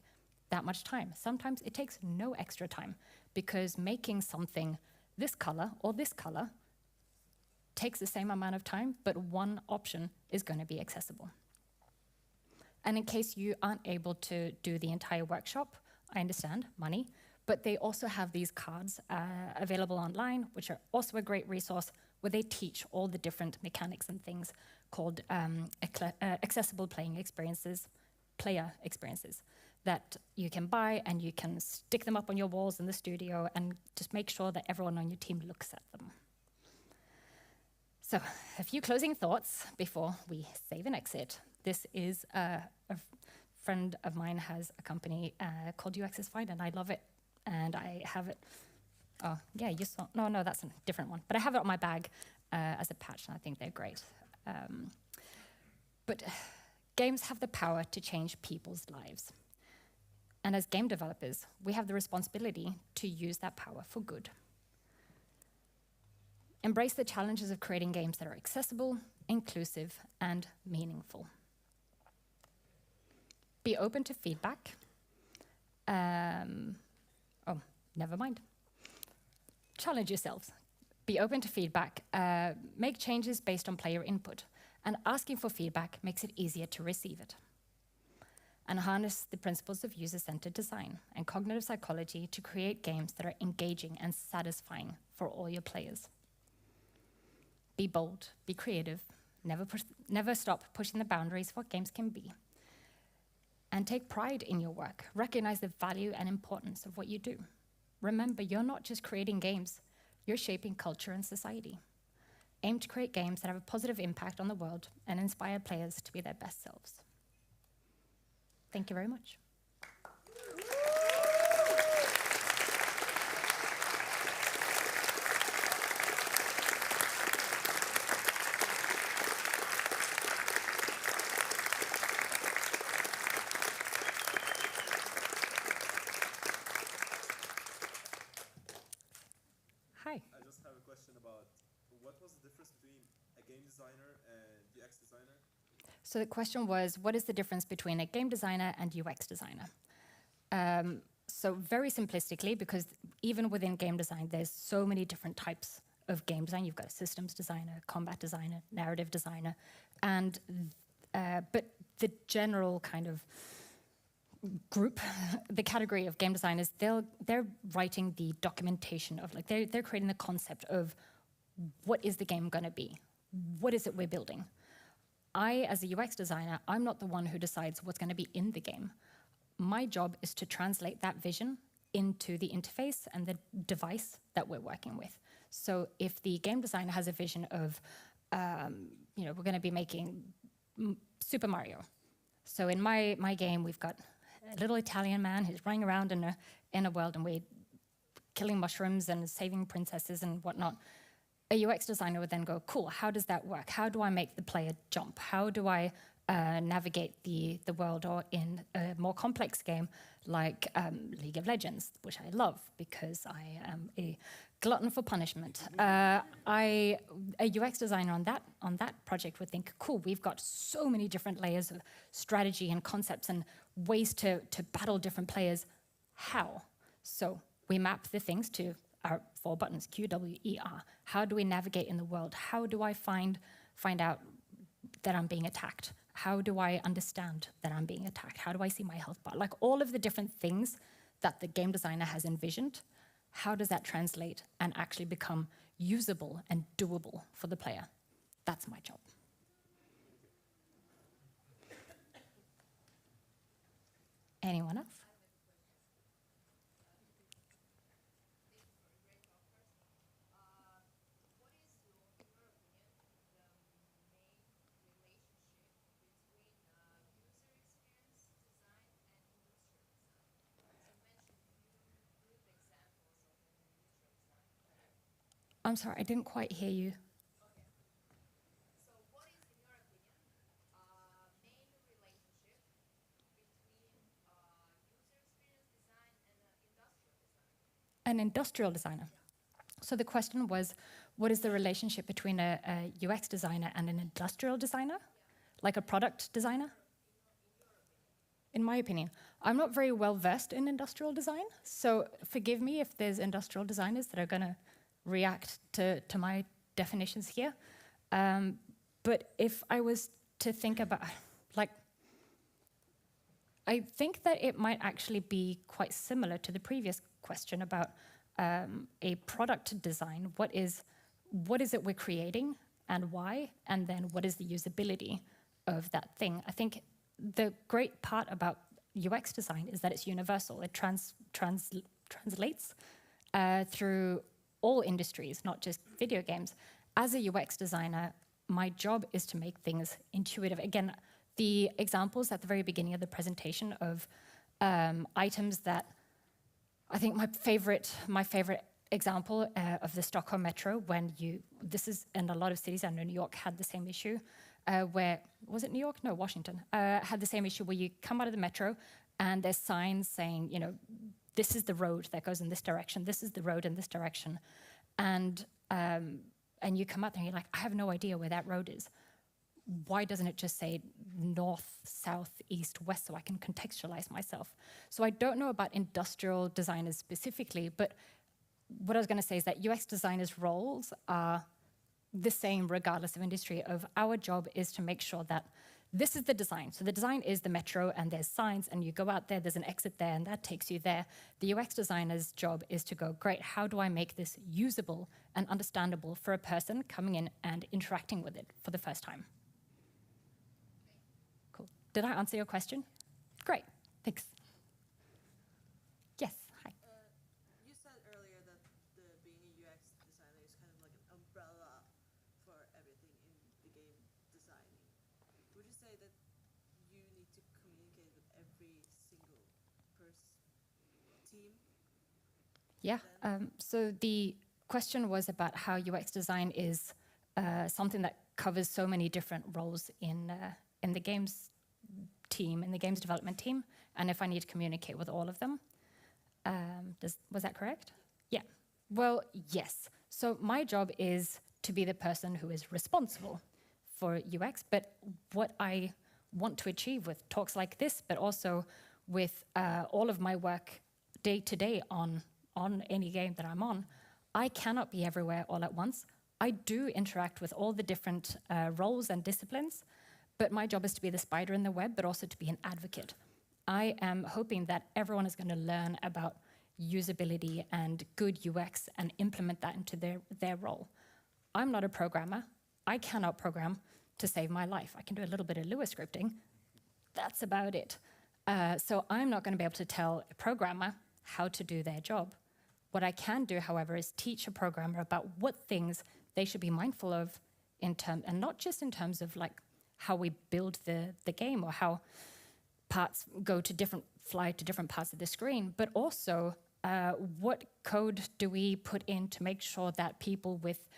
that much time. Sometimes it takes no extra time, because making something this color or this color takes the same amount of time, but one option is going to be accessible. And in case you aren't able to do the entire workshop, I understand, money, but they also have these cards available online, which are also a great resource, where they teach all the different mechanics and things called accessible playing experiences, player experiences, that you can buy, and you can stick them up on your walls in the studio and just make sure that everyone on your team looks at them. So a few closing thoughts before we save and exit. This is a friend of mine has a company called UX is Fine, and I love it. And I have it, oh yeah, you saw, no, that's a different one. But I have it on my bag as a patch, and I think they're great. But games have the power to change people's lives. And as game developers, we have the responsibility to use that power for good. Embrace the challenges of creating games that are accessible, inclusive, and meaningful. Be open to feedback. Never mind. Challenge yourselves. Be open to feedback. Make changes based on player input. And asking for feedback makes it easier to receive it. And harness the principles of user-centered design and cognitive psychology to create games that are engaging and satisfying for all your players. Be bold, be creative, never stop pushing the boundaries of what games can be. And take pride in your work. Recognize the value and importance of what you do. Remember, you're not just creating games, you're shaping culture and society. Aim to create games that have a positive impact on the world and inspire players to be their best selves. Thank you very much. Hi. I just have a question about what was the difference between a game designer and UX designer? So the question was, what is the difference between a game designer and UX designer? So very simplistically, because even within game design, there's so many different types of game design. You've got a systems designer, combat designer, narrative designer, and but the general kind of group, the category of game designers, they're writing the documentation of, like, they're creating the concept of what is the game going to be? What is it we're building? I, as a UX designer, I'm not the one who decides what's going to be in the game. My job is to translate that vision into the interface and the device that we're working with. So if the game designer has a vision of, we're going to be making Super Mario. So in my game, we've got a little Italian man who's running around in a world, and we're killing mushrooms and saving princesses and whatnot. A UX designer would then go, cool, how does that work? How do I make the player jump? How do I navigate the world? Or in a more complex game like League of Legends, which I love because I am a glutton for punishment. A UX designer on that project would think, cool, we've got so many different layers of strategy and concepts and ways to battle different players. How? So we map the things to our 4 buttons, Q, W, E, R. How do we navigate in the world? How do I find out that I'm being attacked? How do I understand that I'm being attacked? How do I see my health bar? Like all of the different things that the game designer has envisioned, how does that translate and actually become usable and doable for the player? That's my job. Anyone else? I'm sorry, I didn't quite hear you. An industrial designer. So the question was, what is the relationship between a UX designer and an industrial designer? Like a product designer? In my opinion. I'm not very well versed in industrial design, so forgive me if there's industrial designers that are going to react to my definitions here. But if I was to think about, like, I think that it might actually be quite similar to the previous question about a product design. What is it we're creating and why? And then what is the usability of that thing? I think the great part about UX design is that it's universal. It translates through all industries, not just video games. As a UX designer, my job is to make things intuitive. Again, the examples at the very beginning of the presentation of items that I think my favorite example of the Stockholm Metro, this is in a lot of cities, I know New York had the same issue, was it New York? No, Washington, had the same issue where you come out of the metro and there's signs saying, you know, this is the road that goes in this direction, this is the road in this direction. And you come out there and you're like, I have no idea where that road is. Why doesn't it just say north, south, east, west, so I can contextualize myself? So I don't know about industrial designers specifically, but what I was going to say is that UX designers' roles are the same regardless of industry. Of our job is to make sure that this is the design. So the design is the metro, and there's signs, and you go out there, there's an exit there, and that takes you there. The UX designer's job is to go, great, how do I make this usable and understandable for a person coming in and interacting with it for the first time? Cool. Did I answer your question? Great, thanks. Yes, hi. You said earlier that being a UX designer is kind of like an umbrella for everything in the game designing. Would you say that you need to communicate with every single team? Yeah, so the question was about how UX design is something that covers so many different roles in the games team, in the games development team, and if I need to communicate with all of them. Was that correct? Yeah. Well, yes. So my job is to be the person who is responsible for UX, but what I want to achieve with talks like this, but also with all of my work day to day on any game that I'm on, I cannot be everywhere all at once. I do interact with all the different roles and disciplines, but my job is to be the spider in the web, but also to be an advocate. I am hoping that everyone is going to learn about usability and good UX and implement that into their role. I'm not a programmer. I cannot program to save my life. I can do a little bit of Lua scripting. That's about it. So I'm not going to be able to tell a programmer how to do their job. What I can do, however, is teach a programmer about what things they should be mindful of and not just in terms of like how we build the game or how parts fly to different parts of the screen, but also what code do we put in to make sure that people with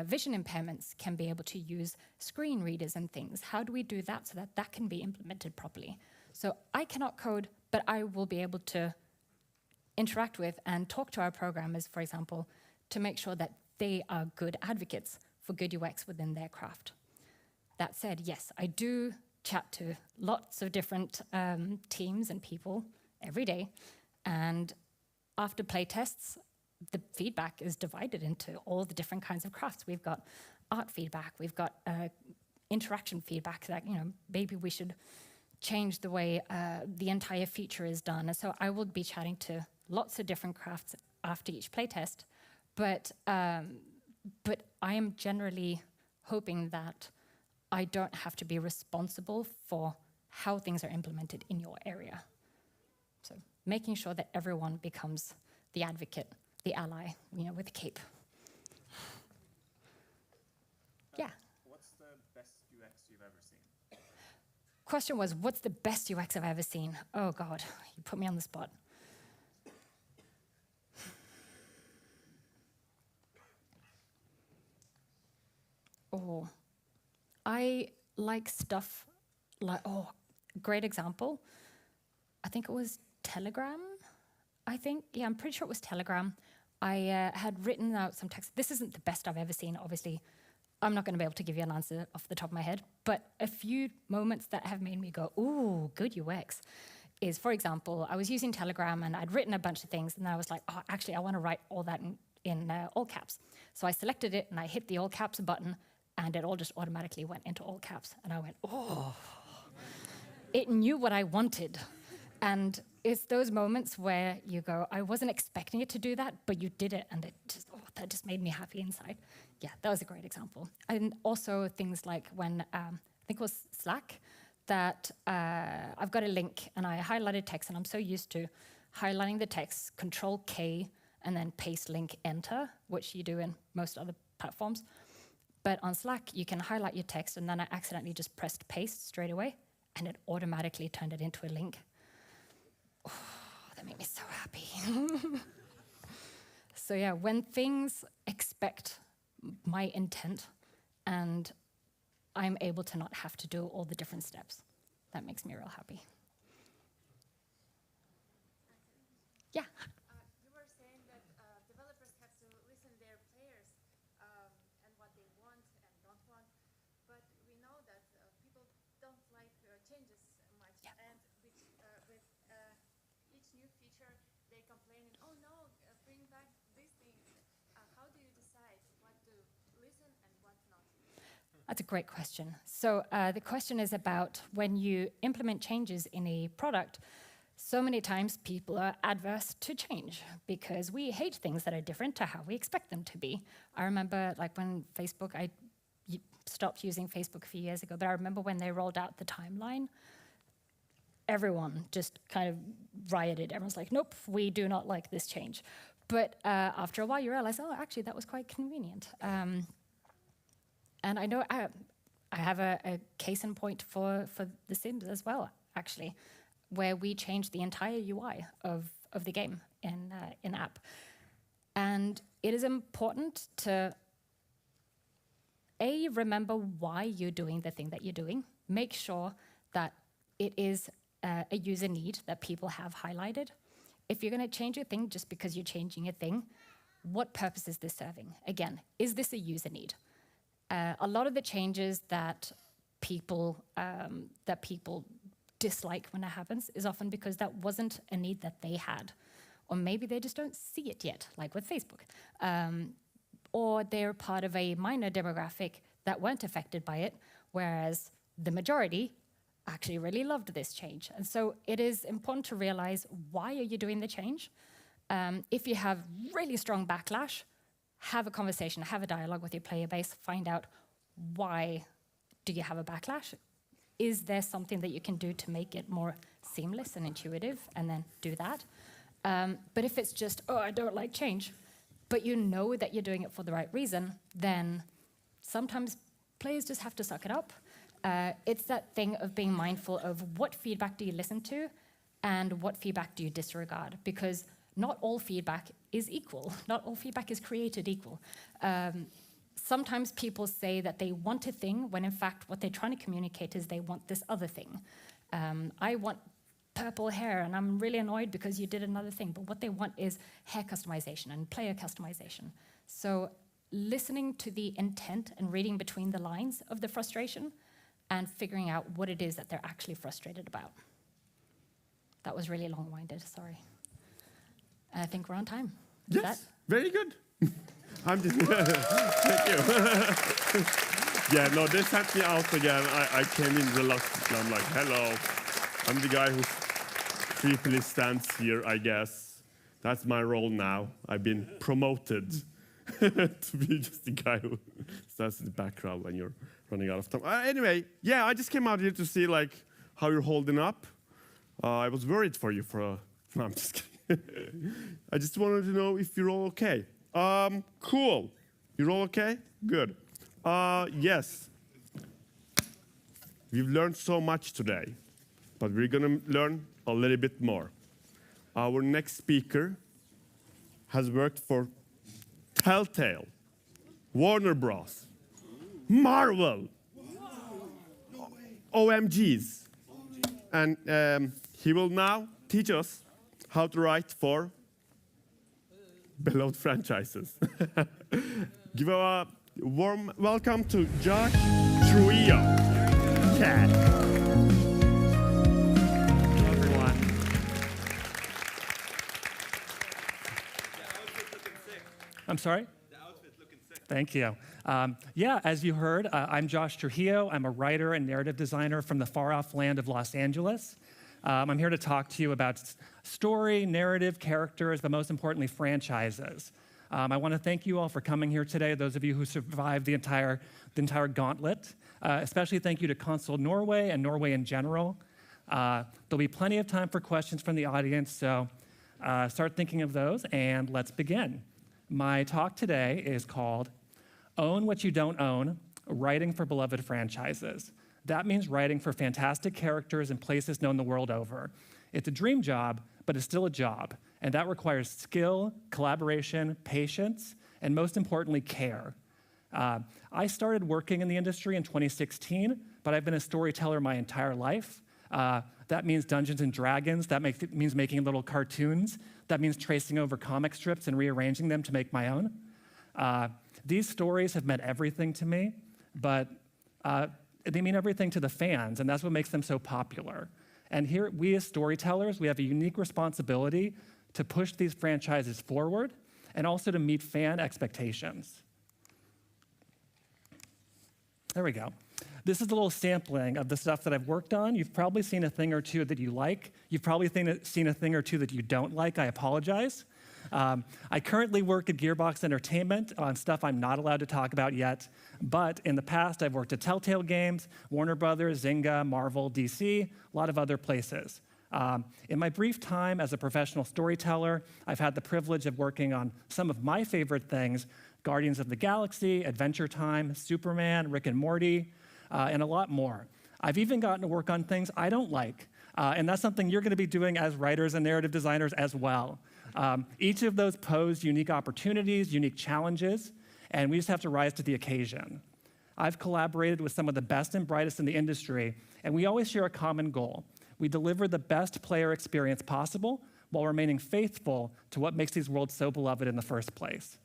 vision impairments can be able to use screen readers and things? How do we do that so that can be implemented properly? So I cannot code, but I will be able to interact with and talk to our programmers, for example, to make sure that they are good advocates for good UX within their craft. That said, yes, I do chat to lots of different teams and people every day, and after playtests, the feedback is divided into all the different kinds of crafts. We've got art feedback, we've got interaction feedback that, maybe we should change the way the entire feature is done. And so I will be chatting to lots of different crafts after each playtest, but I am generally hoping that I don't have to be responsible for how things are implemented in your area. So making sure that everyone becomes the advocate, the ally, with the cape. Yeah. What's the best UX you've ever seen? Question was, what's the best UX I've ever seen? Oh God, you put me on the spot. Oh, I like stuff like, oh, great example. I think it was Telegram. Yeah, I'm pretty sure it was Telegram. I had written out some text. This isn't the best I've ever seen, obviously. I'm not going to be able to give you an answer off the top of my head, but a few moments that have made me go, ooh, good UX, is, for example, I was using Telegram and I'd written a bunch of things, and then I was like, oh, actually, I want to write all that in all caps. So I selected it and I hit the all caps button, and it all just automatically went into all caps. And I went, oh, it knew what I wanted. And it's those moments where you go, I wasn't expecting it to do that, but you did it, and it just, oh, that just made me happy inside. Yeah, that was a great example. And also things like when, I think it was Slack, that I've got a link and I highlighted text, and I'm so used to highlighting the text, Control K, and then paste link enter, which you do in most other platforms. But on Slack, you can highlight your text, and then I accidentally just pressed paste straight away, and it automatically turned it into a link. Oh, that made me so happy. So yeah, when things expect my intent and I'm able to not have to do all the different steps, that makes me real happy. Yeah. You were saying that developers have to listen to their players and what they want and don't want, but we know that people don't like changes much, and with each new feature, they complain, oh no, bring back this thing. How do you decide what to listen and what not? That's a great question. So the question is about when you implement changes in a product, so many times people are adverse to change because we hate things that are different to how we expect them to be. I remember like when Facebook, I stopped using Facebook a few years ago, but I remember when they rolled out the timeline, everyone just kind of rioted. Everyone's like, nope, we do not like this change. But after a while, you realize, oh, actually, that was quite convenient. And I know I have a case in point for The Sims as well, actually, where we changed the entire UI of the game in app. And it is important to, A, remember why you're doing the thing that you're doing. Make sure that it is a user need that people have highlighted. If you're going to change a thing just because you're changing a thing, what purpose is this serving? Again, is this a user need? A lot of the changes that people dislike when it happens is often because that wasn't a need that they had. Or maybe they just don't see it yet, like with Facebook. Or they're part of a minor demographic that weren't affected by it, whereas the majority actually really loved this change. And so it is important to realize, why are you doing the change? If you have really strong backlash, have a conversation, have a dialogue with your player base, find out why do you have a backlash? Is there something that you can do to make it more seamless and intuitive, and then do that? But if it's just, oh, I don't like change, but you know that you're doing it for the right reason, then sometimes players just have to suck it up. It's that thing of being mindful of what feedback do you listen to and what feedback do you disregard, because not all feedback is equal. Not all feedback is created equal. Sometimes people say that they want a thing when in fact what they're trying to communicate is they want this other thing. I want purple hair and I'm really annoyed because you did another thing, but what they want is hair customization and player customization. So listening to the intent and reading between the lines of the frustration and figuring out what it is that they're actually frustrated about. That was really long-winded, sorry. And I think we're on time. Yes, very good. I'm just, thank you. Yeah, no, this helped me out again. I came in reluctantly. I'm like, hello. I'm the guy who creepily stands here, I guess. That's my role now. I've been promoted to be just the guy who stands in the background when you're running out of time. Anyway, yeah, I just came out here to see like how you're holding up. I was worried for you for a... No, I'm just kidding. I just wanted to know if you're all okay. Cool. You're all okay? Good. Yes. We've learned so much today, but we're going to learn a little bit more. Our next speaker has worked for Telltale, Warner Bros. Marvel. OMGs. And he will now teach us how to write for beloved franchises. Give a warm welcome to Josh Trujillo. Yeah. Hello, everyone. I'm sorry? Thank you. Yeah, as you heard, I'm Josh Trujillo. I'm a writer and narrative designer from the far-off land of Los Angeles. I'm here to talk to you about story, narrative, characters, but most importantly, franchises. I want to thank you all for coming here today, those of you who survived the entire gauntlet. Especially thank you to Konsoll Norway and Norway in general. There'll be plenty of time for questions from the audience, so start thinking of those, and let's begin. My talk today is called Own What You Don't Own, Writing for Beloved Franchises. That means writing for fantastic characters in places known the world over. It's a dream job, but it's still a job, and that requires skill, collaboration, patience, and most importantly, care. I started working in the industry in 2016, but I've been a storyteller my entire life. That means Dungeons and Dragons. That means making little cartoons. That means tracing over comic strips and rearranging them to make my own. These stories have meant everything to me, but they mean everything to the fans, and that's what makes them so popular. And here, we as storytellers, we have a unique responsibility to push these franchises forward and also to meet fan expectations. There we go. This is a little sampling of the stuff that I've worked on. You've probably seen a thing or two that you like. You've probably seen a thing or two that you don't like. I apologize. I currently work at Gearbox Entertainment on stuff I'm not allowed to talk about yet, but in the past I've worked at Telltale Games, Warner Brothers, Zynga, Marvel, DC, a lot of other places. In my brief time as a professional storyteller, I've had the privilege of working on some of my favorite things: Guardians of the Galaxy, Adventure Time, Superman, Rick and Morty, and a lot more. I've even gotten to work on things I don't like, and that's something you're going to be doing as writers and narrative designers as well. Each of those pose unique opportunities, unique challenges, and we just have to rise to the occasion. I've collaborated with some of the best and brightest in the industry, and we always share a common goal. We deliver the best player experience possible while remaining faithful to what makes these worlds so beloved in the first place.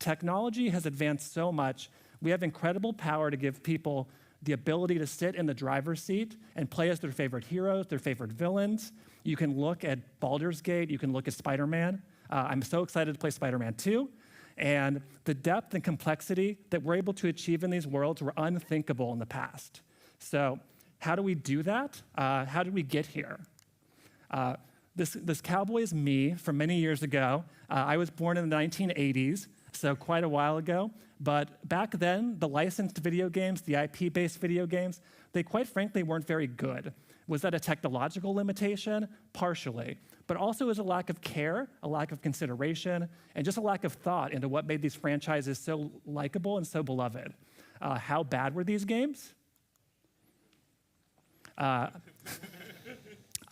Technology has advanced so much, we have incredible power to give people the ability to sit in the driver's seat and play as their favorite heroes, their favorite villains. You can look at Baldur's Gate, you can look at Spider-Man. I'm so excited to play Spider-Man 2. And the depth and complexity that we're able to achieve in these worlds were unthinkable in the past. So how do we do that? How did we get here? This cowboy is me from many years ago. I was born in the 1980s, so quite a while ago. But back then, the licensed video games, the IP-based video games, they quite frankly weren't very good. Was that a technological limitation? Partially. But also it was a lack of care, a lack of consideration, and just a lack of thought into what made these franchises so likable and so beloved. How bad were these games?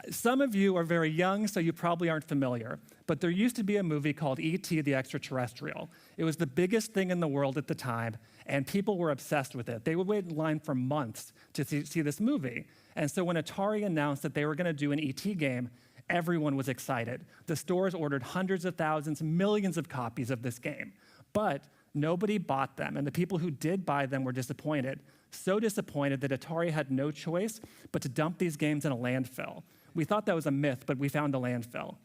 Some of you are very young, so you probably aren't familiar. But there used to be a movie called E.T. the Extraterrestrial. It was the biggest thing in the world at the time, and people were obsessed with it. They would wait in line for months to see this movie. And so when Atari announced that they were going to do an E.T. game, everyone was excited. The stores ordered hundreds of thousands, millions of copies of this game. But nobody bought them, and the people who did buy them were disappointed. So disappointed that Atari had no choice but to dump these games in a landfill. We thought that was a myth, but we found a landfill.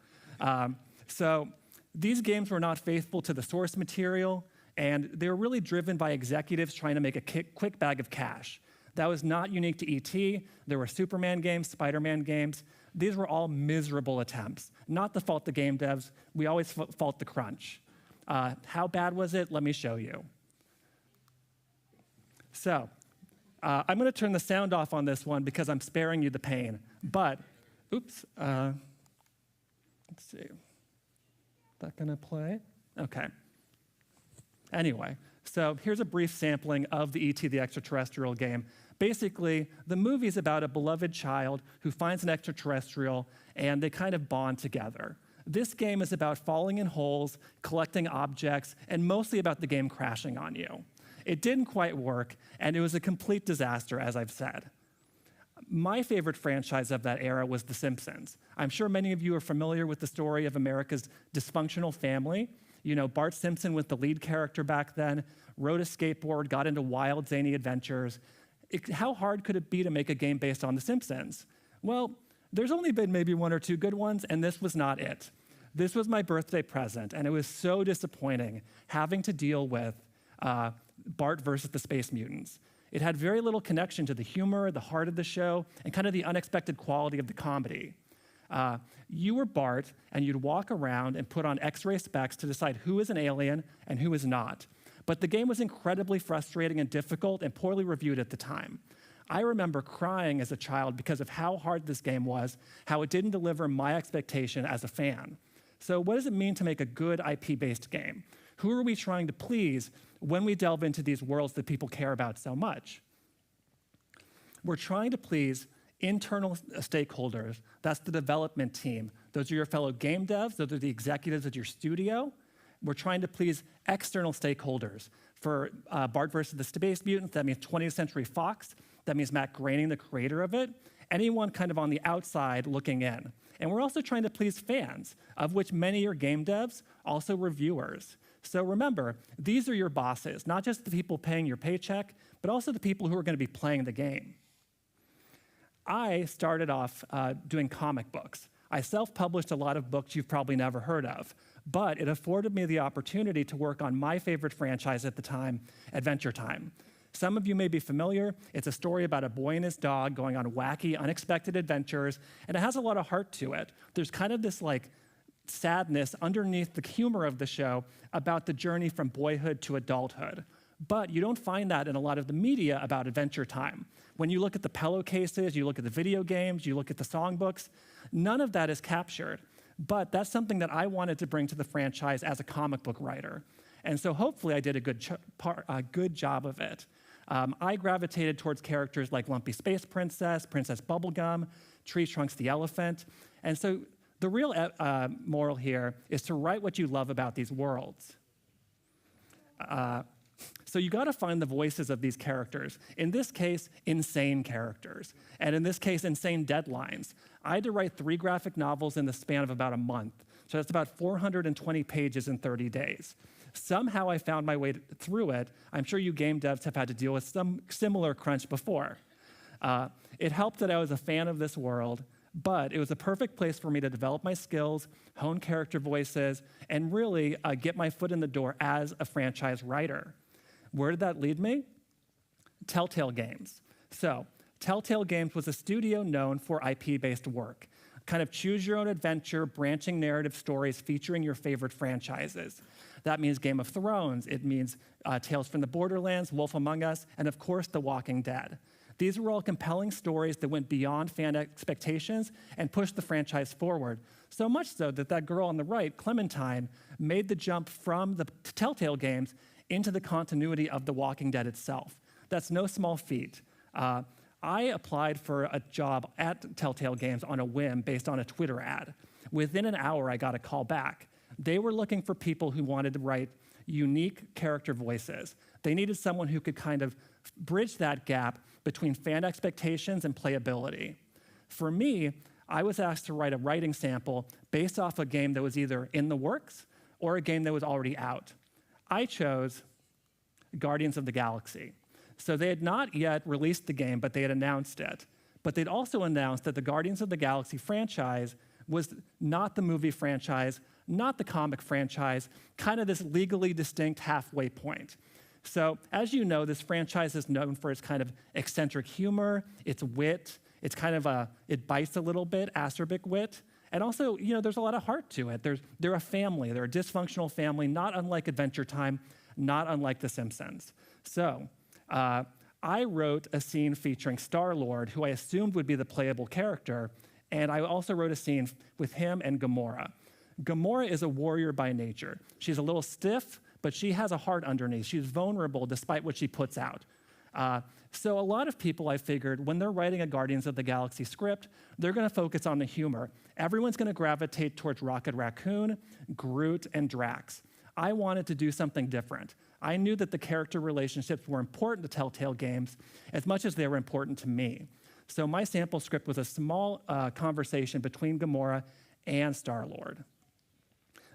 So these games were not faithful to the source material, and they were really driven by executives trying to make a quick bag of cash. That was not unique to E.T. There were Superman games, Spider-Man games. These were all miserable attempts. Not the fault of the game devs. We always fault the crunch. How bad was it? Let me show you. So I'm going to turn the sound off on this one because I'm sparing you the pain. But, oops, let's see. Is that going to play? Okay. Anyway, so here's a brief sampling of the E.T. the Extraterrestrial game. Basically, the movie is about a beloved child who finds an extraterrestrial, and they kind of bond together. This game is about falling in holes, collecting objects, and mostly about the game crashing on you. It didn't quite work, and it was a complete disaster, as I've said. My favorite franchise of that era was The Simpsons. I'm sure many of you are familiar with the story of America's dysfunctional family. You know, Bart Simpson was the lead character back then, rode a skateboard, got into wild, zany adventures. How hard could it be to make a game based on The Simpsons? Well, there's only been maybe one or two good ones, and this was not it. This was my birthday present, and it was so disappointing having to deal with Bart versus the Space Mutants. It had very little connection to the humor, the heart of the show, and kind of the unexpected quality of the comedy. You were Bart, and you'd walk around and put on X-ray specs to decide who is an alien and who is not. But the game was incredibly frustrating and difficult and poorly reviewed at the time. I remember crying as a child because of how hard this game was, how it didn't deliver my expectation as a fan. So what does it mean to make a good IP-based game? Who are we trying to please when we delve into these worlds that people care about so much? We're trying to please internal stakeholders. That's the development team. Those are your fellow game devs. Those are the executives at your studio. We're trying to please external stakeholders. For Bart versus the Space Mutants, that means 20th Century Fox. That means Matt Groening, the creator of it. Anyone kind of on the outside looking in. And we're also trying to please fans, of which many are game devs, also reviewers. So remember, these are your bosses, not just the people paying your paycheck, but also the people who are going to be playing the game. I started off doing comic books. I self-published a lot of books you've probably never heard of, but it afforded me the opportunity to work on my favorite franchise at the time, Adventure Time. Some of you may be familiar. It's a story about a boy and his dog going on wacky, unexpected adventures, and it has a lot of heart to it. There's kind of this like sadness underneath the humor of the show about the journey from boyhood to adulthood. But you don't find that in a lot of the media about Adventure Time. When you look at the pillowcases, you look at the video games, you look at the songbooks, none of that is captured. But that's something that I wanted to bring to the franchise as a comic book writer. And so hopefully I did a good job of it. I gravitated towards characters like Lumpy Space Princess, Princess Bubblegum, Tree Trunks the Elephant. And so the real moral here is to write what you love about these worlds. So you got to find the voices of these characters. In this case, insane characters. And in this case, insane deadlines. I had to write 3 graphic novels in the span of about a month. So that's about 420 pages in 30 days. Somehow I found my way through it. I'm sure you game devs have had to deal with some similar crunch before. It helped that I was a fan of this world, but it was a perfect place for me to develop my skills, hone character voices, and really get my foot in the door as a franchise writer. Where did that lead me? Telltale Games. So, Telltale Games was a studio known for IP-based work, kind of choose your own adventure, branching narrative stories featuring your favorite franchises. That means Game of Thrones, it means Tales from the Borderlands, Wolf Among Us, and of course, The Walking Dead. These were all compelling stories that went beyond fan expectations and pushed the franchise forward. So much so that that girl on the right, Clementine, made the jump from the Telltale Games into the continuity of The Walking Dead itself. That's no small feat. I applied for a job at Telltale Games on a whim based on a Twitter ad. Within an hour, I got a call back. They were looking for people who wanted to write unique character voices. They needed someone who could kind of bridge that gap between fan expectations and playability. For me, I was asked to write a writing sample based off a game that was either in the works or a game that was already out. I chose Guardians of the Galaxy. So they had not yet released the game, but they had announced it. But they'd also announced that the Guardians of the Galaxy franchise was not the movie franchise, not the comic franchise, kind of this legally distinct halfway point. So as you know, this franchise is known for its kind of eccentric humor, its wit, it's kind of it bites a little bit, acerbic wit. And also, you know, there's a lot of heart to it. They're a family, they're a dysfunctional family, not unlike Adventure Time, not unlike The Simpsons. So I wrote a scene featuring Star-Lord, who I assumed would be the playable character, and I also wrote a scene with him and Gamora. Gamora is a warrior by nature. She's a little stiff, but she has a heart underneath. She's vulnerable despite what she puts out. So a lot of people, I figured, when they're writing a Guardians of the Galaxy script, they're going to focus on the humor. Everyone's going to gravitate towards Rocket Raccoon, Groot, and Drax. I wanted to do something different. I knew that the character relationships were important to Telltale Games as much as they were important to me. So my sample script was a small conversation between Gamora and Star-Lord.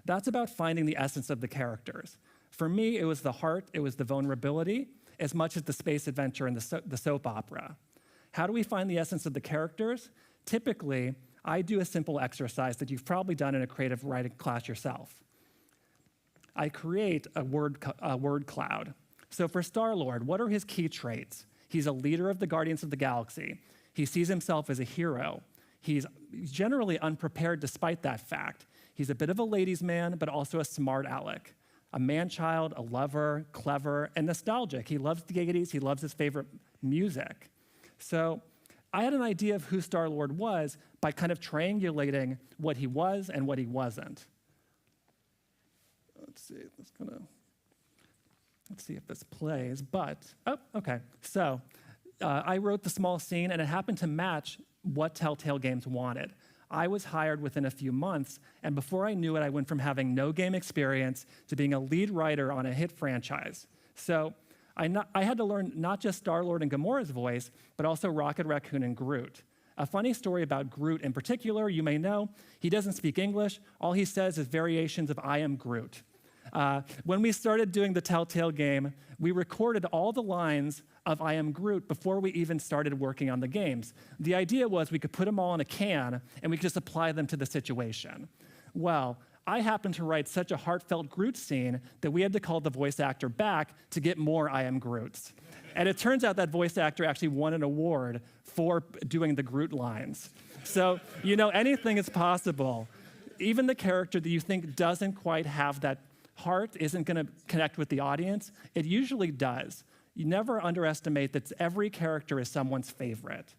That's about finding the essence of the characters. For me, it was the heart, it was the vulnerability, as much as the space adventure and the soap opera. How do we find the essence of the characters? Typically, I do a simple exercise that you've probably done in a creative writing class yourself. I create a word cloud. So for Star-Lord, what are his key traits? He's a leader of the Guardians of the Galaxy. He sees himself as a hero. He's generally unprepared despite that fact. He's a bit of a ladies' man, but also a smart aleck. A man-child, a lover, clever, and nostalgic. He loves the 80s, he loves his favorite music. So I had an idea of who Star-Lord was by kind of triangulating what he was and what he wasn't. Let's see if this plays, okay. So I wrote the small scene, and it happened to match what Telltale Games wanted. I was hired within a few months, and before I knew it, I went from having no game experience to being a lead writer on a hit franchise. So I had to learn not just Star-Lord and Gamora's voice, but also Rocket Raccoon and Groot. A funny story about Groot in particular, you may know, he doesn't speak English. All he says is variations of I am Groot. When we started doing the Telltale game, we recorded all the lines of I am Groot before we even started working on the games. The idea was we could put them all in a can and we could just apply them to the situation. Well, I happened to write such a heartfelt Groot scene that we had to call the voice actor back to get more I am Groots. And it turns out that voice actor actually won an award for doing the Groot lines. So, anything is possible. Even the character that you think doesn't quite have that heart, isn't going to connect with the audience, it usually does. You never underestimate that every character is someone's favorite.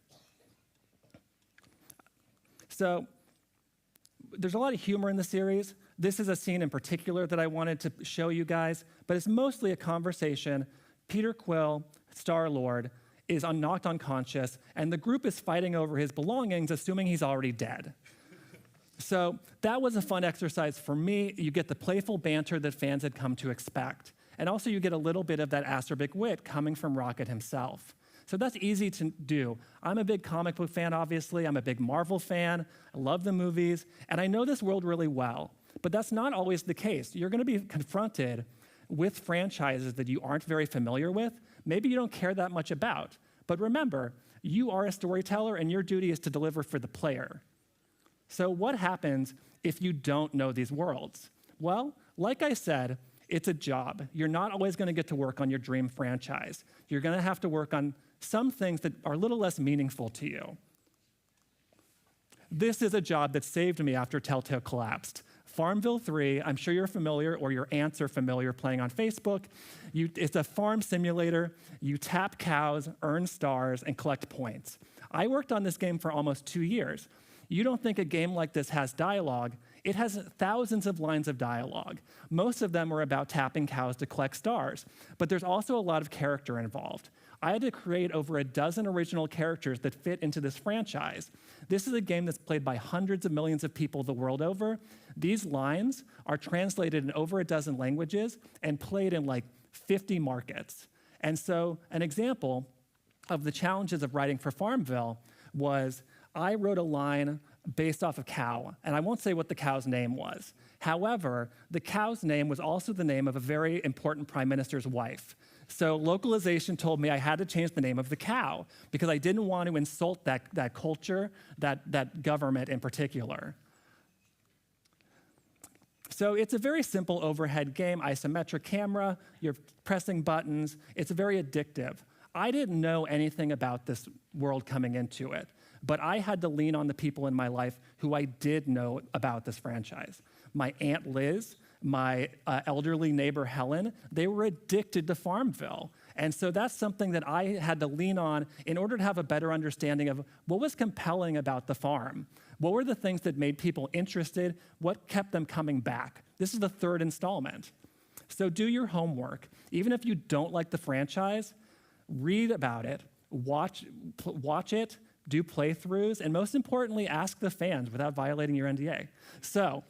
So there's a lot of humor in the series. This is a scene in particular that I wanted to show you guys, but it's mostly a conversation. Peter Quill, Star-Lord, is knocked unconscious, and the group is fighting over his belongings, assuming he's already dead. So that was a fun exercise for me. You get the playful banter that fans had come to expect. And also you get a little bit of that acerbic wit coming from Rocket himself. So that's easy to do. I'm a big comic book fan, obviously. I'm a big Marvel fan. I love the movies. And I know this world really well. But that's not always the case. You're going to be confronted with franchises that you aren't very familiar with. Maybe you don't care that much about. But remember, you are a storyteller, and your duty is to deliver for the player. So what happens if you don't know these worlds? Well, like I said, it's a job. You're not always going to get to work on your dream franchise. You're going to have to work on some things that are a little less meaningful to you. This is a job that saved me after Telltale collapsed. Farmville 3, I'm sure you're familiar, or your aunts are familiar playing on Facebook. It's a farm simulator. You tap cows, earn stars, and collect points. I worked on this game for almost 2 years. You don't think a game like this has dialogue. It has thousands of lines of dialogue. Most of them are about tapping cows to collect stars, but there's also a lot of character involved. I had to create over a dozen original characters that fit into this franchise. This is a game that's played by hundreds of millions of people the world over. These lines are translated in over a dozen languages and played in like 50 markets. And so an example of the challenges of writing for Farmville was I wrote a line based off of cow, and I won't say what the cow's name was. However, the cow's name was also the name of a very important prime minister's wife. So localization told me I had to change the name of the cow because I didn't want to insult that culture, that government in particular. So it's a very simple overhead game, isometric camera, you're pressing buttons, it's very addictive. I didn't know anything about this world coming into it, but I had to lean on the people in my life who I did know about this franchise. My Aunt Liz, my elderly neighbor Helen, they were addicted to Farmville. And so that's something that I had to lean on in order to have a better understanding of what was compelling about the farm. What were the things that made people interested? What kept them coming back? This is the third installment. So do your homework. Even if you don't like the franchise, read about it, watch it, do playthroughs, and most importantly, ask the fans without violating your NDA. So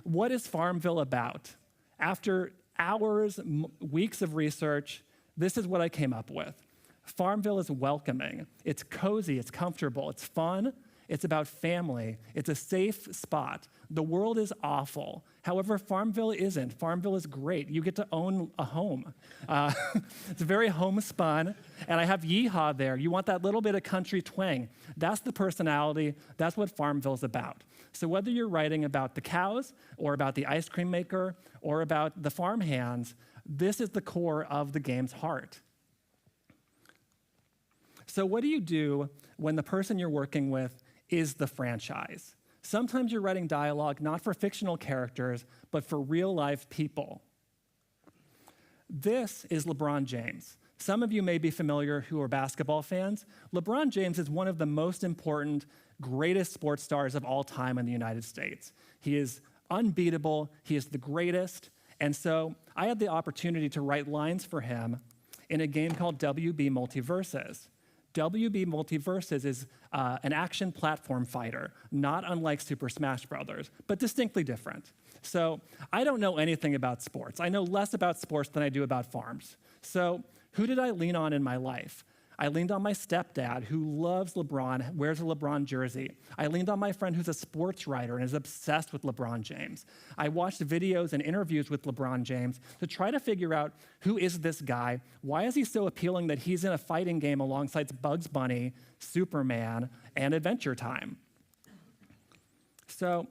what is Farmville about? After hours, weeks of research, this is what I came up with. Farmville is welcoming. It's cozy, it's comfortable, it's fun, it's about family, it's a safe spot. The world is awful. However, Farmville isn't. Farmville is great. You get to own a home. It's very homespun, and I have yeehaw there. You want that little bit of country twang. That's the personality. That's what Farmville's about. So whether you're writing about the cows or about the ice cream maker or about the farmhands, this is the core of the game's heart. So what do you do when the person you're working with is the franchise? Sometimes you're writing dialogue not for fictional characters, but for real-life people. This is LeBron James. Some of you may be familiar who are basketball fans. LeBron James is one of the most important, greatest sports stars of all time in the United States. He is unbeatable. He is the greatest. And so I had the opportunity to write lines for him in a game called WB Multiverses. WB Multiverses is an action platform fighter, not unlike Super Smash Bros., but distinctly different. So I don't know anything about sports. I know less about sports than I do about farms. So who did I lean on in my life? I leaned on my stepdad, who loves LeBron, wears a LeBron jersey. I leaned on my friend who's a sports writer and is obsessed with LeBron James. I watched videos and interviews with LeBron James to try to figure out, who is this guy? Why is he so appealing that he's in a fighting game alongside Bugs Bunny, Superman, and Adventure Time? So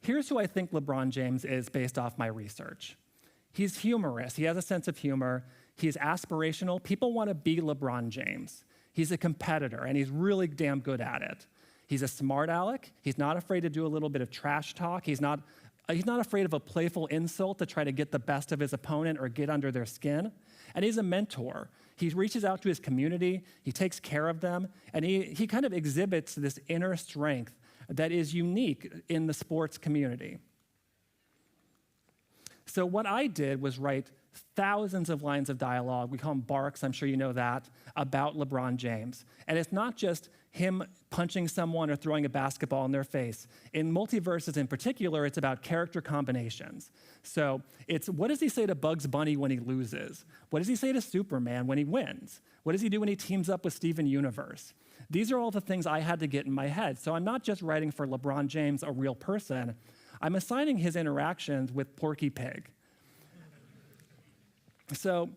here's who I think LeBron James is based off my research. He's humorous. He has a sense of humor. He's aspirational. People want to be LeBron James. He's a competitor, and he's really damn good at it. He's a smart aleck. He's not afraid to do a little bit of trash talk. He's not afraid of a playful insult to try to get the best of his opponent or get under their skin. And he's a mentor. He reaches out to his community. He takes care of them. And he kind of exhibits this inner strength that is unique in the sports community. So what I did was write thousands of lines of dialogue, we call them barks, I'm sure you know that, about LeBron James. And it's not just him punching someone or throwing a basketball in their face. In Multiverses in particular, it's about character combinations. So it's, what does he say to Bugs Bunny when he loses? What does he say to Superman when he wins? What does he do when he teams up with Steven Universe? These are all the things I had to get in my head. So I'm not just writing for LeBron James, a real person. I'm assigning his interactions with Porky Pig. So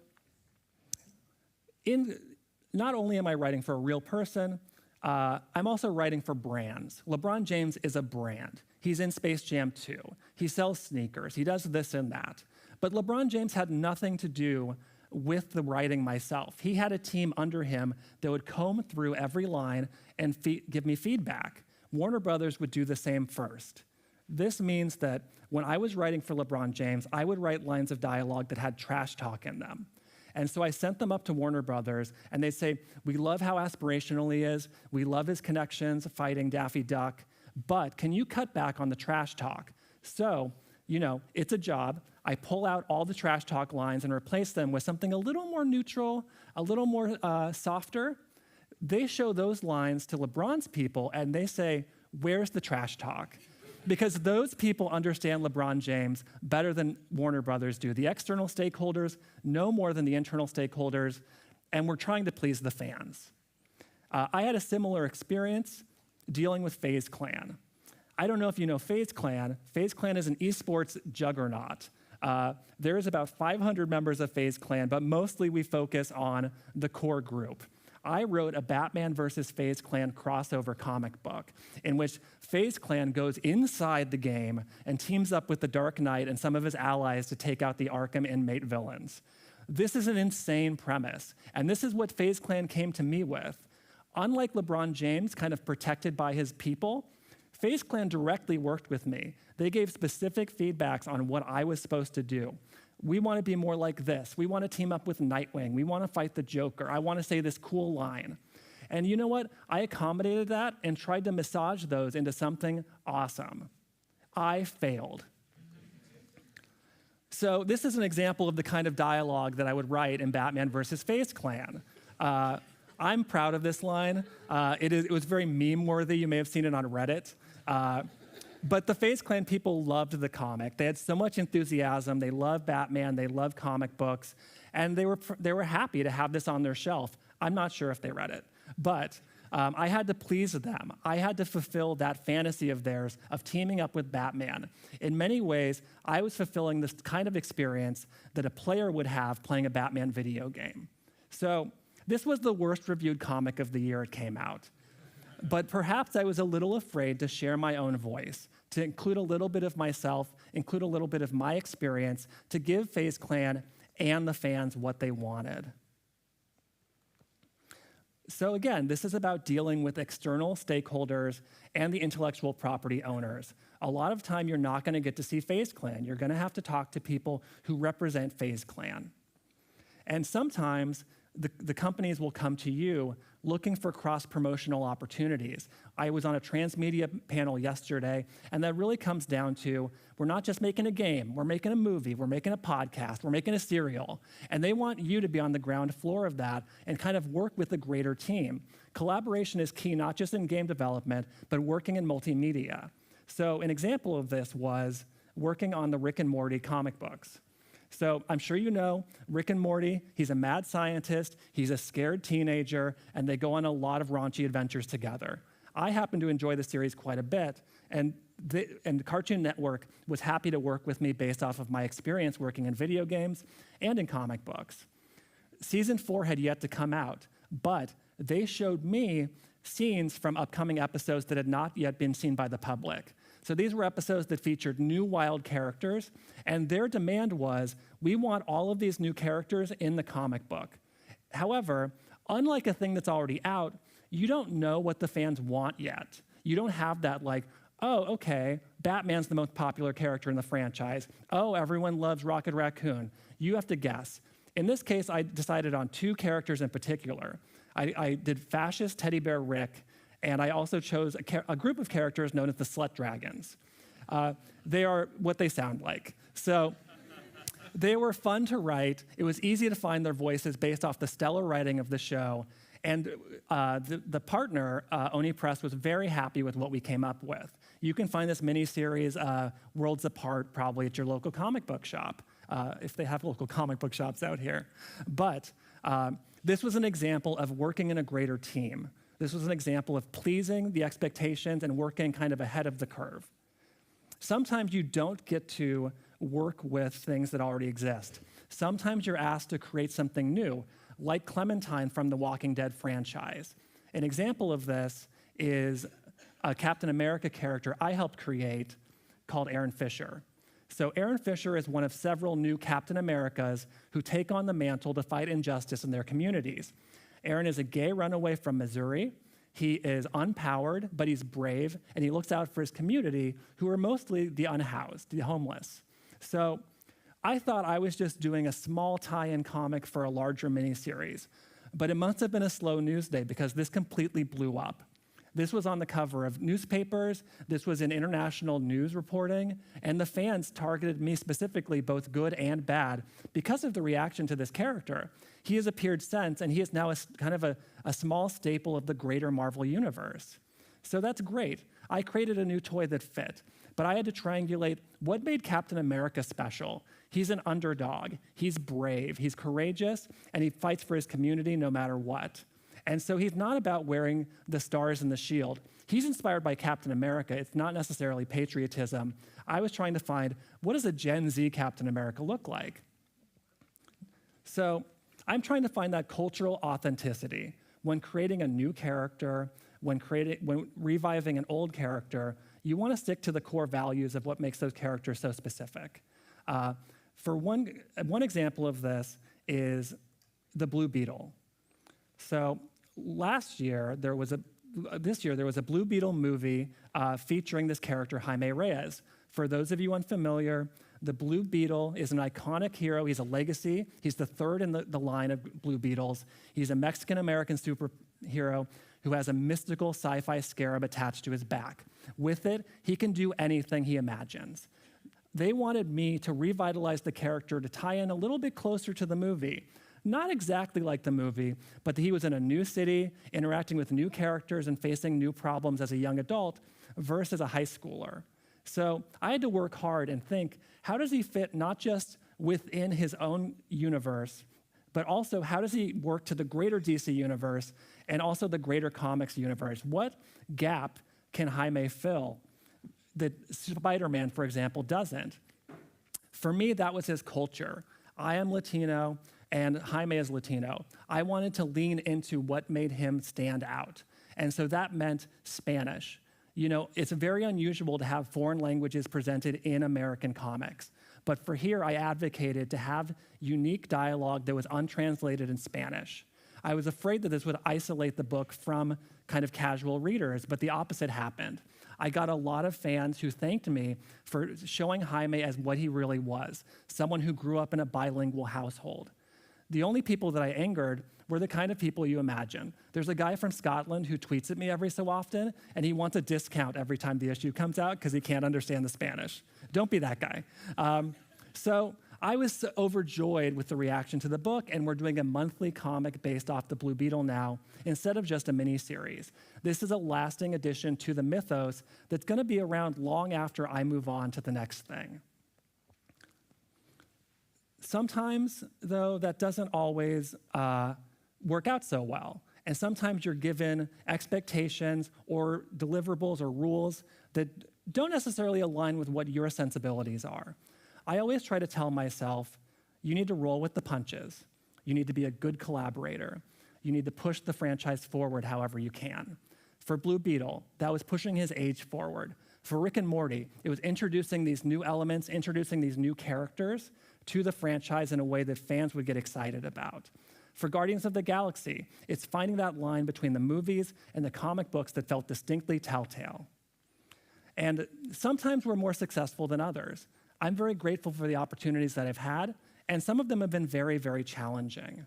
not only am I writing for a real person, I'm also writing for brands. LeBron James is a brand. He's in Space Jam 2. He sells sneakers. He does this and that. But LeBron James had nothing to do with the writing myself. He had a team under him that would comb through every line and give me feedback. Warner Brothers would do the same first. This means that when I was writing for LeBron James, I would write lines of dialogue that had trash talk in them. And so I sent them up to Warner Brothers, and they'd say, we love how aspirational he is, we love his connections fighting Daffy Duck, but can you cut back on the trash talk? So, it's a job. I pull out all the trash talk lines and replace them with something a little more neutral, a little more softer. They show those lines to LeBron's people, and they say, where's the trash talk? Because those people understand LeBron James better than Warner Brothers do. The external stakeholders know more than the internal stakeholders, and we're trying to please the fans. I had a similar experience dealing with FaZe Clan. I don't know if you know FaZe Clan. FaZe Clan is an esports juggernaut. There is about 500 members of FaZe Clan, but mostly we focus on the core group. I wrote a Batman versus FaZe Clan crossover comic book in which FaZe Clan goes inside the game and teams up with the Dark Knight and some of his allies to take out the Arkham inmate villains. This is an insane premise, and this is what FaZe Clan came to me with. Unlike LeBron James, kind of protected by his people, FaZe Clan directly worked with me. They gave specific feedbacks on what I was supposed to do. We want to be more like this. We want to team up with Nightwing. We want to fight the Joker. I want to say this cool line. And you know what? I accommodated that and tried to massage those into something awesome. I failed. So this is an example of the kind of dialogue that I would write in Batman versus FaZe Clan. I'm proud of this line. It was very meme-worthy. You may have seen it on Reddit. But the FaZe Clan people loved the comic. They had so much enthusiasm. They loved Batman. They loved comic books. And they were happy to have this on their shelf. I'm not sure if they read it. But I had to please them. I had to fulfill that fantasy of theirs of teaming up with Batman. In many ways, I was fulfilling this kind of experience that a player would have playing a Batman video game. So this was the worst reviewed comic of the year it came out. But perhaps I was a little afraid to share my own voice, to include a little bit of myself, include a little bit of my experience, to give FaZe Clan and the fans what they wanted. So again, this is about dealing with external stakeholders and the intellectual property owners. A lot of time, you're not going to get to see FaZe Clan. You're going to have to talk to people who represent FaZe Clan. And sometimes the companies will come to you looking for cross-promotional opportunities. I was on a transmedia panel yesterday, and that really comes down to, we're not just making a game, we're making a movie, we're making a podcast, we're making a cereal, and they want you to be on the ground floor of that and kind of work with a greater team. Collaboration is key, not just in game development, but working in multimedia. So an example of this was working on the Rick and Morty comic books. So I'm sure you know Rick and Morty. He's a mad scientist, he's a scared teenager, and they go on a lot of raunchy adventures together. I happen to enjoy the series quite a bit, and Cartoon Network was happy to work with me based off of my experience working in video games and in comic books. Season 4 had yet to come out, but they showed me scenes from upcoming episodes that had not yet been seen by the public. So these were episodes that featured new wild characters, and their demand was, we want all of these new characters in the comic book. However, unlike a thing that's already out, you don't know what the fans want yet. You don't have that like, oh, okay, Batman's the most popular character in the franchise. Oh, everyone loves Rocket Raccoon. You have to guess. In this case, I decided on 2 characters in particular. I did fascist teddy bear Rick, and I also chose a group of characters known as the Slut Dragons. They are what they sound like. So they were fun to write. It was easy to find their voices based off the stellar writing of the show. And the partner, Oni Press, was very happy with what we came up with. You can find this miniseries, Worlds Apart, probably at your local comic book shop, if they have local comic book shops out here. But this was an example of working in a greater team. This was an example of pleasing the expectations and working kind of ahead of the curve. Sometimes you don't get to work with things that already exist. Sometimes you're asked to create something new, like Clementine from the Walking Dead franchise. An example of this is a Captain America character I helped create called Aaron Fisher. So Aaron Fisher is one of several new Captain Americas who take on the mantle to fight injustice in their communities. Aaron is a gay runaway from Missouri. He is unpowered, but he's brave, and he looks out for his community, who are mostly the unhoused, the homeless. So I thought I was just doing a small tie-in comic for a larger miniseries, but it must have been a slow news day because this completely blew up. This was on the cover of newspapers, this was in international news reporting, and the fans targeted me specifically, both good and bad, because of the reaction to this character. He has appeared since, and he is now kind of a small staple of the greater Marvel universe. So that's great. I created a new toy that fit, but I had to triangulate what made Captain America special. He's an underdog, he's brave, he's courageous, and he fights for his community no matter what. And so he's not about wearing the stars and the shield. He's inspired by Captain America. It's not necessarily patriotism. I was trying to find, what does a Gen Z Captain America look like? So I'm trying to find that cultural authenticity. When creating a new character, when reviving an old character, you want to stick to the core values of what makes those characters so specific. For one example of this is the Blue Beetle. So this year there was a Blue Beetle movie featuring this character, Jaime Reyes. For those of you unfamiliar, the Blue Beetle is an iconic hero. He's a legacy. He's the third in the line of Blue Beetles. He's a Mexican-American superhero who has a mystical sci-fi scarab attached to his back. With it, he can do anything he imagines. They wanted me to revitalize the character to tie in a little bit closer to the movie. Not exactly like the movie, but he was in a new city, interacting with new characters and facing new problems as a young adult versus a high schooler. So I had to work hard and think, how does he fit not just within his own universe, but also how does he work to the greater DC universe and also the greater comics universe? What gap can Jaime fill that Spider-Man, for example, doesn't? For me, that was his culture. I am Latino, and Jaime is Latino. I wanted to lean into what made him stand out. And so that meant Spanish. You know, it's very unusual to have foreign languages presented in American comics. But for here, I advocated to have unique dialogue that was untranslated in Spanish. I was afraid that this would isolate the book from kind of casual readers, but the opposite happened. I got a lot of fans who thanked me for showing Jaime as what he really was, someone who grew up in a bilingual household. The only people that I angered were the kind of people you imagine. There's a guy from Scotland who tweets at me every so often, and he wants a discount every time the issue comes out because he can't understand the Spanish. Don't be that guy. So I was overjoyed with the reaction to the book, and we're doing a monthly comic based off the Blue Beetle now, instead of just a mini-series. This is a lasting addition to the mythos that's going to be around long after I move on to the next thing. Sometimes, though, that doesn't always work out so well. And sometimes you're given expectations or deliverables or rules that don't necessarily align with what your sensibilities are. I always try to tell myself, you need to roll with the punches. You need to be a good collaborator. You need to push the franchise forward however you can. For Blue Beetle, that was pushing his age forward. For Rick and Morty, it was introducing these new elements, introducing these new characters to the franchise in a way that fans would get excited about. For Guardians of the Galaxy, it's finding that line between the movies and the comic books that felt distinctly telltale. And sometimes we're more successful than others. I'm very grateful for the opportunities that I've had, and some of them have been very, very challenging.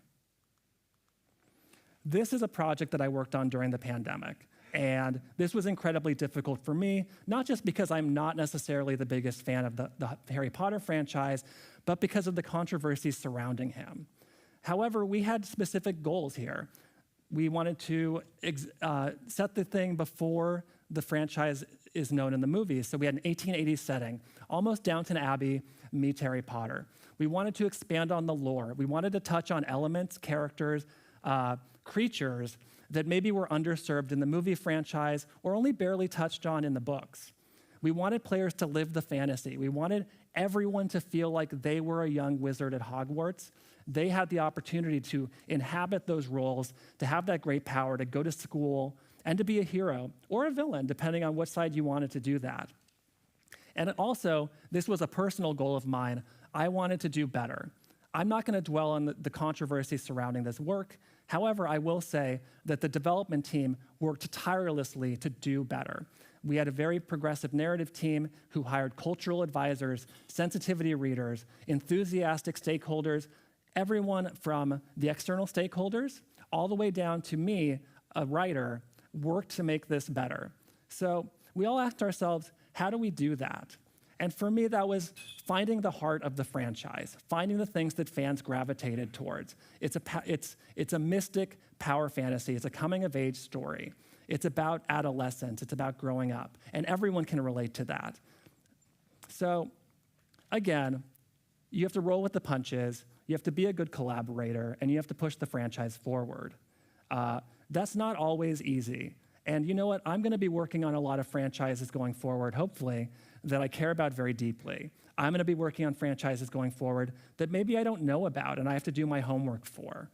This is a project that I worked on during the pandemic, and this was incredibly difficult for me, not just because I'm not necessarily the biggest fan of the Harry Potter franchise, but because of the controversies surrounding him. However, we had specific goals here. We wanted to set the thing before the franchise is known in the movies. So we had an 1880s setting, almost Downton Abbey meets Harry Potter. We wanted to expand on the lore. We wanted to touch on elements, characters, creatures that maybe were underserved in the movie franchise or only barely touched on in the books. We wanted players to live the fantasy. We wanted everyone to feel like they were a young wizard at Hogwarts. They had the opportunity to inhabit those roles, to have that great power, to go to school, and to be a hero or a villain, depending on what side you wanted to do that. And also, this was a personal goal of mine. I wanted to do better. I'm not going to dwell on the controversy surrounding this work. However, I will say that the development team worked tirelessly to do better. We had a very progressive narrative team who hired cultural advisors, sensitivity readers, enthusiastic stakeholders, everyone from the external stakeholders all the way down to me, a writer, worked to make this better. So we all asked ourselves, how do we do that? And for me, that was finding the heart of the franchise, finding the things that fans gravitated towards. It's a mystic power fantasy. It's a coming-of-age story. It's about adolescence. It's about growing up. And everyone can relate to that. So again, you have to roll with the punches. You have to be a good collaborator. And you have to push the franchise forward. That's not always easy. And you know what? I'm going to be working on a lot of franchises going forward, hopefully, that I care about very deeply. I'm going to be working on franchises going forward that maybe I don't know about and I have to do my homework for.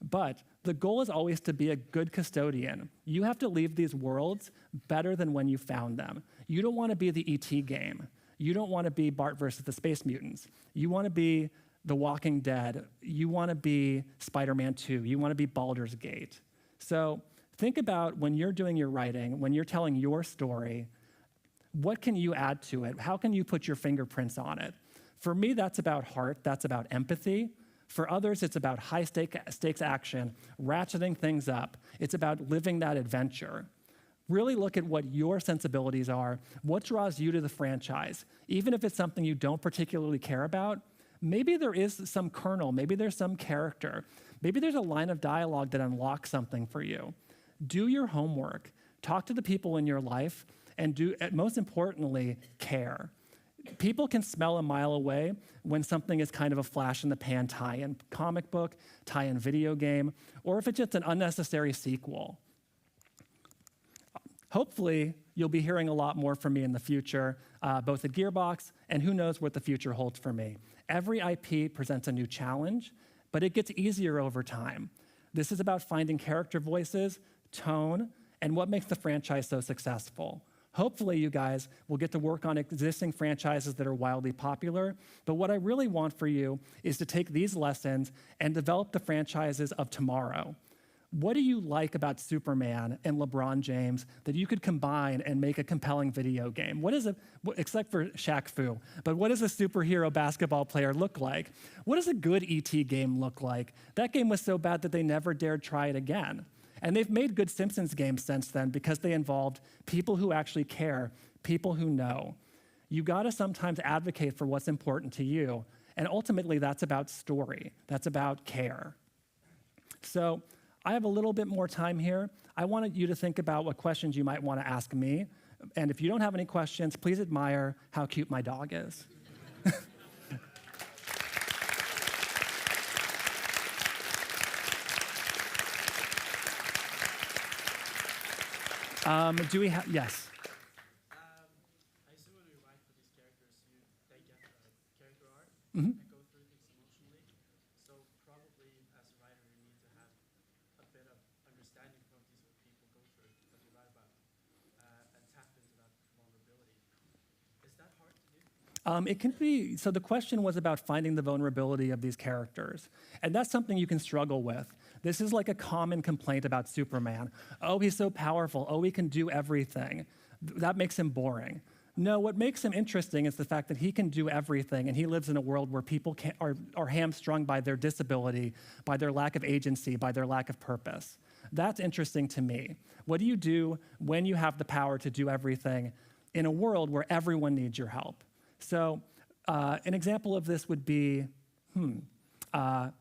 But the goal is always to be a good custodian. You have to leave these worlds better than when you found them. You don't want to be the E.T. game. You don't want to be Bart versus the Space Mutants. You want to be The Walking Dead. You want to be Spider-Man 2. You want to be Baldur's Gate. So think about when you're doing your writing, when you're telling your story, what can you add to it? How can you put your fingerprints on it? For me, that's about heart. That's about empathy. For others, it's about high stakes action, ratcheting things up. It's about living that adventure. Really look at what your sensibilities are, what draws you to the franchise. Even if it's something you don't particularly care about, maybe there is some kernel, maybe there's some character, maybe there's a line of dialogue that unlocks something for you. Do your homework. Talk to the people in your life and most importantly, care. People can smell a mile away when something is kind of a flash in the pan tie-in comic book, tie-in video game, or if it's just an unnecessary sequel. Hopefully, you'll be hearing a lot more from me in the future, both at Gearbox and who knows what the future holds for me. Every IP presents a new challenge, but it gets easier over time. This is about finding character voices, tone, and what makes the franchise so successful. Hopefully, you guys will get to work on existing franchises that are wildly popular, but what I really want for you is to take these lessons and develop the franchises of tomorrow. What do you like about Superman and LeBron James that you could combine and make a compelling video game? Except for Shaq Fu, but what does a superhero basketball player look like? What does a good ET game look like? That game was so bad that they never dared try it again. And they've made good Simpsons games since then because they involved people who actually care, people who know. You gotta sometimes advocate for what's important to you, and ultimately that's about story, that's about care. So I have a little bit more time here. I wanted you to think about what questions you might wanna ask me, and if you don't have any questions, please admire how cute my dog is. Do we have, yes? I assume when we write for these characters, they get character art Mm-hmm. and go through things emotionally. So probably as a writer, you need to have a bit of understanding of what these people go through that you write about and tap into that vulnerability. Is that hard to do? It can be, so the question was about finding the vulnerability of these characters. And that's something you can struggle with. This is like a common complaint about Superman. Oh, he's so powerful. Oh, he can do everything. That makes him boring. No, what makes him interesting is the fact that he can do everything, and he lives in a world where people are hamstrung by their disability, by their lack of agency, by their lack of purpose. That's interesting to me. What do you do when you have the power to do everything in a world where everyone needs your help? So an example of this would be, Guardians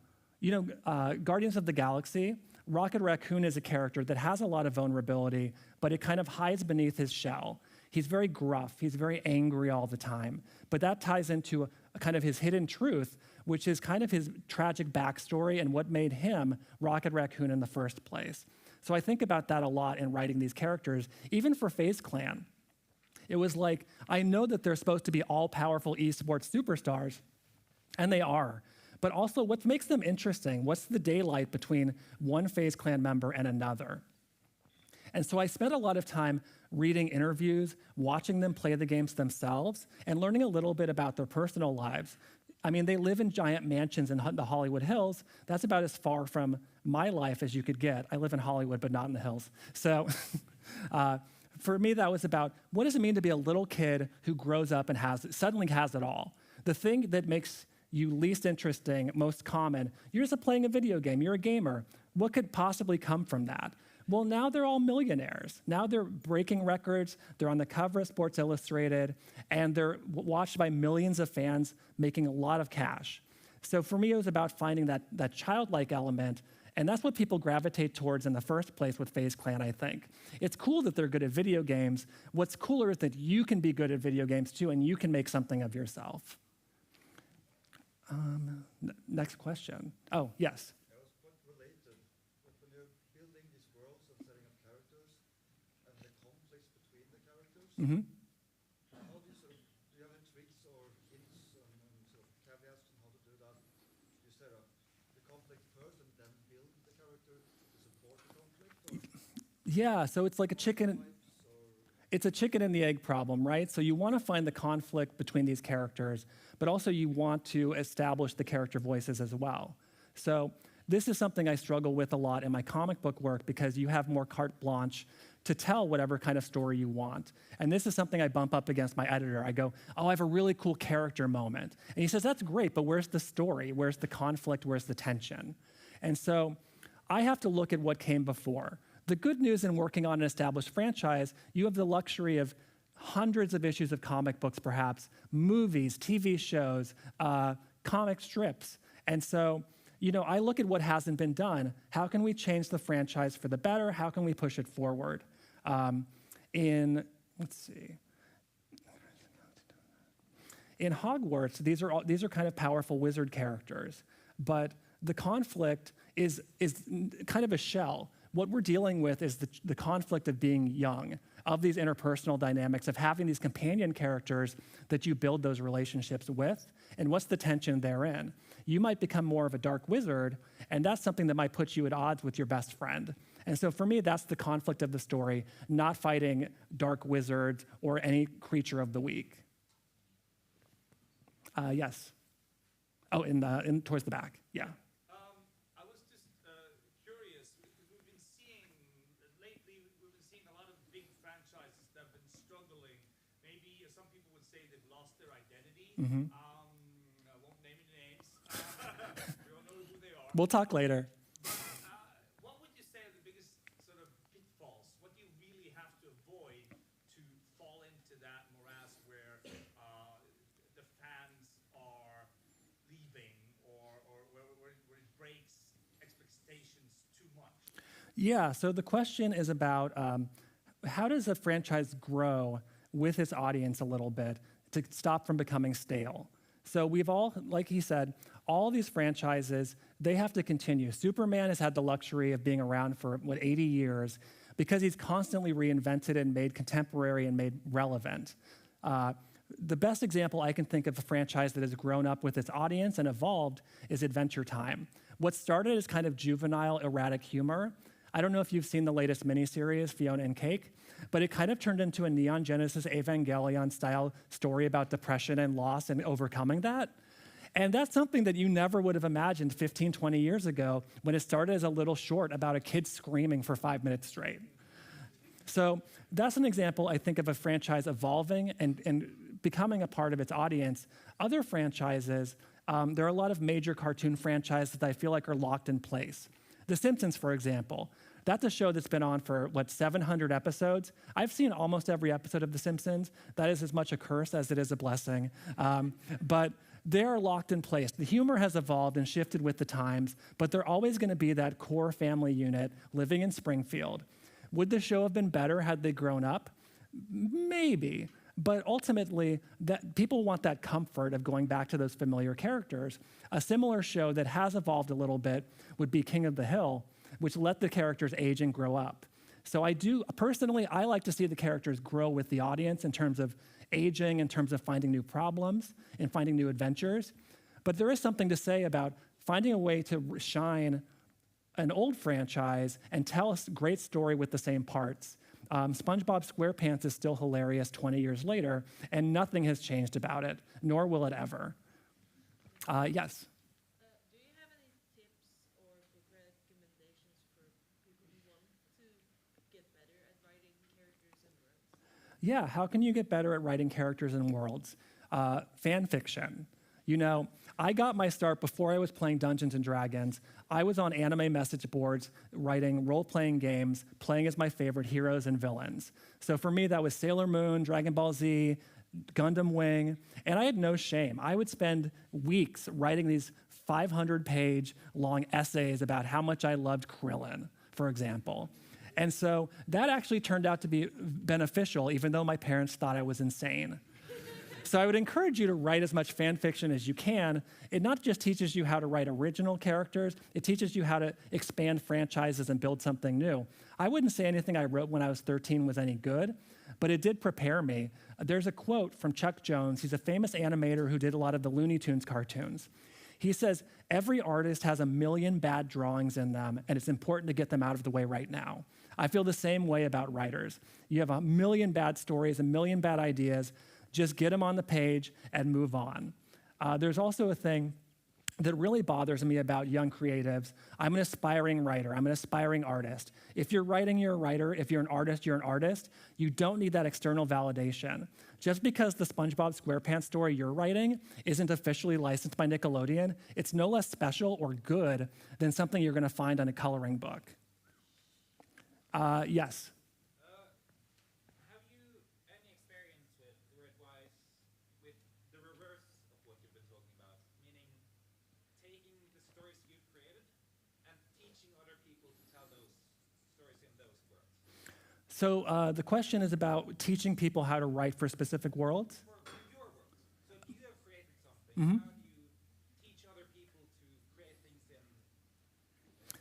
of the Galaxy, Rocket Raccoon is a character that has a lot of vulnerability, but it kind of hides beneath his shell. He's very gruff, he's very angry all the time, but that ties into a kind of his hidden truth, which is kind of his tragic backstory and what made him Rocket Raccoon in the first place. So I think about that a lot in writing these characters, even for FaZe Clan. It was like, I know that they're supposed to be all-powerful esports superstars, and they are. But also, what makes them interesting? What's the daylight between one FaZe Clan member and another? And so I spent a lot of time reading interviews, watching them play the games themselves, and learning a little bit about their personal lives. I mean, they live in giant mansions in the Hollywood Hills. That's about as far from my life as you could get. I live in Hollywood, but not in the hills. So for me, that was about, what does it mean to be a little kid who grows up and suddenly has it all? The thing that makes you least interesting, most common, you're just playing a video game, you're a gamer. What could possibly come from that? Well, now they're all millionaires. Now they're breaking records, they're on the cover of Sports Illustrated, and they're watched by millions of fans making a lot of cash. So for me, it was about finding that childlike element, and that's what people gravitate towards in the first place with FaZe Clan, I think. It's cool that they're good at video games. What's cooler is that you can be good at video games too, and you can make something of yourself. Next question. Oh, yes. I was quite related. When you're building these worlds and setting up characters and the conflicts between the characters, how do you have any tricks or hints and sort of caveats on how to do that? You set up the conflict first and then build the character to support the conflict? Yeah, so it's like a chicken. It's a chicken and the egg problem, right? So you want to find the conflict between these characters, but also you want to establish the character voices as well. So this is something I struggle with a lot in my comic book work because you have more carte blanche to tell whatever kind of story you want. And this is something I bump up against my editor. I go, oh, I have a really cool character moment. And he says, that's great, but where's the story? Where's the conflict? Where's the tension? And so I have to look at what came before. The good news in working on an established franchise, you have the luxury of hundreds of issues of comic books, perhaps, movies, TV shows, comic strips. And so, I look at what hasn't been done. How can we change the franchise for the better? How can we push it forward? In let's see. In Hogwarts, these are kind of powerful wizard characters, but the conflict is kind of a shell. What we're dealing with is the conflict of being young, of these interpersonal dynamics, of having these companion characters that you build those relationships with, and what's the tension therein. You might become more of a dark wizard, and that's something that might put you at odds with your best friend. And so for me, that's the conflict of the story, not fighting dark wizards or any creature of the week. Yes. Oh, towards the back, yeah. I was just curious, because we've been seeing a lot of big franchises that have been struggling. Maybe some people would say they've lost their identity. Mm-hmm. I won't name any names. We all know who they are. We'll talk later. What would you say are the biggest sort of pitfalls? What do you really have to avoid to fall into that morass where the fans are leaving, or where it breaks expectations too much? Yeah, so the question is about how does a franchise grow with its audience a little bit to stop from becoming stale? So we've all, like he said, all these franchises, they have to continue. Superman has had the luxury of being around for, 80 years because he's constantly reinvented and made contemporary and made relevant. The best example I can think of a franchise that has grown up with its audience and evolved is Adventure Time. What started as kind of juvenile, erratic humor, I don't know if you've seen the latest miniseries, Fiona and Cake, but it kind of turned into a Neon Genesis Evangelion-style story about depression and loss and overcoming that. And that's something that you never would have imagined 15, 20 years ago when it started as a little short about a kid screaming for 5 minutes straight. So that's an example, I think, of a franchise evolving and becoming a part of its audience. Other franchises, there are a lot of major cartoon franchises that I feel like are locked in place. The Simpsons, for example, that's a show that's been on for, 700 episodes. I've seen almost every episode of The Simpsons. That is as much a curse as it is a blessing. But they are locked in place. The humor has evolved and shifted with the times, but they're always going to be that core family unit living in Springfield. Would the show have been better had they grown up? Maybe. But ultimately, that people want that comfort of going back to those familiar characters. A similar show that has evolved a little bit would be King of the Hill, which let the characters age and grow up. So personally, I like to see the characters grow with the audience in terms of aging, in terms of finding new problems and finding new adventures. But there is something to say about finding a way to shine an old franchise and tell a great story with the same parts. SpongeBob SquarePants is still hilarious 20 years later, and nothing has changed about it, nor will it ever. Yes? Do you have any tips or book recommendations for people who want to get better at writing characters and worlds? Yeah, how can you get better at writing characters and worlds? Fan fiction. You know, I got my start before I was playing Dungeons & Dragons. I was on anime message boards, writing role-playing games, playing as my favorite heroes and villains. So for me, that was Sailor Moon, Dragon Ball Z, Gundam Wing, and I had no shame. I would spend weeks writing these 500-page long essays about how much I loved Krillin, for example. And so that actually turned out to be beneficial, even though my parents thought I was insane. So I would encourage you to write as much fan fiction as you can. It not just teaches you how to write original characters, it teaches you how to expand franchises and build something new. I wouldn't say anything I wrote when I was 13 was any good, but it did prepare me. There's a quote from Chuck Jones. He's a famous animator who did a lot of the Looney Tunes cartoons. He says, "Every artist has a million bad drawings in them, and it's important to get them out of the way right now." I feel the same way about writers. You have a million bad stories, a million bad ideas. Just get them on the page and move on. There's also a thing that really bothers me about young creatives. I'm an aspiring writer. I'm an aspiring artist. If you're writing, you're a writer. If you're an artist, you're an artist. You don't need that external validation. Just because the SpongeBob SquarePants story you're writing isn't officially licensed by Nickelodeon, it's no less special or good than something you're going to find on a coloring book. Yes? Have you any experience with the reverse of what you've been talking about? Meaning taking the stories you've created and teaching other people to tell those stories in those words? So the question is about teaching people how to write for specific worlds? For your world. So if you have created something, Mhm. how do you teach other people to create things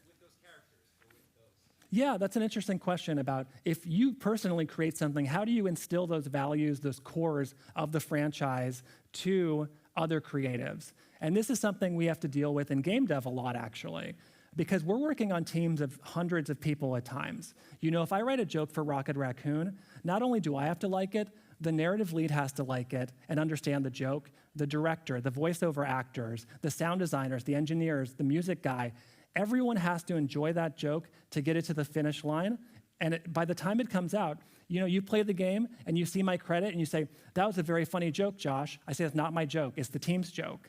with those characters or with those? Yeah, that's an interesting question about if you personally create something, how do you instill those values, those cores of the franchise to other creatives? And this is something we have to deal with in game dev a lot, actually, because we're working on teams of hundreds of people at times. You know, if I write a joke for Rocket Raccoon, not only do I have to like it, the narrative lead has to like it and understand the joke, the director, the voiceover actors, the sound designers, the engineers, the music guy. Everyone has to enjoy that joke to get it to the finish line. And by the time it comes out, you know, you play the game and you see my credit and you say, that was a very funny joke, Josh. I say, it's not my joke, it's the team's joke.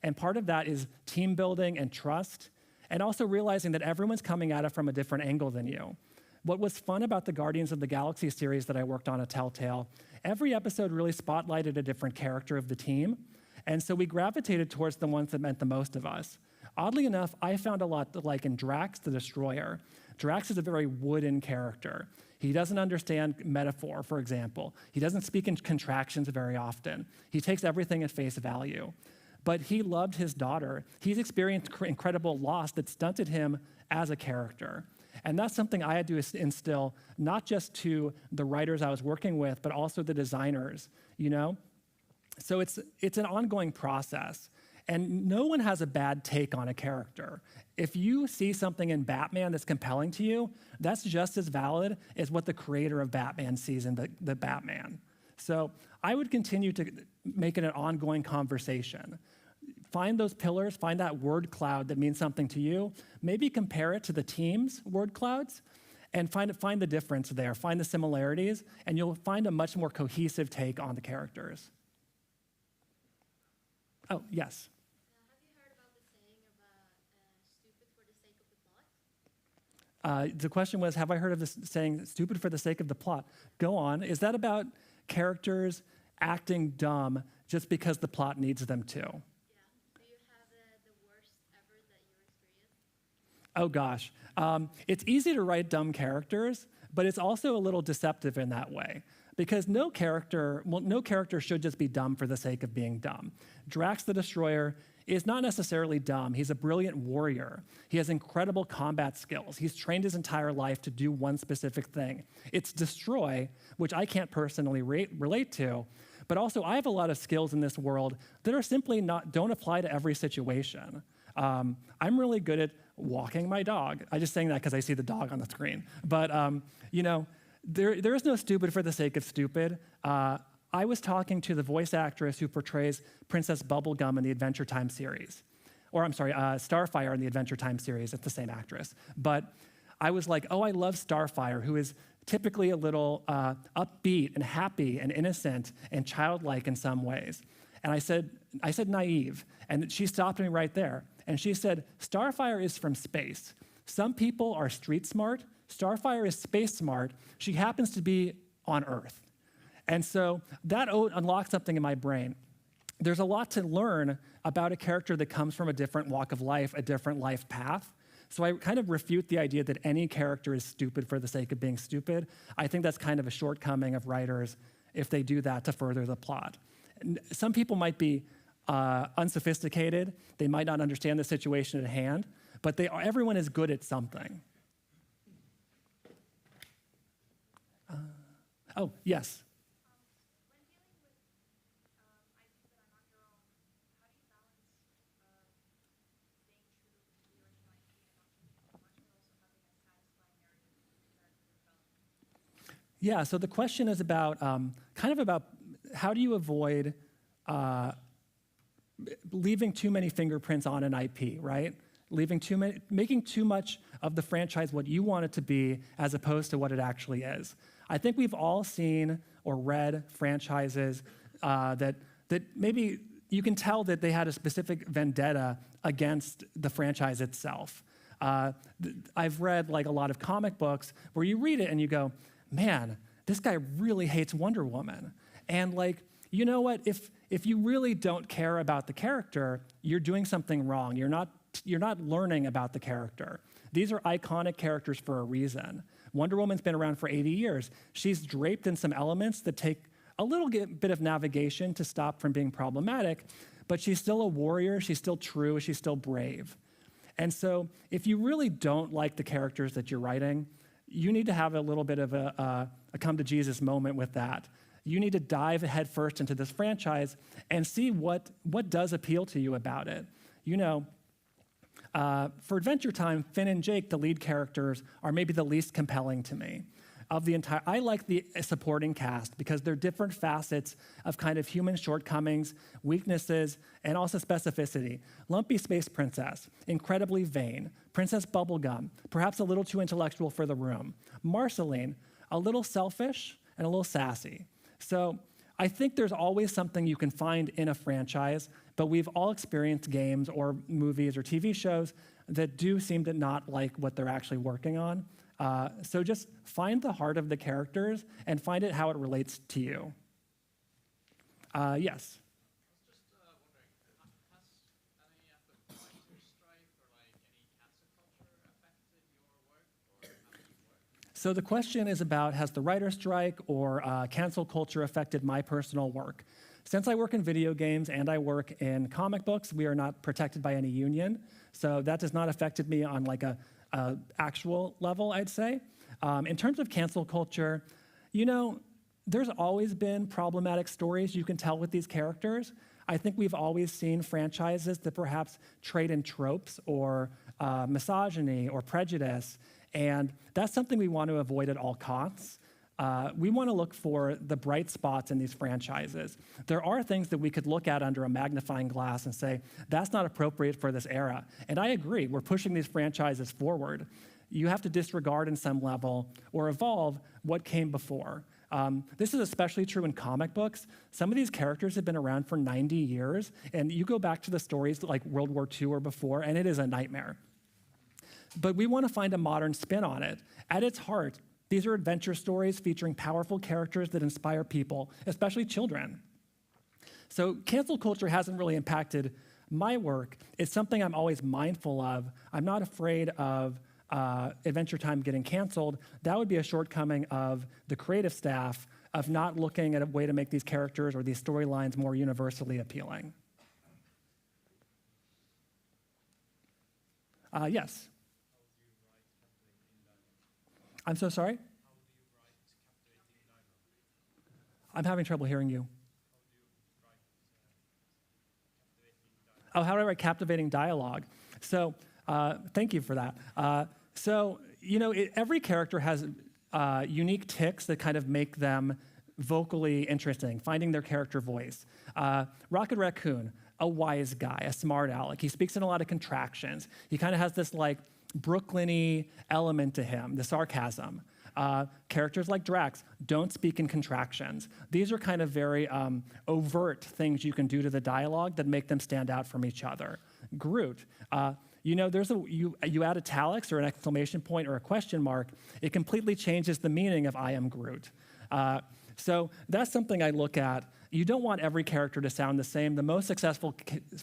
And part of that is team building and trust, and also realizing that everyone's coming at it from a different angle than you. What was fun about the Guardians of the Galaxy series that I worked on at Telltale, every episode really spotlighted a different character of the team, and so we gravitated towards the ones that meant the most of us. Oddly enough, I found a lot that, like in Drax the Destroyer. Drax is a very wooden character. He doesn't understand metaphor, for example. He doesn't speak in contractions very often. He takes everything at face value. But he loved his daughter. He's experienced incredible loss that stunted him as a character. And that's something I had to instill, not just to the writers I was working with, but also the designers, you know? So it's an ongoing process. And no one has a bad take on a character. If you see something in Batman that's compelling to you, that's just as valid as what the creator of Batman sees in the Batman. So I would continue to make it an ongoing conversation. Find those pillars, find that word cloud that means something to you, maybe compare it to the team's word clouds, and find the difference there, find the similarities, and you'll find a much more cohesive take on the characters. Oh, yes. The question was, have I heard of this saying, stupid for the sake of the plot? Go on. Is that about characters acting dumb just because the plot needs them to? Yeah. Do you have the worst ever that you experienced? Oh, gosh. It's easy to write dumb characters, but it's also a little deceptive in that way. Because no character should just be dumb for the sake of being dumb. Drax the Destroyer is not necessarily dumb. He's a brilliant warrior. He has incredible combat skills. He's trained his entire life to do one specific thing. It's destroy, which I can't personally relate to, but also I have a lot of skills in this world that are simply don't apply to every situation. I'm really good at walking my dog. I'm just saying that because I see the dog on the screen. But, you know, there is no stupid for the sake of stupid. I was talking to the voice actress who portrays Princess Bubblegum in the Adventure Time series. Or I'm sorry, Starfire in the Adventure Time series. It's the same actress. But I was like, oh, I love Starfire, who is typically a little upbeat and happy and innocent and childlike in some ways. And I said naive. And she stopped me right there. And she said, Starfire is from space. Some people are street smart. Starfire is space smart. She happens to be on Earth. And so that unlocked something in my brain. There's a lot to learn about a character that comes from a different walk of life, a different life path. So I kind of refute the idea that any character is stupid for the sake of being stupid. I think that's kind of a shortcoming of writers if they do that to further the plot. Some people might be unsophisticated. They might not understand the situation at hand, but everyone is good at something. Oh, yes. Yeah, so the question is about kind of about how do you avoid leaving too many fingerprints on an IP, right? Making too much of the franchise what you want it to be as opposed to what it actually is. I think we've all seen or read franchises that maybe you can tell that they had a specific vendetta against the franchise itself. I've read like a lot of comic books where you read it and you go, man, this guy really hates Wonder Woman. And like, you know what? If you really don't care about the character, you're doing something wrong. You're not learning about the character. These are iconic characters for a reason. Wonder Woman's been around for 80 years. She's draped in some elements that take a little bit of navigation to stop from being problematic, but she's still a warrior, she's still true, she's still brave. And so if you really don't like the characters that you're writing, you need to have a little bit of a come to Jesus moment with that. You need to dive headfirst into this franchise and see what does appeal to you about it. You know, for Adventure Time, Finn and Jake, the lead characters, are maybe the least compelling to me. I like the supporting cast because they're different facets of kind of human shortcomings, weaknesses, and also specificity. Lumpy Space Princess, incredibly vain. Princess Bubblegum, perhaps a little too intellectual for the room. Marceline, a little selfish and a little sassy. So I think there's always something you can find in a franchise, but we've all experienced games or movies or TV shows that do seem to not like what they're actually working on. So just find the heart of the characters and find it how it relates to you. Yes? So the question is about, has the writer's strike or cancel culture affected my personal work? Since I work in video games and I work in comic books, we are not protected by any union. So that has not affected me on like a actual level, I'd say. In terms of cancel culture, you know, there's always been problematic stories you can tell with these characters. I think we've always seen franchises that perhaps trade in tropes or misogyny or prejudice, and that's something we want to avoid at all costs. We want to look for the bright spots in these franchises. There are things that we could look at under a magnifying glass and say, that's not appropriate for this era. And I agree, we're pushing these franchises forward. You have to disregard in some level or evolve what came before. This is especially true in comic books. Some of these characters have been around for 90 years, and you go back to the stories like World War II or before, and it is a nightmare. But we want to find a modern spin on it. At its heart, these are adventure stories featuring powerful characters that inspire people, especially children. So cancel culture hasn't really impacted my work. It's something I'm always mindful of. I'm not afraid of Adventure Time getting canceled. That would be a shortcoming of the creative staff of not looking at a way to make these characters or these storylines more universally appealing. Yes? I'm so sorry? I'm having trouble hearing you. Oh, how do I write captivating dialogue? So, thank you for that. So, you know, every character has unique tics that kind of make them vocally interesting, finding their character voice. Rocket Raccoon, a wise guy, a smart aleck. He speaks in a lot of contractions. He kind of has this like Brooklyn-y element to him, the sarcasm. Characters like Drax don't speak in contractions. These are kind of very overt things you can do to the dialogue that make them stand out from each other. Groot, you know, you add italics or an exclamation point or a question mark, it completely changes the meaning of I am Groot. So that's something I look at. You don't want every character to sound the same. The most successful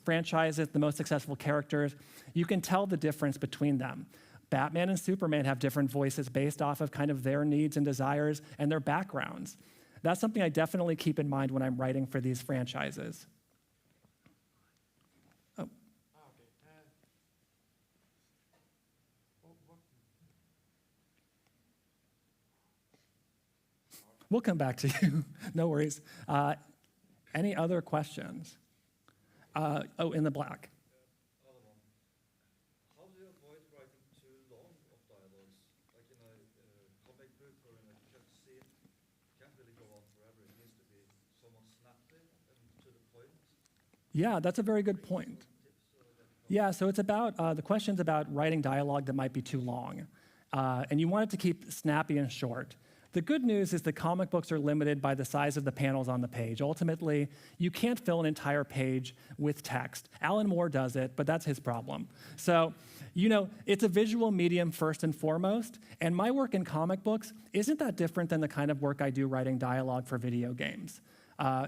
franchises, the most successful characters, you can tell the difference between them. Batman and Superman have different voices based off of kind of their needs and desires and their backgrounds. That's something I definitely keep in mind when I'm writing for these franchises. Oh. We'll come back to you. No worries. Any other questions? Oh, in the black. How do you avoid writing too long of dialogues? Like in a comic book or in a cut scene, it can't really go on forever. It needs to be somewhat snappy and to the point. Yeah, that's a very good point. Yeah, so it's about, the question's about writing dialogue that might be too long. And you want it to keep snappy and short. The good news is that comic books are limited by the size of the panels on the page. Ultimately, you can't fill an entire page with text. Alan Moore does it, but that's his problem. So, you know, it's a visual medium first and foremost, and my work in comic books isn't that different than the kind of work I do writing dialogue for video games.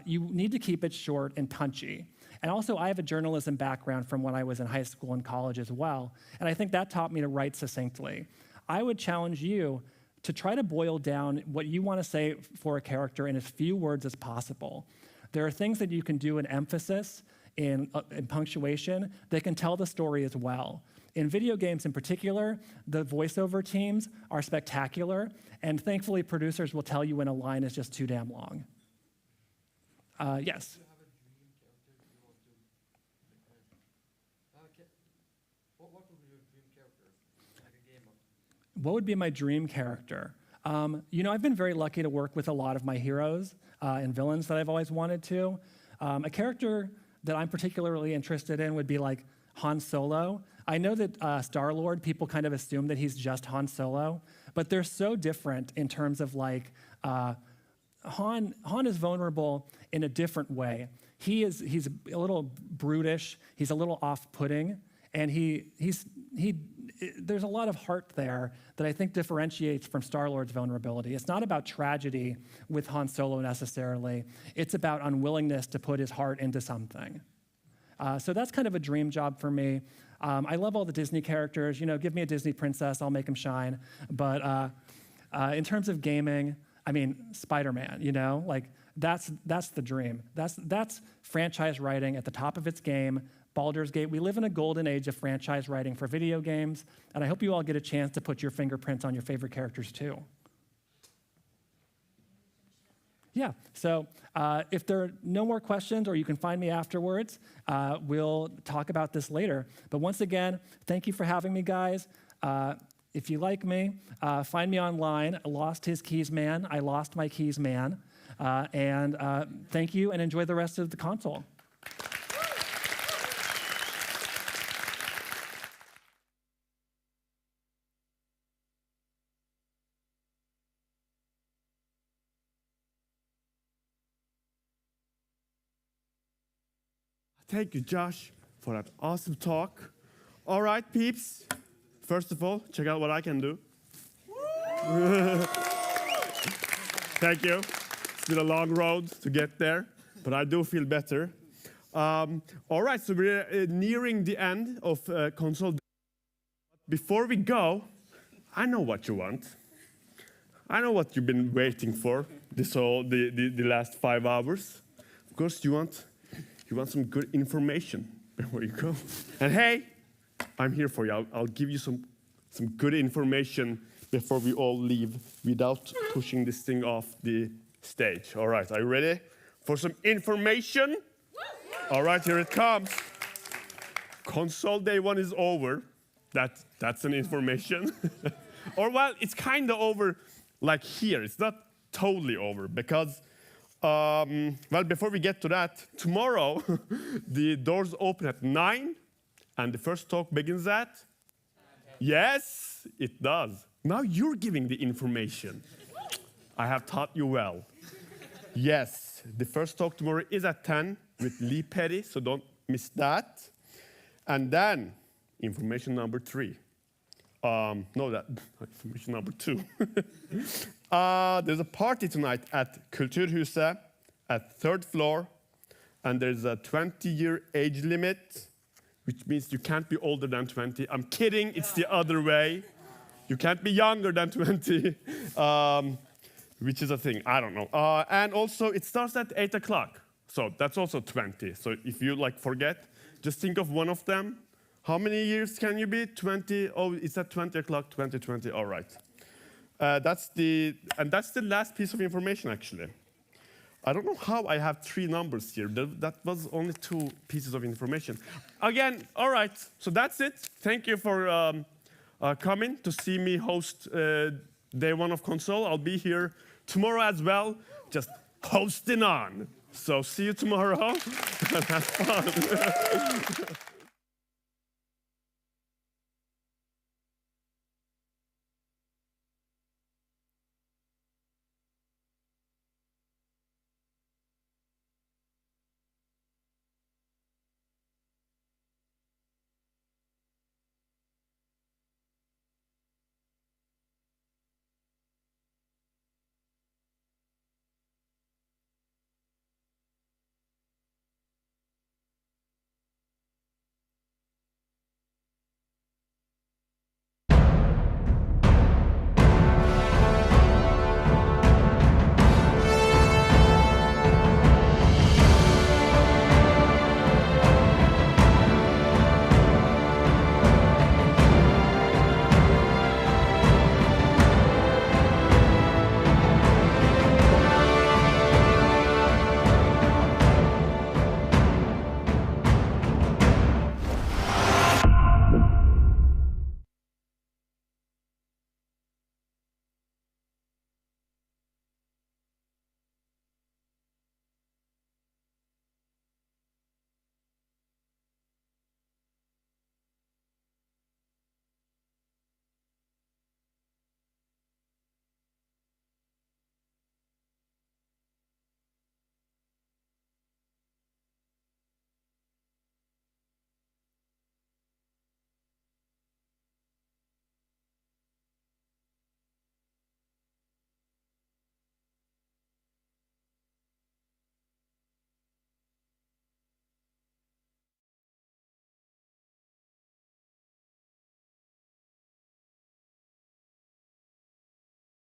You need to keep it short and punchy. And also, I have a journalism background from when I was in high school and college as well, and I think that taught me to write succinctly. I would challenge you to try to boil down what you want to say for a character in as few words as possible. There are things that you can do in emphasis, in punctuation, that can tell the story as well. In video games in particular, the voiceover teams are spectacular, and thankfully producers will tell you when a line is just too damn long. Yes? What would be my dream character? You know, I've been very lucky to work with a lot of my heroes and villains that I've always wanted to. A character that I'm particularly interested in would be like Han Solo. I know that Star-Lord, people kind of assume that he's just Han Solo, but they're so different in terms of like, Han is vulnerable in a different way. He's a little brutish, he's a little off-putting, and there's a lot of heart there that I think differentiates from Star-Lord's vulnerability. It's not about tragedy with Han Solo necessarily. It's about unwillingness to put his heart into something. So that's kind of a dream job for me. I love all the Disney characters. You know, give me a Disney princess, I'll make them shine. But in terms of gaming, I mean, Spider-Man, you know? Like, that's the dream. That's franchise writing at the top of its game. Baldur's Gate. We live in a golden age of franchise writing for video games, and I hope you all get a chance to put your fingerprints on your favorite characters too. Yeah, so if there are no more questions or you can find me afterwards, we'll talk about this later. But once again, thank you for having me, guys. If you like me, find me online. I lost his keys man. I lost my keys man. And thank you and enjoy the rest of the console. Thank you, Josh, for that awesome talk. All right, peeps. First of all, check out what I can do. Thank you. It's been a long road to get there, but I do feel better. All right, so we're nearing the end of Konsoll. Before we go, I know what you want. I know what you've been waiting for the last 5 hours. Of course, you want some good information before you go. And hey, I'm here for you. I'll give you some good information before we all leave without pushing this thing off the stage. All right, are you ready for some information? All right, here it comes. Konsoll day 1 is over. That's an information. Or well, it's kind of over like here. It's not totally over because well, before we get to that, tomorrow the doors open at 9 and the first talk begins at? Yes, it does. Now you're giving the information. I have taught you well. Yes, the first talk tomorrow is at 10 with Lee Petty, so don't miss that. And then, information number 3. Information number 2. There's a party tonight at Kulturhuset at 3rd floor, and there's a 20-year age limit, which means you can't be older than 20. I'm kidding, it's the other way. You can't be younger than 20, which is a thing, I don't know. And also, it starts at 8 o'clock, so that's also 20. So if you forget, just think of one of them. How many years can you be? 20, oh, it's at 20 o'clock, 2020, all right. That's the last piece of information, actually. I don't know how I have 3 numbers here. That was only 2 pieces of information. Again, all right, so that's it. Thank you for coming to see me host day 1 of Konsoll. I'll be here tomorrow as well, just hosting on. So see you tomorrow. Have fun.